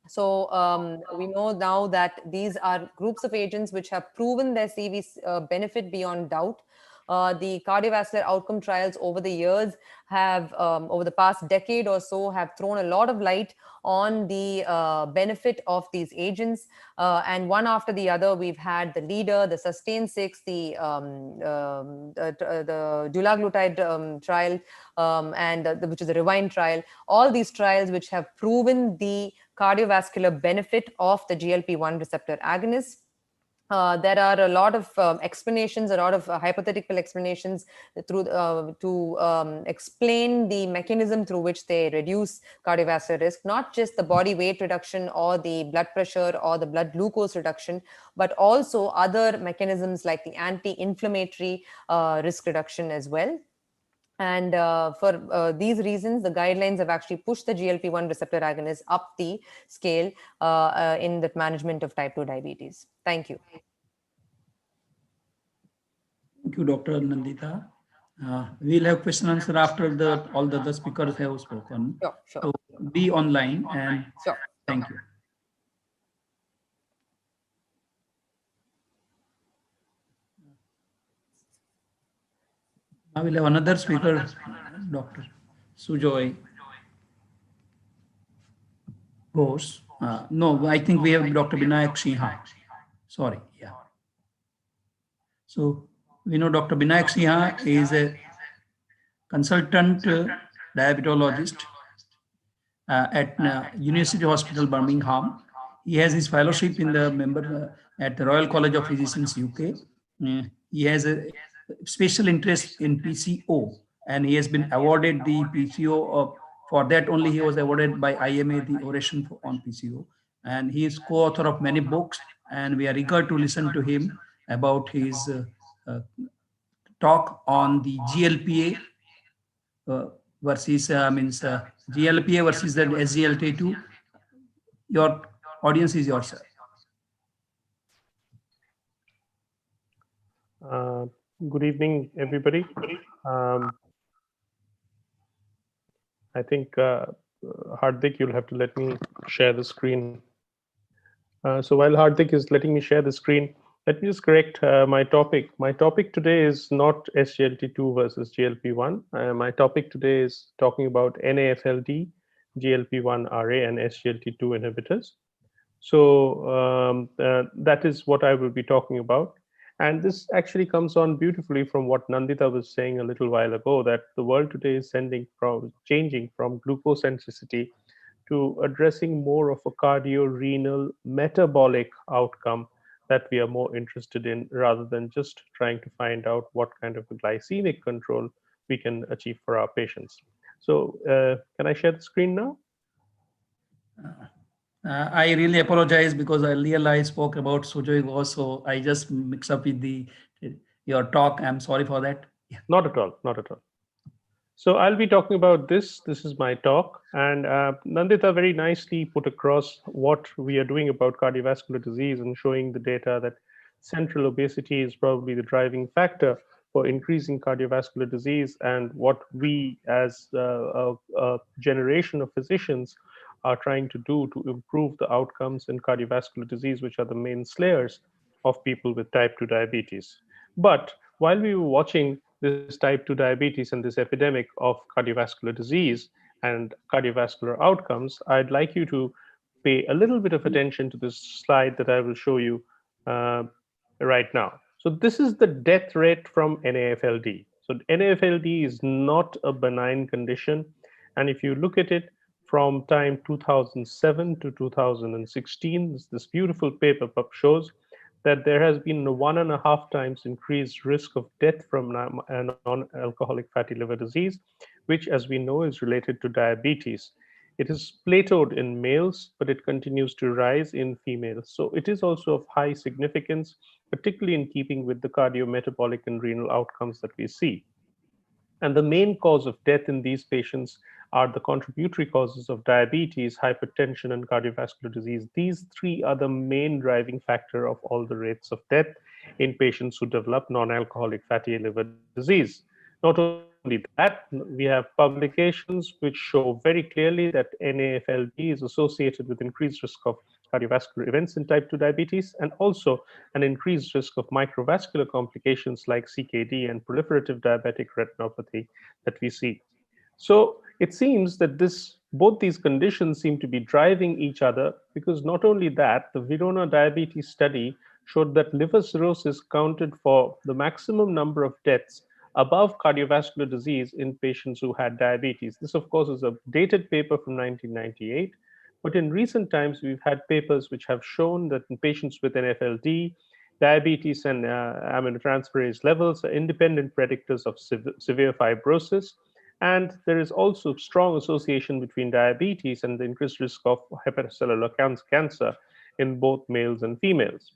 So we know now that these are groups of agents which have proven their CV benefit beyond doubt. The cardiovascular outcome trials over the years have, over the past decade or so, have thrown a lot of light on the benefit of these agents. And one after the other, we've had the leader, the Sustain 6, the dulaglutide trial, and which is the Rewind trial. All these trials which have proven the cardiovascular benefit of the GLP-1 receptor agonists. There are a lot of explanations, a lot of hypothetical explanations to explain the mechanism through which they reduce cardiovascular risk, not just the body weight reduction or the blood pressure or the blood glucose reduction, but also other mechanisms like the anti-inflammatory risk reduction as well. And for these reasons, the guidelines have actually pushed the GLP-1 receptor agonists up the scale in the management of type 2 diabetes. Thank you. Thank you, Dr. Nandita. We'll have question answer after all the other speakers have spoken. Sure. So be online and thank you. Now we'll have another speaker, Dr. Sujoy Ghosh. No, I think we have Dr. Binayak Sinha. Sorry, yeah. So we know Dr. Binayak Sinha is a consultant diabetologist at University Hospital, Birmingham. He has his fellowship in the member at the Royal College of Physicians, UK. He has a special interest in PCO, and he has been awarded the PCO. For that only, he was awarded by IMA the oration on PCO. And he is co-author of many books, and we are eager to listen to him about his talk on the GLPA versus GLPA versus the SGLT2. Your audience is yours, sir. Good evening, everybody. I think, Hardik, you'll have to let me share the screen. So while Hardik is letting me share the screen, let me just correct my topic. My topic today is not SGLT2 versus GLP-1. My topic today is talking about NAFLD, GLP-1RA, and SGLT2 inhibitors. So that is what I will be talking about. And this actually comes on beautifully from what Nandita was saying a little while ago, that the world today is changing from glucose centricity to addressing more of a cardio-renal metabolic outcome that we are more interested in, rather than just trying to find out what kind of a glycemic control we can achieve for our patients. So can I share the screen now? I really apologize because earlier I spoke about Sujoy Ghosh, so I just mixed up with your talk. I'm sorry for that. Yeah. Not at all, not at all. So I'll be talking about this. This is my talk. And Nandita very nicely put across what we are doing about cardiovascular disease and showing the data that central obesity is probably the driving factor for increasing cardiovascular disease, and what we as a generation of physicians are trying to do to improve the outcomes in cardiovascular disease, which are the main slayers of people with type 2 diabetes. But while we were watching this type 2 diabetes and this epidemic of cardiovascular disease and cardiovascular outcomes, I'd like you to pay a little bit of attention to this slide that I will show you right now. So this is the death rate from NAFLD. So NAFLD is not a benign condition. And if you look at it from time 2007 to 2016, this beautiful paper shows that there has been a 1.5 times increased risk of death from non-alcoholic fatty liver disease, which, as we know, is related to diabetes. It is plateaued in males, but it continues to rise in females. So it is also of high significance, particularly in keeping with the cardiometabolic and renal outcomes that we see. And the main cause of death in these patients are the contributory causes of diabetes, hypertension, and cardiovascular disease. These three are the main driving factor of all the rates of death in patients who develop non-alcoholic fatty liver disease. Not only that, we have publications which show very clearly that NAFLD is associated with increased risk of cardiovascular events in type 2 diabetes, and also an increased risk of microvascular complications like CKD and proliferative diabetic retinopathy that we see. So it seems that both these conditions seem to be driving each other, because not only that, the Verona diabetes study showed that liver cirrhosis counted for the maximum number of deaths above cardiovascular disease in patients who had diabetes. This, of course, is a dated paper from 1998, but in recent times, we've had papers which have shown that in patients with NFLD, diabetes and aminotransferase levels are independent predictors of severe fibrosis. And there is also strong association between diabetes and the increased risk of hepatocellular cancer in both males and females.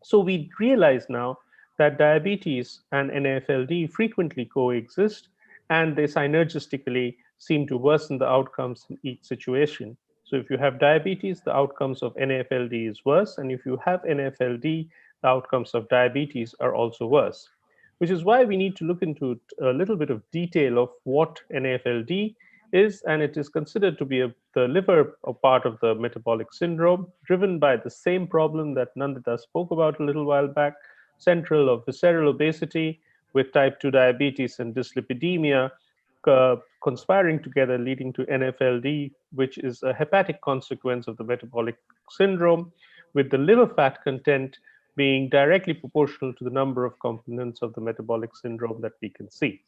So we realize now that diabetes and NAFLD frequently coexist, and they synergistically seem to worsen the outcomes in each situation. So if you have diabetes, the outcomes of NAFLD is worse, and if you have NAFLD, the outcomes of diabetes are also worse, which is why we need to look into a little bit of detail of what NAFLD is, and it is considered to be the liver a part of the metabolic syndrome, driven by the same problem that Nandita spoke about a little while back, central or visceral obesity with type 2 diabetes and dyslipidemia conspiring together, leading to NFLD, which is a hepatic consequence of the metabolic syndrome, with the liver fat content being directly proportional to the number of components of the metabolic syndrome that we can see.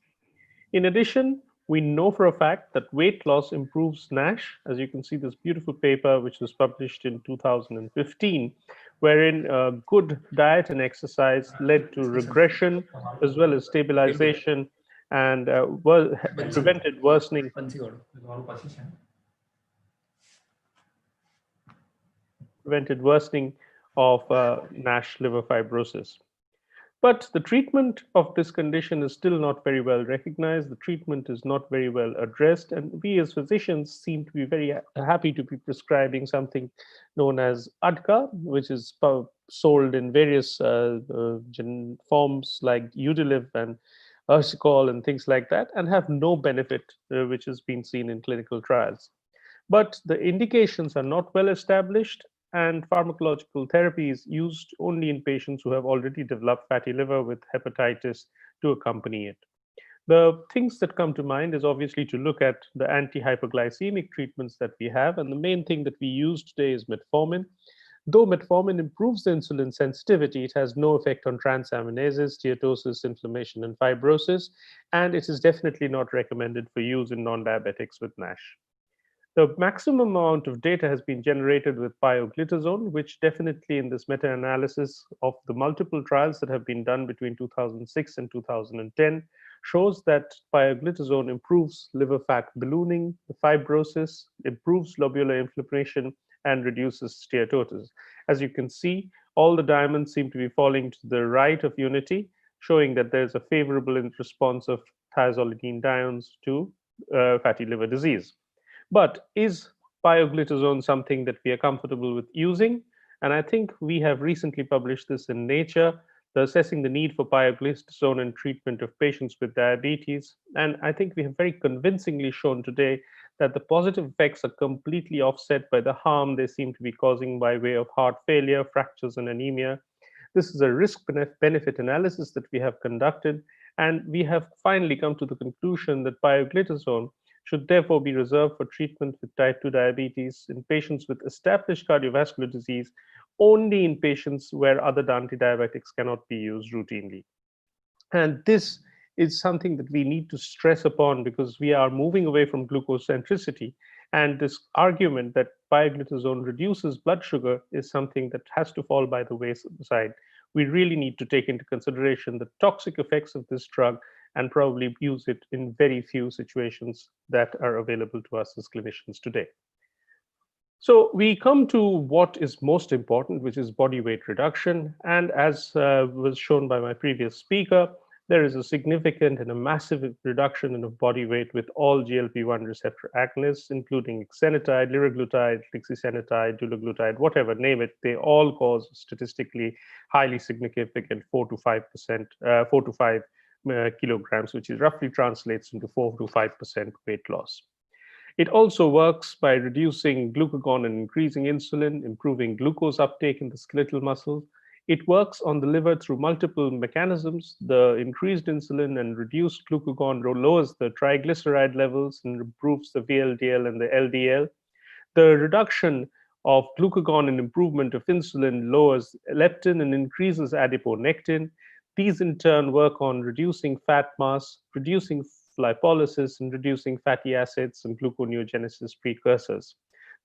In addition, we know for a fact that weight loss improves NASH. As you can see, this beautiful paper, which was published in 2015, wherein good diet and exercise led to regression as well as stabilization and prevented worsening of NASH liver fibrosis. But the treatment of this condition is still not very well recognized. The treatment is not very well addressed. And we as physicians seem to be very happy to be prescribing something known as ADCA, which is sold in various forms like Udiliv and Ursicol and things like that, and have no benefit which has been seen in clinical trials. But the indications are not well established, and pharmacological therapy is used only in patients who have already developed fatty liver with hepatitis to accompany it. The things that come to mind is obviously to look at the anti-hyperglycemic treatments that we have, and the main thing that we use today is metformin. Though metformin improves the insulin sensitivity, it has no effect on transaminases, steatosis, inflammation, and fibrosis, and it is definitely not recommended for use in non-diabetics with NASH. The maximum amount of data has been generated with pioglitazone, which definitely in this meta-analysis of the multiple trials that have been done between 2006 and 2010 shows that pioglitazone improves liver fat ballooning, the fibrosis, improves lobular inflammation, and reduces steatosis. As you can see, all the diamonds seem to be falling to the right of unity, showing that there's a favorable response of thiazolidinediones to fatty liver disease. But is pioglitazone something that we are comfortable with using? And I think we have recently published this in Nature, assessing the need for pioglitazone in treatment of patients with diabetes. And I think we have very convincingly shown today that the positive effects are completely offset by the harm they seem to be causing by way of heart failure, fractures, and anemia. This is a risk-benefit analysis that we have conducted, and we have finally come to the conclusion that pioglitazone should therefore be reserved for treatment with type 2 diabetes in patients with established cardiovascular disease, only in patients where other anti-diabetics cannot be used routinely. And this is something that we need to stress upon, because we are moving away from glucose centricity, and this argument that pioglitazone reduces blood sugar is something that has to fall by the wayside. We really need to take into consideration the toxic effects of this drug and probably use it in very few situations that are available to us as clinicians today. So we come to what is most important, which is body weight reduction. And as was shown by my previous speaker, there is a significant and a massive reduction in body weight with all GLP-1 receptor agonists, including exenatide, liraglutide, lixisenatide, dulaglutide, whatever, name it. They all cause statistically highly significant 4 to 5%, 4 to 5 kilograms, which is roughly translates into 4 to 5% weight loss. It also works by reducing glucagon and increasing insulin, improving glucose uptake in the skeletal muscle. It works on the liver through multiple mechanisms. The increased insulin and reduced glucagon lowers the triglyceride levels and improves the VLDL and the LDL. The reduction of glucagon and improvement of insulin lowers leptin and increases adiponectin. These in turn work on reducing fat mass, reducing lipolysis, and reducing fatty acids and gluconeogenesis precursors.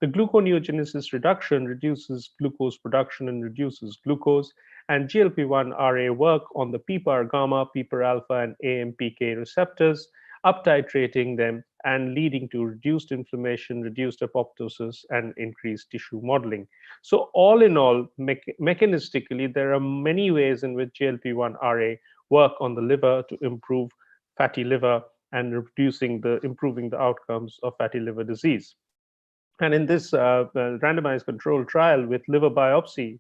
The gluconeogenesis reduction reduces glucose production and reduces glucose, and GLP-1 RA work on the PPAR gamma, PPAR alpha, and AMPK receptors, uptitrating them and leading to reduced inflammation, reduced apoptosis, and increased tissue modeling. So all in all, mechanistically, there are many ways in which GLP-1 RA work on the liver to improve fatty liver and improving the outcomes of fatty liver disease. And in this randomized controlled trial with liver biopsy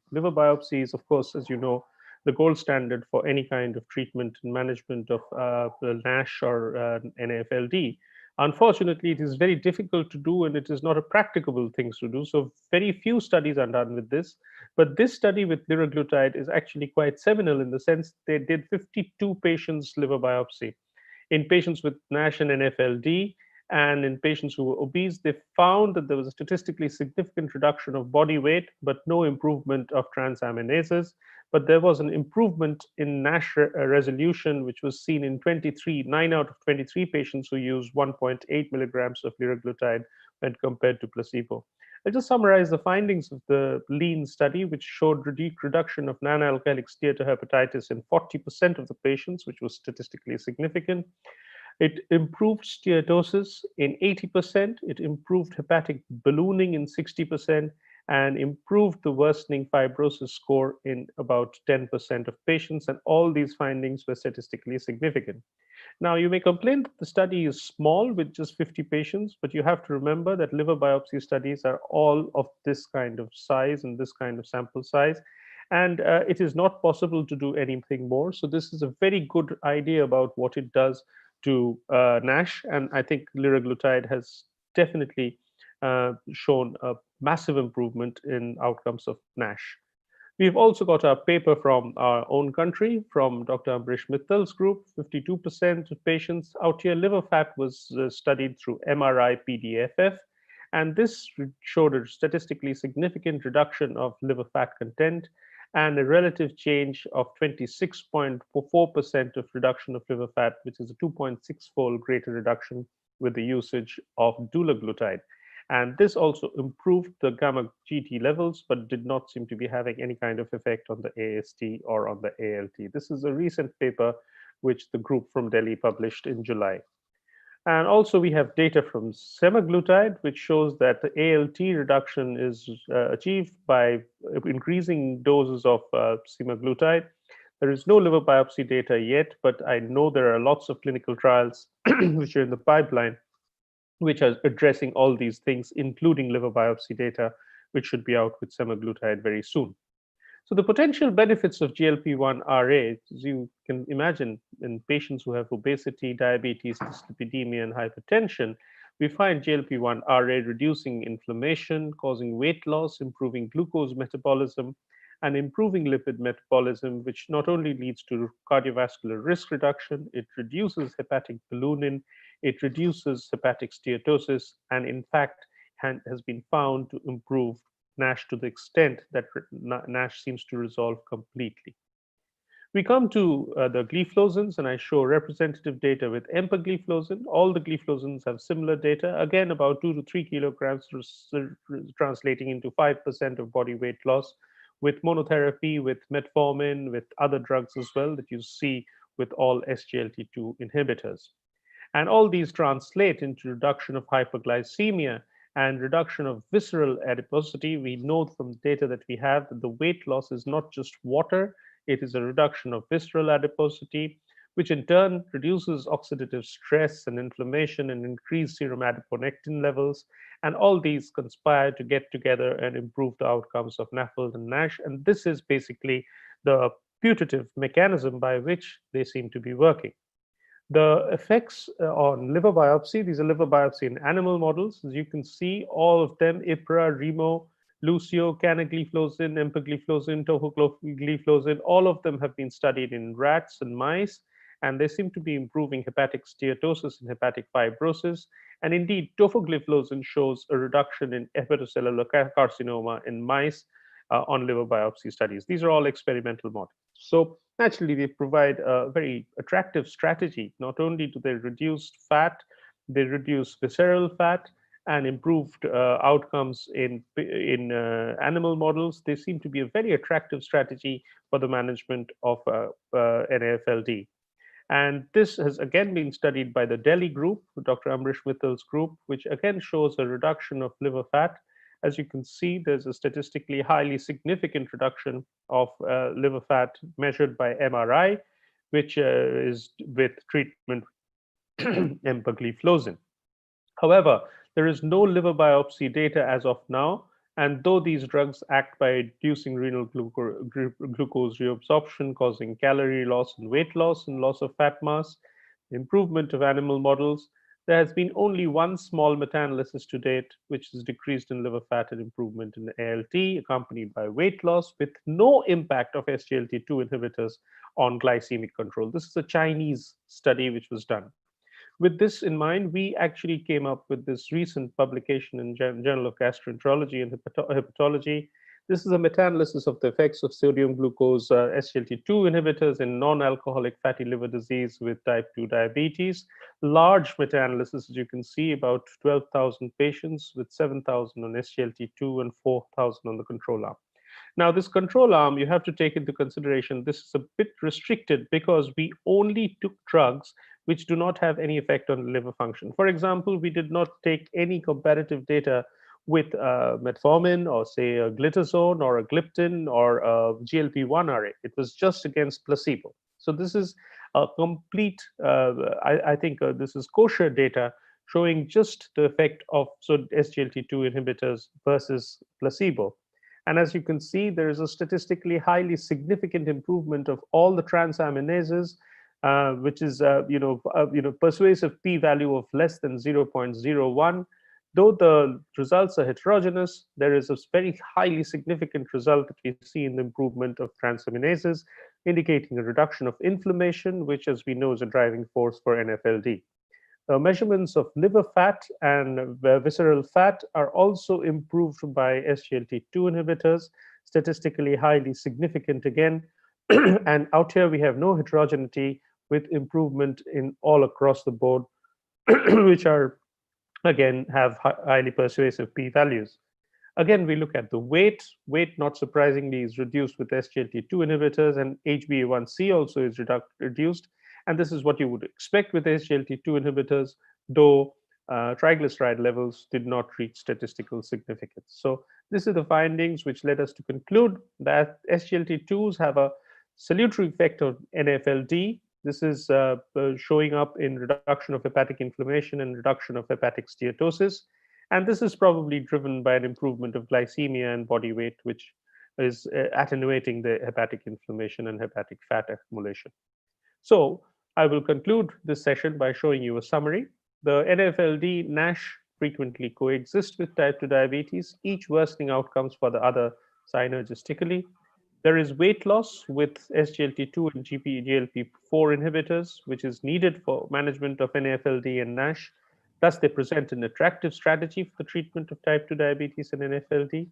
is, of course, as you know, the gold standard for any kind of treatment and management of NASH or NAFLD. Unfortunately, it is very difficult to do, and it is not a practicable thing to do. So very few studies are done with this. But this study with liraglutide is actually quite seminal in the sense they did 52 patients liver biopsy. In patients with NASH and NAFLD, and in patients who were obese, they found that there was a statistically significant reduction of body weight, but no improvement of transaminases. But there was an improvement in NASH resolution, which was seen in 9 out of 23 patients who used 1.8 milligrams of liraglutide when compared to placebo. I'll just summarize the findings of the LEAN study, which showed reduction of non-alcoholic steatohepatitis in 40% of the patients, which was statistically significant. It improved steatosis in 80%, it improved hepatic ballooning in 60%, and improved the worsening fibrosis score in about 10% of patients, and all these findings were statistically significant. Now, you may complain that the study is small with just 50 patients, but you have to remember that liver biopsy studies are all of this kind of size and this kind of sample size, and it is not possible to do anything more. So this is a very good idea about what it does to NASH, and I think liraglutide has definitely shown a massive improvement in outcomes of NASH. We've also got a paper from our own country, from Dr. Ambrish Mittal's group. 52% of patients out here, liver fat was studied through MRI-PDFF, and this showed a statistically significant reduction of liver fat content and a relative change of 26.4% of reduction of liver fat, which is a 2.6-fold greater reduction with the usage of dulaglutide. And this also improved the gamma GT levels, but did not seem to be having any kind of effect on the AST or on the ALT. This is a recent paper which the group from Delhi published in July. And also we have data from semaglutide, which shows that the ALT reduction is achieved by increasing doses of semaglutide. There is no liver biopsy data yet, but I know there are lots of clinical trials which are in the pipeline, which are addressing all these things, including liver biopsy data, which should be out with semaglutide very soon. So the potential benefits of GLP-1 RA, as you can imagine, in patients who have obesity, diabetes, dyslipidemia, and hypertension, we find GLP-1 RA reducing inflammation, causing weight loss, improving glucose metabolism, and improving lipid metabolism, which not only leads to cardiovascular risk reduction, it reduces hepatic ballooning, it reduces hepatic steatosis, and in fact has been found to improve NASH to the extent that NASH seems to resolve completely. We come to the gliflozins, and I show representative data with empagliflozin. All the gliflozins have similar data, again about 2 to 3 kilograms, translating into 5% of body weight loss, with monotherapy, with metformin, with other drugs as well that you see with all SGLT2 inhibitors. And all these translate into reduction of hyperglycemia and reduction of visceral adiposity. We know from data that we have that the weight loss is not just water, it is a reduction of visceral adiposity. which in turn reduces oxidative stress and inflammation and increase serum adiponectin levels. And all these conspire to get together and improve the outcomes of NAFLD and NASH. And this is basically the putative mechanism by which they seem to be working. The effects on liver biopsy, these are liver biopsy in animal models. As you can see, all of them, IPRA, REMO, Lucio, canagliflozin, empagliflozin, tofagliflozin, all of them have been studied in rats and mice, and they seem to be improving hepatic steatosis and hepatic fibrosis. And indeed, tofagliflozin shows a reduction in hepatocellular carcinoma in mice on liver biopsy studies. These are all experimental models. So naturally, they provide a very attractive strategy. Not only do they reduce fat, they reduce visceral fat and improved outcomes in animal models. They seem to be a very attractive strategy for the management of NAFLD. And this has again been studied by the Delhi group, Dr. Amrish Mittal's group, which again shows a reduction of liver fat. As you can see, there's a statistically highly significant reduction of liver fat measured by MRI, which is with treatment empagliflozin. However, there is no liver biopsy data as of now, and though these drugs act by reducing renal glucose reabsorption, causing calorie loss and weight loss and loss of fat mass, improvement of animal models, there has been only one small meta-analysis to date, which is decreased in liver fat and improvement in ALT, accompanied by weight loss, with no impact of SGLT2 inhibitors on glycemic control. This is a Chinese study which was done. With this in mind, we actually came up with this recent publication in Journal of Gastroenterology and Hepatology. This is a meta-analysis of the effects of sodium glucose SGLT2 inhibitors in non-alcoholic fatty liver disease with type 2 diabetes. Large meta-analysis, as you can see, about 12,000 patients with 7,000 on SGLT2 and 4,000 on the control arm. Now, this control arm, you have to take into consideration, this is a bit restricted because we only took drugs which do not have any effect on liver function. For example, we did not take any comparative data with metformin or say a glitazone or a gliptin or a GLP-1 RA. It was just against placebo. So this is a complete, I think this is kosher data showing just the effect of SGLT2 inhibitors versus placebo. And as you can see, there is a statistically highly significant improvement of all the transaminases, which is persuasive p-value of less than 0.01. Though the results are heterogeneous, there is a very highly significant result that we see in the improvement of transaminases, indicating a reduction of inflammation, which, as we know, is a driving force for NAFLD. Measurements of liver fat and visceral fat are also improved by SGLT2 inhibitors, statistically highly significant again. And out here we have no heterogeneity with improvement in all across the board, which are, again, have highly persuasive p-values. Again, we look at the weight. Weight, not surprisingly, is reduced with SGLT2 inhibitors, and HbA1c also is reduced. And this is what you would expect with SGLT2 inhibitors, though triglyceride levels did not reach statistical significance. So these are the findings which led us to conclude that SGLT2s have a salutary effect on NAFLD. This is showing up in reduction of hepatic inflammation and reduction of hepatic steatosis. And this is probably driven by an improvement of glycemia and body weight, which is attenuating the hepatic inflammation and hepatic fat accumulation. So I will conclude this session by showing you a summary. The NAFLD NASH frequently coexist with type 2 diabetes, each worsening outcomes for the other synergistically. There is weight loss with SGLT2 and GLP-4 inhibitors, which is needed for management of NAFLD and NASH. Thus, they present an attractive strategy for the treatment of type 2 diabetes and NAFLD.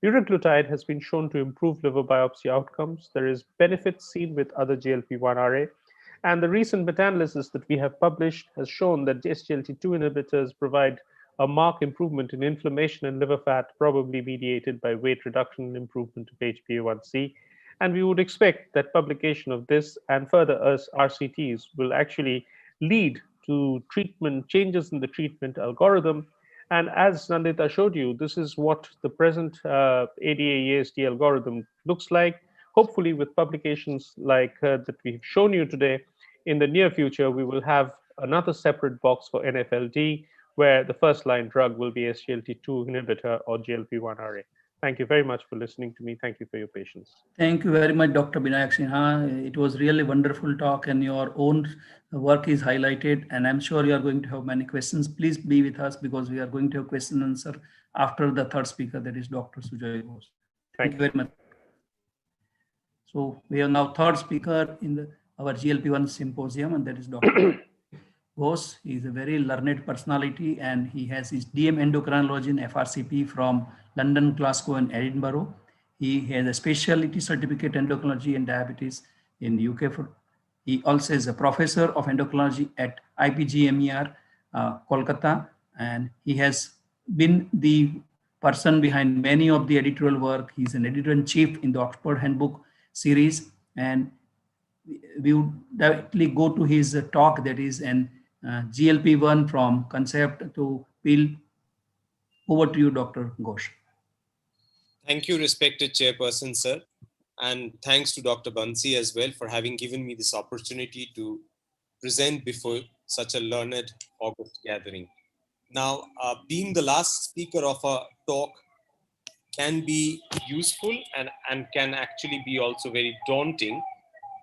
Liraglutide has been shown to improve liver biopsy outcomes. There is benefit seen with other GLP-1 RA. And the recent meta-analysis that we have published has shown that SGLT2 inhibitors provide a marked improvement in inflammation and liver fat, probably mediated by weight reduction and improvement of HbA1c. And we would expect that publication of this and further RCTs will actually lead to treatment changes in the treatment algorithm. And as Nandita showed you, this is what the present ADA-EASD algorithm looks like. Hopefully, with publications like that we've shown you today, in the near future, we will have another separate box for NFLD, where the first line drug will be SGLT2 inhibitor or GLP-1RA. Thank you very much for listening to me. Thank you for your patience. Thank you very much, Dr. Binayak Sinha. It was really wonderful talk, and your own work is highlighted. And I'm sure you are going to have many questions. Please be with us because we are going to have question and answer after the third speaker, that is Dr. Sujoy Ghosh. Thank you very much. So we have now third speaker in our GLP-1 symposium, and that is Dr. Ghosh. He is a very learned personality, and he has his DM endocrinology in FRCP from London, Glasgow, and Edinburgh. He has a specialty certificate endocrinology and diabetes in UK. He also is a professor of endocrinology at IPGMER, Kolkata, and he has been the person behind many of the editorial work. He's an editor-in-chief in the Oxford Handbook series, and we would directly go to his talk, that is an GLP-1 from concept to pill. Over to you, Dr. Ghosh. Thank you, respected chairperson, sir. And thanks to Dr. Bansi as well for having given me this opportunity to present before such a learned August gathering. Now, being the last speaker of a talk can be useful and can actually be also very daunting,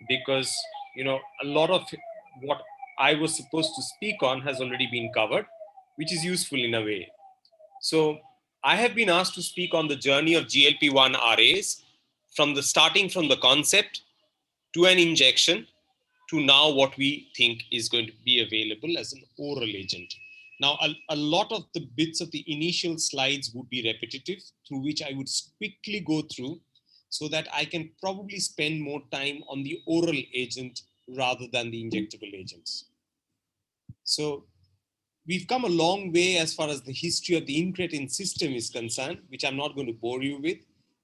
because, you know, a lot of what I was supposed to speak on has already been covered, which is useful in a way. So I have been asked to speak on the journey of GLP-1 RAs starting from the concept to an injection to now what we think is going to be available as an oral agent. Now, a lot of the bits of the initial slides would be repetitive, through which I would quickly go through so that I can probably spend more time on the oral agent rather than the injectable agents. So we've come a long way as far as the history of the incretin system is concerned, which I'm not going to bore you with.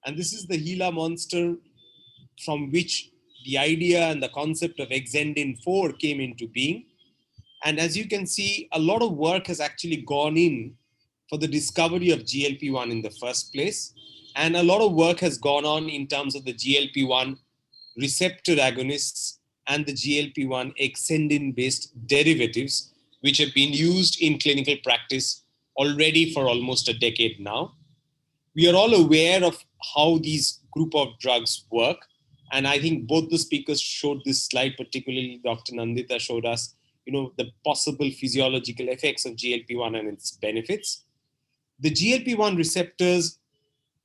And this is the Gila monster from which the idea and the concept of Exendin 4 came into being. And as you can see, a lot of work has actually gone in for the discovery of GLP-1 in the first place. And a lot of work has gone on in terms of the GLP-1 receptor agonists and the GLP-1 exendin-based derivatives, which have been used in clinical practice already for almost a decade now. We are all aware of how these group of drugs work. And I think both the speakers showed this slide, particularly Dr. Nandita showed us, you know, the possible physiological effects of GLP-1 and its benefits. The GLP-1 receptors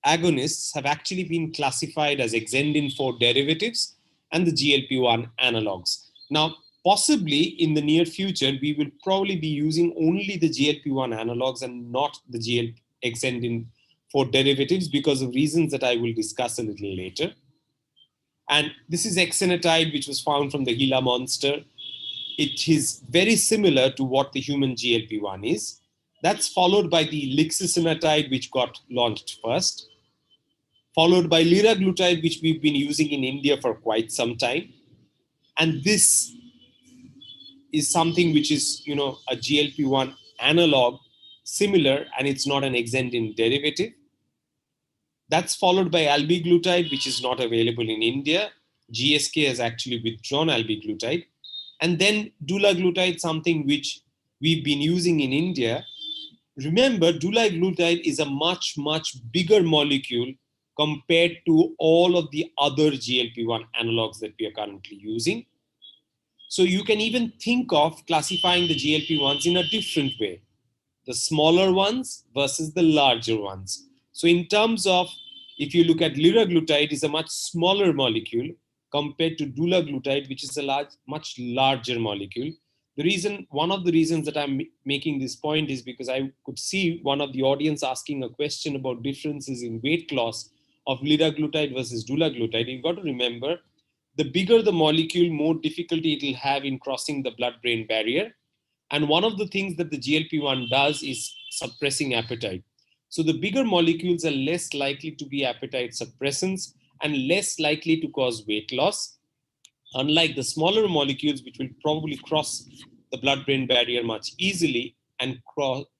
agonists have actually been classified as Exendin 4 derivatives and the GLP-1 analogues. Now, possibly in the near future, we will probably be using only the GLP-1 analogues and not the Exendin 4 derivatives because of reasons that I will discuss a little later. And this is exenatide, which was found from the Gila monster. It is very similar to what the human GLP-1 is. That's followed by the lixisenatide, which got launched first, followed by liraglutide, which we've been using in India for quite some time. And this is something which is, you know, a GLP-1 analog, similar, and it's not an Exendin derivative. That's followed by albiglutide, which is not available in India. GSK has actually withdrawn albiglutide. And then dulaglutide, something which we've been using in India. Remember, dulaglutide is a much, much bigger molecule compared to all of the other GLP-1 analogs that we are currently using. So you can even think of classifying the GLP-1s in a different way. The smaller ones versus the larger ones. So in terms of, if you look at liraglutide, is a much smaller molecule compared to dulaglutide, which is a much larger molecule. One of the reasons that I'm making this point is because I could see one of the audience asking a question about differences in weight loss of liraglutide versus dulaglutide. You've got to remember, the bigger the molecule, more difficulty it will have in crossing the blood-brain barrier. And one of the things that the GLP-1 does is suppressing appetite. So the bigger molecules are less likely to be appetite suppressants and less likely to cause weight loss, unlike the smaller molecules, which will probably cross the blood-brain barrier much easily and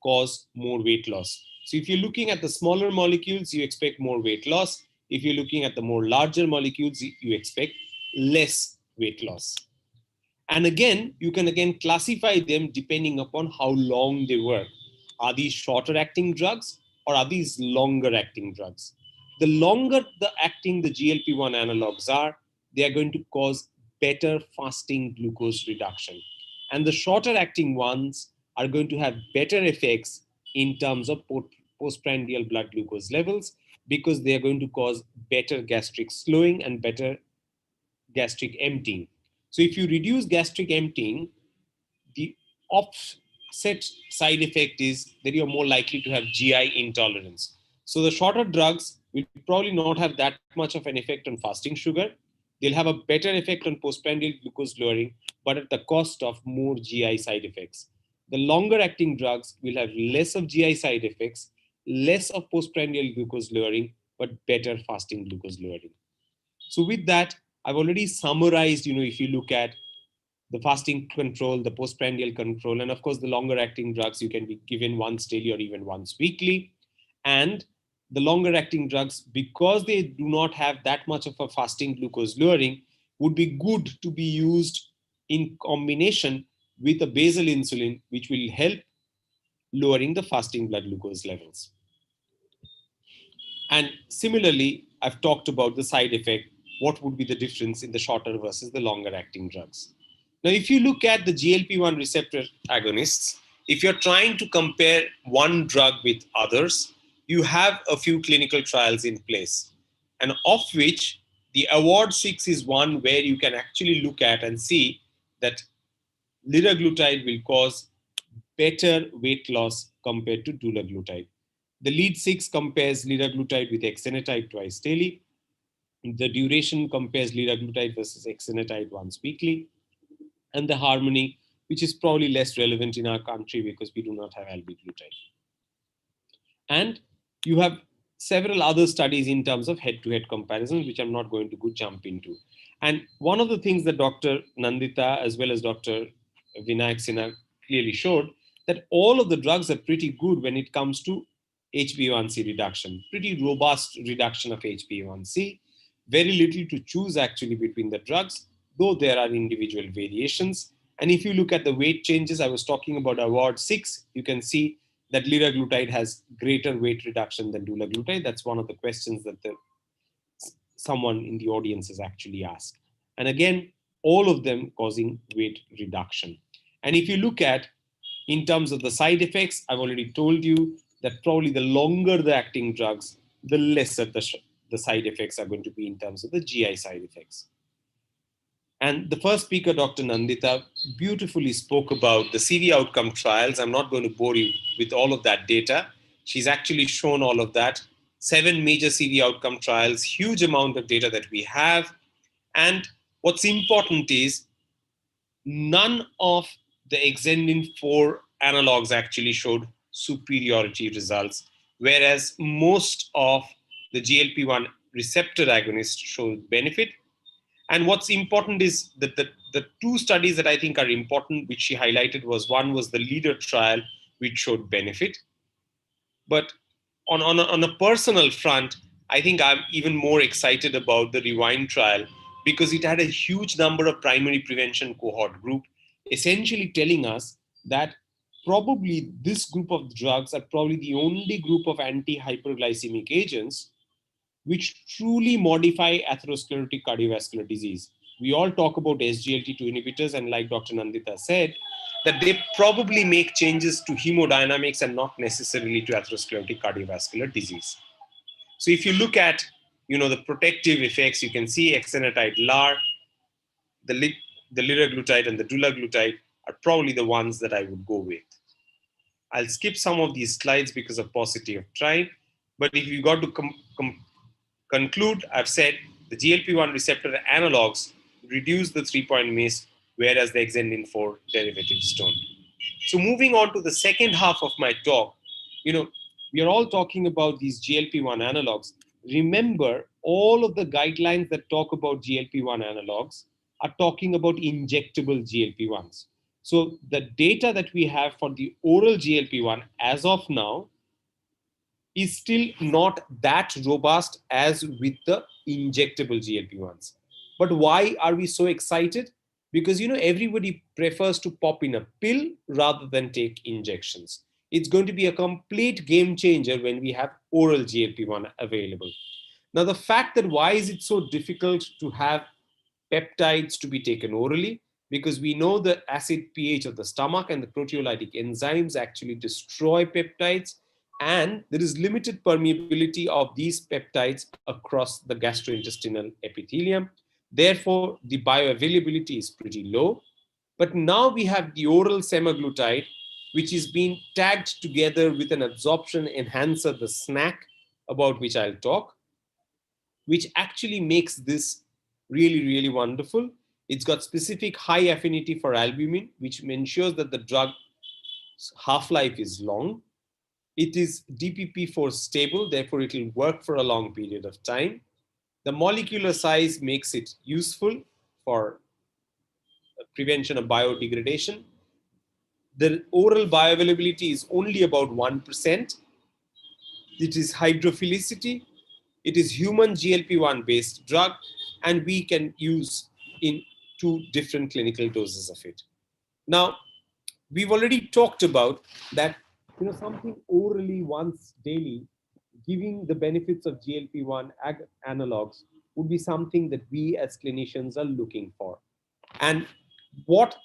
cause more weight loss. So if you're looking at the smaller molecules, you expect more weight loss. If you're looking at the more larger molecules, you expect less weight loss. And again, you can again classify them depending upon how long they work. Are these shorter acting drugs or are these longer acting drugs? The longer the acting the GLP-1 analogs are, they are going to cause better fasting glucose reduction. And the shorter acting ones are going to have better effects in terms of postprandial blood glucose levels, because they are going to cause better gastric slowing and better gastric emptying. So if you reduce gastric emptying, the offset side effect is that you're more likely to have GI intolerance. So the shorter drugs will probably not have that much of an effect on fasting sugar. They'll have a better effect on postprandial glucose lowering, but at the cost of more GI side effects. The longer acting drugs will have less of GI side effects, less of postprandial glucose lowering, but better fasting glucose lowering. So with that, I've already summarized, if you look at the fasting control, the postprandial control, and of course the longer acting drugs you can be given once daily or even once weekly. And the longer acting drugs, because they do not have that much of a fasting glucose lowering, would be good to be used in combination with a basal insulin, which will help lowering the fasting blood glucose levels. And similarly, I've talked about the side effect, what would be the difference in the shorter versus the longer acting drugs. Now, if you look at the GLP-1 receptor agonists, if you're trying to compare one drug with others, you have a few clinical trials in place, and of which the award 6 is one where you can actually look at and see that liraglutide will cause better weight loss compared to dulaglutide. The lead 6 compares liraglutide with exenatide twice daily. The duration compares liraglutide versus exenatide once weekly. And the harmony, which is probably less relevant in our country because we do not have albiglutide. And you have several other studies in terms of head-to-head comparisons, which I'm not going to jump into. And one of the things that Dr. Nandita as well as Dr. Vinayak Sinha clearly showed, that all of the drugs are pretty good when it comes to HbA1c reduction, pretty robust reduction of HbA1c, very little to choose actually between the drugs, though there are individual variations. And if you look at the weight changes, I was talking about award 6, you can see that liraglutide has greater weight reduction than dulaglutide. That's one of the questions that someone in the audience has actually asked. And again, all of them causing weight reduction. And if you look at, in terms of the side effects, I've already told you that probably the longer the acting drugs, the lesser the side effects are going to be in terms of the GI side effects. And the first speaker, Dr. Nandita, beautifully spoke about the CV outcome trials. I'm not going to bore you with all of that data. She's actually shown all of that. 7 major CV outcome trials, huge amount of data that we have. And what's important is none of the exendin 4 analogs actually showed superiority results, whereas most of the GLP-1 receptor agonists showed benefit. And what's important is that the 2 studies that I think are important, which she highlighted, was one was the leader trial, which showed benefit. But on a personal front, I think I'm even more excited about the Rewind trial because it had a huge number of primary prevention cohort group, essentially telling us that probably this group of drugs are probably the only group of anti-hyperglycemic agents which truly modify atherosclerotic cardiovascular disease. We all talk about SGLT2 inhibitors, and like Dr. Nandita said, that they probably make changes to hemodynamics and not necessarily to atherosclerotic cardiovascular disease. So if you look at, the protective effects, you can see exenatide LAR, the liraglutide and the dulaglutide are probably the ones that I would go with. I'll skip some of these slides because of paucity of time, but if you got to conclude, I've said the GLP-1 receptor analogs reduce the 3-point MACE, whereas the exendin 4 derivatives don't. So moving on to the second half of my talk, we are all talking about these GLP-1 analogs. Remember, all of the guidelines that talk about GLP-1 analogs are talking about injectable GLP-1s. So the data that we have for the oral GLP-1 as of now is still not that robust as with the injectable GLP-1s. But why are we so excited? because everybody prefers to pop in a pill rather than take injections. It's going to be a complete game changer when we have oral GLP-1 available. Now, the fact that why is it so difficult to have peptides to be taken orally? Because we know the acid pH of the stomach and the proteolytic enzymes actually destroy peptides, and there is limited permeability of these peptides across the gastrointestinal epithelium. Therefore, the bioavailability is pretty low. But now we have the oral semaglutide, which is being tagged together with an absorption enhancer, the snack, about which I'll talk, which actually makes this really, really wonderful. It's got specific high affinity for albumin, which ensures that the drug's half-life is long. It is DPP-4 stable, therefore it will work for a long period of time. The molecular size makes it useful for prevention of biodegradation. The oral bioavailability is only about 1%. It is hydrophilicity. It is human GLP-1 based drug, and we can use in 2 different clinical doses of it. Now, we've already talked about that, something orally once daily, giving the benefits of GLP-1 analogues would be something that we as clinicians are looking for. And what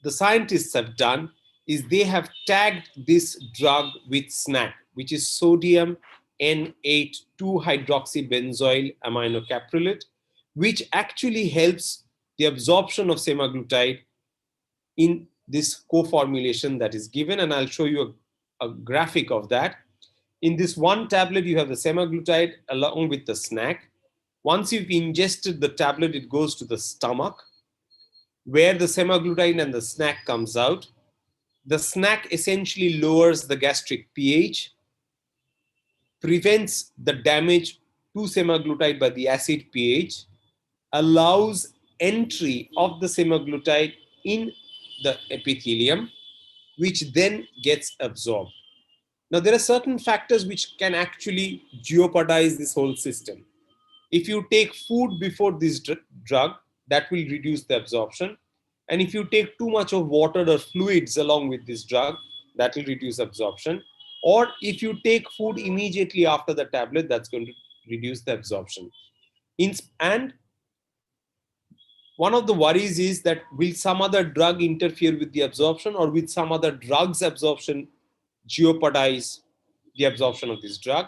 the scientists have done is they have tagged this drug with SNAC, which is sodium N8-2-hydroxybenzoyl aminocaprylate, which actually helps the absorption of semaglutide in this co-formulation that is given. And I'll show you a graphic of that. In this one tablet, you have the semaglutide along with the snack. Once you've ingested the tablet, it goes to the stomach, where the semaglutide and the snack comes out. The snack essentially lowers the gastric pH, prevents the damage to semaglutide by the acid pH, allows entry of the semaglutide in the epithelium, which then gets absorbed. Now, there are certain factors which can actually jeopardize this whole system. If you take food before this drug, that will reduce the absorption. And if you take too much of water or fluids along with this drug, that will reduce absorption. Or if you take food immediately after the tablet, that's going to reduce the absorption. And one of the worries is that will some other drug interfere with the absorption, or will some other drug's absorption jeopardize the absorption of this drug?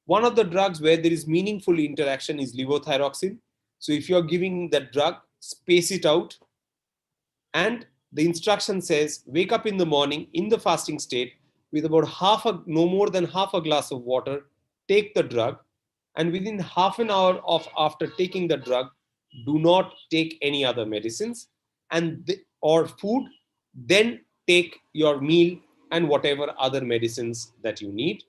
One of the drugs where there is meaningful interaction is levothyroxine. So if you're giving that drug, space it out. And the instruction says, wake up in the morning in the fasting state with about no more than half a glass of water, take the drug, and within half an hour after taking the drug, do not take any other medicines or food, then take your meal and whatever other medicines that you need.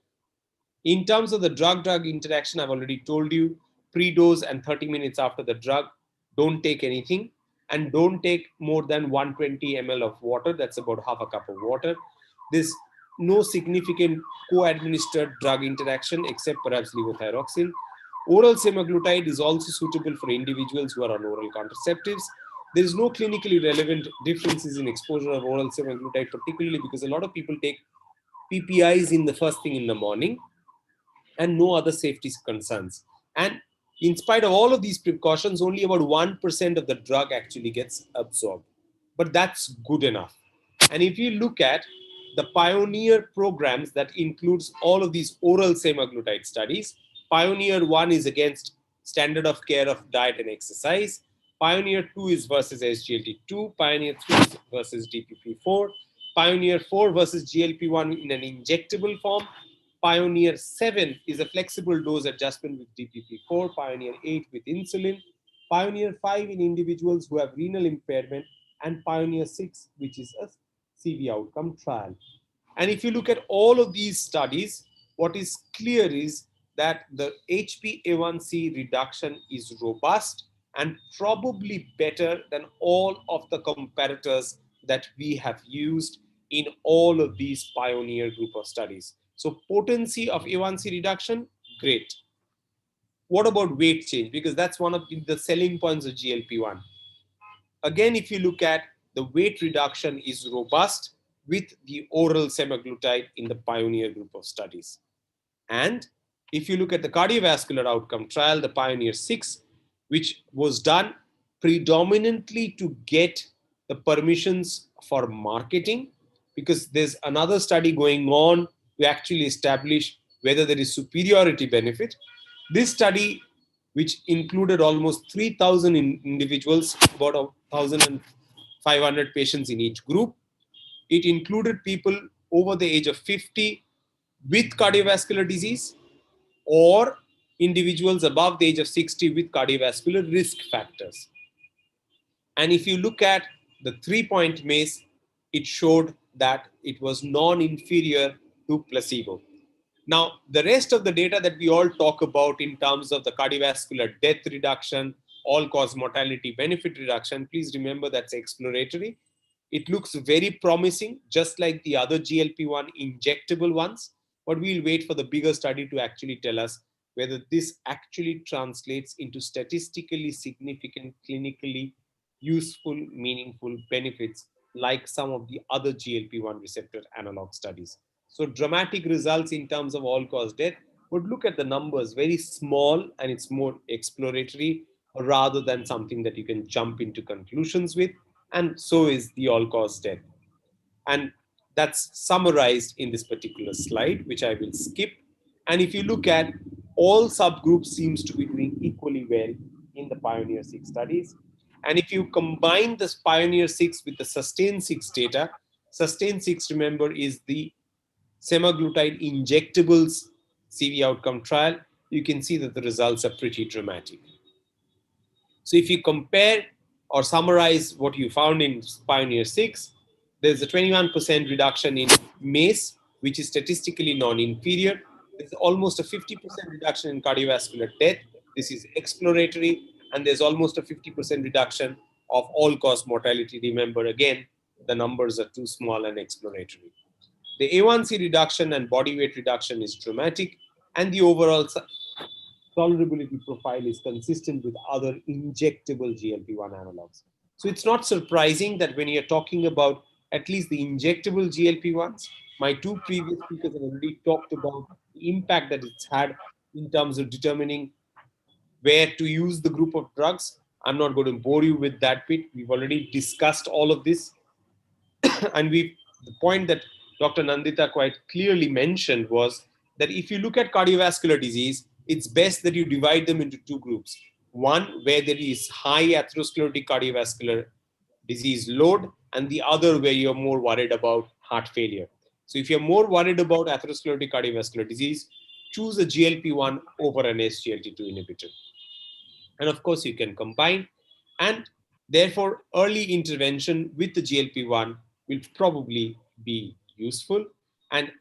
In terms of the drug-drug interaction, I've already told you, pre-dose and 30 minutes after the drug, don't take anything, and don't take more than 120 ml of water. That's about half a cup of water. There's no significant co-administered drug interaction except perhaps levothyroxine. Oral semaglutide is also suitable for individuals who are on oral contraceptives. There is no clinically relevant differences in exposure of oral semaglutide, particularly because a lot of people take PPIs in the first thing in the morning, and no other safety concerns. And in spite of all of these precautions, only about 1% of the drug actually gets absorbed. But that's good enough. And if you look at the pioneer programs that includes all of these oral semaglutide studies, Pioneer 1 is against standard of care of diet and exercise. Pioneer 2 is versus SGLT2. Pioneer 3 is versus DPP4. Pioneer 4 versus GLP-1 in an injectable form. Pioneer 7 is a flexible dose adjustment with DPP4. Pioneer 8 with insulin. Pioneer 5 in individuals who have renal impairment. And Pioneer 6, which is a CV outcome trial. And if you look at all of these studies, what is clear is that the HbA1c reduction is robust and probably better than all of the comparators that we have used in all of these pioneer group of studies. So potency of A1C reduction, great. What about weight change? Because that's one of the selling points of GLP-1. again, if you look at the weight reduction is robust with the oral semaglutide in the pioneer group of studies. And if you look at the cardiovascular outcome trial, the Pioneer 6, which was done predominantly to get the permissions for marketing, because there's another study going on to actually establish whether there is superiority benefit. This study, which included almost 3,000 individuals, about 1,500 patients in each group, it included people over the age of 50 with cardiovascular disease or individuals above the age of 60 with cardiovascular risk factors. And if you look at the 3-point MACE, it showed that it was non-inferior to placebo. Now, the rest of the data that we all talk about in terms of the cardiovascular death reduction, all-cause mortality benefit reduction, please remember that's exploratory. It looks very promising, just like the other GLP-1 injectable ones, but we'll wait for the bigger study to actually tell us whether this actually translates into statistically significant, clinically useful, meaningful benefits like some of the other GLP-1 receptor analog studies. So dramatic results in terms of all-cause death would look at the numbers very small, and it's more exploratory rather than something that you can jump into conclusions with. And so is the all-cause death. And that's summarized in this particular slide, which I will skip. And if you look at, all subgroups seems to be doing equally well in the Pioneer 6 studies. And if you combine this Pioneer 6 with the Sustain 6 data, Sustain 6, remember, is the semaglutide injectables CV outcome trial, you can see that the results are pretty dramatic. So if you compare or summarize what you found in Pioneer 6, there's a 21% reduction in MACE, which is statistically non-inferior. There's almost a 50% reduction in cardiovascular death. This is exploratory. And there's almost a 50% reduction of all-cause mortality. Remember, again, the numbers are too small and exploratory. The A1C reduction and body weight reduction is dramatic, and the overall tolerability profile is consistent with other injectable GLP-1 analogs. So it's not surprising that when you're talking about at least the injectable GLP-1s, my two previous speakers have already talked about the impact that it's had in terms of determining where to use the group of drugs. I'm not going to bore you with that bit. We've already discussed all of this. And the point that Dr. Nandita quite clearly mentioned was that if you look at cardiovascular disease, it's best that you divide them into two groups. One where there is high atherosclerotic cardiovascular disease load, and the other where you're more worried about heart failure. So if you're more worried about atherosclerotic cardiovascular disease, choose a GLP-1 over an SGLT2 inhibitor. And of course, you can combine, and therefore early intervention with the GLP-1 will probably be useful. And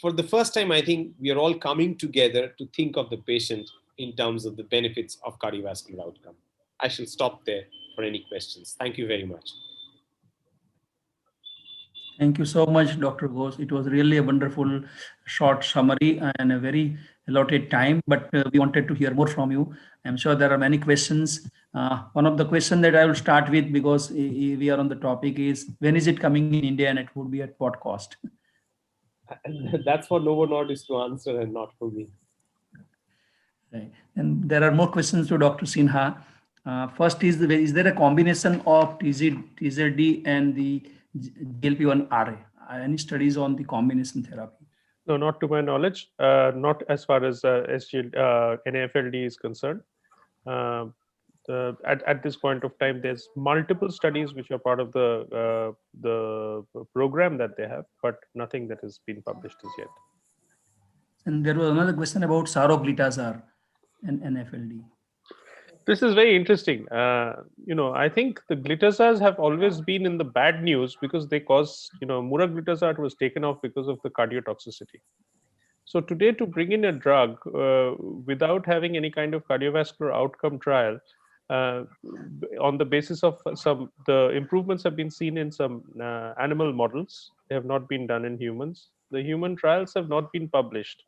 for the first time, I think we are all coming together to think of the patient in terms of the benefits of cardiovascular outcome. I shall stop there for any questions. Thank you very much. Thank you so much, Dr. Ghosh. It was really a wonderful short summary and a very allotted time, but we wanted to hear more from you. I'm sure there are many questions. One of the questions that I will start with, because we are on the topic, is when is it coming in India and it would be at what cost? That's for Novo Nordisk to answer and not for me. Right. And there are more questions to Dr. Sinha. First is there a combination of TZD and the GLP-1 RA? Any studies on the combination therapy? No, not to my knowledge. Not as far as NAFLD is concerned. At this point of time, there's multiple studies which are part of the program that they have, but nothing that has been published as yet. And there was another question about saroglitazar and NAFLD. This is very interesting. I think the glitazars have always been in the bad news because they cause, muraglitazar was taken off because of the cardiotoxicity. So today, to bring in a drug without having any kind of cardiovascular outcome trial, on the basis of the improvements have been seen in some animal models. They have not been done in humans. The human trials have not been published.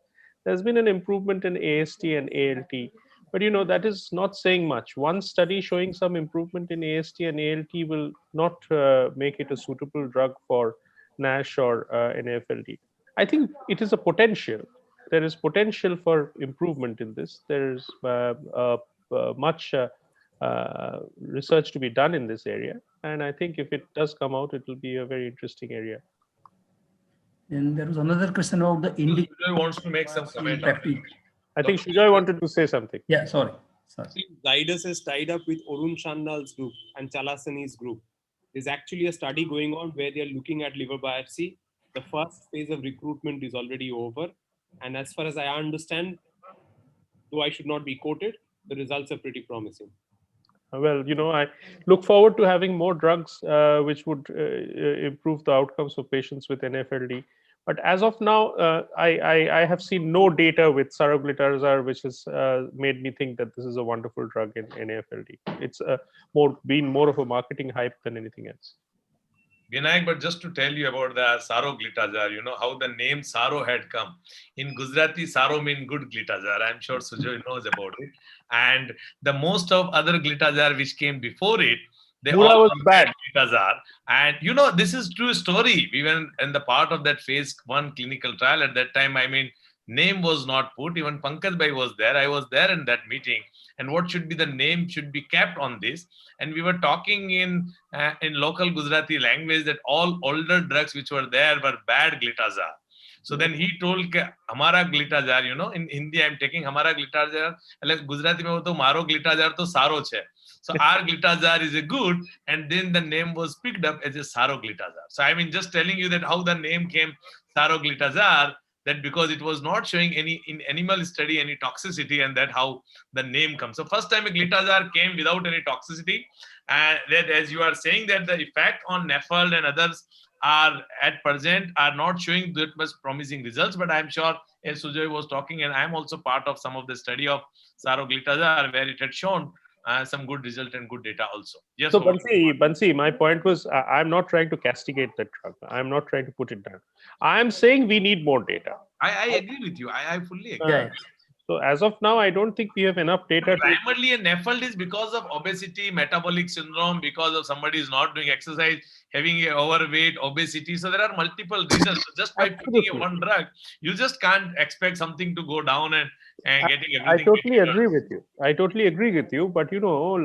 There's been an improvement in AST and ALT, But that is not saying much. One study showing some improvement in AST and ALT will not make it a suitable drug for NASH or NAFLD. I think it is a potential. There is potential for improvement in this. There is much research to be done in this area, and I think if it does come out, it will be a very interesting area. And there was another question about the Sujoy wants to make some comment on it. I think Sujoy wanted to say something. Yeah, sorry. Zydus is tied up with Arun Shandal's group and Chalasani's group. There's actually a study going on where they're looking at liver biopsy. The first phase of recruitment is already over. And as far as I understand, though I should not be quoted, the results are pretty promising. Well, I look forward to having more drugs which would improve the outcomes of patients with NAFLD. But as of now, I have seen no data with saroglitazar which has made me think that this is a wonderful drug in NAFLD. It's been more of a marketing hype than anything else. Vinayak, but just to tell you about the saroglitazar, how the name Saro had come. In Gujarati, Saro means good glitazar. I'm sure Sujoy knows about it. And the most of other glitazar which came before it, they Mula all was were bad. glitazar. And this is true story. We were in the part of that phase 1 clinical trial. At that time, name was not put. Even Pankaj Bhai was there. I was there in that meeting. And what should be the name should be kept on this. And we were talking in local Gujarati language that all older drugs which were there were bad glitazar. So then he told Hamara glitazar, in Hindi I'm taking Hamara glitazar, like Gujarati mein to Maro glitazar to Saro che. So our glitazar is a good, and then the name was picked up as a Saro glitazar. So just telling you that how the name came Saro glitazar, that because it was not showing any in animal study any toxicity, and that how the name comes. So first time a glitazar came without any toxicity, and that as you are saying that the effect on NAFLD and others are at present are not showing that much promising results. But I'm sure as Sujoy was talking, and I'm also part of some of the study of saroglitazar where it had shown some good result and good data also. Yes. So Bansi, my point was I'm not trying to castigate that drug. I'm not trying to put it down. I'm saying we need more data. I agree with you. I fully agree. So as of now, I don't think we have enough data. Primarily, a NAFLD is because of obesity, metabolic syndrome, because of somebody is not doing exercise, having a overweight, obesity. So there are multiple reasons. So just by picking a one drug, you just can't expect something to go down and getting everything. I totally agree with you. But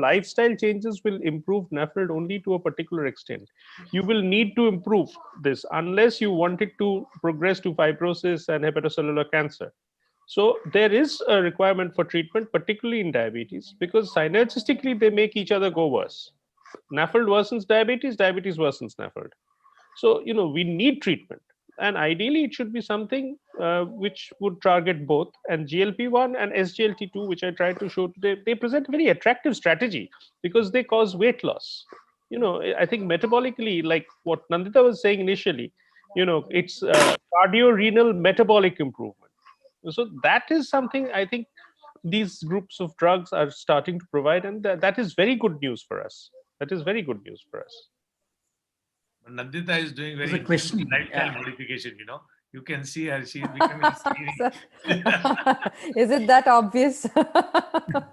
lifestyle changes will improve NAFLD only to a particular extent. You will need to improve this unless you want it to progress to fibrosis and hepatocellular cancer. So there is a requirement for treatment, particularly in diabetes, because synergistically they make each other go worse. NAFLD worsens diabetes, diabetes worsens NAFLD. So, we need treatment. And ideally, it should be something which would target both. And GLP-1 and SGLT2, which I tried to show today, they present a very attractive strategy because they cause weight loss. I think metabolically, like what Nandita was saying initially, it's cardio-renal metabolic improvement. So that is something I think these groups of drugs are starting to provide, and that is very good news for us. That is very good news for us. Nandita is doing very question. lifestyle modification, You can see her, she's becoming skinny. Is it that obvious?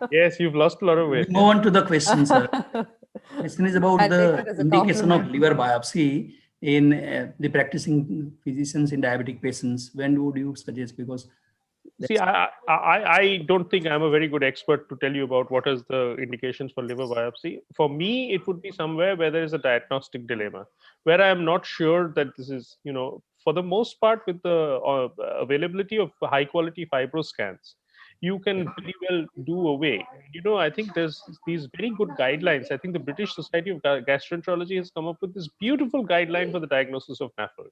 Yes, you've lost a lot of weight. Move on to the question, sir. Question is about the indication of liver biopsy in the practicing physicians in diabetic patients. When would you suggest? Because see, I don't think I'm a very good expert to tell you about what is the indications for liver biopsy. For me, it would be somewhere where there is a diagnostic dilemma, where I am not sure that this is, for the most part, with the availability of high quality fibro scans, you can pretty well do away. I think there's these very good guidelines. I think the British Society of Gastroenterology has come up with this beautiful guideline for the diagnosis of NAFLD.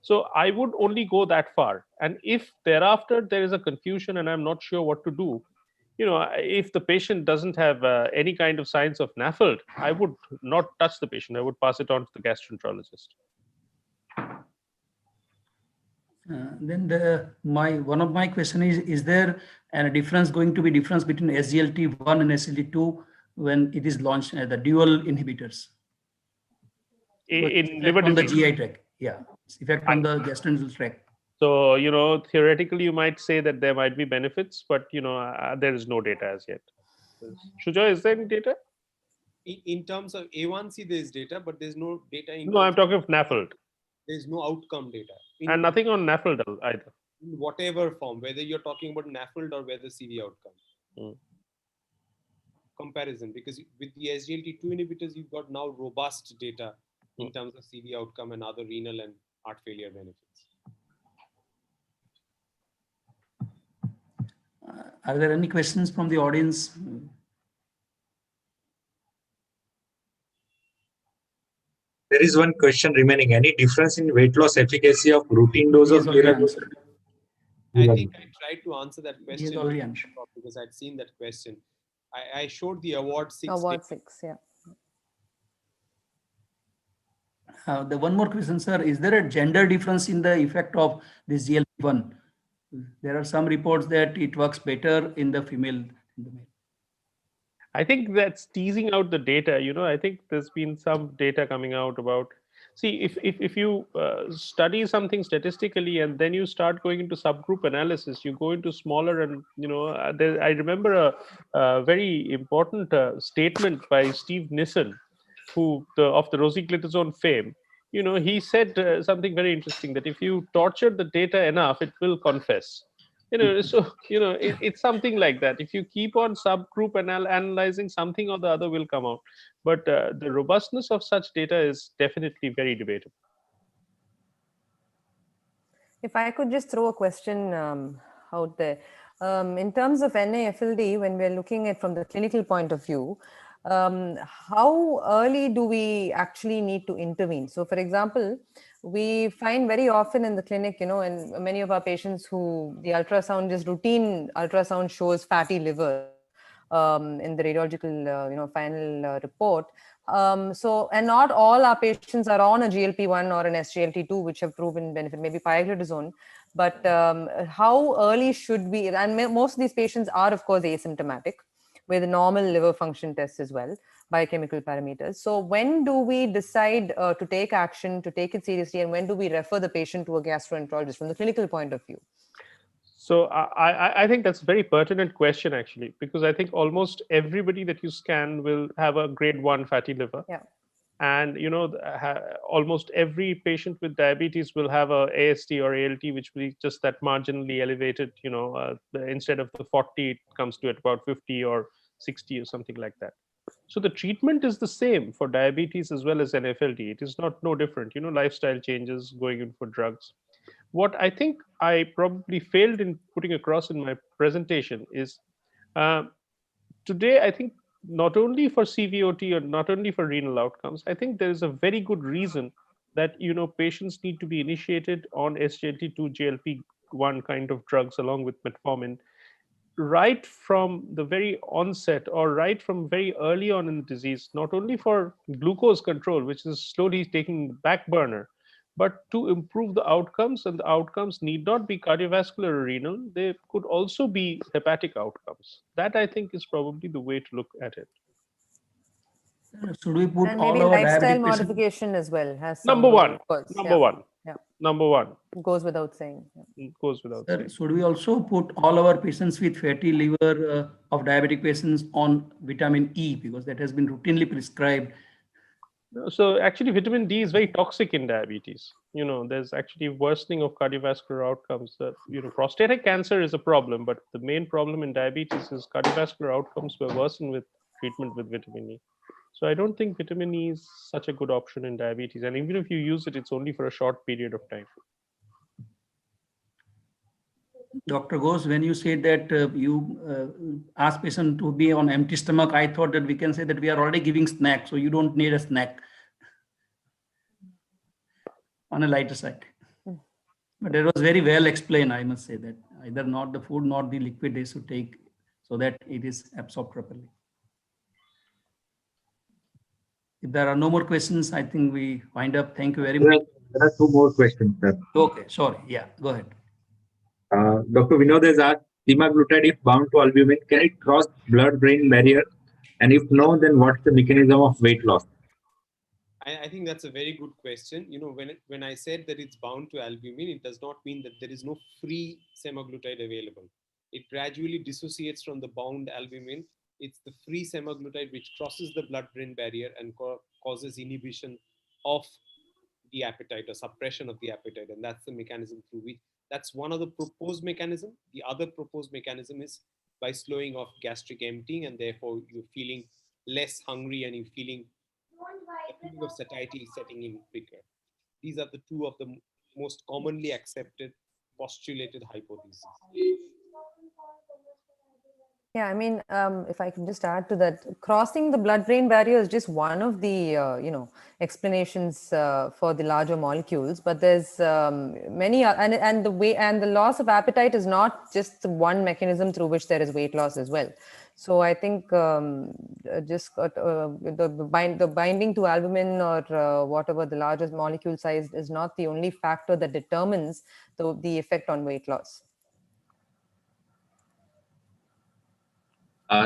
So I would only go that far. And if thereafter there is a confusion and I'm not sure what to do, if the patient doesn't have any kind of signs of NAFLD, I would not touch the patient. I would pass it on to the gastroenterologist. Then one of my question is there a difference going to be difference between SGLT1 and SGLT2 when it is launched the dual inhibitors? In liver on disease. the GI tract, yeah. Effect on the gastrointestinal tract. So, theoretically, you might say that there might be benefits, but, there is no data as yet. Shuja, is there any data? In terms of A1C, there is data, but there's no data in No, I'm talking of NAFLD. There's no outcome data. And nothing on NAFLD either. In whatever form, whether you're talking about NAFLD or whether CV outcome. Comparison, because with the SGLT2 inhibitors, you've got now robust data in terms of CV outcome and other renal and heart failure benefits. Are there any questions from the audience? There is one question remaining. Any difference in weight loss efficacy of routine dose of liraglutide? I think I tried to answer that question already because I'd seen that question. I showed the award 6. Award 6, yeah. The one more question, sir. Is there a gender difference in the effect of this GLP-1? There are some reports that it works better in the female than the male. I think that's teasing out the data. I think there's been some data coming out about. See, if you study something statistically and then you start going into subgroup analysis, you go into smaller and I remember a very important statement by Steve Nissen, who of the rosiglitazone fame. He said something very interesting, that if you torture the data enough, it will confess. It's something like that. If you keep on subgroup analyzing, something or the other will come out. But the robustness of such data is definitely very debatable. If I could just throw a question out there. In terms of NAFLD, when we're looking at from the clinical point of view, how early do we actually need to intervene? So, for example, we find very often in the clinic, and many of our patients who the ultrasound, just routine ultrasound shows fatty liver in the radiological, final report. And not all our patients are on a GLP-1 or an SGLT2, which have proven benefit, maybe pioglitazone. But how early should we, and most of these patients are, of course, asymptomatic with normal liver function tests as well, biochemical parameters. So when do we decide to take action, to take it seriously, and when do we refer the patient to a gastroenterologist from the clinical point of view? So I think that's a very pertinent question, actually, because I think almost everybody that you scan will have a grade 1 fatty liver. Yeah. And, almost every patient with diabetes will have a AST or ALT, which will be just that marginally elevated, instead of the 40, it comes to at about 50 or 60 or something like that. So the treatment is the same for diabetes as well as NAFLD. It is no different, lifestyle changes, going in for drugs. What I think I probably failed in putting across in my presentation is today, I think not only for CVOT or not only for renal outcomes, I think there is a very good reason that patients need to be initiated on SGLT2, GLP-1 kind of drugs along with metformin right from the very onset or right from very early on in the disease, not only for glucose control, which is slowly taking the back burner, but to improve the outcomes. And the outcomes need not be cardiovascular or renal. They could also be hepatic outcomes. That, I think, is probably the way to look at it. Should we put and all maybe our lifestyle diabetic patients? modification as well has some Number one. role, of course. Number one. Yeah. Number one. Goes without saying. It goes without Sir, saying. should we also put all our patients with fatty liver of diabetic patients on vitamin E, because that has been routinely prescribed? So actually, vitamin D is very toxic in diabetes. There's actually worsening of cardiovascular outcomes. Prostatic cancer is a problem, but the main problem in diabetes is cardiovascular outcomes were worsened with treatment with vitamin E. So I don't think vitamin E is such a good option in diabetes. And even if you use it, it's only for a short period of time. Dr. Ghosh, when you said that you ask patient to be on empty stomach, I thought that we can say that we are already giving snack, so you don't need a snack. On a lighter side. But it was very well explained, I must say, that either not the food, not the liquid they should take so that it is absorbed properly. If there are no more questions, I think we wind up. Thank you very much. There are two more questions, sir. Okay, sorry. Yeah, go ahead. Dr. Vinod has asked, semaglutide, if bound to albumin, can it cross blood-brain barrier? And if no, then what's the mechanism of weight loss? I think that's a very good question. You know, when I said that it's bound to albumin, it does not mean that there is no free semaglutide available. It gradually dissociates from the bound albumin. It's the free semaglutide which crosses the blood-brain barrier and causes inhibition of the appetite or suppression of the appetite, and that's the mechanism through which. That's one of the proposed mechanism. The other proposed mechanism is by slowing off gastric emptying, and therefore you're feeling less hungry and you're feeling the feeling of satiety setting in quicker. These are the two of the most commonly accepted postulated hypotheses. Yeah, I mean, if I can just add to that, crossing the blood-brain barrier is just one of the, explanations for the larger molecules. But there's many, and the way and the loss of appetite is not just the one mechanism through which there is weight loss as well. So I think the binding to albumin or whatever the largest molecule size is not the only factor that determines the effect on weight loss.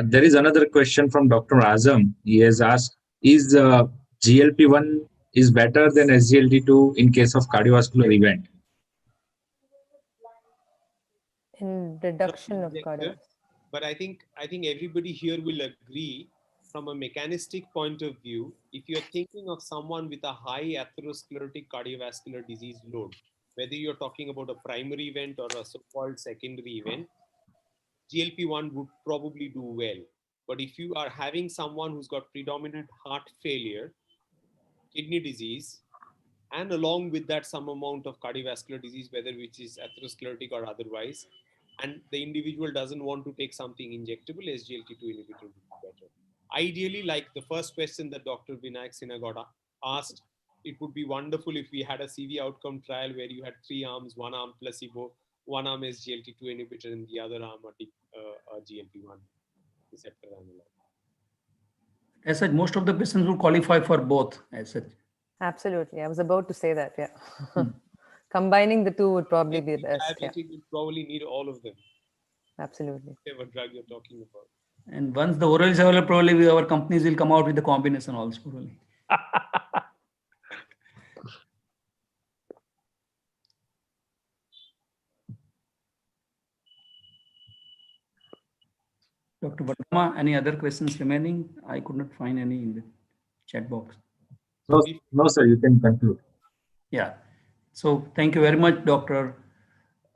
There is another question from Dr. Azam. He has asked, is GLP-1 is better than SGLT2 in case of cardiovascular event? In reduction of cardiovascular. But I think everybody here will agree from a mechanistic point of view, if you're thinking of someone with a high atherosclerotic cardiovascular disease load, whether you're talking about a primary event or a so-called secondary event, GLP-1 would probably do well. But if you are having someone who's got predominant heart failure, kidney disease, and along with that some amount of cardiovascular disease, whether which is atherosclerotic or otherwise, and the individual doesn't want to take something injectable, SGLT2 inhibitor would be better. Ideally, like the first question that Dr. Vinayak Sinha asked, it would be wonderful if we had a CV outcome trial where you had 3 arms, 1 arm placebo, 1 arm SGLT2 inhibitor, and the other arm a GLP-1 receptor analog. As such, most of the patients will qualify for both, as such. Absolutely. I was about to say that, yeah. Combining the two would probably be best. Diabetic, yeah. You probably need all of them. Absolutely. Whatever drug you're talking about. And once the oral is available, probably our companies will come out with the combination also. Probably. Dr. Varma, any other questions remaining? I could not find any in the chat box. No, sir, you can conclude. Yeah. So thank you very much, Doctor.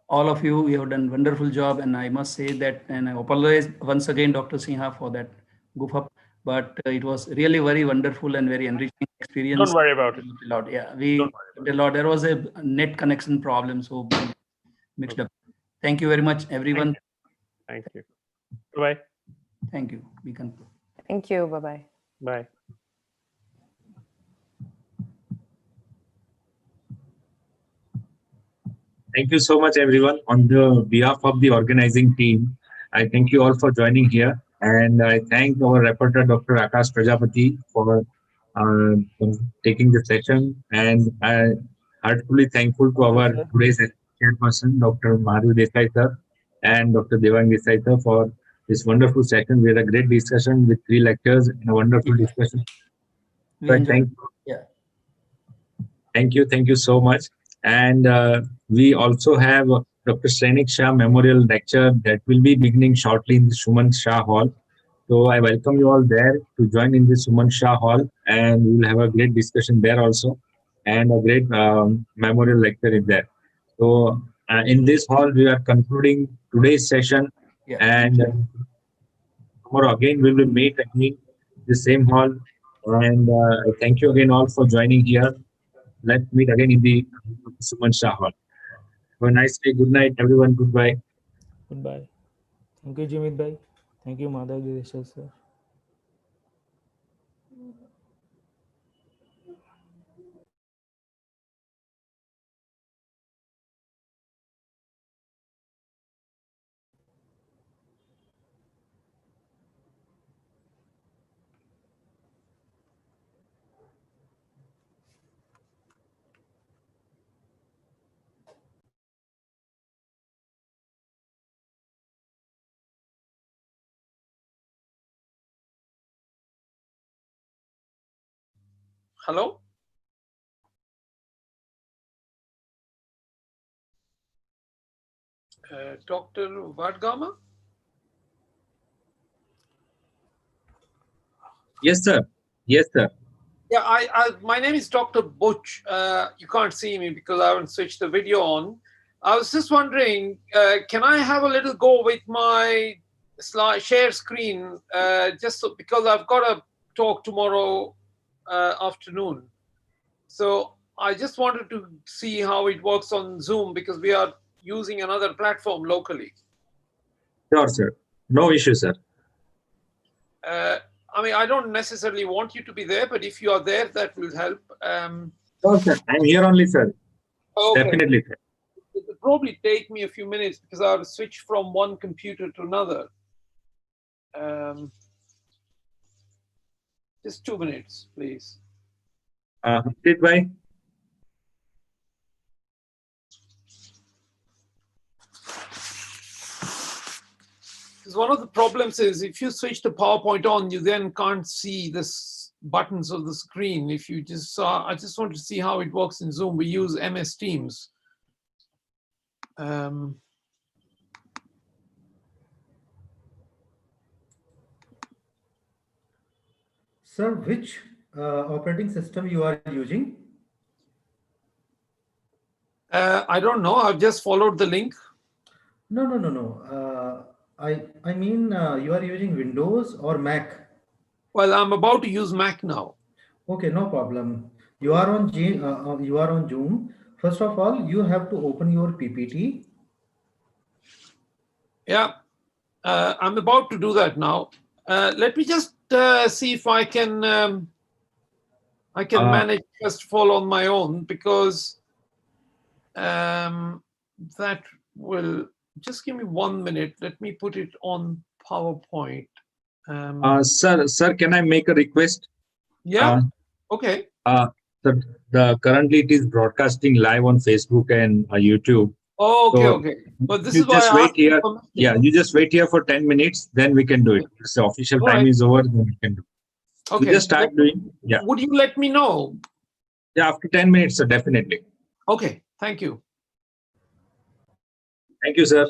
All of you, you have done a wonderful job. And I must say that, and I apologize once again, Dr. Sinha, for that goof up. But it was really very wonderful and very enriching experience. Don't worry about it. Yeah, we a lot. There was a net connection problem, so mixed up. Thank you very much, everyone. Thank you. Bye. Thank you. We conclude. Thank you. Bye-bye. Bye. Thank you so much, everyone. On the behalf of the organizing team, I thank you all for joining here. And I thank our reporter, Dr. Akash Prajapati, for taking the session. And I heartfully thankful to our today's chairperson, Dr. Maru Desai sir, and Dr. Devang Desai sir for this wonderful session. We had a great discussion with 3 lectures and a wonderful discussion. We enjoyed. Yeah. Thank you so much. And we also have Dr. Sainik Shah Memorial Lecture that will be beginning shortly in the Shah Hall. So I welcome you all there to join in the Shah Hall, and we will have a great discussion there also, and a great memorial lecture is there. So in this hall, we are concluding today's session, and tomorrow again we will meet again the same hall. And thank you again all for joining here. Let's meet again in the Shah Hall. Have a nice day. Good night, everyone. Goodbye. Goodbye. Thank you, Jimit Bhai. Thank you, Madhav Desai sir. Hello? Dr. Vadgama? Yes, sir. Yes, sir. Yeah, my name is Dr. Butch. You can't see me because I haven't switched the video on. I was just wondering, can I have a little go with my share screen just so, because I've got a talk tomorrow afternoon. So I just wanted to see how it works on Zoom because we are using another platform locally. Sure, sir. No issue, sir. I mean, I don't necessarily want you to be there, but if you are there, that will help. Sure, sir. I'm here only, sir. Okay. Definitely, sir. It will probably take me a few minutes because I have to switch from one computer to another. Just 2 minutes, please. Sit by. Because one of the problems is if you switch the PowerPoint on, you then can't see this buttons of the screen. If you just saw, I just want to see how it works in Zoom. We use MS Teams. Sir, which operating system you are using? I don't know. I've just followed the link. No. I mean, you are using Windows or Mac? Well, I'm about to use Mac now. Okay, no problem. You are on Zoom. First of all, you have to open your PPT. Yeah, I'm about to do that now. Let me just see if I can manage first of all on my own because that will just give me 1 minute. Let me put it on PowerPoint. Sir, can I make a request? Yeah. Okay. Currently it is broadcasting live on Facebook and YouTube. Oh, okay, So okay. But this you is why just I wait asked here. for permission. Yeah, you just wait here for 10 minutes, then we can do it. So official All time right. is over, then we can do it. Okay. You just start doing. Yeah. Would you let me know? Yeah, after 10 minutes, sir, definitely. Okay. Thank you. Thank you, sir.